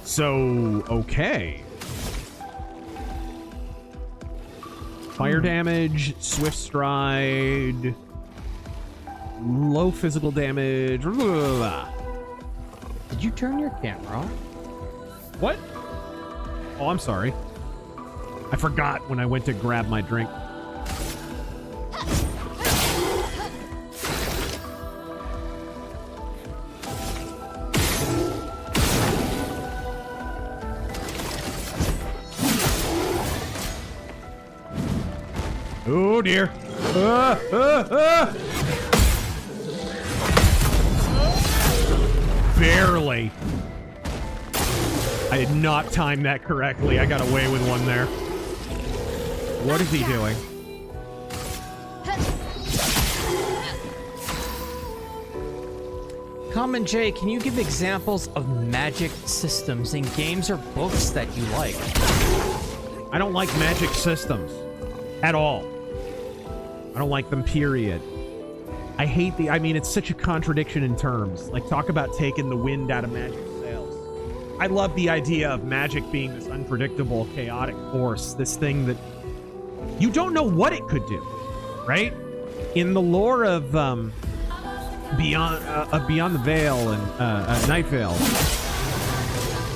So, okay. Fire damage, swift stride, low physical damage. Blah, blah, blah. Did you turn your camera off? What? Oh, I'm sorry. I forgot when I went to grab my drink. Oh dear. Barely. I did not time that correctly. I got away with one there. What is he doing? Common J, can you give examples of magic systems in games or books that you like? I don't like magic systems at all. I don't like them, period. I hate I mean, it's such a contradiction in terms. Like, talk about taking the wind out of magic sails. I love the idea of magic being this unpredictable, chaotic force, this thing that you don't know what it could do, right? In the lore of Beyond the Veil and Night Veil,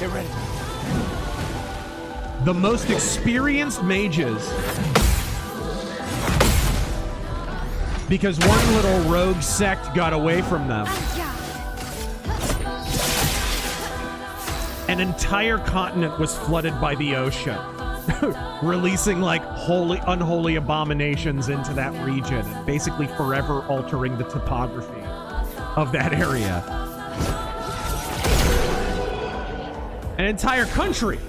Get ready. the most experienced mages, because one little rogue sect got away from them, an entire continent was flooded by the ocean, releasing like unholy abominations into that region and basically forever altering the topography of that area. An entire country.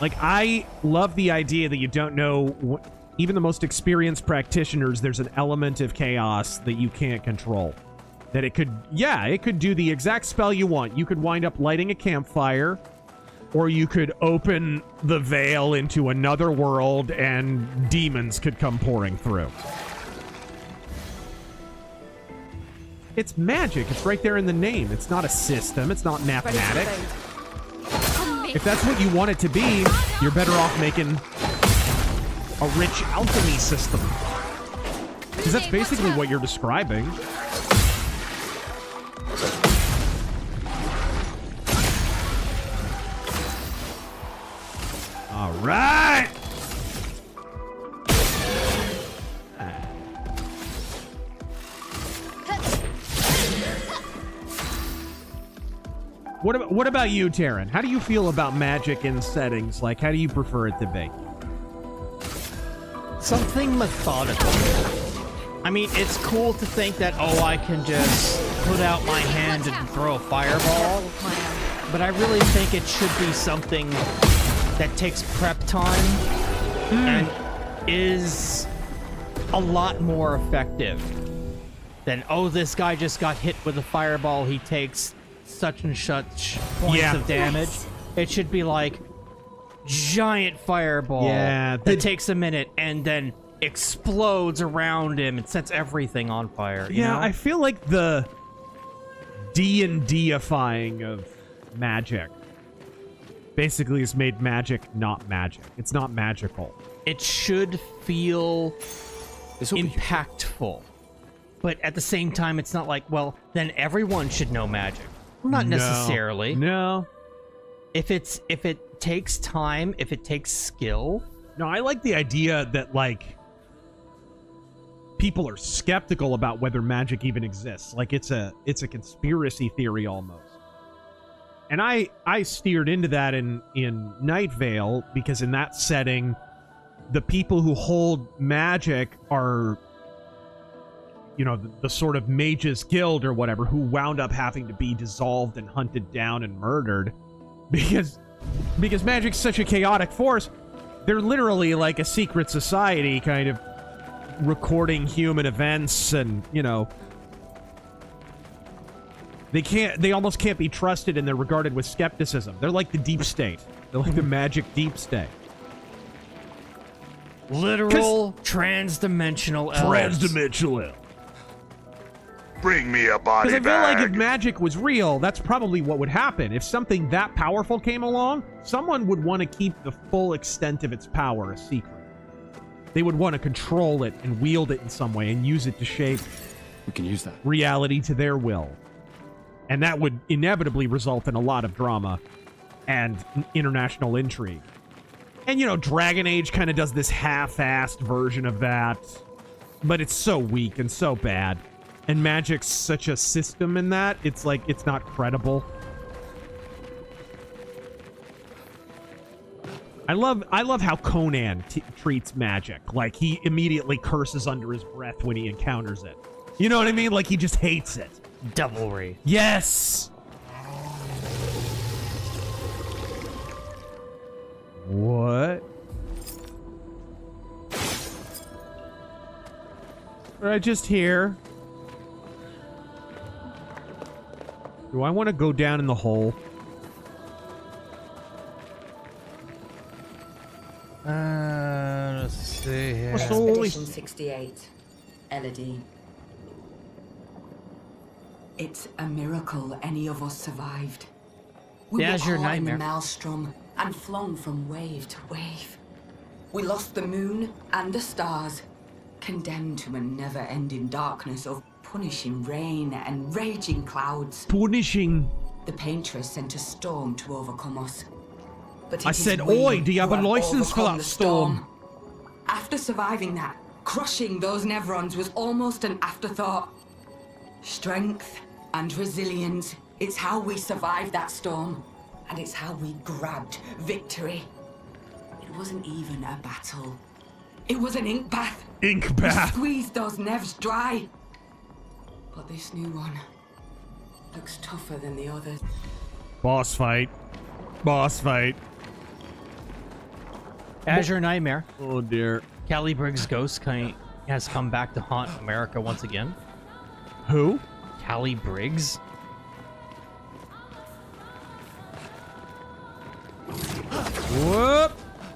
Like, I love the idea that you don't know, even the most experienced practitioners, there's an element of chaos that you can't control. That it could, yeah, it could do the exact spell you want. You could wind up lighting a campfire, or you could open the veil into another world and demons could come pouring through. It's magic. It's right there in the name. It's not a system. It's not mathematics. If that's what you want it to be, you're better off making a rich alchemy system. Because that's basically what you're describing. All right. What about you, Taryn? How do you feel about magic in settings? Like, how do you prefer it to be? Something methodical. I mean, it's cool to think that, oh, I can just put out my hand and throw a fireball, but I really think it should be something that takes prep time and is a lot more effective than, oh, this guy just got hit with a fireball, he takes such and such points of damage. It should be like giant fireball that takes a minute and then explodes around him and sets everything on fire. You know? I feel like the D&D-ifying of magic basically has made magic not magic. It's not magical. It should feel impactful. But at the same time, it's not like, well, then everyone should know magic. Not necessarily. No. If it takes time, if it takes skill. No, I like the idea that, like, people are skeptical about whether magic even exists. Like, it's a conspiracy theory almost. And I steered into that in Night Veil, because in that setting, the people who hold magic are, you know, the sort of mages guild or whatever, who wound up having to be dissolved and hunted down and murdered because magic's such a chaotic force. They're literally like a secret society kind of recording human events, and, you know, they almost can't be trusted, and they're regarded with skepticism. They're like the deep state. They're like the magic deep state. Literal transdimensional elves. Transdimensional elves. Bring me a body bag. Because I feel like if magic was real, that's probably what would happen. If something that powerful came along, someone would want to keep the full extent of its power a secret. They would want to control it and wield it in some way and use it to shape reality to their will. And that would inevitably result in a lot of drama and international intrigue. And, you know, Dragon Age kind of does this half-assed version of that, but it's so weak and so bad. And magic's such a system in that, it's like, it's not credible. I love how Conan treats magic. Like, he immediately curses under his breath when he encounters it. You know what I mean? Like, he just hates it. Devilry. Yes! What? Or I just hear. Do I want to go down in the hole? Let's see here. Expedition 68. Elodie. It's a miracle any of us survived. We were Azure caught in the Nightmare. maelstrom and flung from wave to wave. We lost the moon and the stars, condemned to a never-ending darkness of punishing rain and raging clouds. Punishing. The Paintress sent a storm to overcome us. But I it is said, we oi, do you have who a license for overcome that the storm? After surviving that, crushing those Neverons was almost an afterthought. Strength and resilience, it's how we survived that storm. And it's how we grabbed victory. It wasn't even a battle. It was an ink bath. Ink bath. We squeezed those Nevs dry. But this new one looks tougher than the others. Boss fight. Boss fight. Azure Nightmare. Oh dear. Callie Briggs' ghost has come back to haunt America once again. Who? Callie Briggs. Whoop!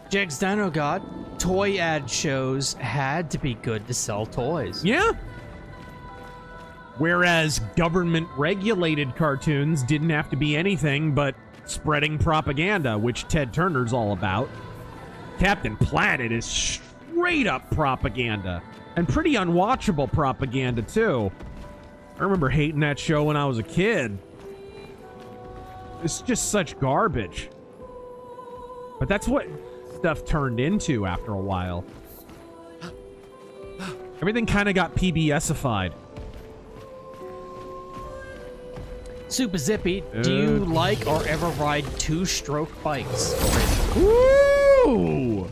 Jake's Dino God. Toy ad shows had to be good to sell toys. Yeah. Whereas government-regulated cartoons didn't have to be anything but spreading propaganda, which Ted Turner's all about. Captain Planet is straight-up propaganda. And pretty unwatchable propaganda, too. I remember hating that show when I was a kid. It's just such garbage. But that's what stuff turned into after a while. Everything kind of got PBS-ified. Super Zippy, do you like or ever ride two-stroke bikes? Woo!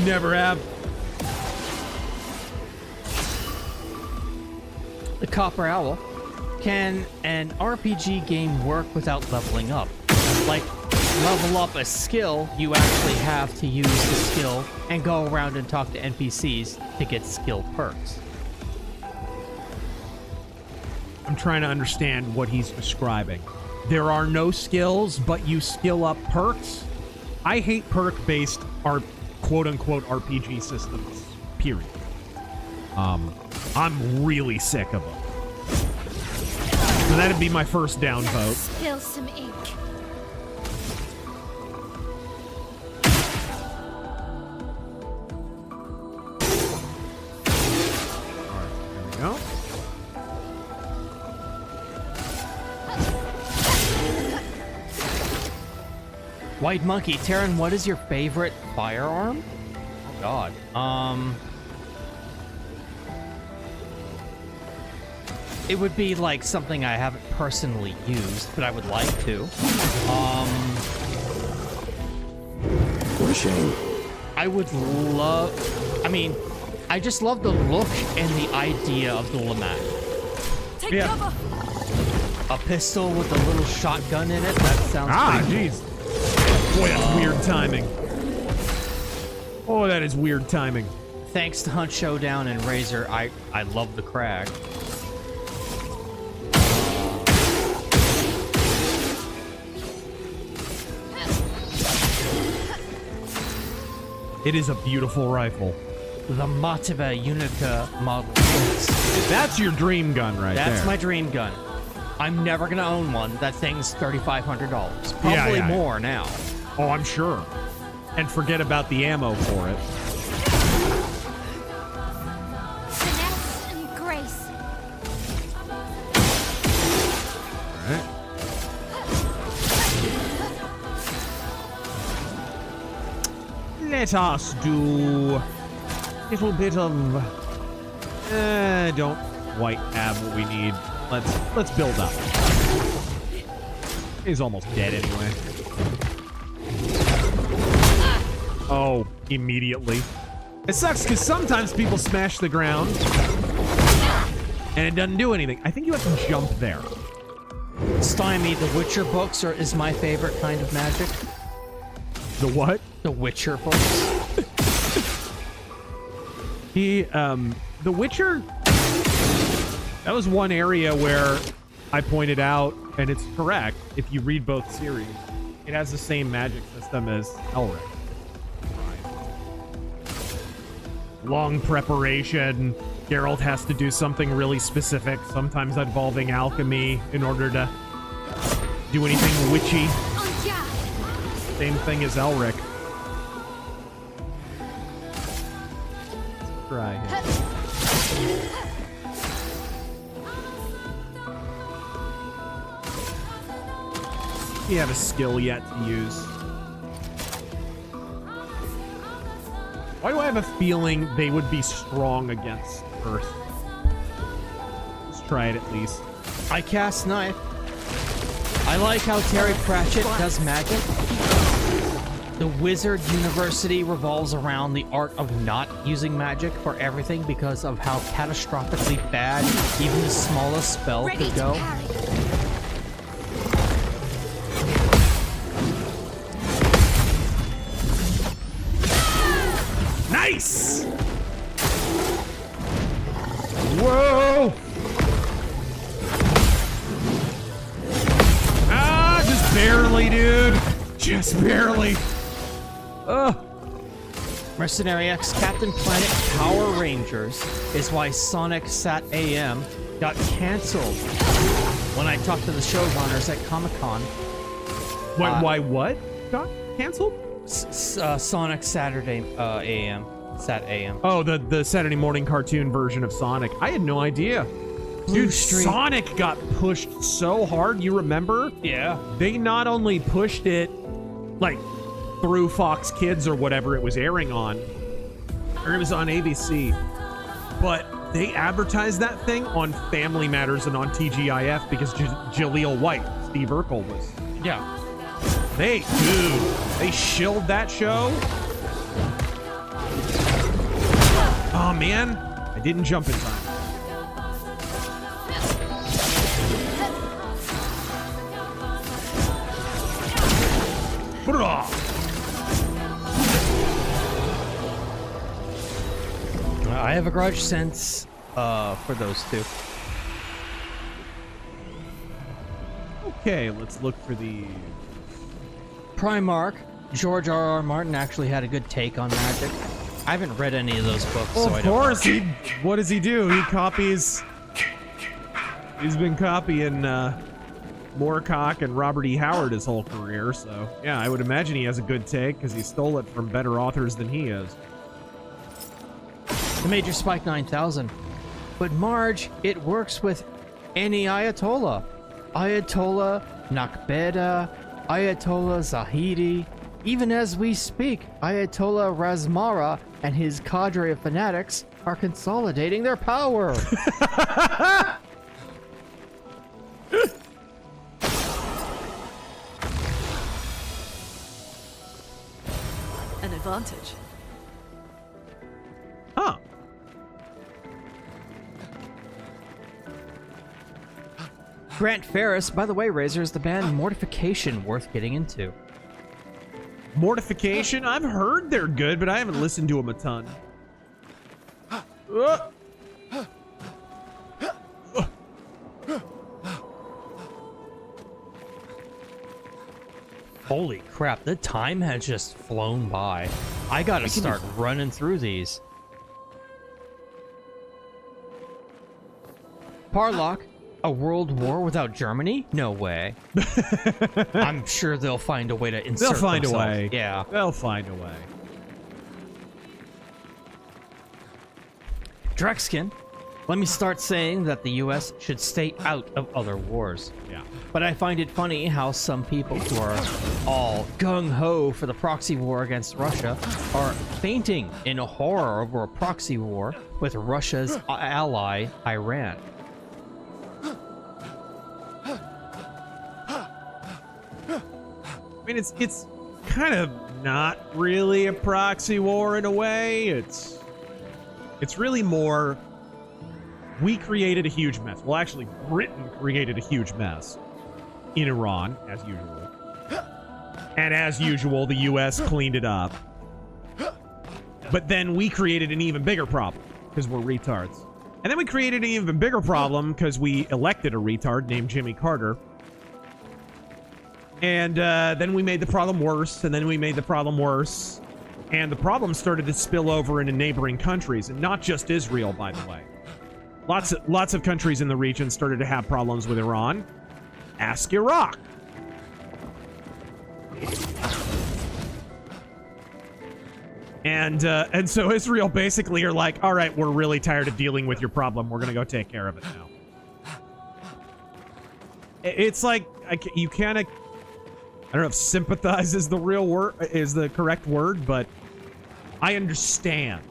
Never have. The Copper Owl. Can an RPG game work without leveling up? Like, level up a skill, you actually have to use the skill and go around and talk to NPCs to get skill perks. I'm trying to understand what he's describing. There are no skills, but you skill up perks? I hate perk-based quote-unquote RPG systems, period. I'm really sick of them. So that'd be my first downvote. Spill some ink. There we go. White Monkey, Taryn, what is your favorite firearm? Oh God. It would be like something I haven't personally used, but I would like to. What a shame. I would love... I mean, I just love the look and the idea of the Lamach. Take cover! A pistol with a little shotgun in it? That sounds pretty jeez. Boy, that's weird timing. Oh, that is weird timing. Thanks to Hunt Showdown and Razor, I love the Crag. It is a beautiful rifle. The Motiva Unica Model 6. That's your dream gun right there. That's my dream gun. I'm never gonna own one. That thing's $3,500. Probably more now. Oh, I'm sure. And forget about the ammo for it. Finesse and grace. All right. Let us do a little bit of... don't quite have what we need. Let's build up. He's almost dead anyway. Oh, immediately. It sucks because sometimes people smash the ground and it doesn't do anything. I think you have to jump there. Stymie, the Witcher books is my favorite kind of magic. The what? The Witcher books. He The Witcher, that was one area where I pointed out, and it's correct, if you read both series, it has the same magic system as Elric. Long preparation. Geralt has to do something really specific, sometimes involving alchemy, in order to do anything witchy. Same thing as Elric. Let's try here. You have a skill yet to use. Why do I have a feeling they would be strong against Earth? Let's try it at least. I cast Knife. I like how Terry Pratchett does magic. The Wizard University revolves around the art of not using magic for everything because of how catastrophically bad even the smallest spell could go. Nice! Whoa! Ah, just barely, dude. Just barely. Ugh. Mercenary X Captain Planet Power Rangers is why Sonic Sat AM got canceled when I talked to the showrunners at Comic-Con. Why what got canceled? Sonic Saturday AM. Sat AM. Oh, the Saturday morning cartoon version of Sonic. I had no idea. Dude, Sonic got pushed so hard, you remember? Yeah. They not only pushed it, like, through Fox Kids or whatever it was airing on, or it was on ABC, but they advertised that thing on Family Matters and on TGIF because Jaleel White, Steve Urkel was. Yeah. They shilled that show. Oh man, I didn't jump in time. I have a grudge sense for those two. Okay, let's look for the Primarch. George R.R. Martin actually had a good take on magic. I haven't read any of those books, so I don't know. Of course, what does he do? He copies. He's been copying Moorcock and Robert E. Howard his whole career, so yeah, I would imagine he has a good take because he stole it from better authors than he is. The Major Spike 9000. But Marge, it works with any Ayatollah. Ayatollah Nakbeda, Ayatollah Zahidi. Even as we speak, Ayatollah Razmara and his cadre of fanatics are consolidating their power. An advantage. Huh. Grant Ferris, by the way, Razor, is the band Mortification worth getting into? Mortification? I've heard they're good, but I haven't listened to them a ton. Holy crap, the time has just flown by. I gotta start running through these. Parlock, a world war without Germany? No way. I'm sure they'll find a way to insert They'll find themselves. a way. Yeah. They'll find a way. Drexkin, let me start saying that the US should stay out of other wars. Yeah. But I find it funny how some people who are all gung-ho for the proxy war against Russia are fainting in horror over a proxy war with Russia's ally, Iran. I mean, it's kind of not really a proxy war in a way. It's really more, we created a huge mess. Well, actually, Britain created a huge mess in Iran, as usual. And as usual, the US cleaned it up. But then we created an even bigger problem. because we're retards. And then we created an even bigger problem because we elected a retard named Jimmy Carter. And then we made the problem worse, and then we made the problem worse. And the problem started to spill over into neighboring countries, and not just Israel, by the way. Lots of countries in the region started to have problems with Iran. Ask Iraq. And so Israel basically are like, all right, we're really tired of dealing with your problem. We're going to go take care of it now. It's like, you kind of, I don't know if sympathize is the real word, is the correct word, but I understand.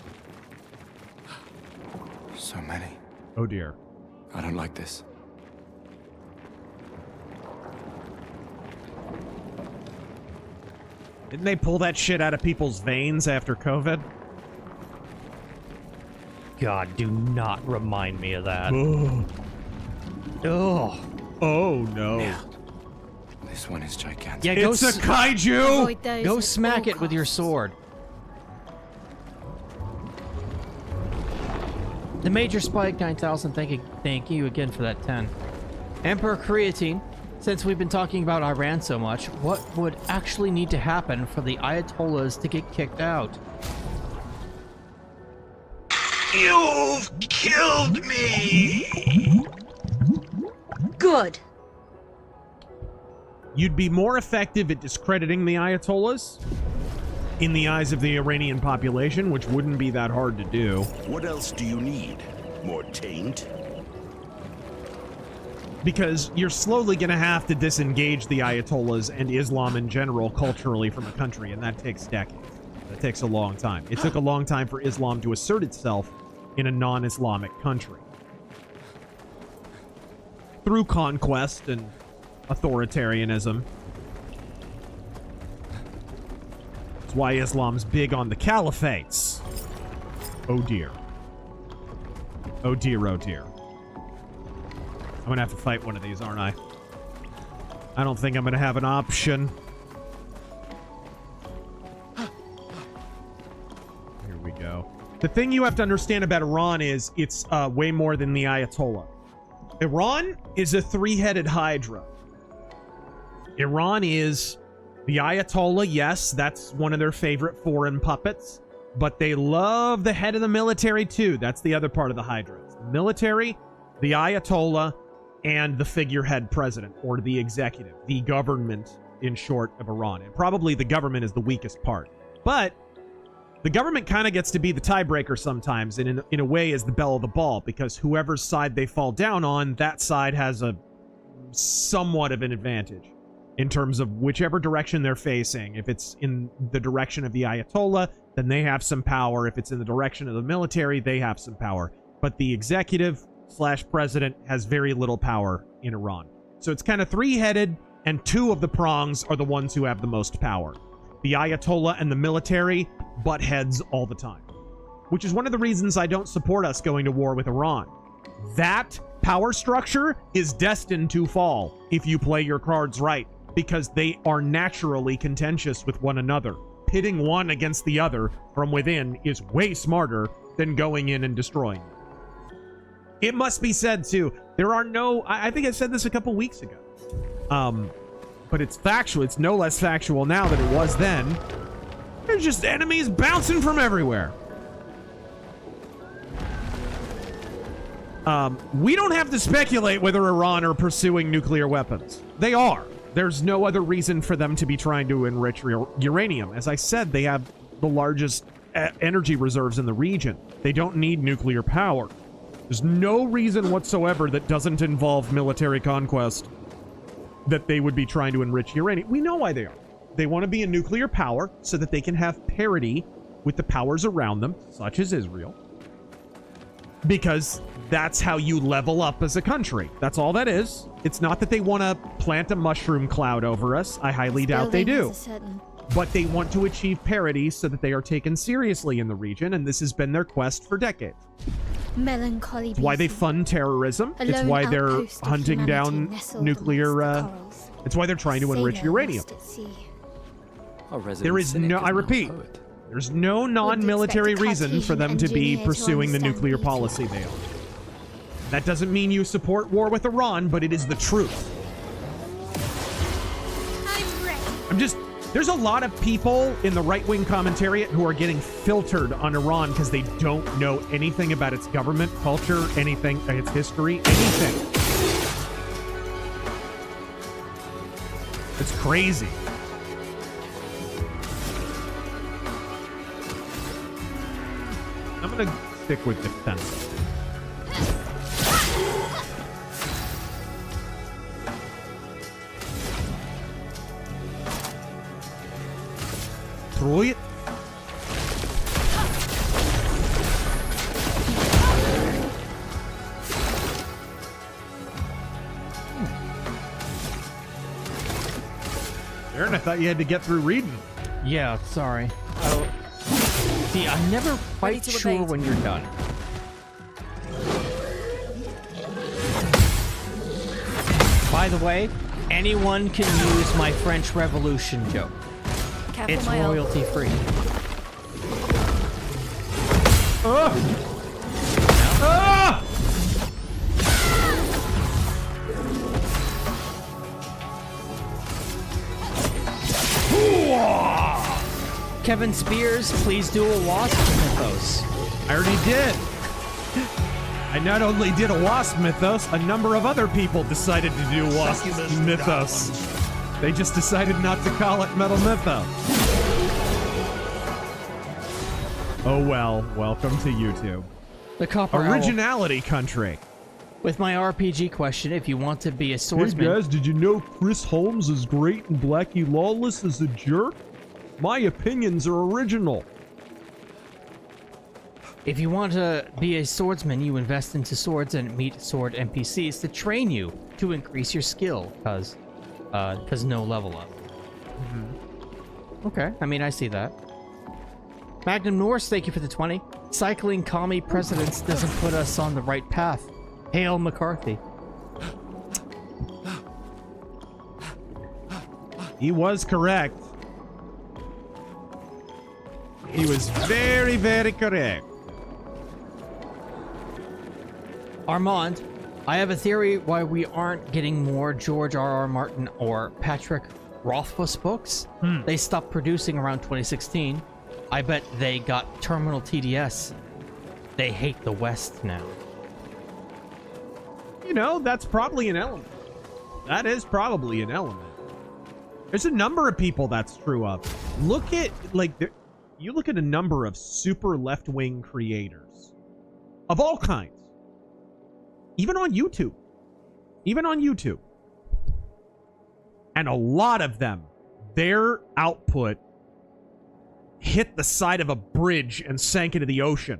So many. Oh dear. I don't like this. Didn't they pull that shit out of people's veins after COVID? God, do not remind me of that. Oh. Oh no. Yeah. This one is gigantic. Yeah, it's a kaiju! Go smack it with your sword. The Major Spike 9000, thank you again for that 10. Emperor Creatine, since we've been talking about Iran so much, what would actually need to happen for the Ayatollahs to get kicked out? You've killed me! Good. You'd be more effective at discrediting the Ayatollahs in the eyes of the Iranian population, which wouldn't be that hard to do. What else do you need? More taint? Because you're slowly going to have to disengage the Ayatollahs and Islam in general culturally from the country, and that takes decades. That takes a long time. It took a long time for Islam to assert itself in a non-Islamic country. Through conquest and authoritarianism. That's why Islam's big on the caliphates. Oh dear. Oh dear, oh dear. I'm gonna have to fight one of these, aren't I? I don't think I'm gonna have an option. Here we go. The thing you have to understand about Iran is it's way more than the Ayatollah. Iran is a three-headed hydra. Iran is the Ayatollah, yes, that's one of their favorite foreign puppets, but they love the head of the military too. That's the other part of the hydra. It's the military, the Ayatollah, and the figurehead president, or the executive, the government, in short, of Iran. And probably the government is the weakest part. But the government kind of gets to be the tiebreaker sometimes, and in a way is the belle of the ball, because whoever's side they fall down on, that side has a somewhat of an advantage in terms of whichever direction they're facing. If it's in the direction of the Ayatollah, then they have some power. If it's in the direction of the military, they have some power. But the executive / president has very little power in Iran. So it's kind of three-headed, and two of the prongs are the ones who have the most power. The Ayatollah and the military butt heads all the time, which is one of the reasons I don't support us going to war with Iran. That power structure is destined to fall if you play your cards right, because they are naturally contentious with one another. Pitting one against the other from within is way smarter than going in and destroying them. It must be said, too, there are no... I think I said this a couple weeks ago. But it's factual. It's no less factual now than it was then. There's just enemies bouncing from everywhere. We don't have to speculate whether Iran are pursuing nuclear weapons. They are. There's no other reason for them to be trying to enrich uranium. As I said, they have the largest energy reserves in the region. They don't need nuclear power. There's no reason whatsoever that doesn't involve military conquest that they would be trying to enrich uranium. We know why they are. They want to be a nuclear power so that they can have parity with the powers around them, such as Israel. Because that's how you level up as a country. That's all that is. It's not that they want to plant a mushroom cloud over us. I highly doubt they do. But they want to achieve parity so that they are taken seriously in the region, and this has been their quest for decades. Melancholy. It's why they fund terrorism. It's why they're hunting down nuclear... it's why they're trying to enrich uranium. There is no... I repeat, There's no non-military reason for them to be pursuing the nuclear policy they are. That doesn't mean you support war with Iran, but it is the truth. There's a lot of people in the right-wing commentariat who are getting filtered on Iran because they don't know anything about its government, culture, anything, its history, anything. It's crazy. I'm gonna stick with defense. Throw it. Aaron, I thought you had to get through reading. Yeah, sorry. See, I'm never quite sure when you're done. By the way, anyone can use my French Revolution joke. Careful, it's my royalty free. Kevin Spears, please do a wasp mythos. I already did. I not only did a wasp mythos, a number of other people decided to do wasp mythos. They just decided not to call it Metal Mythos. Oh well, welcome to YouTube. The Copper Originality country. With my RPG question, if you want to be a swordsman... Hey guys, did you know Chris Holmes is great and Blackie Lawless is a jerk? My opinions are original. If you want to be a swordsman, you invest into swords and meet sword NPCs to train you to increase your skill, because no level up. Okay, I mean, I see that. Magnum Norse, thank you for the 20. Cycling commie presidents doesn't put us on the right path. Hail McCarthy. He was correct. He was very, very correct. Armand, I have a theory why we aren't getting more George R.R. Martin or Patrick Rothfuss books. They stopped producing around 2016. I bet they got terminal TDS. They hate the West now. You know, that's probably an element. That is probably an element. There's a number of people that's true of. Look at, like, you look at a number of super left-wing creators of all kinds. Even on YouTube. And a lot of them, their output hit the side of a bridge and sank into the ocean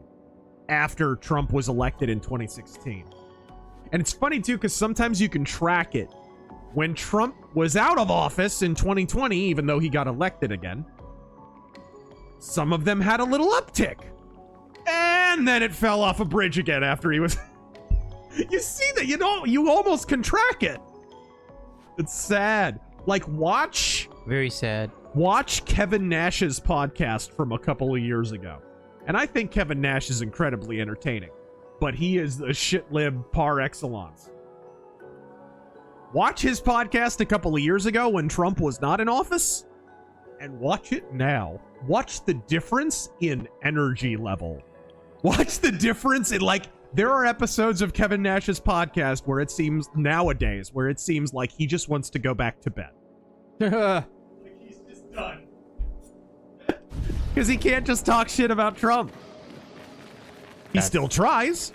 after Trump was elected in 2016. And it's funny, too, because sometimes you can track it. When Trump was out of office in 2020, even though he got elected again, some of them had a little uptick. And then it fell off a bridge again after he was... You see that? You almost can track it. It's sad. Like, watch... Very sad. Watch Kevin Nash's podcast from a couple of years ago. And I think Kevin Nash is incredibly entertaining. But he is a shit-lib par excellence. Watch his podcast a couple of years ago when Trump was not in office. And watch it now. Watch the difference in energy level. Watch the difference in, like... There are episodes of Kevin Nash's podcast where it seems, nowadays, where it seems like he just wants to go back to bed. Like he's just done. Because he can't just talk shit about Trump. He still tries.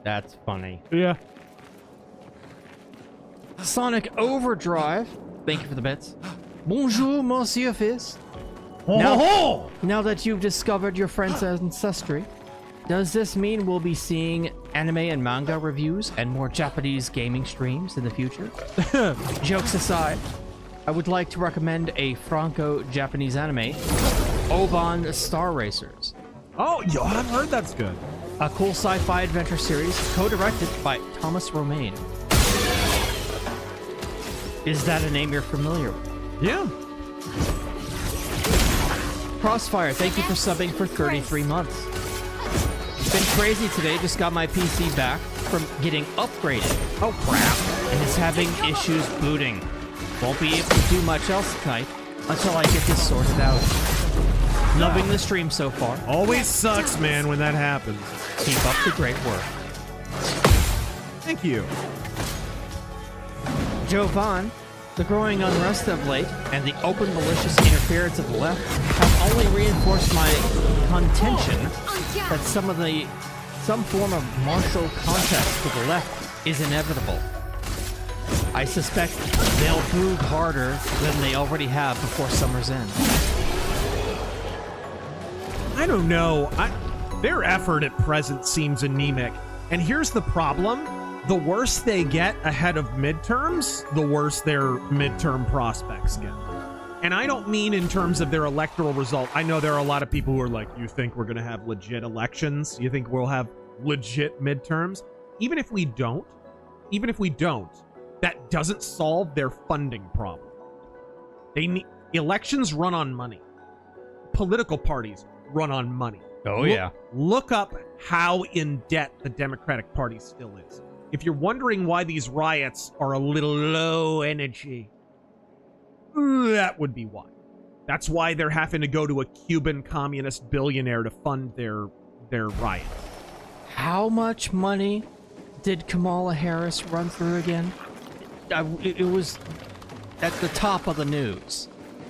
That's funny. Yeah. Sonic Overdrive, thank you for the bits. Bonjour, Monsieur Fist. Now that you've discovered your friend's ancestry, does this mean we'll be seeing anime and manga reviews and more Japanese gaming streams in the future? Jokes aside, I would like to recommend a Franco-Japanese anime, Oban Star Racers. Oh, yo, I've heard that's good. A cool sci-fi adventure series co-directed by Thomas Romaine. Is that a name you're familiar with? Yeah. Crossfire, thank you for subbing for 33 months. It's been crazy today. Just got my PC back from getting upgraded. Oh crap. And it's having issues booting. Won't be able to do much else tonight until I get this sorted out. Loving the stream so far. Always sucks, man, when that happens. Keep up the great work. Thank you. Jovan, the growing unrest of late and the open malicious interference of the left have only reinforced my contention that some form of martial contest for the left is inevitable. I suspect they'll prove harder than they already have before summer's end. I don't know. Their effort at present seems anemic. And here's the problem. The worse they get ahead of midterms, the worse their midterm prospects get. And I don't mean in terms of their electoral result. I know there are a lot of people who are like, you think we're going to have legit elections? You think we'll have legit midterms? Even if we don't, that doesn't solve their funding problem. Elections run on money. Political parties run on money. Oh, yeah. Look up how in debt the Democratic Party still is. If you're wondering why these riots are a little low energy, that would be why. That's why they're having to go to a Cuban communist billionaire to fund their riots. How much money did Kamala Harris run through again? It was at the top of the news.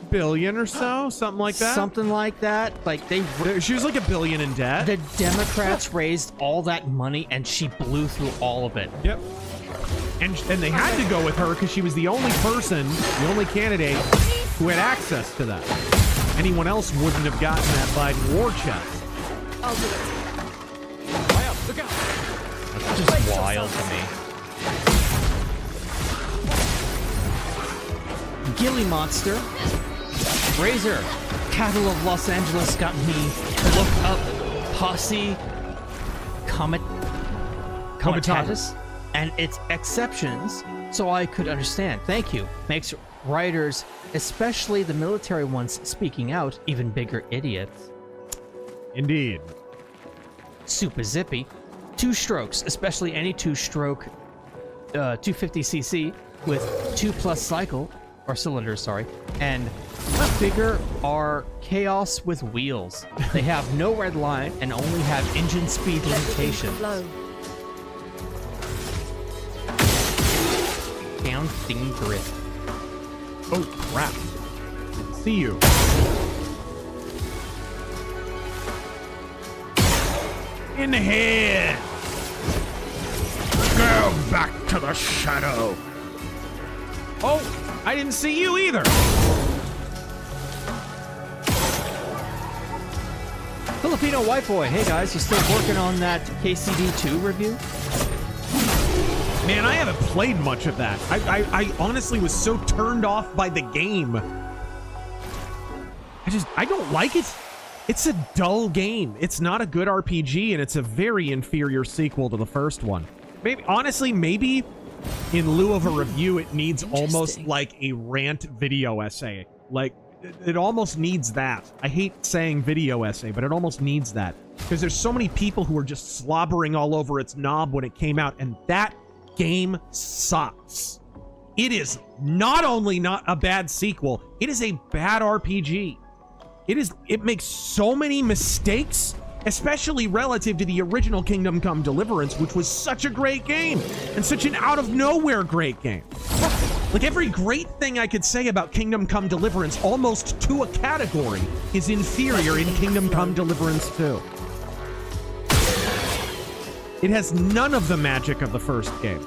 Billion or so, something like that. Something like that. Like she was like $1 billion in debt. The Democrats raised all that money, and she blew through all of it. Yep. And they had to go with her because she was the only person, the only candidate who had access to that. Anyone else wouldn't have gotten that Biden war chest. I'll do it. Look out! That's just wild to me. Gilly Monster, Razor, Cattle of Los Angeles got me to look up Posse Comitatus and its exceptions so I could understand. Thank you. Makes writers, especially the military ones speaking out, even bigger idiots. Indeed. Super zippy. 2 strokes, especially any 2-stroke 250cc with 2+ cycle, or cylinders, sorry, and bigger are chaos with wheels. They have no red line and only have engine speed limitations. Down thing grip. Oh crap. See you. In the head. Go back to the shadow. Oh, I didn't see you either. Filipino white boy. Hey guys, you still working on that KCD2 review? Man, I haven't played much of that. I honestly was so turned off by the game. I don't like it. It's a dull game. It's not a good RPG, and it's a very inferior sequel to the first one. Maybe in lieu of a review, it needs almost like a rant video essay. Like, it almost needs that. I hate saying video essay, but it almost needs that. Because there's so many people who are just slobbering all over its knob when it came out, and that game sucks. It is not only not a bad sequel, it is a bad RPG. It makes so many mistakes, especially relative to the original Kingdom Come Deliverance, which was such a great game and such an out-of-nowhere great game. Like, every great thing I could say about Kingdom Come Deliverance, almost to a category, is inferior in Kingdom Come Deliverance 2. It has none of the magic of the first game.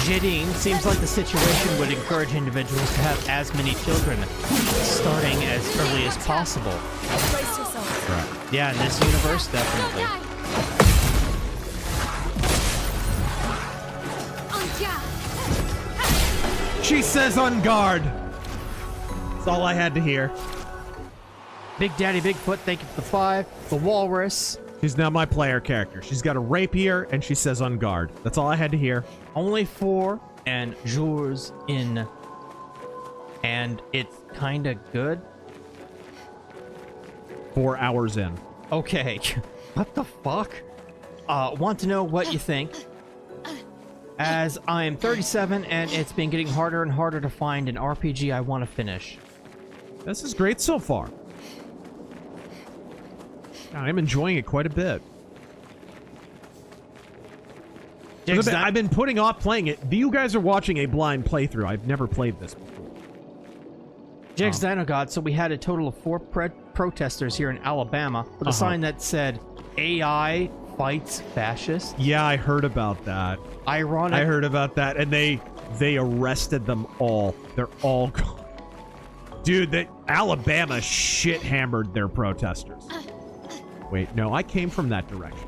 Jadine, seems like the situation would encourage individuals to have as many children, starting as early as possible. Brace yourself. Right. Yeah, in this universe, definitely. She says on guard. That's all I had to hear. Big Daddy Bigfoot, thank you for the 5. The Walrus. She's now my player character. She's got a rapier, and she says on guard. That's all I had to hear. Only 4 and jours in and it's kind of good. 4 hours in. Okay. What the fuck? Want to know what you think. As I'm 37 and it's been getting harder and harder to find an RPG I want to finish. This is great so far. I'm enjoying it quite a bit. I've been putting off playing it. You guys are watching a blind playthrough. I've never played this before. Jake's Dino God, so we had a total of 4 protesters here in Alabama with a sign that said, AI fights fascists. Yeah, I heard about that. Ironic. I heard about that, and they arrested them all. They're all gone. Dude, Alabama shit-hammered their protesters. Wait, no, I came from that direction.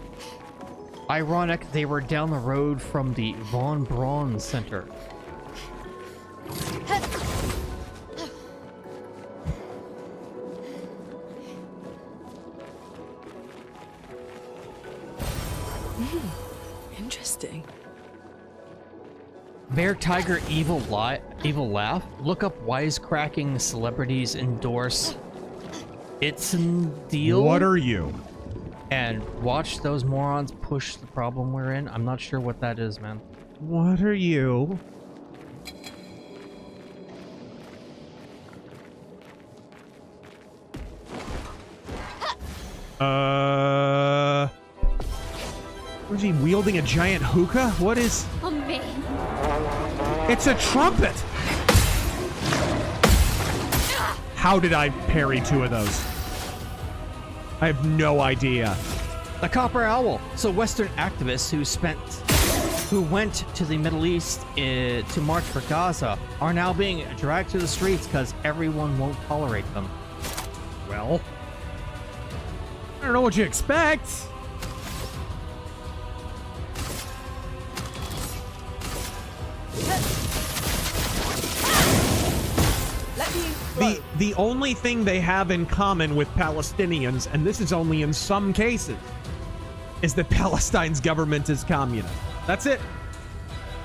Ironic, they were down the road from the Von Braun Center. Interesting. Bear Tiger Evil Laugh. Look up wisecracking celebrities endorse It's a deal. What are you? And watch those morons push the problem we're in. I'm not sure what that is, man. What are you? Was he wielding a giant hookah? What is... Oh, me. It's a trumpet! How did I parry 2 of those? I have no idea. The Copper Owl. So Western activists who went to the Middle East to march for Gaza are now being dragged to the streets because everyone won't tolerate them. Well, I don't know what you expect. The only thing they have in common with Palestinians, and this is only in some cases, is that Palestine's government is communist. That's it.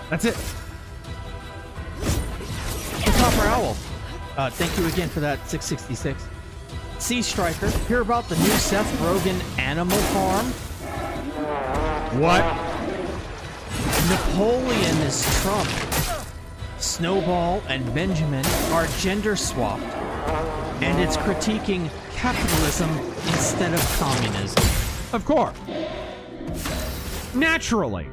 That's it. The Copper Owl. Thank you again for that 666. Sea Striker. Hear about the new Seth Rogen Animal Farm? What? Napoleon is Trump. Snowball and Benjamin are gender swapped, and it's critiquing capitalism instead of communism. Of course. Naturally.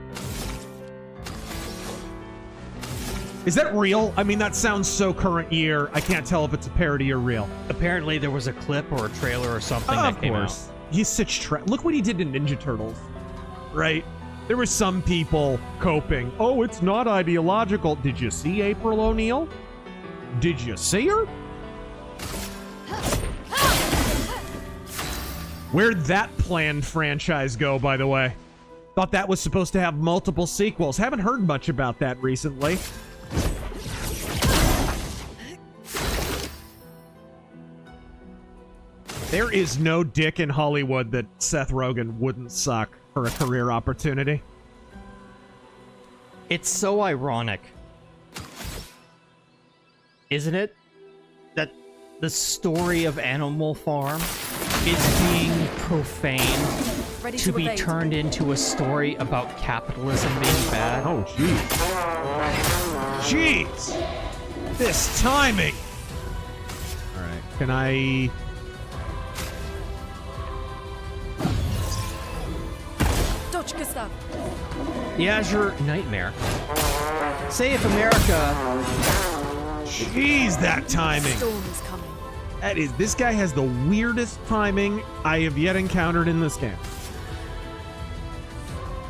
Is that real? I mean, that sounds so current year. I can't tell if it's a parody or real. Apparently there was a clip or a trailer or something that came out. He's such look what he did in Ninja Turtles, right? There were some people coping. Oh, it's not ideological. Did you see April O'Neil? Did you see her? Where'd that planned franchise go, by the way? Thought that was supposed to have multiple sequels. Haven't heard much about that recently. There is no dick in Hollywood that Seth Rogen wouldn't suck for a career opportunity. It's so ironic, isn't it, that the story of Animal Farm is being profaned to be turned into a story about capitalism being bad? Oh, jeez. Jeez! This timing! Alright, can I... The Azure Nightmare. Say if America... Jeez, that timing! Storm is coming. That is... This guy has the weirdest timing I have yet encountered in this game.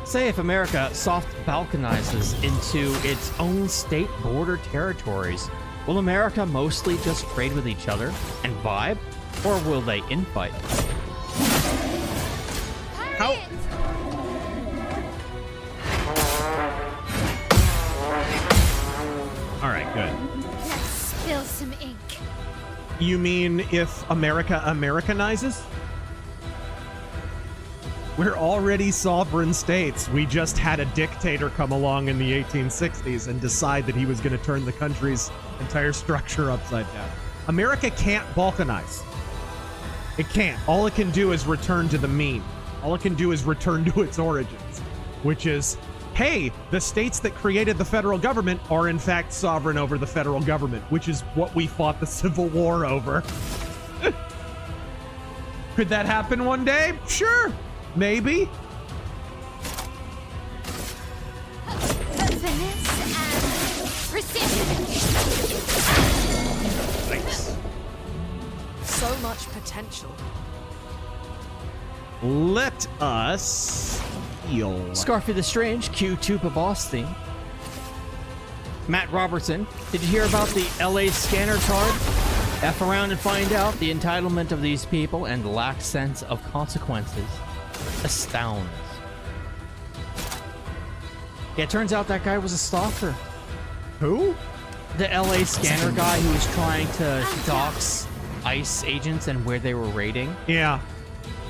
Say if America soft balkanizes into its own state border territories, will America mostly just trade with each other and vibe? Or will they infight? How... Alright, good. Let's spill some ink. You mean if America Americanizes? We're already sovereign states. We just had a dictator come along in the 1860s and decide that he was going to turn the countries Entire structure upside down. America can't balkanize. It can't. All it can do is return to the mean. All it can do is return to its origins, which is, hey, the states that created the federal government are in fact sovereign over the federal government, which is what we fought the Civil War over. Could that happen one day? Sure. Maybe. Nice. So much potential. Let us heal. Scarfy the Strange, Q Tupa Boss theme. Matt Robertson, did you hear about the LA scanner card? F around and find out. The entitlement of these people and the lack sense of consequences astounds. Yeah, it turns out that guy was a stalker. Who? The LA scanner guy who was trying to dox ICE agents and where they were raiding. Yeah.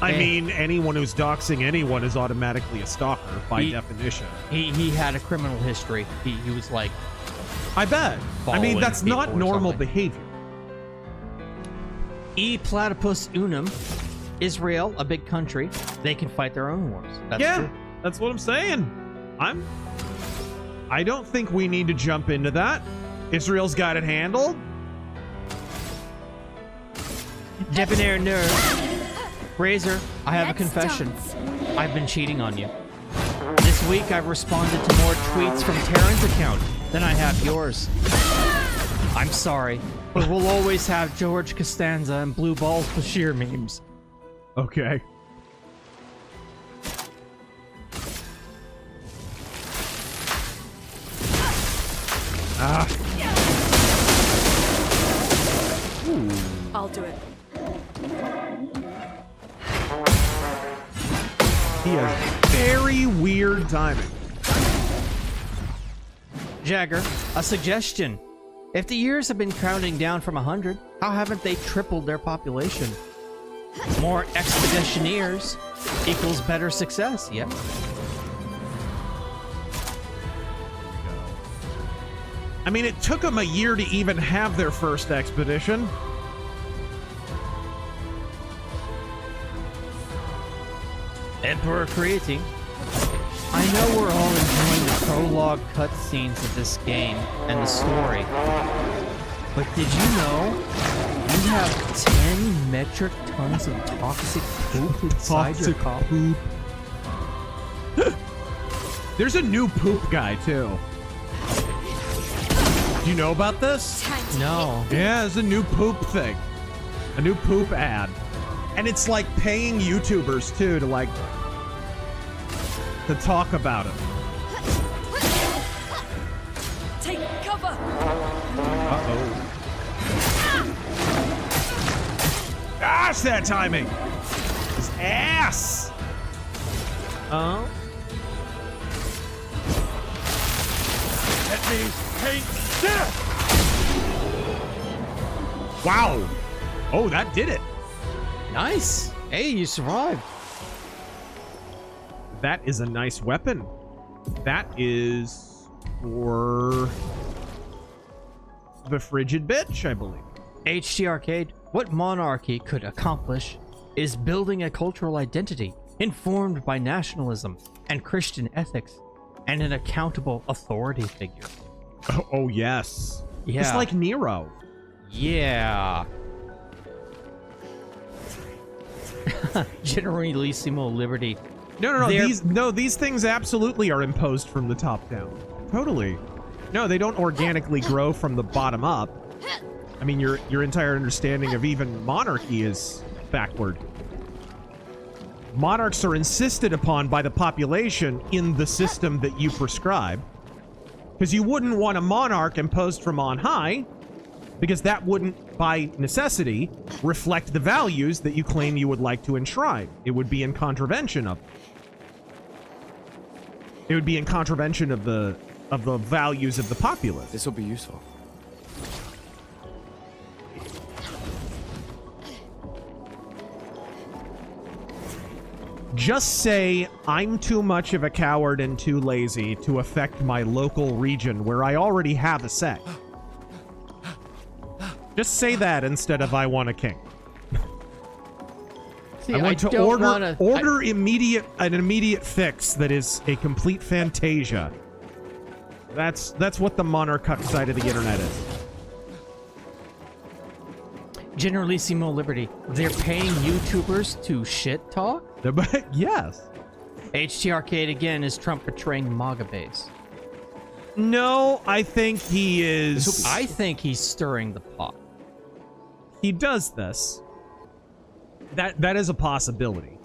I mean, anyone who's doxing anyone is automatically a stalker by definition. He had a criminal history. He was like... I bet. I mean, that's not normal behavior. E Platypus Unum. Israel, a big country. They can fight their own wars. That's true. That's what I'm saying. I don't think we need to jump into that. Israel's got it handled. Debonair Nerd. Razor, I have a confession. I've been cheating on you. This week I've responded to more tweets from Taryn's account than I have yours. I'm sorry, but we'll always have George Costanza and Blue Balls Bashir memes. Okay. I'll do it. He has very weird timing. Jagger, a suggestion. If the years have been counting down from 100, how haven't they tripled their population? More expeditioneers equals better success, yeah? I mean, it took them a year to even have their first expedition. Emperor creating. I know we're all enjoying the prologue cutscenes of this game and the story, but did you know you have 10 metric tons of toxic poop inside your copy? There's a new poop guy too. Do you know about this? No. Yeah, there's a new poop thing. A new poop ad. And it's like paying YouTubers too to talk about it. Take cover. Uh-oh. Gosh, that timing. His ass. Oh. Let me paint death. Wow. Oh, that did it. Nice. Hey, you survived. That is a nice weapon. That is for the frigid bitch, I believe. HT Arcade, what monarchy could accomplish is building a cultural identity informed by nationalism and Christian ethics and an accountable authority figure. Oh yes. Yeah. It's like Nero. Yeah. Generalissimo Liberty. No, these things absolutely are imposed from the top down. Totally. No, they don't organically grow from the bottom up. I mean, your entire understanding of even monarchy is backward. Monarchs are insisted upon by the population in the system that you prescribe. Because you wouldn't want a monarch imposed from on high, because that wouldn't, by necessity, reflect the values that you claim you would like to enshrine. It would be in contravention of them. It would be in contravention of the values of the populace. This will be useful. Just say, I'm too much of a coward and too lazy to affect my local region where I already have a say. Just say that instead of "I want a king." See, I want to don't order an immediate fix that is a complete fantasia. That's what the monarch side of the internet is. Generalissimo Liberty. They're paying YouTubers to shit talk? Yes. HT Arcade again, is Trump betraying MAGA base? No, I think he is. I think he's stirring the pot. He does this. That is a possibility.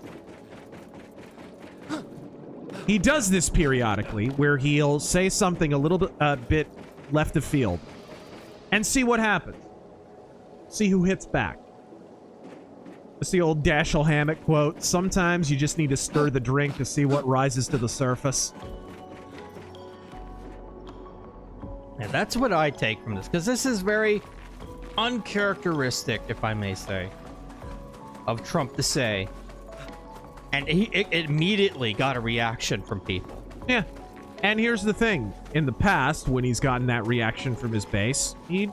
He does this periodically, where he'll say something a little bit left of field, and see what happens. See who hits back. It's the old Dashiell Hammett quote. Sometimes you just need to stir the drink to see what rises to the surface. Yeah, that's what I take from this, because this is very uncharacteristic, if I may say, of Trump to say. And it immediately got a reaction from people. Yeah. And here's the thing. In the past, when he's gotten that reaction from his base, he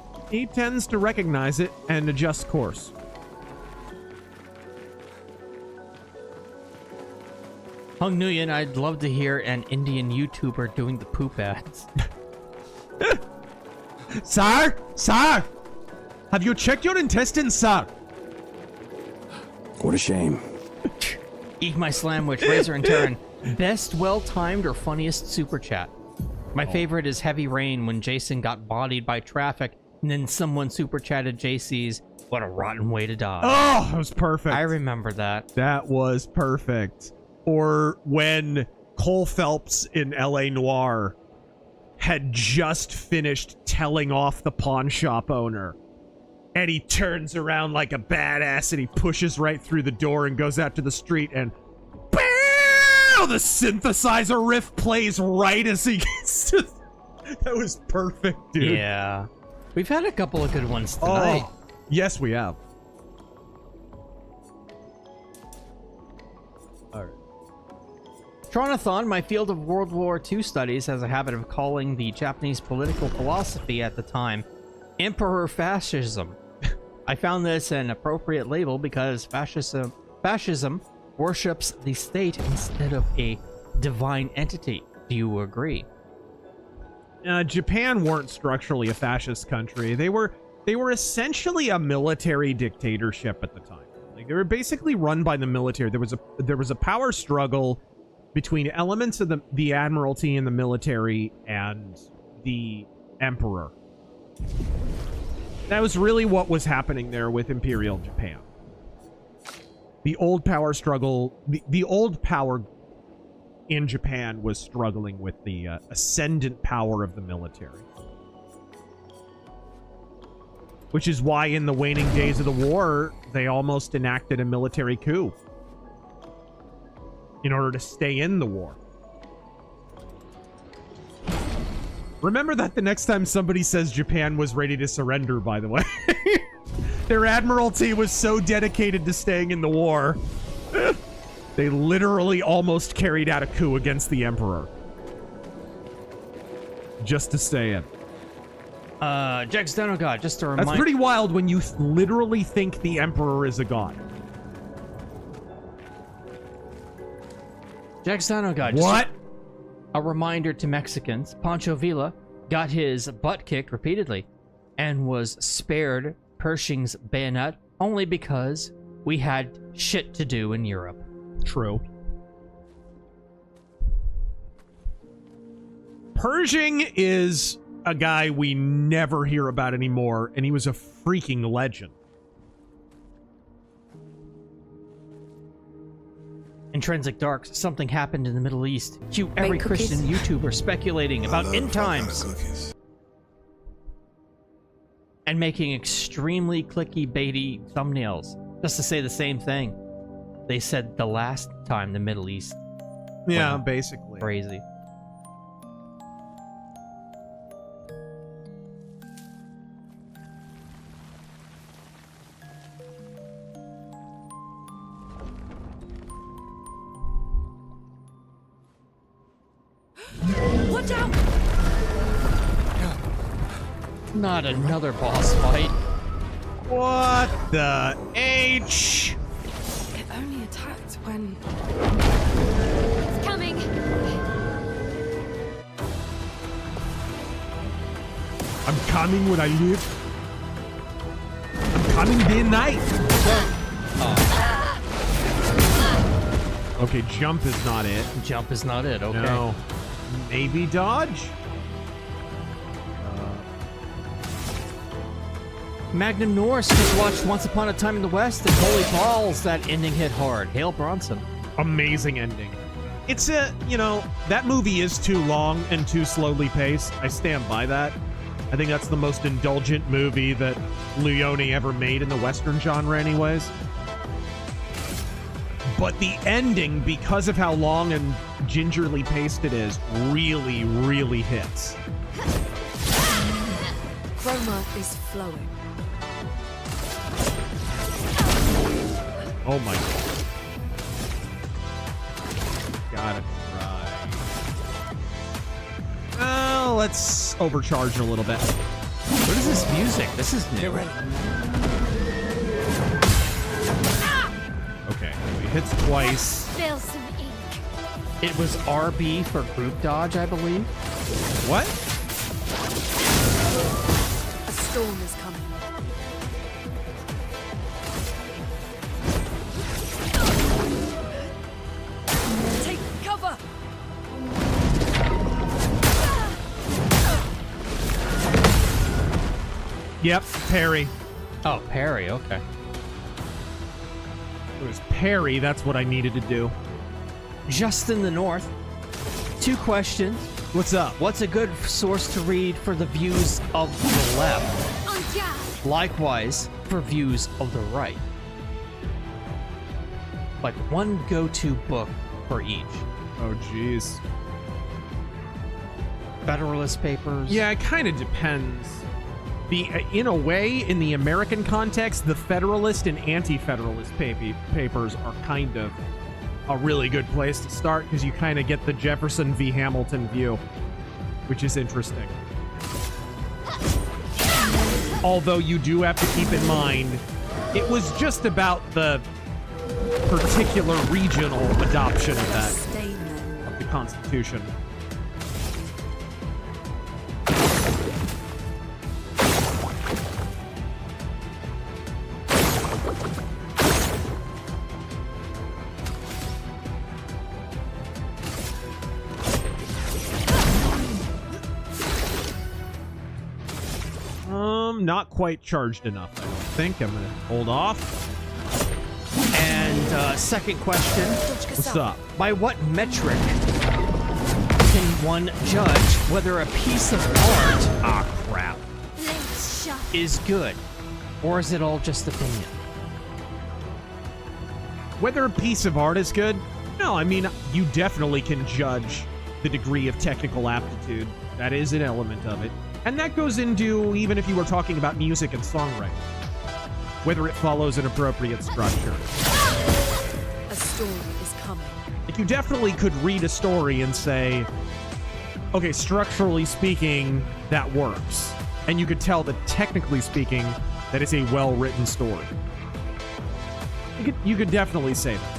tends to recognize it and adjust course. Hung Nguyen, I'd love to hear an Indian YouTuber doing the poop ads. Sir? Sir? Have you checked your intestines, sir? What a shame. Eat my slamwich, Razor and Terran. Best well-timed or funniest super chat? My favorite is Heavy Rain when Jason got bodied by traffic and then someone super chatted JC's, "What a rotten way to die." Oh, that was perfect. I remember that. That was perfect. Or when Cole Phelps in LA Noire had just finished telling off the pawn shop owner. And he turns around like a badass and he pushes right through the door and goes out to the street and BAM! The synthesizer riff plays right as he gets to... That was perfect, dude. Yeah. We've had a couple of good ones tonight. Oh, yes, we have. All right. Tronathon, my field of World War II studies, has a habit of calling the Japanese political philosophy at the time Emperor Fascism. I found this an appropriate label because fascism worships the state instead of a divine entity. Do you agree? Japan weren't structurally a fascist country. They were essentially a military dictatorship at the time. Like, they were basically run by the military. There was a power struggle between elements of the admiralty and the military and the emperor. That was really what was happening there with Imperial Japan. The old power struggle, the old power in Japan was struggling with the ascendant power of the military. Which is why in the waning days of the war, they almost enacted a military coup in order to stay in the war. Remember that the next time somebody says Japan was ready to surrender, by the way. Their admiralty was so dedicated to staying in the war. They literally almost carried out a coup against the emperor. Just to stay in. Jax Dino God, just to remind... That's pretty wild when you literally think the emperor is a god. Jax Dino God, what? A reminder to Mexicans, Pancho Villa got his butt kicked repeatedly and was spared Pershing's bayonet only because we had shit to do in Europe. True. Pershing is a guy we never hear about anymore, and he was a freaking legend. Intrinsic Darks, something happened in the Middle East. Cue every Christian YouTuber speculating about end times. And making extremely clicky baity thumbnails just to say the same thing. They said the last time the Middle East. Yeah, basically. Crazy. Watch out! Not another boss fight. What the H? It only attacked when... It's coming. I'm coming when I live. I'm coming day and night. Okay, jump is not it. Jump is not it, okay. No. Maybe dodge? Magnum Norse just watched Once Upon a Time in the West, and holy balls, that ending hit hard. Hail Bronson. Amazing ending. It's that movie is too long and too slowly paced. I stand by that. I think that's the most indulgent movie that Leone ever made in the Western genre anyways. But the ending, because of how long and gingerly paced it is, really, really hits. Chroma is flowing. Oh my god. Gotta try. Well, let's overcharge a little bit. What is this music? This is new. Okay, he hits twice. Spill some ink. It was RB for group dodge, I believe. What? A storm is coming. Take cover! Yep, parry. Oh, parry, okay. It was parry, that's what I needed to do. Just in the north. 2 questions. What's up? What's a good source to read for the views of the left? On gas. Likewise, for views of the right. Like one go-to book for each. Oh, jeez. Federalist Papers. Yeah, it kind of depends. In a way, in the American context, the Federalist and Anti-Federalist papers are kind of a really good place to start because you kind of get the Jefferson v. Hamilton view, which is interesting. Although you do have to keep in mind, it was just about the particular regional adoption of that, of the Constitution. Not quite charged enough, I don't think. I'm gonna hold off. And second question. What's up? By what metric can one judge whether a piece of art is good? Or is it all just opinion? Whether a piece of art is good? No, I mean, you definitely can judge the degree of technical aptitude. That is an element of it. And that goes into even if you were talking about music and songwriting, whether it follows an appropriate structure. A storm is coming. Like, you definitely could read a story and say, okay, structurally speaking, that works. And you could tell that technically speaking, that is a well-written story. You could definitely say that.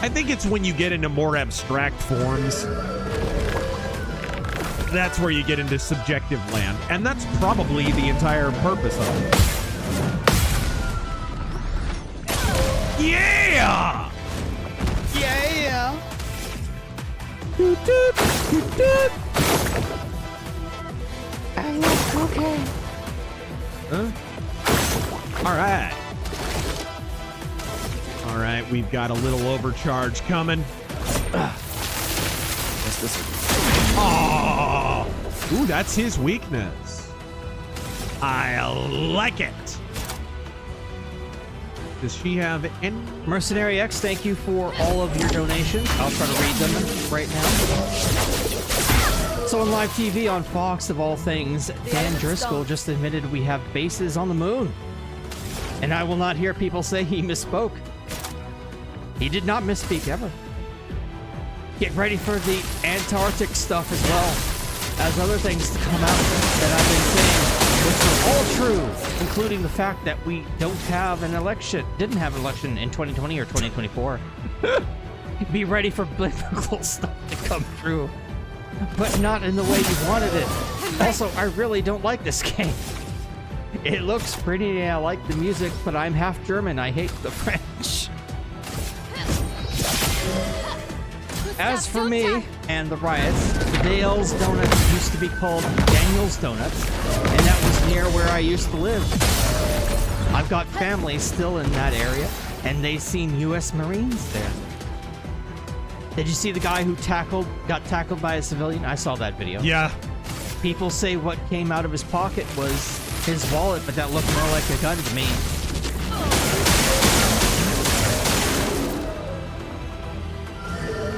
I think it's when you get into more abstract forms, that's where you get into subjective land. And that's probably the entire purpose of it. Yeah! Yeah! Doot, doot, doot, doot. I love cooking. Huh? Alright. Alright, we've got a little overcharge coming. Guess this will be. Oh! Ooh, that's his weakness. I like it. Does she have any? Mercenary X, thank you for all of your donations. I'll try to read them right now. So on live TV on Fox, of all things, Dan Driscoll just admitted we have bases on the moon. And I will not hear people say he misspoke. He did not misspeak ever. Get ready for the Antarctic stuff as well as other things to come out that I've been saying with are all true, including the fact that we didn't have an election in 2020 or 2024. Be ready for biblical stuff to come true, but not in the way you wanted it. Also, I really don't like this game. It looks pretty and I like the music, but I'm half German. I hate the French. As for me and the riots, Dale's Donuts used to be called Daniel's Donuts, and that was near where I used to live. I've got family still in that area, and they've seen U.S. Marines there. Did you see the guy who got tackled by a civilian? I saw that video. Yeah. People say what came out of his pocket was his wallet, but that looked more like a gun to me.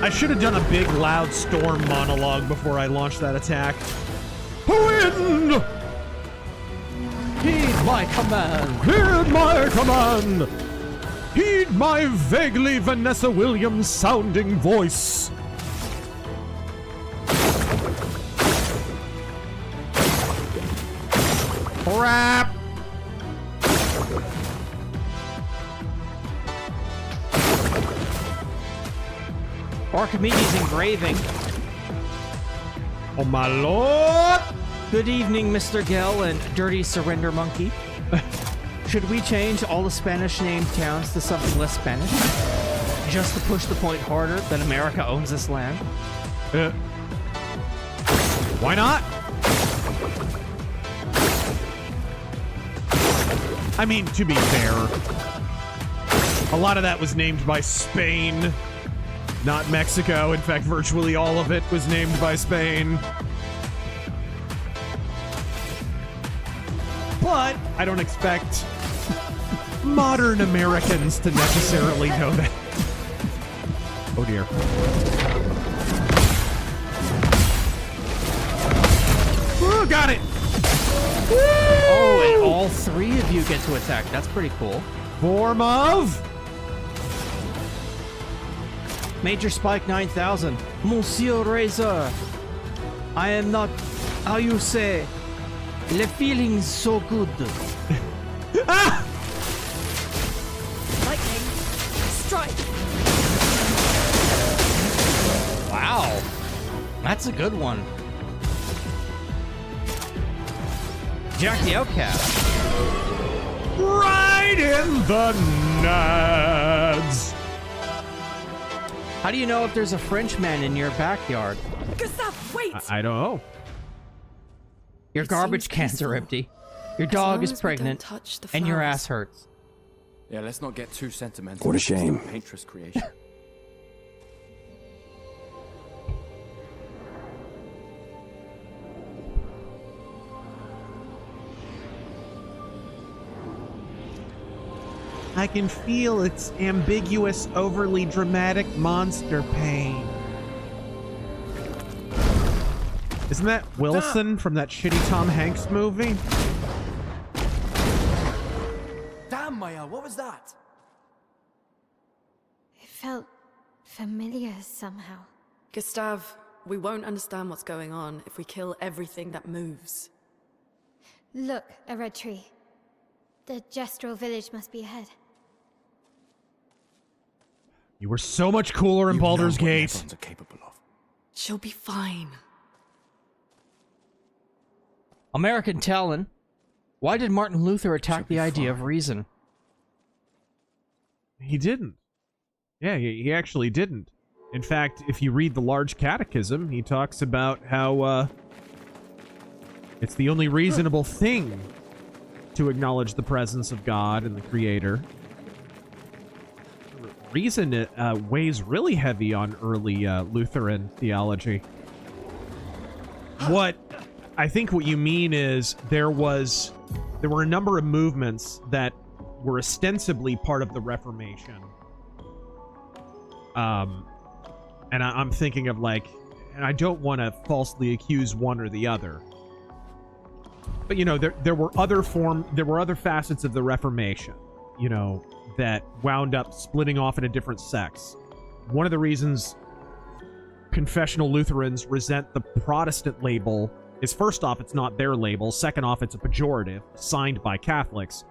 I should have done a big, loud storm monologue before I launched that attack. Wind! Heed my command! Heed my command! Heed my vaguely Vanessa Williams sounding voice! Crap! Archimedes engraving. Oh my lord! Good evening, Mr. Gell and Dirty Surrender Monkey. Should we change all the Spanish-named towns to something less Spanish? Just to push the point harder that America owns this land? Why not? I mean, to be fair, a lot of that was named by Spain, not Mexico. In fact, virtually all of it was named by Spain. But I don't expect modern Americans to necessarily know that. Oh dear. Ooh, got it! Woo! Oh, and all three of you get to attack. That's pretty cool. Form of Major Spike 9000. Monsieur Razor. I am not, how you say, the feeling so good. Ah! Lightning. Strike. Wow. That's a good one. Jack the Outcast. Right in the nuts. How do you know if there's a Frenchman in your backyard? Gustav, wait! I don't know. Your garbage cans are empty. Your dog is pregnant, and your ass hurts. Yeah, let's not get too sentimental. What a shame. Painter's creation. I can feel its ambiguous, overly dramatic monster pain. Isn't that Wilson from that shitty Tom Hanks movie? Damn, Maya, what was that? It felt familiar somehow. Gustav, we won't understand what's going on if we kill everything that moves. Look, a red tree. The Gestrel village must be ahead. You were so much cooler in Baldur's Gate. Are capable of. She'll be fine. American Talon. Why did Martin Luther attack the idea of reason? He didn't. Yeah, he actually didn't. In fact, if you read the Large Catechism, he talks about how it's the only reasonable thing to acknowledge the presence of God and the Creator. Reason weighs really heavy on early Lutheran theology. What I think what you mean is there were a number of movements that were ostensibly part of the Reformation. And I'm thinking of like, and I don't want to falsely accuse one or the other. But, you know, there were other facets of the Reformation, you know, that wound up splitting off into different sects. One of the reasons confessional Lutherans resent the Protestant label is, first off, it's not their label. Second off, it's a pejorative signed by Catholics.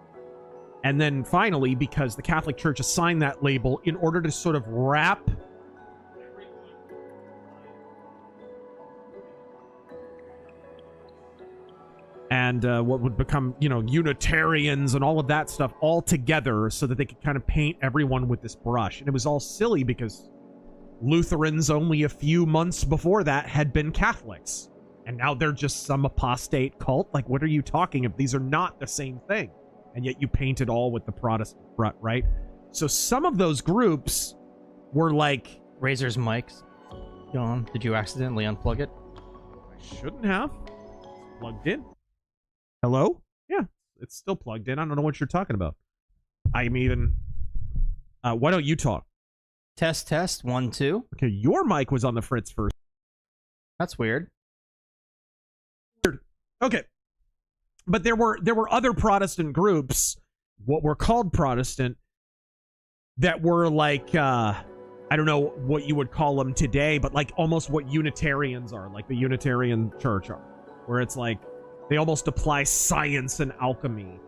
And then finally, because the Catholic Church assigned that label in order to sort of wrap and what would become, you know, Unitarians and all of that stuff all together so that they could kind of paint everyone with this brush. And it was all silly because Lutherans only a few months before that had been Catholics. And now they're just some apostate cult? Like, what are you talking of? These are not the same thing. And yet you paint it all with the Protestant front, right? So some of those groups were like... Razor's mic's gone. Did you accidentally unplug it? I shouldn't have. It's plugged in. Hello? Yeah, it's still plugged in. I don't know what you're talking about. I'm even... why don't you talk? Test, 1, 2. Okay, your mic was on the fritz first. That's weird. Okay. But there were other Protestant groups, what were called Protestant, that were like, I don't know what you would call them today, but like almost what Unitarians are, like the Unitarian Church are, where it's like they almost apply science and alchemy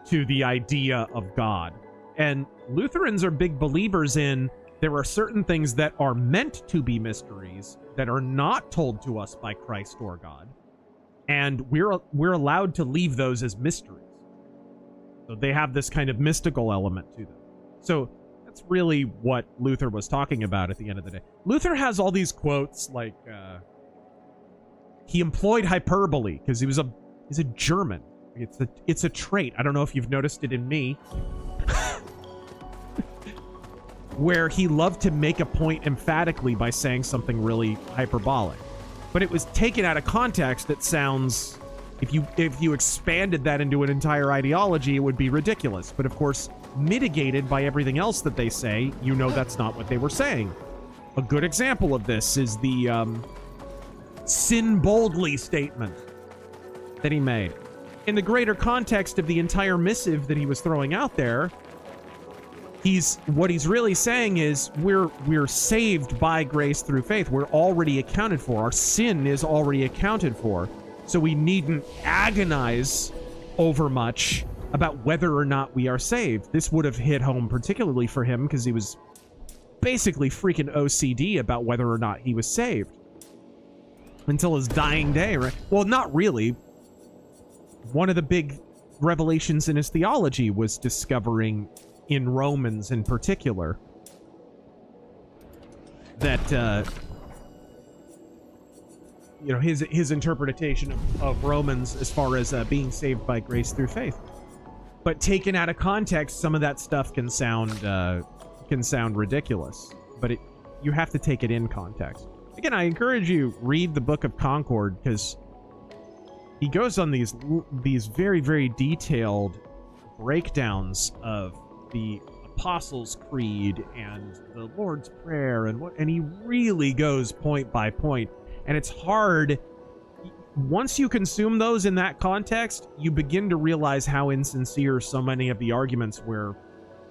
to the idea of God. And Lutherans are big believers in there are certain things that are meant to be mysteries that are not told to us by Christ or God. And we're allowed to leave those as mysteries. So they have this kind of mystical element to them. So that's really what Luther was talking about at the end of the day. Luther has all these quotes like he employed hyperbole because he's a German. It's a trait. I don't know if you've noticed it in me. Where he loved to make a point emphatically by saying something really hyperbolic. But it was taken out of context. It sounds, if you expanded that into an entire ideology, it would be ridiculous. But of course, mitigated by everything else that they say, you know that's not what they were saying. A good example of this is the sin boldly statement that he made. In the greater context of the entire missive that he was throwing out there, what he's really saying is we're saved by grace through faith. We're already accounted for. Our sin is already accounted for. So we needn't agonize over much about whether or not we are saved. This would have hit home particularly for him because he was basically freaking OCD about whether or not he was saved. Until his dying day, right? Well, not really. One of the big revelations in his theology was discovering in Romans in particular, that you know, his interpretation of Romans as far as being saved by grace through faith. But taken out of context, some of that stuff can sound ridiculous. But you have to take it in context. Again, I encourage you read the Book of Concord because he goes on these very, very detailed breakdowns of the Apostles' Creed and the Lord's Prayer and he really goes point by point. And it's hard. Once you consume those in that context, you begin to realize how insincere so many of the arguments where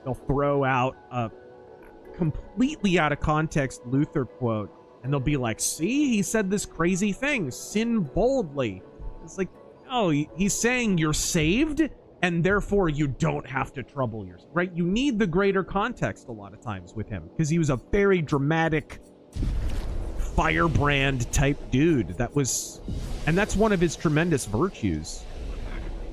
they'll throw out a completely out of context Luther quote and they'll be like, see, he said this crazy thing, sin boldly. It's like, oh, he's saying you're saved and therefore you don't have to trouble yourself, right? You need the greater context a lot of times with him because he was a very dramatic firebrand type dude. And that's one of his tremendous virtues.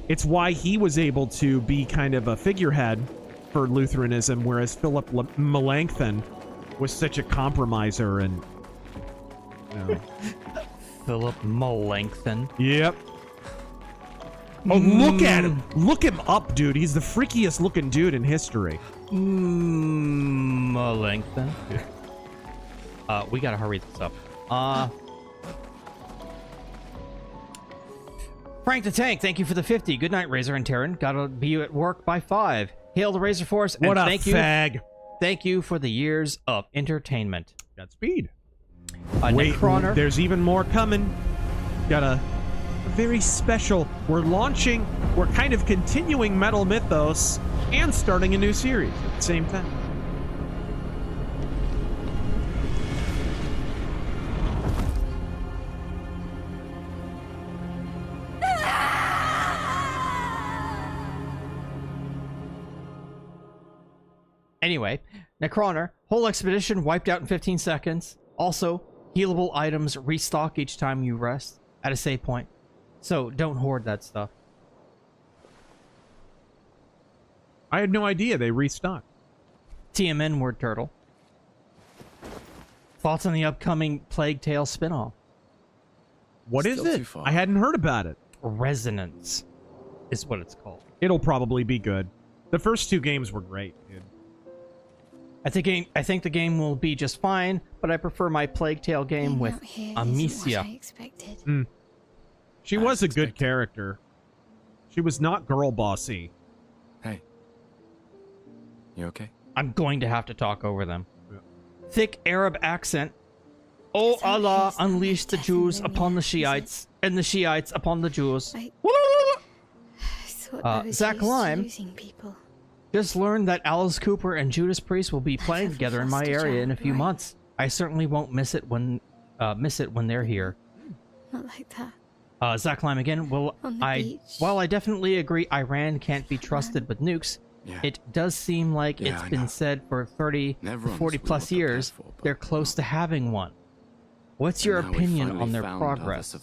It's why he was able to be kind of a figurehead for Lutheranism, whereas Philip Melanchthon was such a compromiser and, you know. Philip Melanchthon. Yep. Oh, look at him. Look him up, dude. He's the freakiest looking dude in history. Melanchthon. We gotta hurry this up. Frank the Tank, thank you for the 50. Good night, Razor and Terran. Gotta be at work by 5. Hail the Razor Force. What and a fag. Thank you for the years of entertainment. Godspeed. Wait, there's even more coming. Got a very special. We're kind of continuing Metal Mythos and starting a new series at the same time. Anyway, Necroner, whole expedition wiped out in 15 seconds. Also, healable items restock each time you rest at a save point. So don't hoard that stuff. I had no idea they restocked. TMN word turtle. Thoughts on the upcoming Plague Tale spinoff? What is it? I hadn't heard about it. Resonance is what it's called. It'll probably be good. The first 2 games were great, dude. I think the game will be just fine, but I prefer my Plague Tale game with Amicia. She was a good character. She was not girl bossy. Hey. You okay? I'm going to have to talk over them. Yeah. Thick Arab accent. Oh Allah, unleash the Jews upon the Shiites, and the Shiites upon the Jews. Zach Lime just learned that Alice Cooper and Judas Priest will be playing together in my area in a few months. I certainly won't miss it when they're here. Not like that. Zach Lime again. While I definitely agree Iran can't be trusted with nukes, it does seem like it's been said for 30 to 40 plus years they're close to having one. What's your opinion on their progress?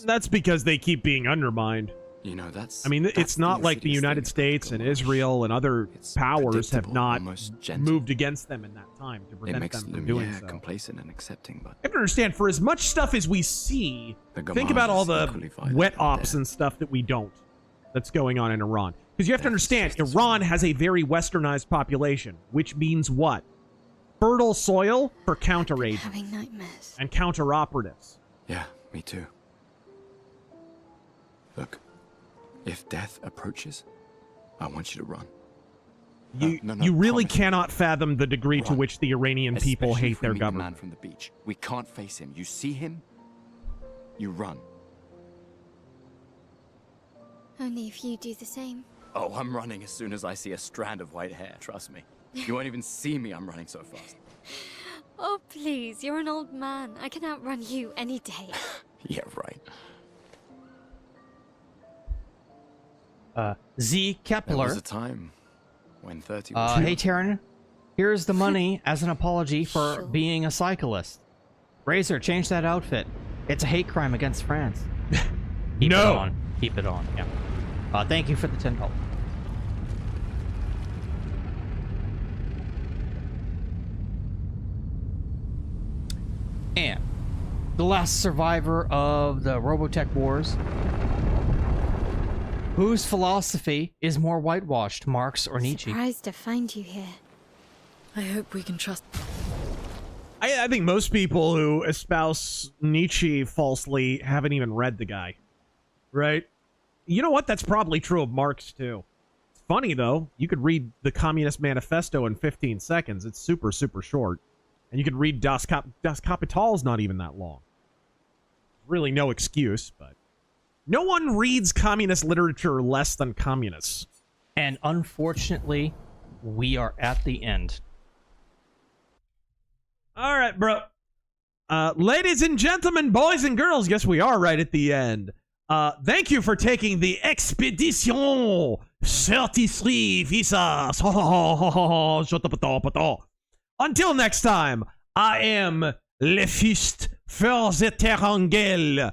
That's because they keep being undermined. You know, that's... I mean, it's not like the United States and Israel and other powers have not moved against them in that time to prevent them from doing so. Complacent and accepting, but... You have to understand, for as much stuff as we see, think about all the wet ops and stuff that we don't, that's going on in Iran. Because you have to understand, Iran has a very westernized population, which means what? Fertile soil for counter-agents Having nightmares. and counter-operatives. Yeah, me too. Look, if death approaches, I want you to run. You really cannot fathom the degree to which the Iranian people hate their government. Man from the beach. We can't face him. You see him, you run. Only if you do the same. Oh, I'm running as soon as I see a strand of white hair, trust me. You won't even see me, I'm running so fast. Oh, please, you're an old man. I can outrun you any day. Yeah, right. Z Kepler. There was a time when 30 was hey, Taryn. Here's the money as an apology for being a cyclist. Razor, change that outfit. It's a hate crime against France. Keep it on. Keep it on, yeah. Thank you for the $10. And the last survivor of the Robotech Wars, whose philosophy is more whitewashed, Marx or Nietzsche? Surprised to find you here. I hope we can trust... I think most people who espouse Nietzsche falsely haven't even read the guy. Right? You know what? That's probably true of Marx, too. It's funny, though. You could read the Communist Manifesto in 15 seconds. It's super, super short. And you could read Das Kapital's not even that long. Really no excuse, but... No one reads communist literature less than communists. And unfortunately, we are at the end. All right, bro. Ladies and gentlemen, boys and girls, yes, we are right at the end. Thank you for taking the Expedition 33 visas. Until next time, I am le fist for the Terangel.